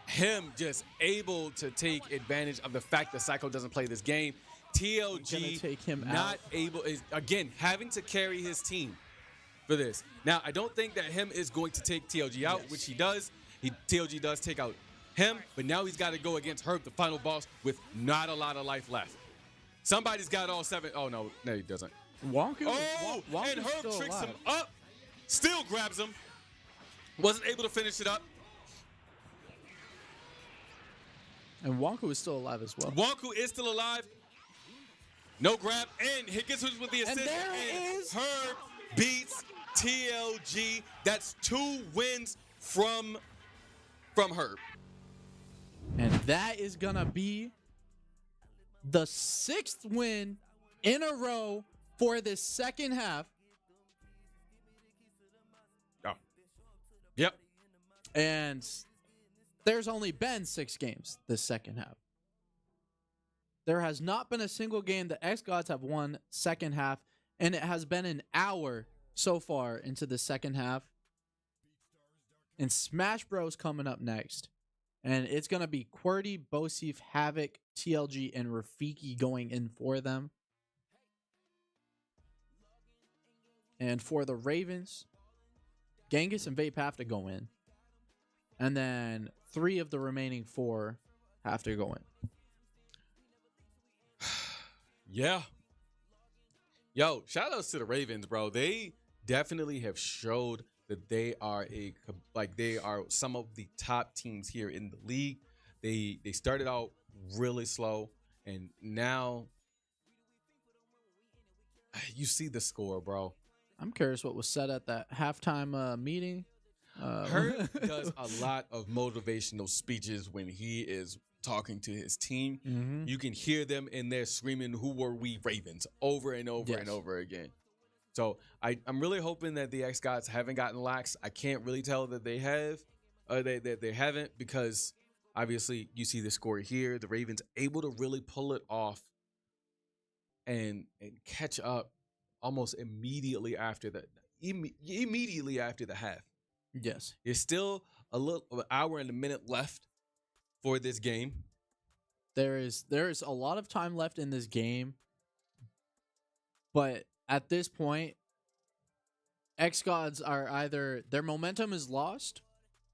him just able to take advantage of the fact that Psycho doesn't play this game. TLG take him not able, is again having to carry his team for this. Now, I don't think that him is going to take TLG out, which he does. TLG does take out him, but now he's got to go against Herb, the final boss, with not a lot of life left. Somebody's got all 7. Oh, no, he doesn't. Wonku. Oh, and Herb tricks him up, still grabs him. Wasn't able to finish it up. And Wonku is still alive as well. Wonku is still alive. No grab, and he gets with the assist. And there it is. Herb beats TLG. That's 2 wins from Herb. And that is going to be the 6th win in a row for this second half. Oh. Yep. And there's only been 6 games this second half. There has not been a single game that xGODS have won second half, and it has been an hour so far into the second half. And Smash Bros coming up next. And it's going to be QWERTY, Bosif, Havoc, TLG, and Rafiki going in for them. And for the Ravens, Genghis and Vape have to go in. And then 3 of the remaining 4 have to go in. Yeah. Yo, shout outs to the Ravens, bro. They definitely have showed that they are some of the top teams here in the league. They started out really slow, and now you see the score, bro. I'm curious what was said at that halftime meeting. Herb does a lot of motivational speeches when he is talking to his team. Mm-hmm. You can hear them in there screaming, "Who were we, Ravens?" over and over and over again. So I'm really hoping that the xGODS haven't gotten lax. I can't really tell that they have, they haven't, because obviously you see the score here. The Ravens able to really pull it off and catch up almost immediately after the half. Yes, there's still an hour and a minute left for this game. There is a lot of time left in this game, but at this point, xGODS are either their momentum is lost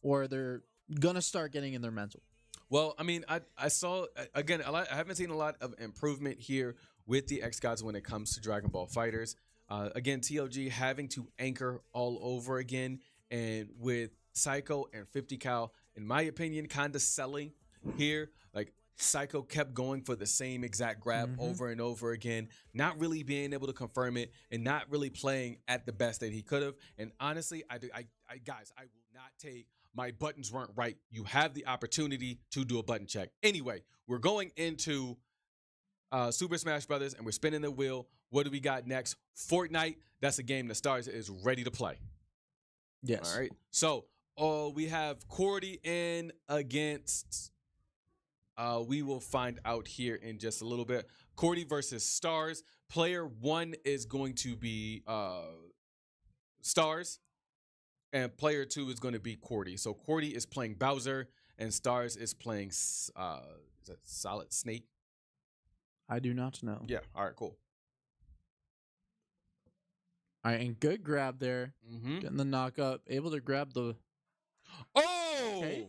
or they're gonna start getting in their mental. Well, I mean, I saw again. I haven't seen a lot of improvement here with the xGODS when it comes to Dragon Ball Fighters. Again, TLG having to anchor all over again, and with Psycho and 50 Cal, in my opinion, kind of selling here. Like Psycho kept going for the same exact grab over and over again, not really being able to confirm it and not really playing at the best that he could have. And honestly, I guys, I will not take my buttons weren't right. You have the opportunity to do a button check. Anyway, we're going into Super Smash Brothers and we're spinning the wheel. What do we got next? Fortnite. That's a game that Stars is ready to play. Yes. All right. So we have Cordy in against. We will find out here in just a little bit. Cordy versus Stars. Player 1 is going to be Stars. And player 2 is going to be Cordy. So Cordy is playing Bowser, and Stars is playing is that Solid Snake? I do not know. Yeah. All right. Cool. All right, and good grab there. Getting the knock up, able to grab the. Oh, okay.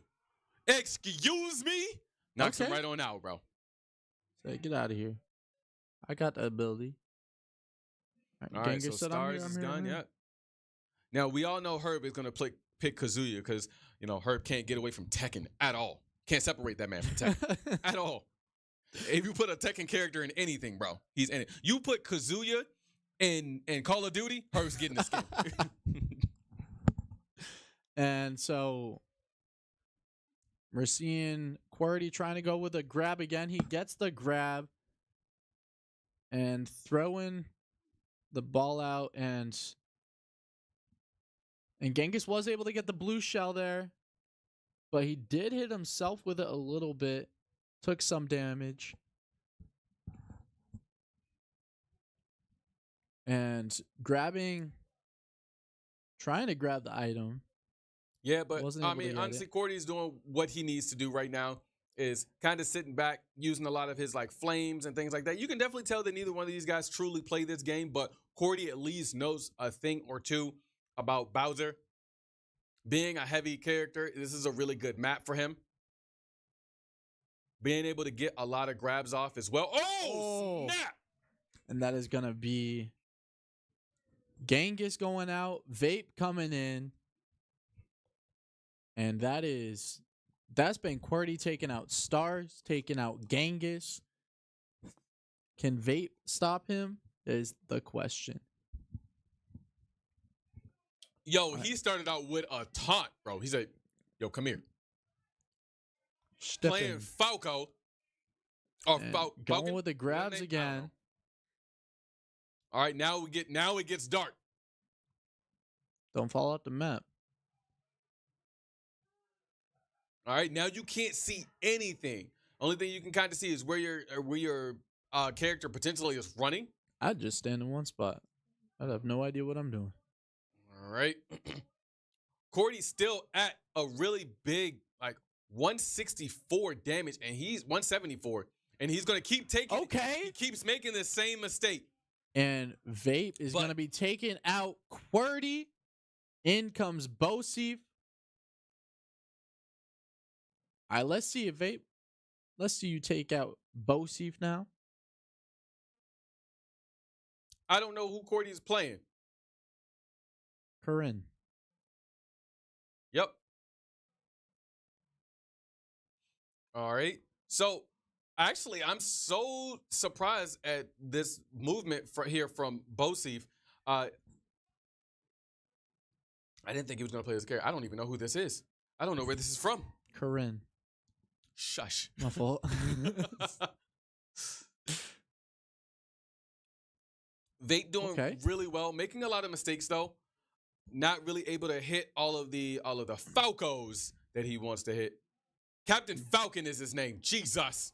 Excuse me. Knocks him Okay. right on out, bro. Say, get out of here. I got the ability. All right. So Stars is done. Yeah. Now, we all know Herb is going to pick Kazuya because, you know, Herb can't get away from Tekken at all. Can't separate that man from Tekken at all. If you put a Tekken character in anything, bro, he's in it. You put Kazuya in Call of Duty, Herb's getting the skin. And so we're seeing QWERTY trying to go with a grab again. He gets the grab and throwing the ball out, and Genghis was able to get the blue shell there, but he did hit himself with it a little bit. Took some damage. And trying to grab the item. Yeah, but Wasn't I able to mean, get honestly, it. Cordy's doing what he needs to do right now, is kind of sitting back, using a lot of his like flames and things like that. You can definitely tell that neither one of these guys truly play this game, but Cordy at least knows a thing or two about Bowser. Being a heavy character, this is a really good map for him. Being able to get a lot of grabs off as well. Oh, snap! And that is going to be Genghis going out, Vape coming in. And that's been QWERTY taking out Stars, taking out Genghis. Can Vape stop him? Is the question. Yo, he started out with a taunt, bro. He's like, yo, come here. Playing Falco. Or Going Falcon? with the grabs again. All right, now it gets dark. Don't fall off the map. All right, now you can't see anything. Only thing you can kind of see is where your character potentially is running. I'd just stand in one spot. I'd have no idea what I'm doing. All right. Cordy's still at a really big, like 164 damage, and he's 174, and he's gonna keep taking. Okay. He keeps making the same mistake. And Vape is going to be taking out QWERTY. In comes Bosif. All right, let's see if Vape. Let's see you take out Bosif now. I don't know who Cordy's playing. Corinne. Yep. All right. So, actually, I'm so surprised at this movement here from Bosif. I didn't think he was going to play this character. I don't even know who this is. I don't know where this is from. Corinne. Shush. My fault. Vape doing really well, making a lot of mistakes though. Not really able to hit all of the Falcos that he wants to hit. Captain Falcon is his name. Jesus.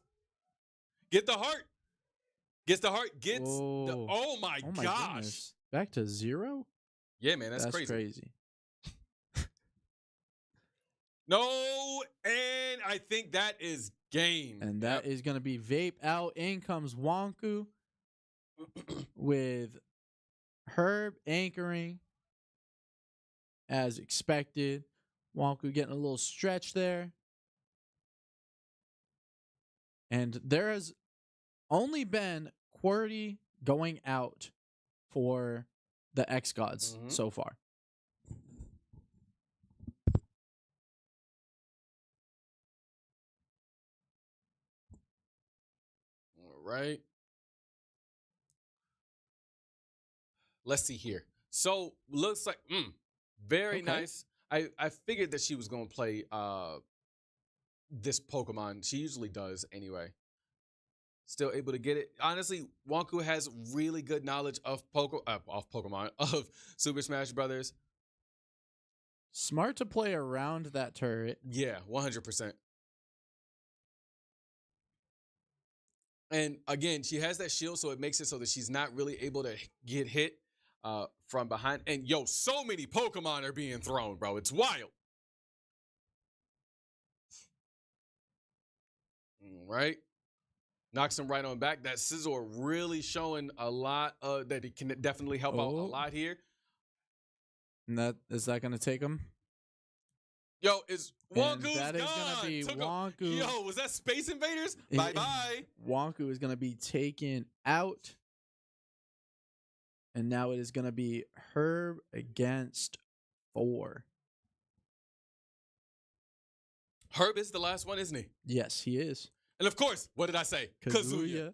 Get the heart. Gets the heart. Gets the. Oh my gosh. Goodness. Back to 0? Yeah, man, that's crazy. No, and I think that is game. And that is going to be Vape out. In comes Wonku with Herb anchoring as expected. Wonku getting a little stretch there. And there has only been QWERTY going out for the xGODS so far. All right. Let's see here. So looks like very nice. I figured that she was gonna play this Pokemon. She usually does anyway. Still able to get it. Honestly, Wonku has really good knowledge of Pokemon of Super Smash Brothers. Smart to play around that turret. Yeah, 100%. And again, she has that shield, so it makes it so that she's not really able to get hit from behind. And yo, so many Pokemon are being thrown, bro. It's wild. All right. Knocks him right on back. That Scizor really showing a lot that it can definitely help out a lot here. And is that going to take him? Yo, is Wonku's that is gone. going to be Wonku. Yo, was that Space Invaders? Bye-bye. Wonku is going to be taken out. And now it is going to be Herb against 4. Herb is the last one, isn't he? Yes, he is. And of course, what did I say? Kazuya.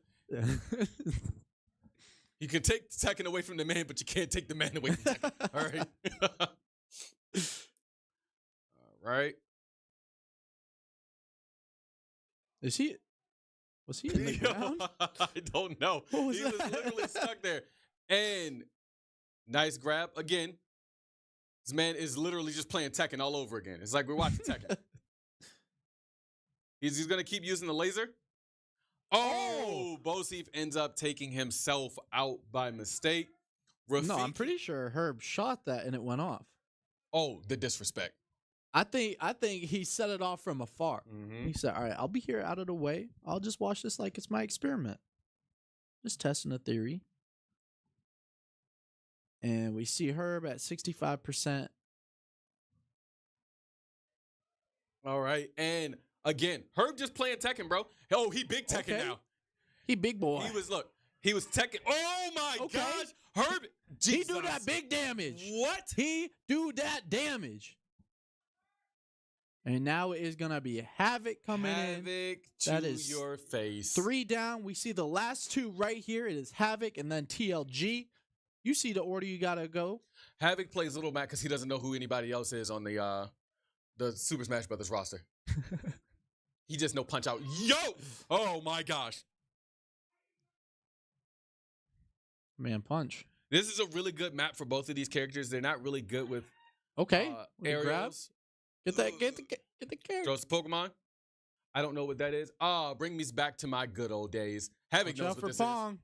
You can take Tekken away from the man, but you can't take the man away from Tekken. All right. All right. Was he in the ground? I don't know. He was literally stuck there. And nice grab. Again, this man is literally just playing Tekken all over again. It's like we're watching Tekken. He's going to keep using the laser. Oh, Bosif ends up taking himself out by mistake. Rafik, no, I'm pretty sure Herb shot that and it went off. Oh, the disrespect. I think he set it off from afar. He said, all right, I'll be here out of the way. I'll just watch this like it's my experiment. Just testing a theory. And we see Herb at 65%. All right. And again, Herb just playing Tekken, bro. Oh, he big Tekken now. He big boy. He was Tekken. Oh my gosh. Herb. Jesus. He do that big damage. What? He do that damage. And now it is going to be Havoc coming in. Havoc That to is your face. 3 down. We see the last 2 right here. It is Havoc and then TLG. You see the order you got to go. Havoc plays Little Mac because he doesn't know who anybody else is on the Super Smash Brothers roster. He just know Punch Out. Yo! Oh my gosh. Man, Punch. This is a really good map for both of these characters. They're not really good with aerials. Get the character. Throws the Pokemon. I don't know what that is. Bring me back to my good old days. Havoc knows what this Pong. is.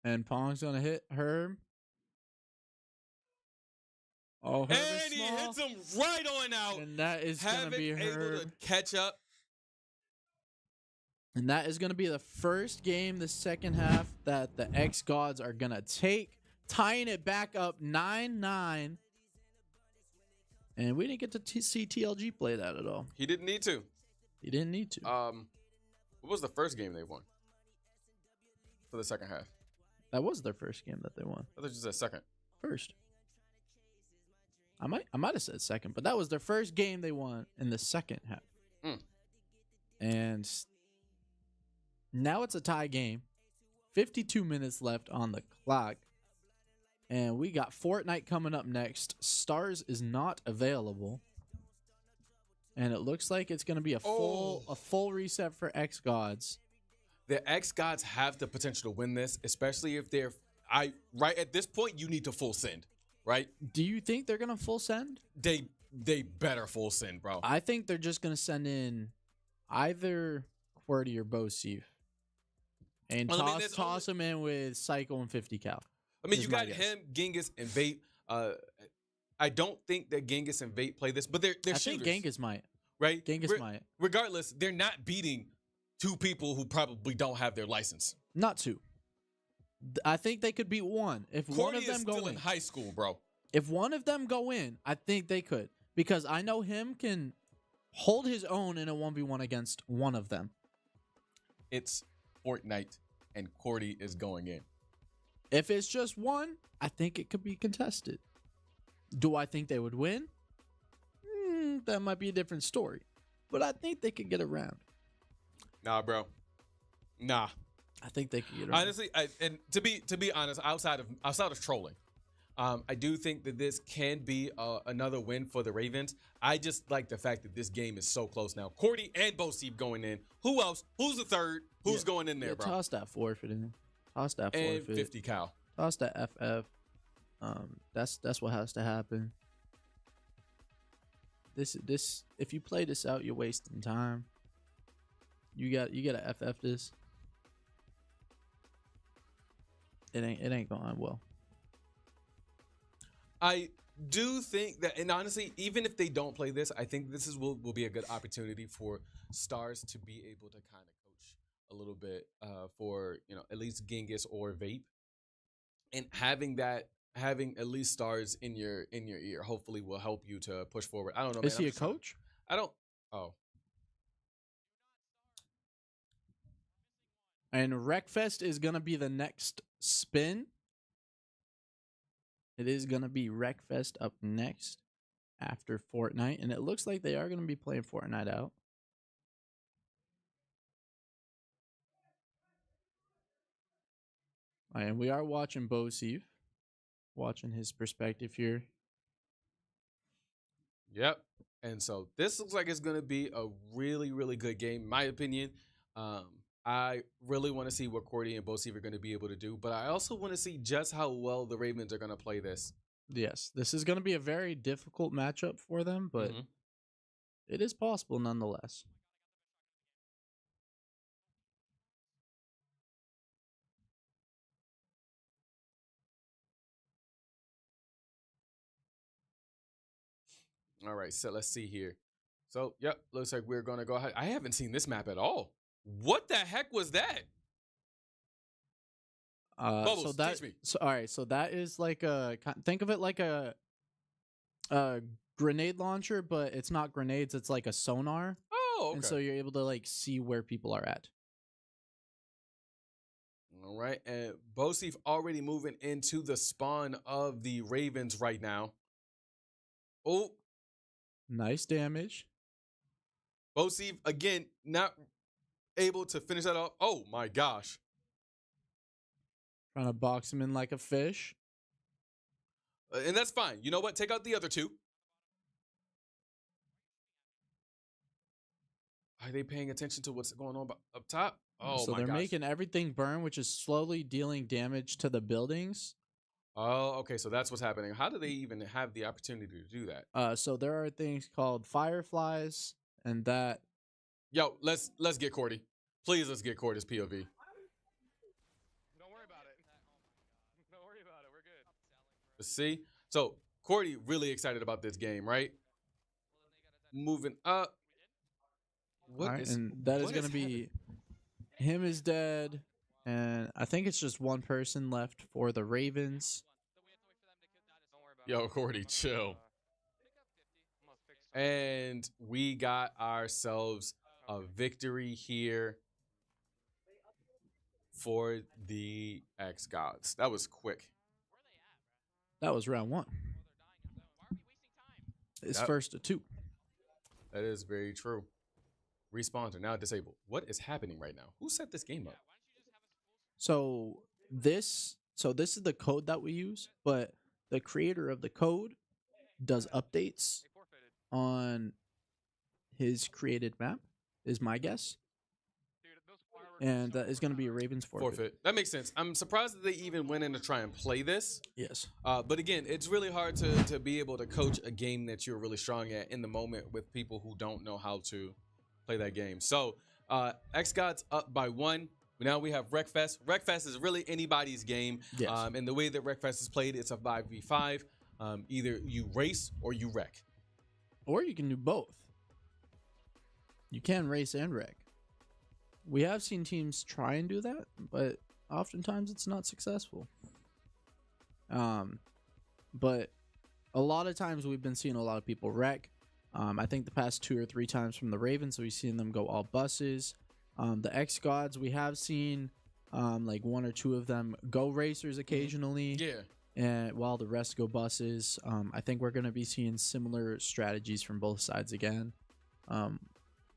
And Pong's gonna hit Herb. Oh, Herb and he hits him right on out. And that is Havoc gonna be Herb. able to catch up. And that is gonna be the first game, the second half, that the xGODS are gonna take, tying it back up 9-9. And we didn't get to see TLG play that at all. He didn't need to. He didn't need to. What was the first game they won for the second half? That was their first game that they won. I thought you said second. First. I might have said second, but that was their first game they won in the second half. And now it's a tie game. 52 minutes left on the clock. And we got Fortnite coming up next. Stars is not available. And it looks like it's going to be a full reset for xGODS. The xGODS have the potential to win this, especially if they're right at this point. You need to full send, right? Do you think they're gonna full send? They better full send, bro. I think they're just gonna send in either QWERTY or Bosif, and toss him in with Psycho and 50 cal. I mean, you got him, Genghis, and Vape. I don't think that Genghis and Vape play this, but they're I shooters. think Genghis might. Right? Genghis might. Regardless, they're not beating two people who probably don't have their license. Not two. I think they could beat one. If one Cordy of them is go still in in high school, bro. If one of them go in, I think they could. Because I know him can hold his own in a 1v1 against one of them. It's Fortnite, and Cordy is going in. If it's just one, I think it could be contested. Do I think they would win? That might be a different story. But I think they could get around. Nah, bro. Nah. I think they could get around. Honestly, and to be honest, outside of trolling, I do think that this can be another win for the Ravens. I just like the fact that this game is so close now. Cordy and Bosif going in. Who else? Who's the third? Who's going in there, bro? Toss that forfeit in. Toss that and forfeit. 50 cal. Toss that FF. That's what has to happen. This if you play this out, you're wasting time. You gotta FF this. It ain't going well. I do think that, and honestly, even if they don't play this, I think this will be a good opportunity for stars to be able to kind of coach a little bit for, you know, at least Genghis or Vape, and having at least stars in your ear hopefully will help you to push forward. I don't know. Is he a coach? I don't. Oh. And Wreckfest is gonna be the next spin. It is going to be Wreckfest up next after Fortnite. And it looks like they are going to be playing Fortnite out. And we are watching Bosif. Watching his perspective here. Yep. And so this looks like it's going to be a really, really good game, in my opinion. I really want to see what Cordy and Bosif are going to be able to do, but I also want to see just how well the Ravens are going to play this. Yes, this is going to be a very difficult matchup for them, but it is possible nonetheless. All right, so let's see here. So, yep, looks like we're going to go ahead. I haven't seen this map at all. What the heck was that? Bubbles, teach me. All right, so that is like think of it like a grenade launcher, but it's not grenades, it's like a sonar. Oh, okay. And so you're able to like see where people are at. All right, and Bosif already moving into the spawn of the Ravens right now. Oh. Nice damage. Bosif, again, not able to finish that off. Oh, my gosh. Trying to box him in like a fish. And that's fine. You know what? Take out the other two. Are they paying attention to what's going on up top? Oh, so my they're gosh. making everything burn, which is slowly dealing damage to the buildings. Oh, okay. So that's what's happening. How do they even have the opportunity to do that? So there are things called fireflies, and that. Yo, let's get Cordy. Please, let's get Cordy's POV. Don't worry about it. Don't worry about it. We're good. Let's see. So Cordy really excited about this game, right? Moving up. And that is going to be him is dead, and I think it's just one person left for the Ravens. Yo, Cordy, chill. And we got ourselves a victory here for the xGODS. That was quick. That was round one. It's first to two. That is very true. Respawns are now disabled. What is happening right now? Who set this game up? So this is the code that we use, but the creator of the code does updates on his created map, is my guess. And that is going to be a Ravens forfeit. That makes sense. I'm surprised that they even went in to try and play this. Yes. But again, it's really hard to be able to coach a game that you're really strong at in the moment with people who don't know how to play that game. So xGODS up by 1. Now we have Wreckfest. Wreckfest is really anybody's game. Yes. And the way that Wreckfest is played, it's a 5v5. Either you race or you wreck. Or you can do both. You can race and wreck. We have seen teams try and do that, but oftentimes it's not successful. But a lot of times we've been seeing a lot of people wreck. I think the past 2 or 3 times from the Ravens, we've seen them go all buses. The xGODS, we have seen like 1 or 2 of them go racers occasionally. Yeah. And while the rest go buses, I think we're going to be seeing similar strategies from both sides again.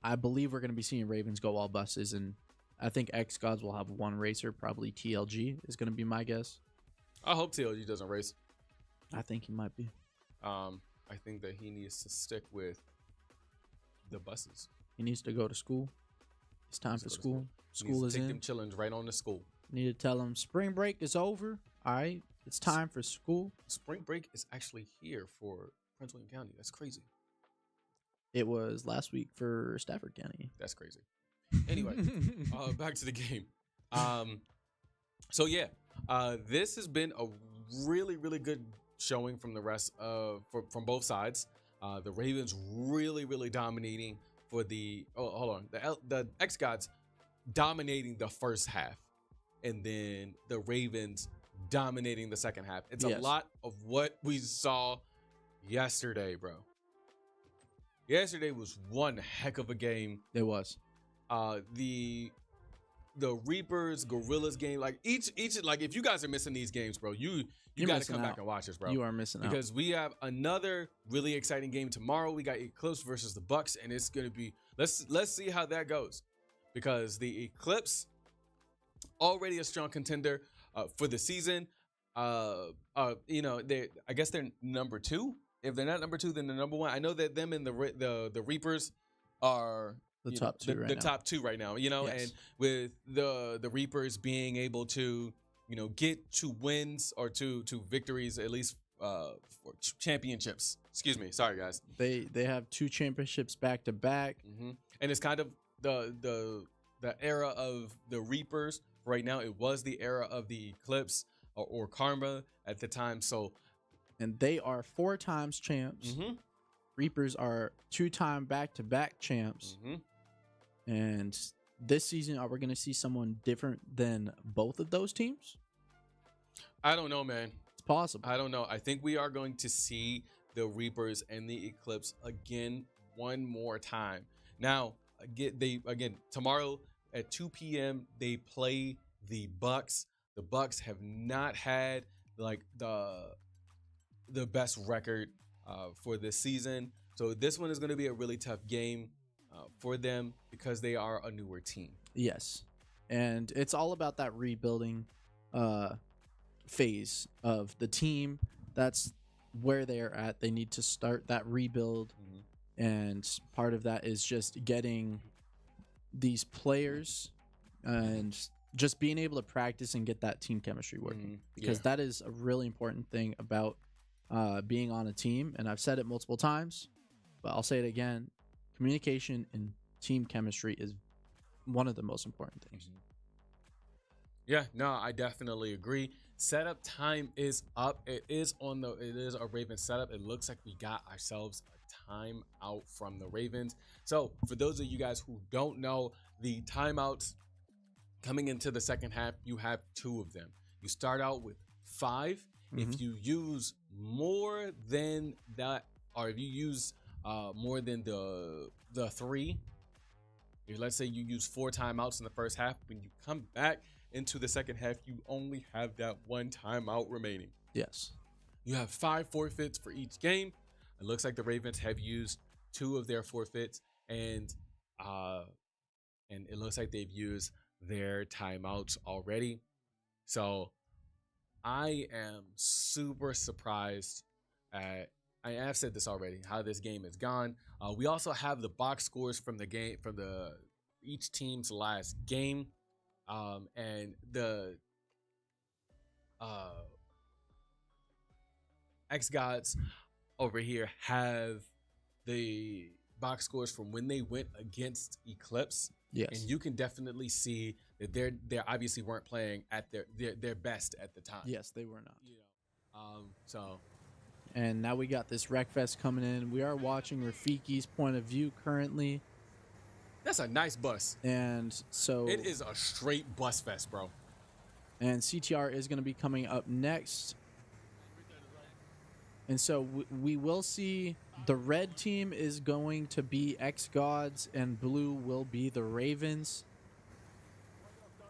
I believe we're going to be seeing Ravens go all buses, and I think xGODS will have 1 racer, probably TLG is going to be my guess. I hope TLG doesn't race. I think he might be. I think that he needs to stick with the buses. He needs to go to school. It's time for school. School is take in. them chillins right on to school. Need to tell him spring break is over. All right, it's time for school. Spring break is actually here for Prince William County. That's crazy. It was last week for Stafford County. That's crazy. Anyway, back to the game. So yeah, this has been a really, really good showing from the rest of from both sides. The Ravens really, really dominating for the the xGODS dominating the first half, and then the Ravens dominating the second half. It's a lot of what we saw yesterday, bro. Yesterday was one heck of a game. It was. The Reapers Gorillas game, like each like if you guys are missing these games, bro, you got to come back and watch this, bro. You are missing out because we have another really exciting game tomorrow. We got Eclipse versus the Bucks, and it's gonna be let's see how that goes, because the Eclipse already a strong contender for the season. You know, I guess they're number 2. If they're not number 2, then they're number 1. I know that them and the Reapers are the top 2 right the now. top 2 right now, you know, and with the Reapers being able to, you know, get to wins or to victories, at least for championships. Excuse me, sorry guys. They have 2 championships back to back, and it's kind of the era of the Reapers right now. It was the era of the Eclipse or Karma at the time. So, and they are 4 times champs. Reapers are 2-time back-to-back champs. And this season, are we going to see someone different than both of those teams? I don't know, man. It's possible. I don't know. I think we are going to see the Reapers and the Eclipse again one more time. Now, again tomorrow at 2 p.m. they play the Bucks. The Bucks have not had like the best record for this season, so this one is going to be a really tough game for them because they are a newer team. Yes, and it's all about that rebuilding phase of the team. That's where they are at. They need to start that rebuild, and part of that is just getting these players and just being able to practice and get that team chemistry working, because that is a really important thing about being on a team. And I've said it multiple times, but I'll say it again. Communication and team chemistry is one of the most important things. Yeah, no, I definitely agree. Setup time is up. It is a Ravens setup. It looks like we got ourselves a timeout from the Ravens. So for those of you guys who don't know, the timeouts coming into the second half, you have 2 of them. You start out with 5. If you use more than that, or if you use more than the 3, let's say you use 4 timeouts in the first half, when you come back into the second half, you only have that 1 timeout remaining. Yes. You have 5 forfeits for each game. It looks like the Ravens have used 2 of their forfeits, and it looks like they've used their timeouts already. So I am super surprised at, I have said this already, how this game has gone. We also have the box scores from the game, from each team's last game, and the xGODS over here have the box scores from when they went against Eclipse. Yes. And you can definitely see that they obviously weren't playing at their best at the time. Yes, they were not. You know, so And now we got this Wreckfest coming in. We are watching Rafiki's point of view currently. That's a nice bus. And so it is a straight bus fest, bro. And CTR is going to be coming up next. And so we will see the red team is going to be xGODS and blue will be the Ravens.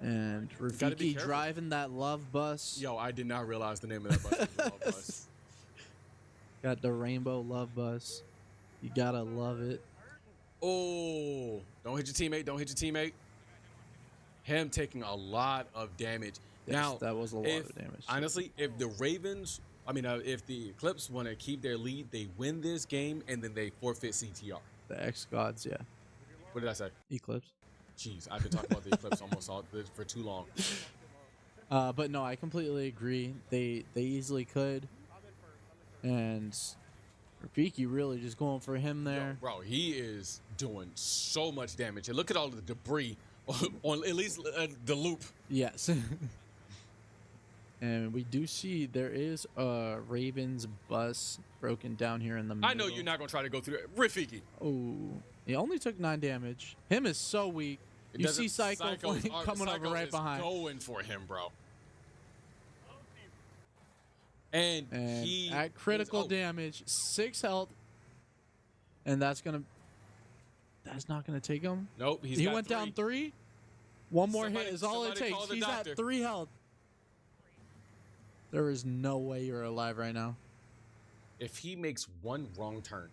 And Rafiki driving that love bus. Yo, I did not realize the name of that bus was the love bus. Got the rainbow love bus. You gotta love it. Oh, don't hit your teammate. Don't hit your teammate. Him taking a lot of damage. Yes, now, that was a lot of damage. Honestly, if the Ravens, if the Eclipse want to keep their lead, they win this game and then they forfeit CTR. The xGODS, yeah. What did I say? Eclipse. Jeez, I've been talking about the Eclipse almost all for too long. But no, I completely agree. They easily could. And Rafiki really just going for him there. Yo, bro, he is doing so much damage. And look at all the debris on at least the loop. Yes. And we do see there is a Ravens bus broken down here in the middle. I know you're not going to try to go through it. Rafiki. Oh, he only took 9 damage. Him is so weak. You see Psycho coming over right behind. Going for him, bro. And he at critical damage, 6 health, and that's not gonna take him. Nope, he went down 3. One more hit is all it takes. He's at 3 health. There is no way you're alive right now. If he makes one wrong turn,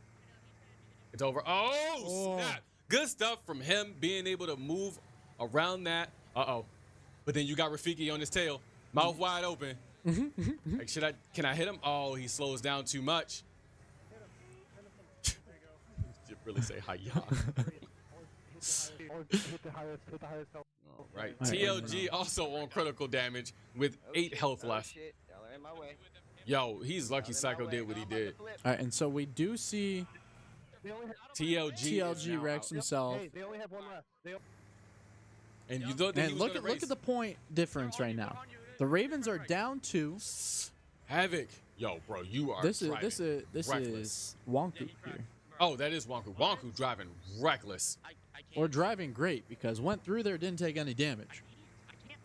it's over. Oh, snap! Good stuff from him being able to move around that. But then you got Rafiki on his tail, mouth wide open. Like, can I hit him? Oh, he slows down too much. You really say hi-ya. All right. TLG also on critical damage with 8 health left. Yo, he's lucky Psycho did what he did. All right, and so we do see TLG wrecks himself. Hey, they only have 1 left. And you thought that look at the point difference right now. The Ravens are down 2. Havoc. Yo, bro, you are this is Wonku here. Oh, that is Wonku. Wonku driving reckless. Or driving great because went through there, didn't take any damage.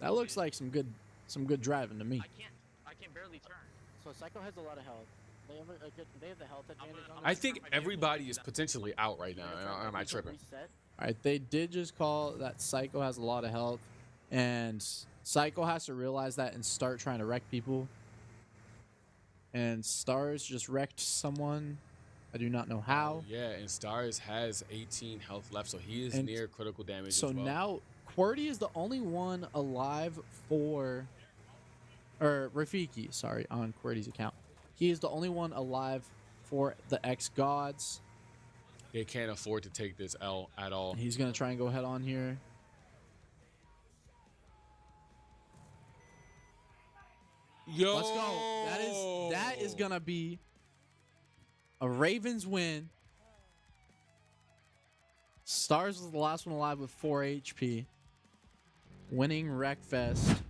That looks like some good driving to me. I can barely turn. So Psycho has a lot of health. They have the health advantage on I think everybody is potentially out right now. Am I tripping? All right, they did just call that Psycho has a lot of health, and Psycho has to realize that and start trying to wreck people. And Stars just wrecked someone. I do not know how. Yeah, and Stars has 18 health left, so he is near critical damage so as well. Now QWERTY is the only one alive for, or Rafiki, sorry, on QWERTY's account. He is the only one alive for the xGODS. They can't afford to take this L at all. He's going to try and go head on here. Yo, let's go. That is going to be a Ravens win. Stars was the last one alive with 4 HP. Winning Wreckfest.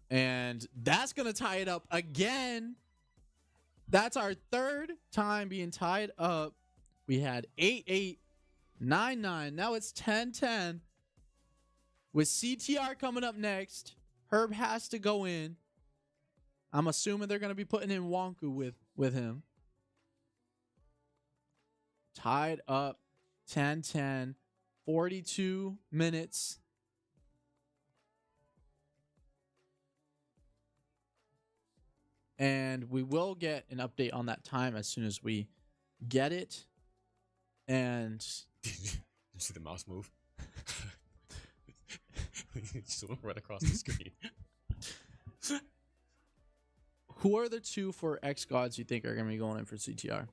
And that's going to tie it up again. That's our 3rd time being tied up. We had 8-8, 9-9. Now it's 10-10. With CTR coming up next, Herb has to go in. I'm assuming they're going to be putting in Wonku with him. Tied up 10-10, 42 minutes. And we will get an update on that time as soon as we get it. And did you see the mouse move? Just right across the screen. Who are the 2 for xGODS you think are going to be going in for CTR?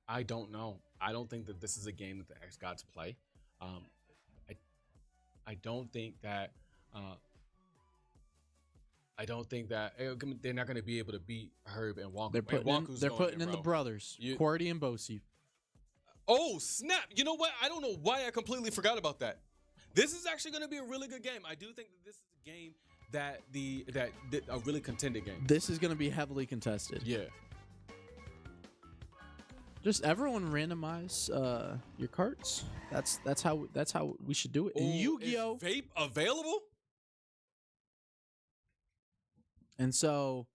I don't know. I don't think that this is a game that the xGODS play. I don't think that. I don't think that they're not going to be able to beat Herb and Wonku. They're putting in the brothers, QWERTY and Bosi. Oh, snap. You know what? I don't know why I completely forgot about that. This is actually going to be a really good game. I do think that this is a game that a really contended game. This is going to be heavily contested. Yeah. Just everyone randomize your cards. That's how we should do it. And Yu-Gi-Oh! Is vape available? And so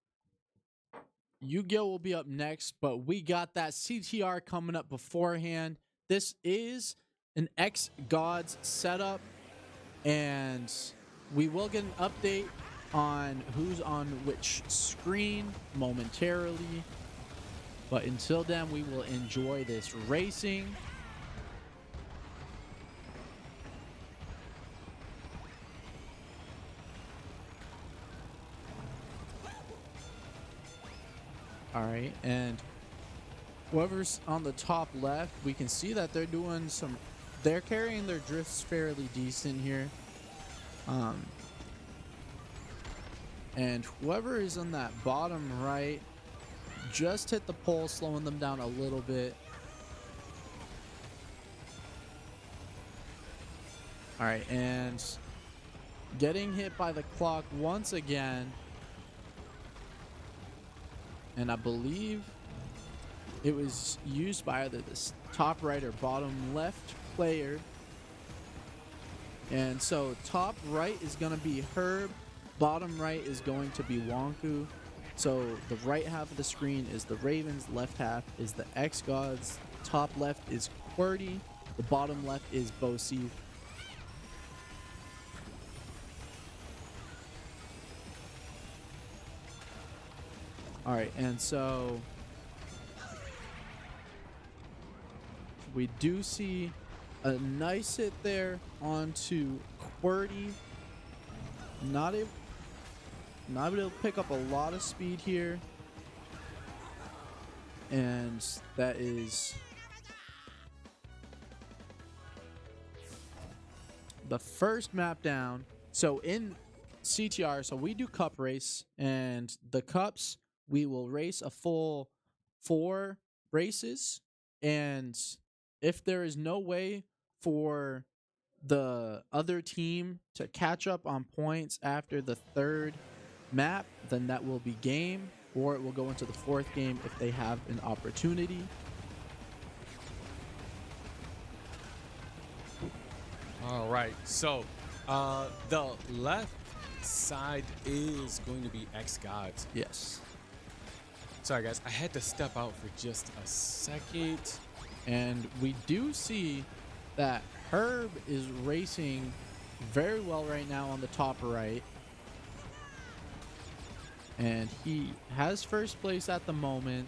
Yu-Gi-Oh! Will be up next, but we got that CTR coming up beforehand. This is an xGODS setup, and we will get an update on who's on which screen momentarily. But until then, we will enjoy this racing. All right, and whoever's on the top left, we can see that they're doing some, they're carrying their drifts fairly decent here. And whoever is on that bottom right just hit the pole, slowing them down a little bit. All right, and getting hit by the clock once again. And I believe it was used by either the top right or bottom left player. And so top right is going to be Herb. Bottom right is going to be Wonku. So the right half of the screen is the Ravens, left half is the xGODS, top left is QWERTY, the bottom left is Bosif. All right, and so we do see a nice hit there onto QWERTY. Not able to pick up a lot of speed here. And that is the first map down. So in CTR, so we do cup race, and the cups, we will race a full 4 races. And if there is no way for the other team to catch up on points after the 3rd map, then that will be game, or it will go into the 4th game if they have an opportunity. All right, so the left side is going to be xGODS. Yes. Sorry guys, I had to step out for just a second. And we do see that Herb is racing very well right now on the top right. And he has first place at the moment.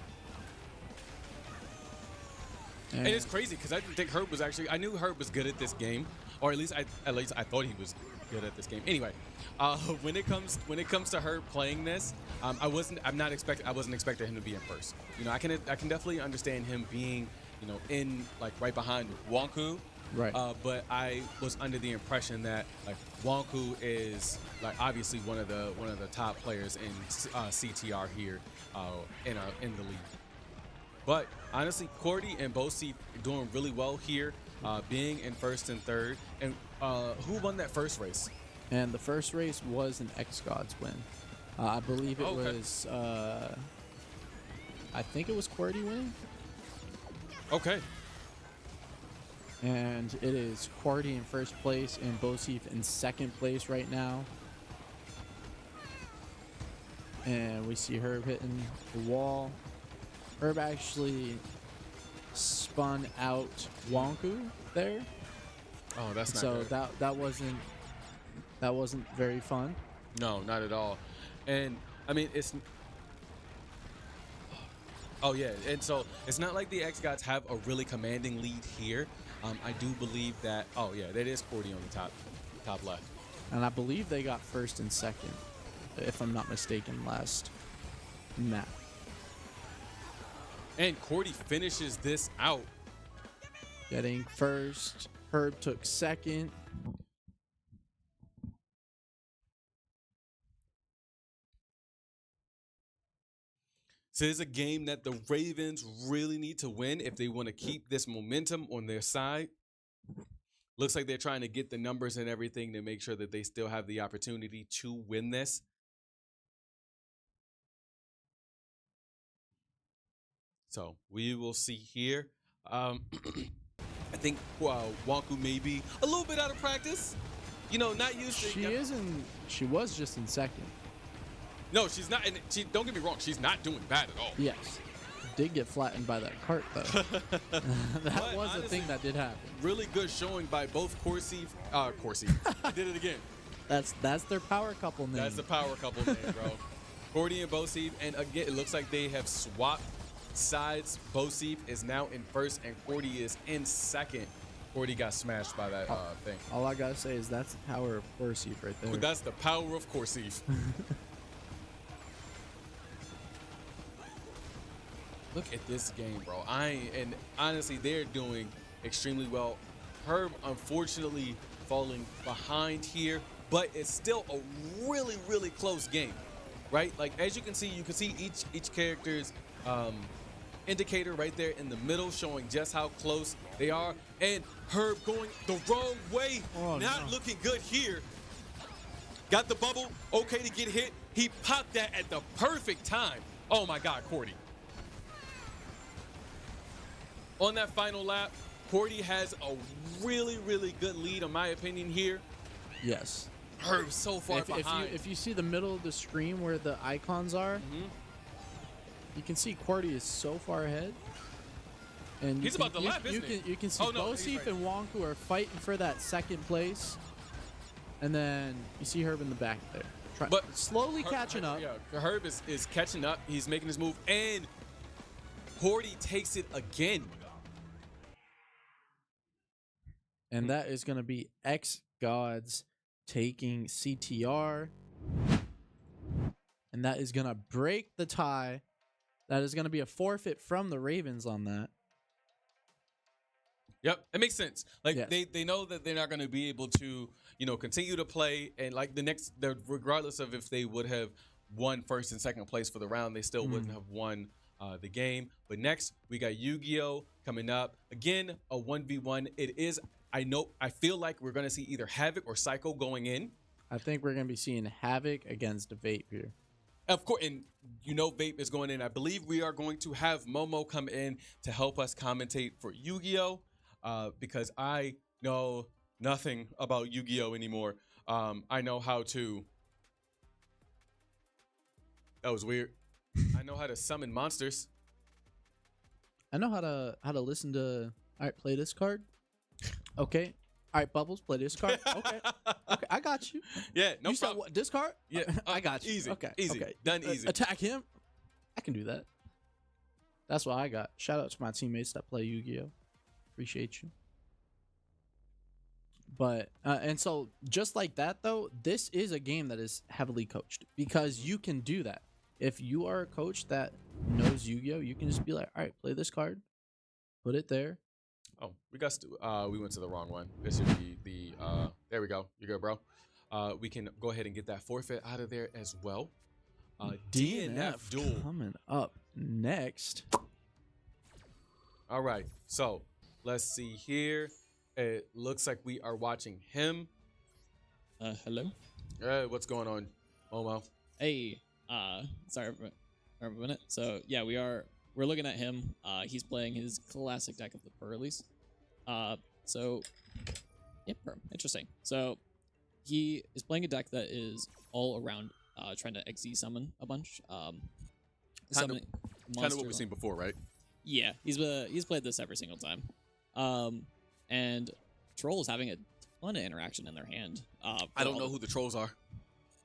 And it's crazy because I didn't think Herb was actually, I knew Herb was good at this game, or at least I thought he was good at this game. Anyway, when it comes to Herb playing this, I wasn't expecting him to be in first. You know, I can definitely understand him being, you know, in like right behind Wonku. Right. But I was under the impression that like Wonku is like obviously one of the top players in CTR here in the league. But honestly, QWERTY and Bosif doing really well here, being in 1st and 3rd. And who won that first race? And the first race was an xGODS win. I believe it was. I think it was QWERTY winning. Okay. And it is QWERTY in first place and Bosif in 2nd place right now. And we see Herb hitting the wall. Herb actually spun out Wonku there. Oh, that's not so good. that wasn't very fun. No, not at all. And I mean, it's. Oh yeah, and so it's not like the xGODS have a really commanding lead here. I do believe that. Oh yeah, that is QWERTY on the top left. And I believe they got 1st and 2nd, if I'm not mistaken, last map. And QWERTY finishes this out. Getting 1st. Herb took 2nd. So it's a game that the Ravens really need to win if they want to keep this momentum on their side. Looks like they're trying to get the numbers and everything to make sure that they still have the opportunity to win this. So we will see here. I think Wonku may be a little bit out of practice. You know, not used to. She was just in second. No, she's not. And don't get me wrong. She's not doing bad at all. Yes. Did get flattened by that cart though. That was honestly, a thing that did happen. Really good showing by both Corsi. I did it again. That's their power couple name. That's the power couple name, bro. Cordy and Bosif, and again, it looks like they have swapped sides. Bosif is now in first, and Cordy is in second. Cordy got smashed by that thing. All I gotta say is that's the power of Corsi right there. That's the power of Corsi. Look at this game, bro. And honestly, they're doing extremely well. Herb, unfortunately, falling behind here, but it's still a really, really close game, right? Like, as you can see each character's indicator right there in the middle, showing just how close they are. And Herb going the wrong way, not looking good here. Got the bubble, okay to get hit. He popped that at the perfect time. Oh my God, Cordy. On that final lap, Cordy has a really, really good lead, in my opinion, here. Yes. Herb so far behind. If you see the middle of the screen where the icons are, you can see Cordy is so far ahead. And he's about to lap, isn't he? You can see Bosif and Wonku are fighting for that second place. And then you see Herb in the back there. But slowly catching up. Yeah, Herb is catching up. He's making his move. And Cordy takes it again. And that is going to be xGODS taking CTR. And that is going to break the tie. That is going to be a forfeit from the Ravens on that. Yep, it makes sense. Like, yes. they know that they're not going to be able to, continue to play. And like regardless of if they would have won first and second place for the round, they still wouldn't have won the game. But next, we got Yu-Gi-Oh! Coming up. Again, a 1v1. It is... I feel like we're going to see either Havoc or Psycho going in. I think we're going to be seeing Havoc against Vape here. Of course, and Vape is going in. I believe we are going to have Momo come in to help us commentate for Yu-Gi-Oh! Because I know nothing about Yu-Gi-Oh! Anymore. I know how to... That was weird. I know how to summon monsters. I know how to listen to... All right, play this card. Okay. All right, Bubbles, play this card. Okay. Okay, I got you. Yeah, no you problem. said what? This card? Yeah, I got you. Easy. Okay. Easy. Okay. Done easy. Attack him. I can do that. That's what I got. Shout out to my teammates that play Yu-Gi-Oh! Appreciate you. But, and so just like that, though, this is a game that is heavily coached because you can do that. If you are a coach that knows Yu-Gi-Oh! You can just be like, all right, play this card, put it there. Oh, we went to the wrong one. This should be the, there we go. You're good, bro. We can go ahead and get that forfeit out of there as well. DNF duel coming up next. All right, so let's see here. It looks like we are watching him. Hello. What's going on, Momo? Hey, sorry for a minute. So yeah, we're looking at him. He's playing his classic deck of the Pearlies. Interesting. So he is playing a deck that is all around trying to XZ summon a bunch. Kind of what we've seen before, right? Yeah, he's played this every single time. And Troll is having a ton of interaction in their hand. I don't know who the trolls are.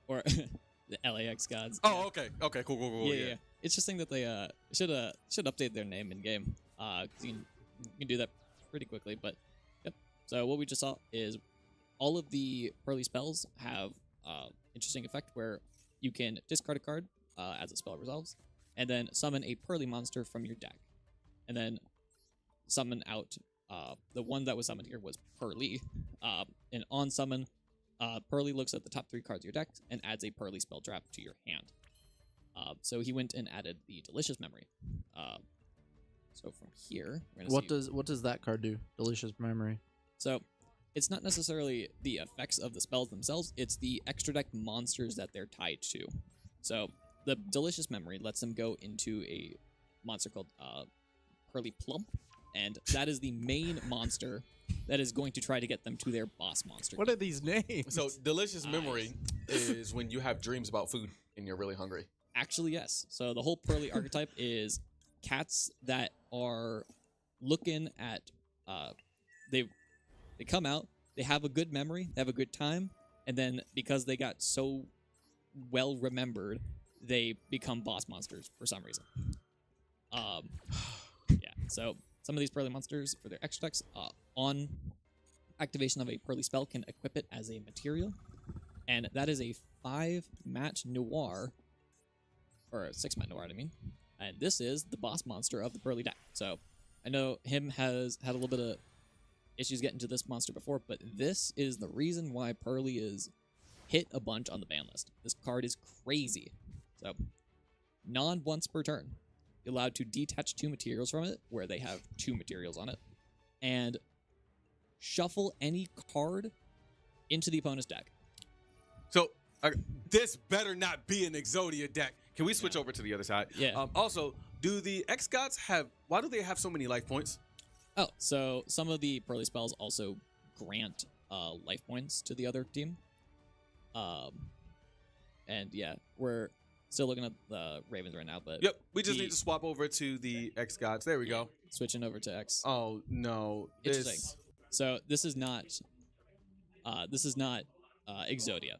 Or the LAX gods. Oh, okay. Okay, cool. Yeah. It's just saying that they should update their name in game. You can do that pretty quickly. But yep. So what we just saw is all of the Pearly spells have interesting effect where you can discard a card as a spell resolves, and then summon a Pearly monster from your deck, and then summon out the one that was summoned here was Pearly. And on summon, Pearly looks at the top 3 cards of your deck and adds a Pearly spell trap to your hand. So he went and added the Delicious Memory. So from here, we're gonna what does that card do? Delicious Memory. So it's not necessarily the effects of the spells themselves, it's the extra deck monsters that they're tied to. So the Delicious Memory lets them go into a monster called Pearly Plump, and that is the main monster that is going to try to get them to their boss monster. What are these names? So delicious memory is when you have dreams about food and you're really hungry. Actually, yes. So the whole Pearly archetype is cats that are looking at they come out, they have a good memory, they have a good time, and then because they got so well remembered, they become boss monsters for some reason. Yeah. So some of these Pearly monsters for their extra decks on activation of a Pearly spell can equip it as a material, and that is a 5-mat noir, or a 6-mat noir, I mean. And this is the boss monster of the Pearly deck. So I know him has had a little bit of issues getting to this monster before, but this is the reason why Pearly is hit a bunch on the ban list. This card is crazy. So once per turn, you're allowed to detach 2 materials from it, where they have 2 materials on it, and shuffle any card into the opponent's deck. So this better not be an Exodia deck. Can we switch over to the other side? Yeah. Also, do the xGODS have? Why do they have so many life points? Oh, so some of the Pearly spells also grant life points to the other team. And yeah, we're still looking at the Ravens right now, but Yep, we just need to swap over to the xGODS. There we go. Switching over to X. Oh no, Interesting. So this is not Exodia.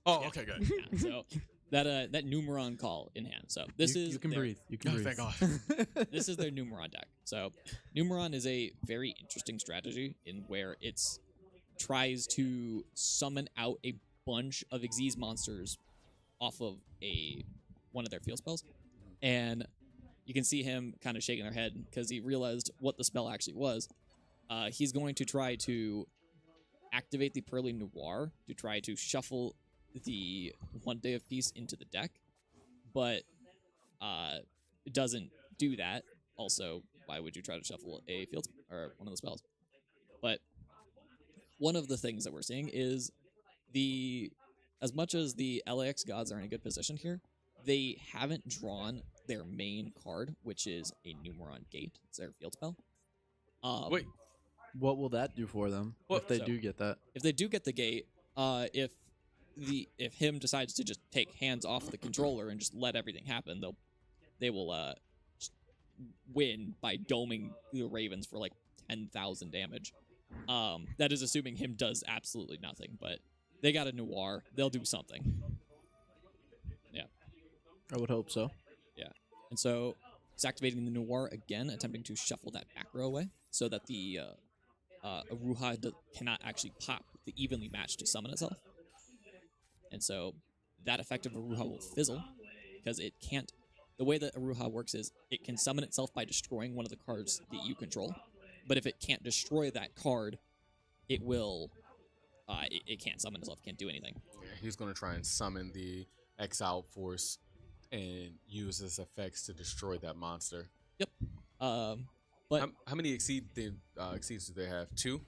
Okay, good. Yeah, so that Numeron call in hand. So this is you can breathe. You can breathe. Thank God. This is their Numeron deck. So Numeron is a very interesting strategy in where it's tries to summon out a bunch of Xyz monsters off of one of their field spells, and you can see him kind of shaking their head because he realized what the spell actually was. He's going to try to activate the Pearly Noir to try to shuffle the One Day of Peace into the deck, but it doesn't do that. Also, why would you try to shuffle a field or one of the spells? But one of the things that we're seeing is as much as the LAX gods are in a good position here, they haven't drawn their main card, which is a Numeron Gate. It's their field spell. Wait, what will that do for them if they do get that? If they do get the gate, if him decides to just take hands off the controller and just let everything happen, they will win by doming the Ravens for like 10,000 damage. That is assuming him does absolutely nothing, but they got a Noir. They'll do something. Yeah. I would hope so. Yeah. And so it's activating the Noir again, attempting to shuffle that back row away so that the Aruha cannot actually pop the evenly matched to summon itself. And so that effect of Aruha will fizzle because it can't. The way that Aruha works is it can summon itself by destroying one of the cards that you control. But if it can't destroy that card, it will. It can't summon itself. Can't do anything. Yeah, he's gonna try and summon the Exile Force and use his effects to destroy that monster. Yep. But how many exceeds do they have? 2?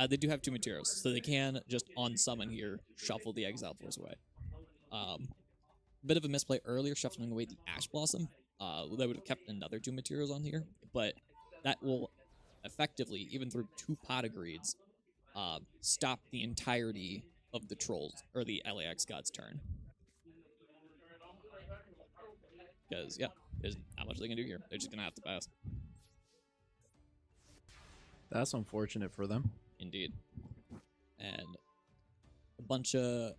They do have 2 materials, so they can just on summon here shuffle the Exile Force away. Bit of a misplay earlier, shuffling away the Ash Blossom. They would have kept another 2 materials on here, but that will effectively, even through 2 pot of greeds, stop the entirety of the trolls or the LAX gods turn. Because there's not much they can do here. They're just gonna have to pass. That's unfortunate for them. Indeed. And a bunch of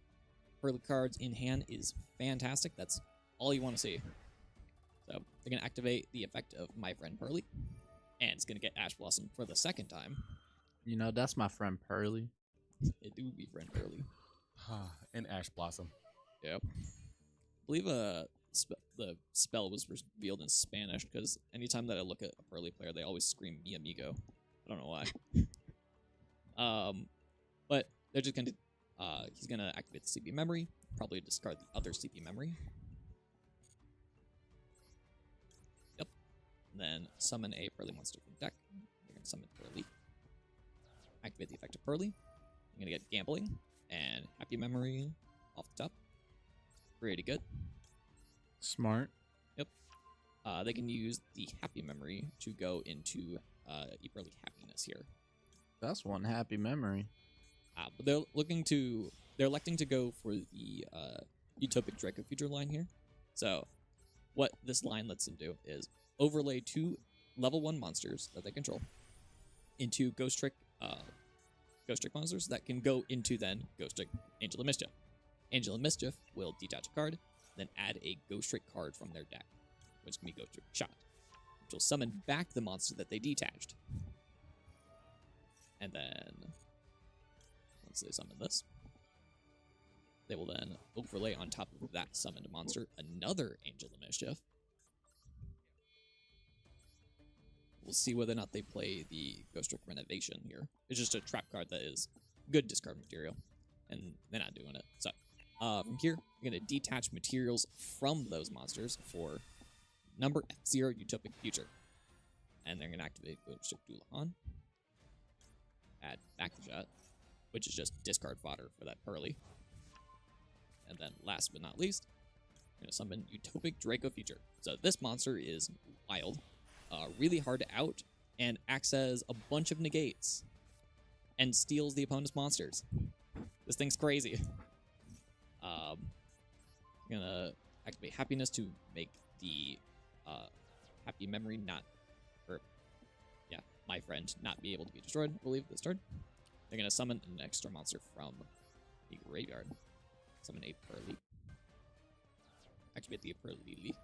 Pearly cards in hand is fantastic. That's all you want to see. So they're going to activate the effect of My Friend Pearly, and it's going to get Ash Blossom for the second time. You know, that's my friend Pearly. It do be Friend Pearly. And Ash Blossom. Yep. I believe the spell was revealed in Spanish, because anytime that I look at a Pearly player, they always scream Mi Amigo. I don't know why. But they're just going to he's going to activate the CP memory, probably discard the other CP memory. Yep. And then summon a Pearly monster from deck. They're going to summon Pearly. Activate the effect of Pearly. I'm gonna get Gambling and Happy Memory off the top. Pretty good. Smart. Yep. They can use the Happy Memory to go into Early Happiness here. That's one happy memory. But they're electing to go for the Utopic Draco Future line here. So what this line lets them do is overlay 2 level 1 monsters that they control into Ghost Trick monsters that can go into then Ghost Trick Angel of Mischief. Angel of Mischief will detach a card, then add a Ghost Trick card from their deck, which can be Ghost Trick Shot, which will summon back the monster that they detached. And then, once they summon this, they will then overlay on top of that summoned monster another Angel of Mischief. We'll see whether or not they play the Ghost Trick Renovation here. It's just a trap card that is good discard material, and they're not doing it. So, from here, you're going to detach materials from those monsters for number F0 Utopic Future. And they're going to activate Ghost Trick Dualahan. Add back the shot, which is just discard fodder for that Pearly. And then last but not least, we're going to summon Utopic Draco Future. So this monster is wild, really hard to out, and acts as a bunch of negates and steals the opponent's monsters. This thing's crazy. I'm going to activate Happiness to make the Happy Memory my friend not be able to be destroyed, I believe, this turn. They're going to summon an extra monster from the graveyard. Summon a Pearly. Activate the Pearly.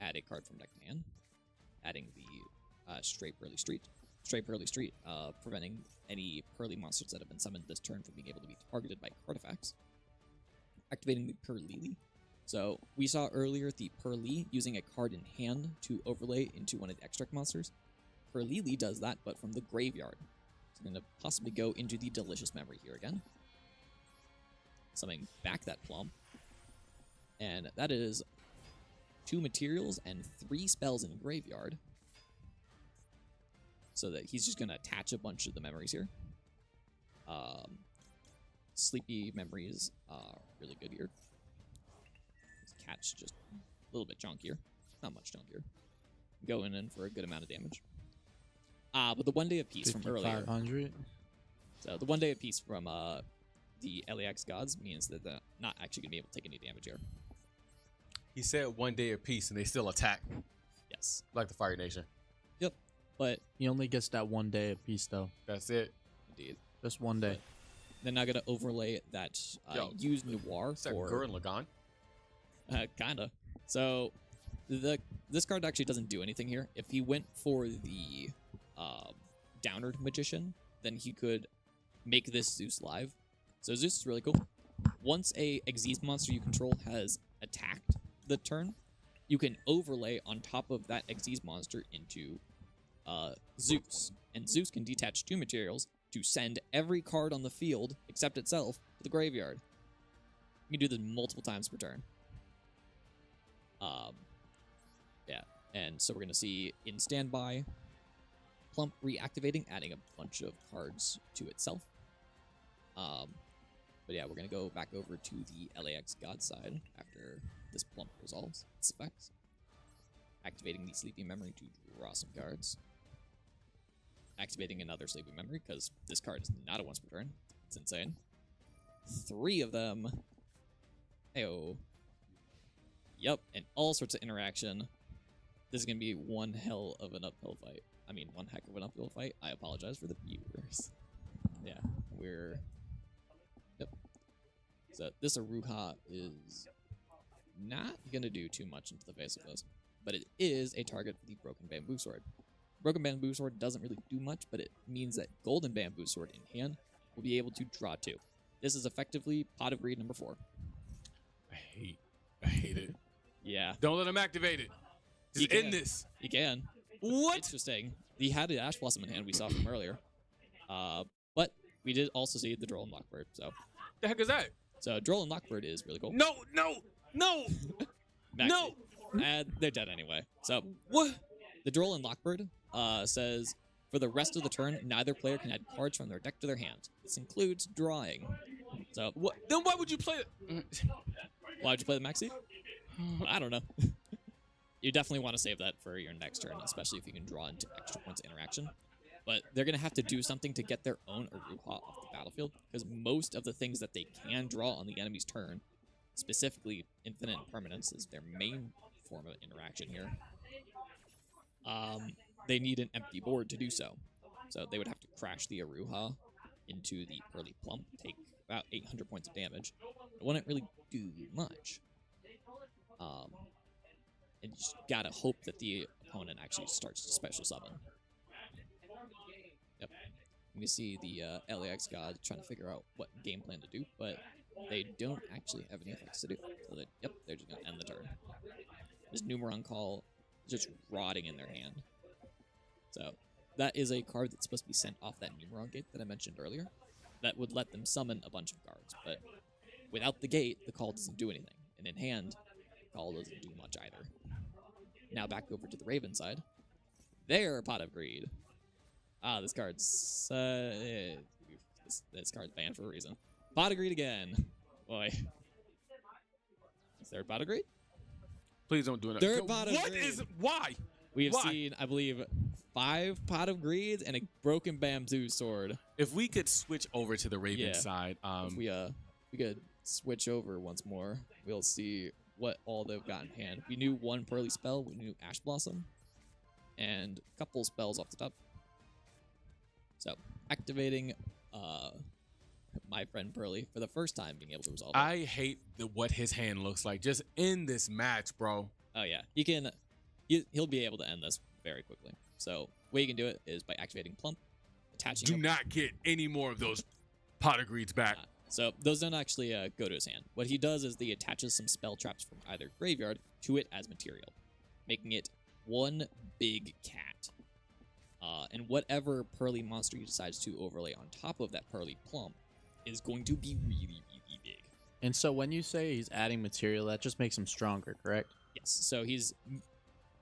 Add a card from deck to hand. Adding the Stray Pearly Street. Stray Pearly Street, preventing any Pearly monsters that have been summoned this turn from being able to be targeted by artifacts. Activating the Pearly. So, we saw earlier the Pearly using a card in hand to overlay into one of the extract monsters. Pearly does that, but from the graveyard. It's going to possibly go into the Delicious Memory here again. Summoning back that Plum. And that is 2 materials and 3 spells in graveyard. So that he's just going to attach a bunch of the memories here. Sleepy Memories are really good here. Cat's just a little bit chunkier. Not much chunkier. Going in for a good amount of damage. But the 1 day of peace from earlier. 500. So the 1 day of peace from the xGODS means that they're not actually going to be able to take any damage here. He said 1 day of peace, and they still attack. Yes. Like the Fire Nation. Yep. But he only gets that 1 day of peace, though. That's it. Indeed. Just 1 day. But they're not going to overlay that use Noir for... Gurren Lagann? Kinda. So, this card actually doesn't do anything here. If he went for the Downward Magician, then he could make this Zeus live. So Zeus is really cool. Once a xGODS monster you control has attacked the turn, you can overlay on top of that xGODS monster into Zeus. And Zeus can detach 2 materials to send every card on the field, except itself, to the graveyard. You can do this multiple times per turn. Yeah, and so we're going to see in standby, Plump reactivating, adding a bunch of cards to itself. But yeah, we're going to go back over to the xGODS side after this Plump resolves its effects. Activating the Sleepy Memory to draw some cards. Activating another Sleepy Memory, because this card is not a once per turn. It's insane. 3 of them. Heyo. Yep, and all sorts of interaction. This is going to be one hell of an uphill fight. I mean, one heck of an uphill fight. I apologize for the viewers. Yeah, we're... Yep. So this Aruha is not going to do too much into the face of this. But it is a target for the Broken Bamboo Sword. Broken Bamboo Sword doesn't really do much, but it means that Golden Bamboo Sword in hand will be able to draw 2. This is effectively Pot of Greed number 4. I hate it. Yeah. Don't let him activate it. Just end this. He can. What? Interesting. He had the Ash Blossom in hand we saw from earlier. But we did also see the Droll and Lockbird, so. The heck is that? So Droll and Lockbird is really cool. No! And they're dead anyway. So what? The Droll and Lockbird says For the rest of the turn, neither player can add cards from their deck to their hand. This includes drawing. So then why would you play it? Why would you play the maxi? I don't know. You definitely want to save that for your next turn, especially if you can draw into extra points of interaction. But they're going to have to do something to get their own Aruha off the battlefield, because most of the things that they can draw on the enemy's turn, specifically infinite permanence is their main form of interaction here, they need an empty board to do so. So they would have to crash the Aruha into the Pearly Plump, take about 800 points of damage. It wouldn't really do much. And you just gotta hope that the opponent actually starts to special summon. Yep. You can see the LAX God trying to figure out what game plan to do, but they don't actually have any effects to do. So they're just gonna end the turn. This Numeron Call is just rotting in their hand. So that is a card that's supposed to be sent off that Numeron gate that I mentioned earlier. That would let them summon a bunch of cards, but without the gate, the call doesn't do anything. And in hand, the call doesn't do much either. Now back over to the Raven side. Their Pot of Greed. This card's this card's banned for a reason. Pot of Greed again. Boy. Third Pot of Greed? Please don't do it. Third Pot of Greed. Why? We have seen, I believe, 5 Pot of Greeds and a broken bamboo sword. If we could switch over to the Raven side, if we could switch over once more, we'll see what all they've got in hand. We knew one Pearly spell, we knew Ash Blossom, and a couple spells off the top. So, activating my friend Pearly for the first time, being able to resolve it. I hate what his hand looks like. Just in this match, bro. Oh yeah, he'll be able to end this very quickly. So, way you can do it is by activating Plump, attaching. Do not get any more of those Pot of Greeds back. So those don't actually go to his hand. What he does is he attaches some spell traps from either graveyard to it as material, making it one big cat. And whatever Pearly monster he decides to overlay on top of that Pearly Plump is going to be really, really big. And so when you say he's adding material, that just makes him stronger, correct? Yes. So he's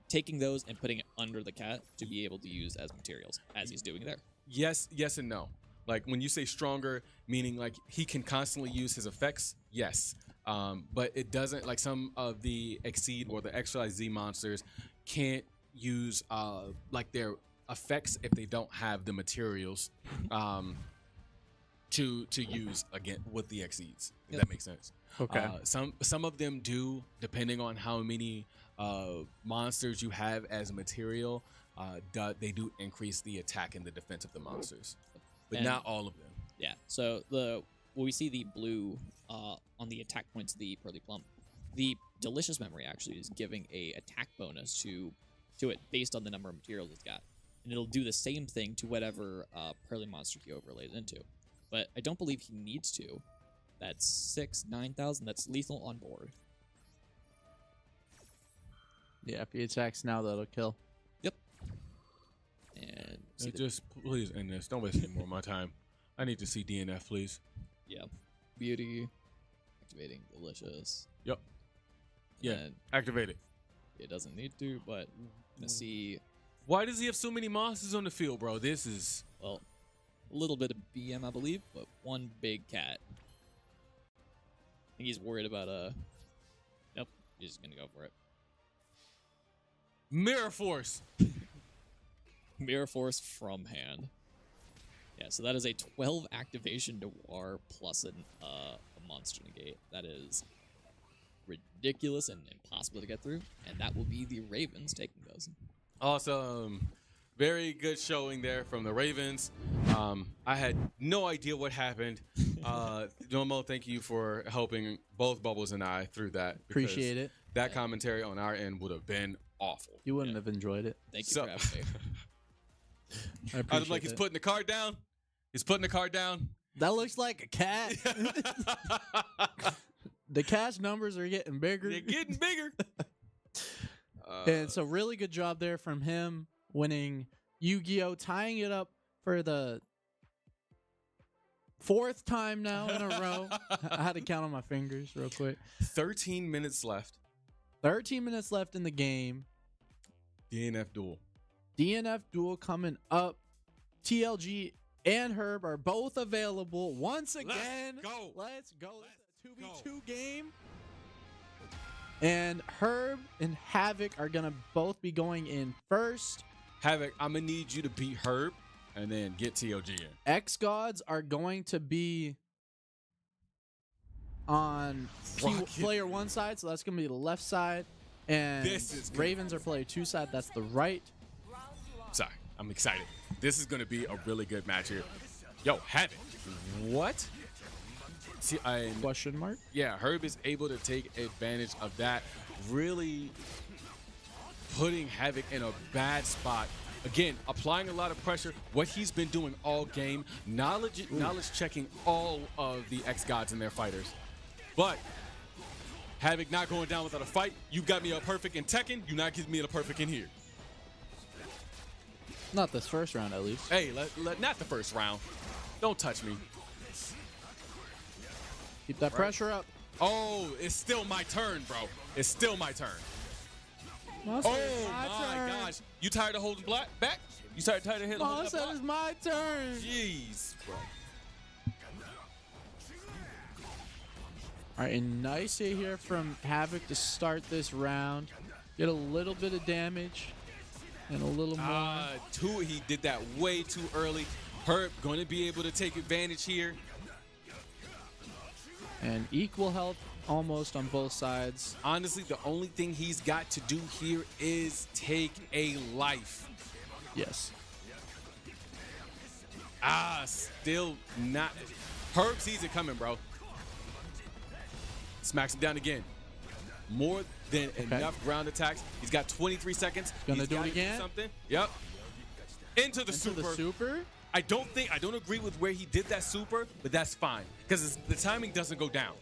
taking those and putting it under the cat to be able to use as materials, as he's doing there. Yes, and no. Like, when you say stronger, meaning like he can constantly use his effects, yes. But it doesn't, like some of the Exceed or the XYZ monsters can't use like their effects if they don't have the materials to use again with the Exceeds. If that makes sense. Okay. Some of them do, depending on how many monsters you have as material, they do increase the attack and the defense of the monsters. But not all of them. Yeah. So we see the blue on the attack points of the Pearly Plump. The Delicious Memory actually is giving a attack bonus to it based on the number of materials it's got, and it'll do the same thing to whatever Pearly monster he overlays into. But I don't believe he needs to. That's 9,000. That's lethal on board. Yeah, if he attacks now, that'll kill. Yep. And just please end this. Don't waste any more of my time. I need to see DNF, please. Yeah. Beauty. Activating Delicious. Yep. Yeah. And activate it. It doesn't need to, but I'm gonna see. Why does he have so many monsters on the field, bro? This is a little bit of BM, I believe, but one big cat. I think he's worried about Nope. He's just gonna go for it. Mirror Force. Mirror Force from hand. Yeah, so that is a 12 activation Noir plus a monster negate. That is ridiculous and impossible to get through, and that will be the Ravens taking those. Awesome. Very good showing there from the Ravens. I had no idea what happened. Jomo, thank you for helping both Bubbles and I through that. Appreciate it. That commentary on our end would have been awful. You wouldn't have enjoyed it. Thank you for having me. I was like, he's putting the card down. He's putting the card down. That looks like a cat. The cat's numbers are getting bigger. They're getting bigger. And so really good job there from him winning Yu-Gi-Oh! Tying it up for the 4th time now in a row. I had to count on my fingers real quick. 13 minutes left. 13 minutes left in the game. DNF duel. DNF duel coming up. TLG and Herb are both available once again. Let's go. This is a 2v2 game. And Herb and Havoc are going to both be going in first. Havoc, I'm going to need you to beat Herb and then get TLG in. xGODS are going to be on player 1 side, so that's going to be the left side. And This is good. Ravens are player 2 side, that's the right. Sorry, I'm excited. This is going to be a really good match here. Yo, Havoc. What? See, Question mark? Yeah, Herb is able to take advantage of that, really putting Havoc in a bad spot. Again, applying a lot of pressure. What he's been doing all game, knowledge checking all of the xGODS and their fighters. But Havoc not going down without a fight. You got me a perfect in Tekken. You not giving me a perfect in here. Not this first round, at least. Hey, not the first round. Don't touch me. Keep that pressure up. Oh, it's still my turn, bro. It's still my turn. Monster, oh my gosh. You tired of holding back? You tired of hitting Monster, it's my turn. Jeez, bro. All right, and nice hit here from Havoc to start this round. Get a little bit of damage and a little more. He did that way too early. Herb going to be able to take advantage here. And equal health almost on both sides. Honestly, the only thing he's got to do here is take a life. Yes. Still not. Herb sees it coming, bro. Smacks him down again. More than enough ground attacks. He's got 23 seconds. Gonna do it again. Something. Yep. Into the super. I don't agree with where he did that super, but that's fine because the timing doesn't go down.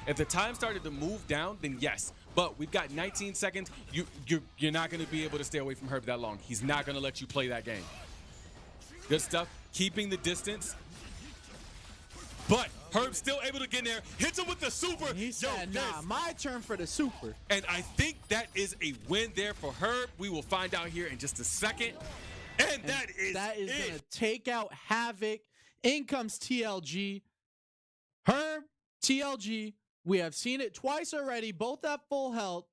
If the time started to move down, then yes. But we've got 19 seconds. You're not going to be able to stay away from Herb that long. He's not going to let you play that game. Good stuff. Keeping the distance. But Herb's still able to get in there. Hits him with the super. He said, nah, my turn for the super. And I think that is a win there for Herb. We will find out here in just a second. And that is going to take out Havoc. In comes TLG. Herb, TLG. We have seen it twice already. Both at full health.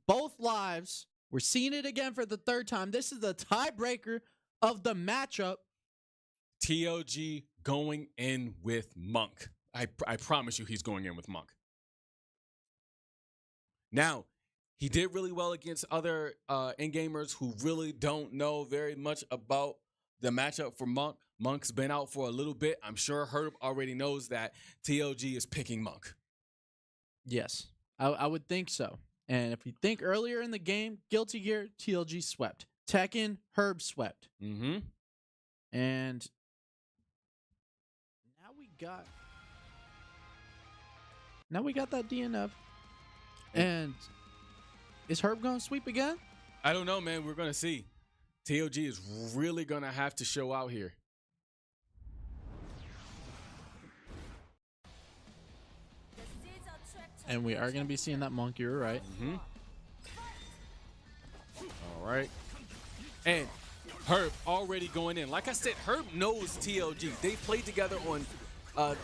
Both lives. We're seeing it again for the third time. This is the tiebreaker of the matchup. TLG going in with Monk. I promise you he's going in with Monk. Now, he did really well against other in-gamers who really don't know very much about the matchup for Monk. Monk's been out for a little bit. I'm sure Herb already knows that TLG is picking Monk. Yes, I would think so. And if you think earlier in the game, Guilty Gear, TLG swept. Tekken, Herb swept. Mm-hmm. And now we got that DNF. And is Herb going to sweep again? I don't know, man. We're going to see. TLG is really going to have to show out here. And we are going to be seeing that Monk. You're right. Mm-hmm. All right. And Herb already going in. Like I said, Herb knows TLG. They've played together on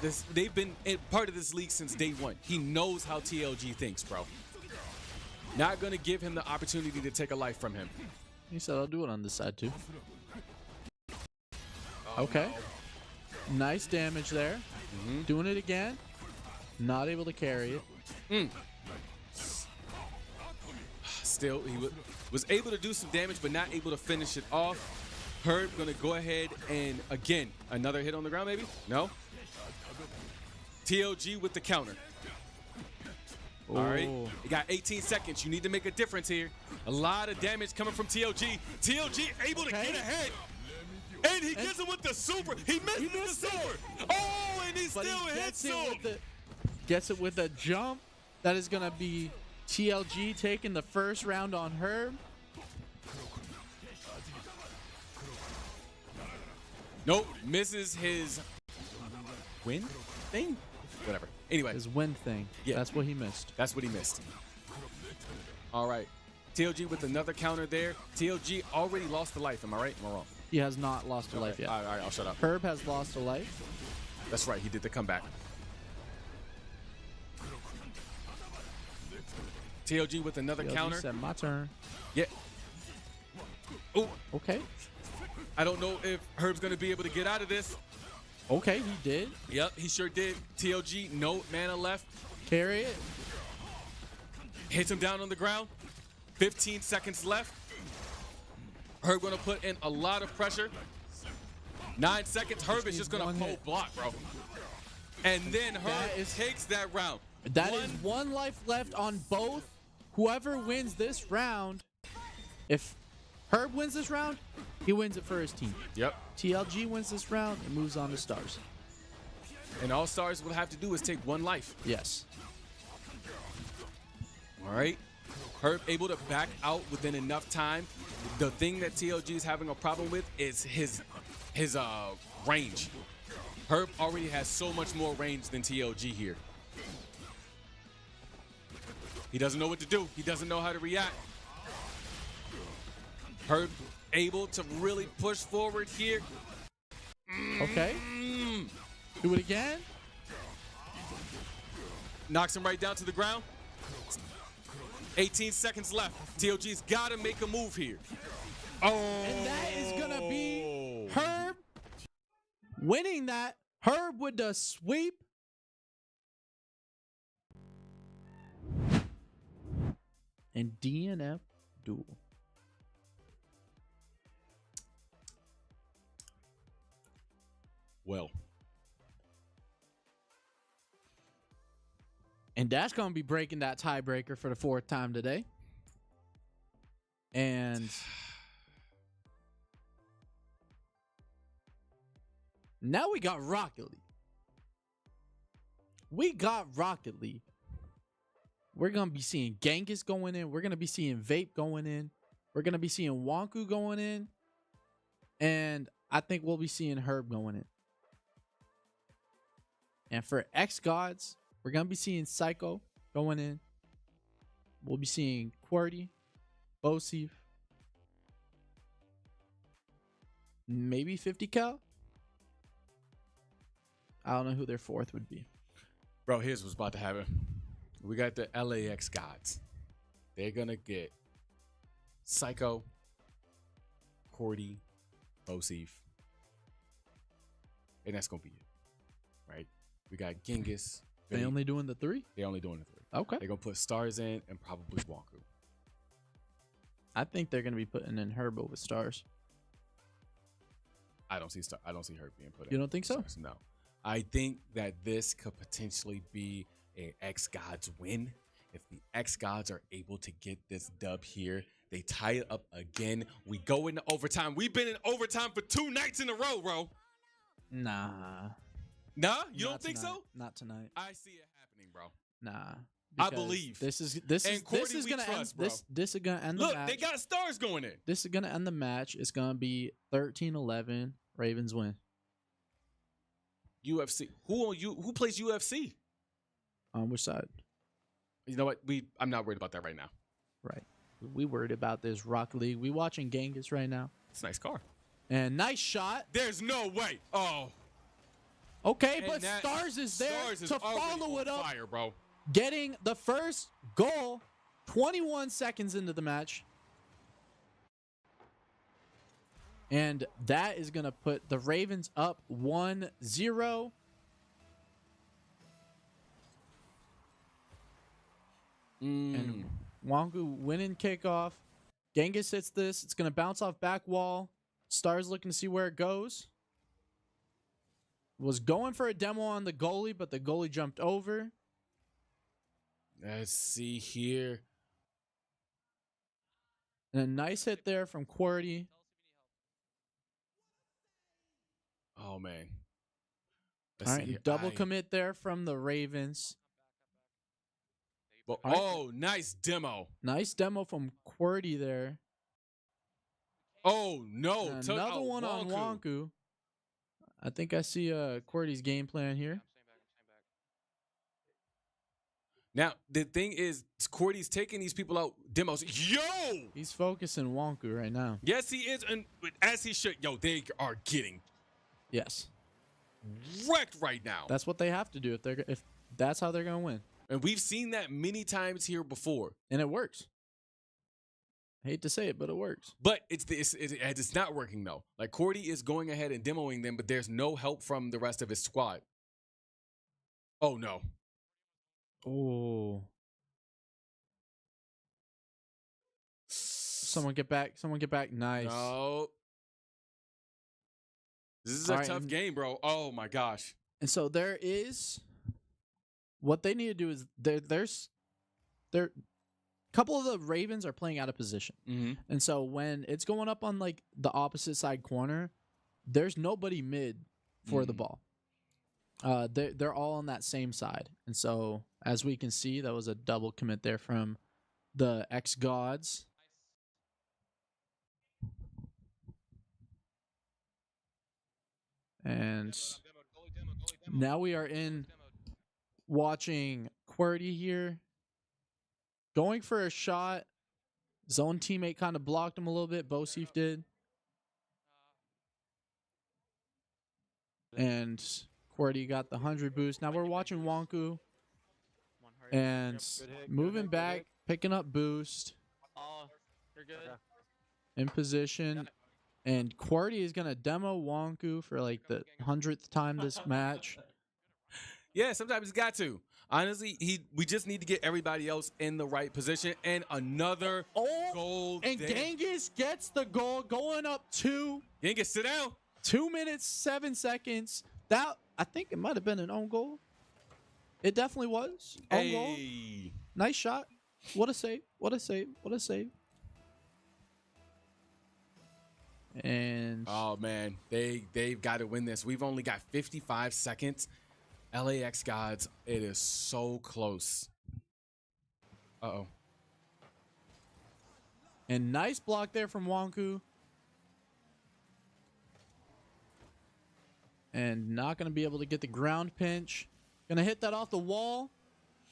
this. They've been part of this league since day one. He knows how TLG thinks, bro. Not going to give him the opportunity to take a life from him. He said, I'll do it on this side, too. Okay. Nice damage there. Mm-hmm. Doing it again. Not able to carry it. Still, he was able to do some damage, but not able to finish it off. Herb going to go ahead and, again, another hit on the ground, maybe? No? TLG with the counter. All right, you got 18 seconds. You need to make a difference here. A lot of damage coming from TLG. TLG able to get ahead. And he gets him with the super. He missed the super. Oh, and he still hits him. Gets it with a jump. That is going to be TLG taking the first round on Herb. Nope, misses his win thing? Whatever. Anyway. His win thing. Yeah. That's what he missed. That's what he missed. All right. TLG with another counter there. TLG already lost the life. Am I right? Am I wrong? He has not lost a life yet. All right, I'll shut up. Herb has lost a life. That's right. He did the comeback. TLG with another TLG counter. said, my turn. Yeah. Oh. Okay. I don't know if Herb's going to be able to get out of this. Okay, he did. Yep, he sure did. TLG, no mana left. Carry it. Hits him down on the ground. 15 seconds left. Herb going to put in a lot of pressure. 9 seconds. Herb is just going to pull block, bro. And then Herb takes that round. That is one life left on both. Whoever wins this round, if Herb wins this round, he wins it for his team. Yep. TLG wins this round and moves on to Stars. And all Stars will have to do is take one life. Yes. All right. Herb able to back out within enough time. The thing that TLG is having a problem with is his range. Herb already has so much more range than TLG here. He doesn't know what to do. He doesn't know how to react. Herb able to really push forward here. Okay. Do it again. Knocks him right down to the ground. 18 seconds left. TLG's got to make a move here. Oh. And that is going to be Herb winning that. Herb with the sweep. And DNF duel. Well. And that's going to be breaking that tiebreaker for the 4th time today. And now we got Rocket League. We're going to be seeing Genghis going in. We're going to be seeing Vape going in. We're going to be seeing Wonku going in. And I think we'll be seeing Herb going in. And for xGODS, we're going to be seeing Psycho going in. We'll be seeing QWERTY, Bosif, maybe 50 Cal. I don't know who their 4th would be. Bro, here's what's about to happen. We got the LAX gods. They're going to get Psycho, QWERTY, Bosif. And that's going to be it. Right? We got Genghis. They only doing the 3? They're only doing the 3. Okay. They're going to put Stars in and probably Wonku. I think they're going to be putting in Herb over Stars. I don't see Herb being put in. You don't think so? Stars, no. I think that this could potentially be a xGODS win. If the xGODS are able to get this dub here, they tie it up again. We go into overtime. We've been in overtime for 2 nights in a row, bro. Nah. Nah? You don't think so? Not tonight. I see it happening, bro. Nah. I believe. This is gonna end. This is gonna end the match. Look, they got Stars going in. This is gonna end the match. It's gonna be 13-11. Ravens win. UFC. Who plays UFC? On which side? You know what? I'm not worried about that right now. Right. We worried about this Rocket League. We watching Genghis right now. It's a nice car. And nice shot. There's no way. Oh. Okay, And but Stars is there Stars is to follow it up. Fire, bro. Getting the first goal 21 seconds into the match. And that is going to put the Ravens up 1-0. And Wonku winning kickoff. Genghis hits this. It's going to bounce off back wall. Stars looking to see where it goes. Was going for a demo on the goalie, but the goalie jumped over. Let's see here. And a nice hit there from QWERTY. Oh, man. All right, double commit there from the Ravens. Well, oh, nice demo. Nice demo from QWERTY there. Oh, no. Another one on Wonku. I think I see QWERTY's game plan here. Now, the thing is, Cordy's taking these people out demos. Yo! He's focusing Wonku right now. Yes, he is, and as he should. Yo, they are getting Yes. wrecked right now. That's what they have to do if that's how they're going to win. And we've seen that many times here before. And it works. I hate to say it, but it works. But it's not working, though. Like, Cordy is going ahead and demoing them, but there's no help from the rest of his squad. Oh, no. Oh. Someone get back. Someone get back. Nice. No. This is a tough game, bro. Oh, my gosh. And so there is... What they need to do is there's a couple of the Ravens are playing out of position. Mm-hmm. And so when it's going up on like the opposite side corner, there's nobody mid for the ball. They're all on that same side. And so as we can see, that was a double commit there from the xGODS. And now we are in watching QWERTY here. Going for a shot. Zone teammate kind of blocked him a little bit. Bosif did. And QWERTY got the 100 boost. Now we're watching Wonku. And moving back, picking up boost. Oh, you're good. In position. And QWERTY is going to demo Wonku for like the 100th time this match. Yeah, sometimes he's got to. Honestly, we just need to get everybody else in the right position. And another goal. And Genghis gets the goal, going up 2. Genghis, sit down. 2 minutes, 7 seconds. That, I think it might have been an own goal. It definitely was. Own goal. Nice shot. What a save. What a save. What a save. And oh man, they've got to win this. We've only got 55 seconds. LAX gods, it is so close. Uh-oh. And nice block there from Wonku. And not going to be able to get the ground pinch. Going to hit that off the wall.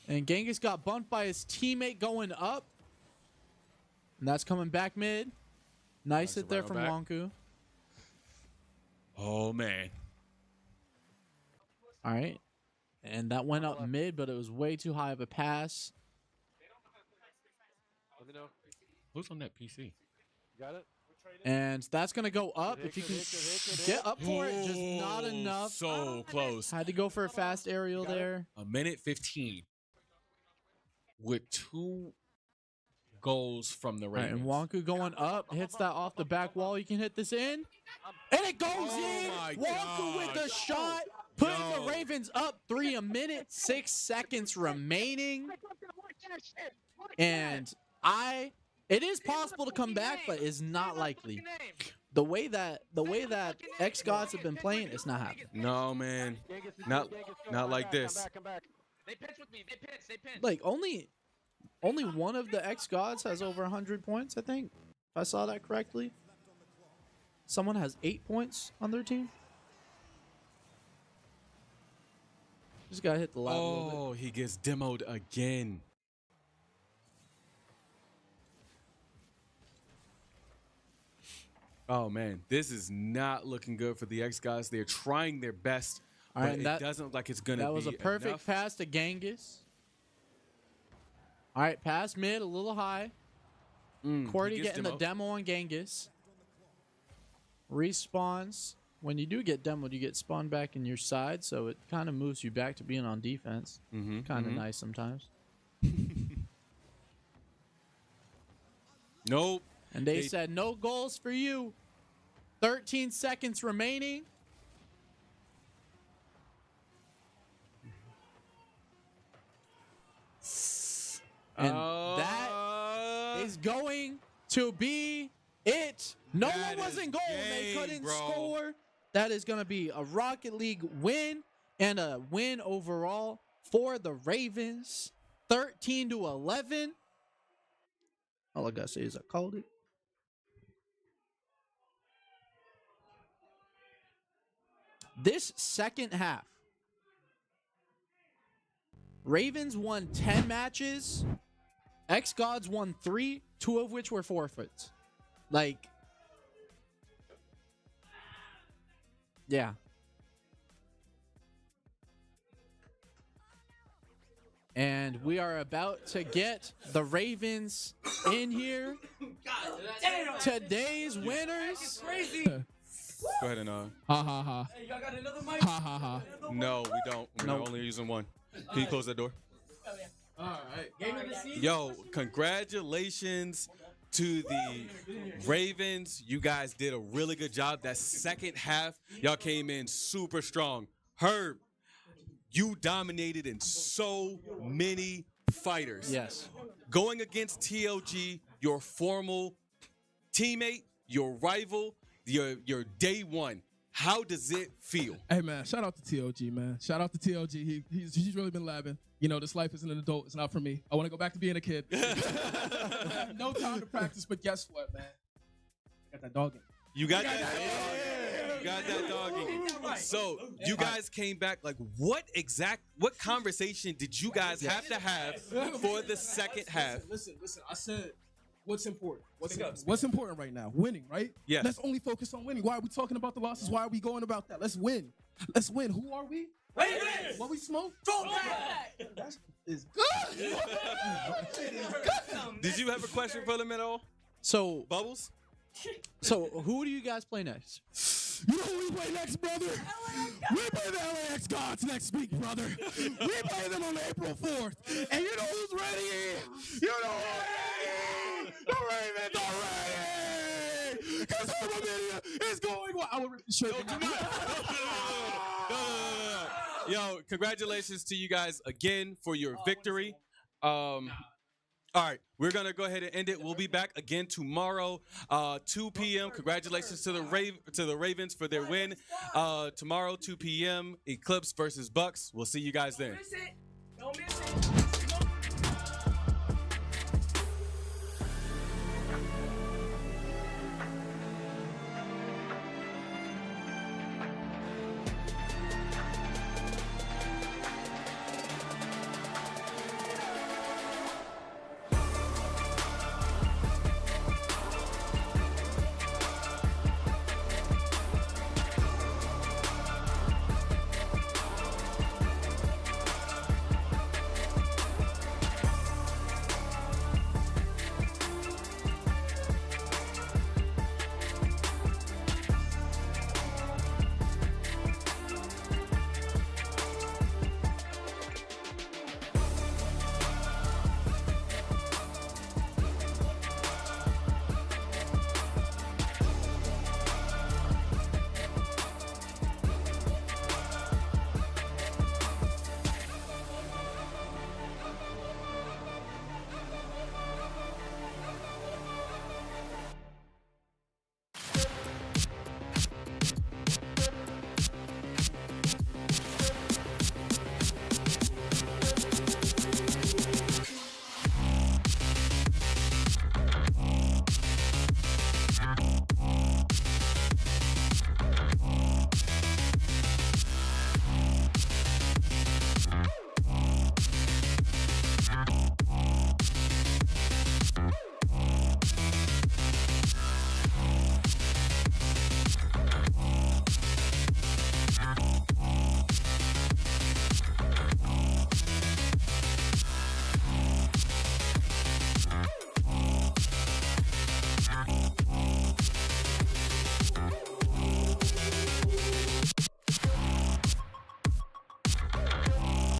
And Genghis got bumped by his teammate going up. And that's coming back mid. Nice hit there from Wonku. Oh, man. All right. And that went up mid, but it was way too high of a pass. Let me know. Who's on that PC? Got it? And that's going to go up. If you can get up for it, just not enough. So close. Had to go for a fast aerial there. A minute 15 with 2 goals from the Ravens. Right, and Wonku going up, hits that off the back wall. You can hit this in. And it goes in. Wonku with the shot, putting the Ravens up 3, a minute, 6 seconds remaining. And it is possible to come back, but it's not likely. The way that xGODS have been playing, it's not happening. No, man. Not like this. They pinch with me. They pinch. Like only one of the xGODS has over 100 points, I think. If I saw that correctly. Someone has 8 points on their team. Just gotta hit the lab a little bit. Oh, he gets demoed again. Oh, man. This is not looking good for the xGODS. They're trying their best, but it doesn't look like it's going to be That was a perfect enough. pass to Genghis. All right, pass mid, a little high. QWERTY getting the demo on Genghis. Respawns. When you do get demoed, you get spawned back in your side, so it kind of moves you back to being on defense. Kind of nice sometimes. Nope. And they said, no goals for you. 13 seconds remaining. And that is going to be it. No one was in goal. They couldn't score. That is going to be a Rocket League win and a win overall for the Ravens. 13-11. All I got to say is I called it. This second half, Ravens won 10 matches. xGODS won 3, 2 of which were forfeits. Like, yeah. And we are about to get the Ravens in here. Today's winners. Go ahead and Ha ha ha. Hey, y'all got another mic? Ha ha ha. No, we don't. We're only using one. Can you close that door? All right. Game of the season? Yo, congratulations to the Ravens. You guys did a really good job. That second half, y'all came in super strong. Herb, you dominated in so many fighters. Yes. Going against TLG, your formal teammate, your rival, your day one. How does it feel? Hey man, shout out to TLG, man. Shout out to TLG. He's really been labbing. You know, this life as an adult, it's not for me. I want to go back to being a kid. No time to practice, but guess what, man? I got that dog in. You got that dog. You got that dog in. So you guys came back. Like, what conversation did you guys have to have for the second half? Listen. I said, what's important? What's important right now? Winning, right? Yes. Let's only focus on winning. Why are we talking about the losses? Why are we going about that? Let's win. Let's win. Who are we? Ravens! What we smoke? That is good. Did you have a question for them at all? So, Bubbles? So, who do you guys play next? You know who we play next, brother? We play the LA xGODS next week, brother. We play them on April 4th. And you know who's ready? You know who's ready? The Ravens are ready! Because Herbomedia is going well. I will rip the shirt. No. Yo, congratulations to you guys again for your victory. All right, we're gonna go ahead and end it. We'll be back again tomorrow, 2 p.m. Congratulations to the Ravens for their win. Tomorrow, 2 p.m. Eclipse versus Bucks. We'll see you guys then. Don't miss it.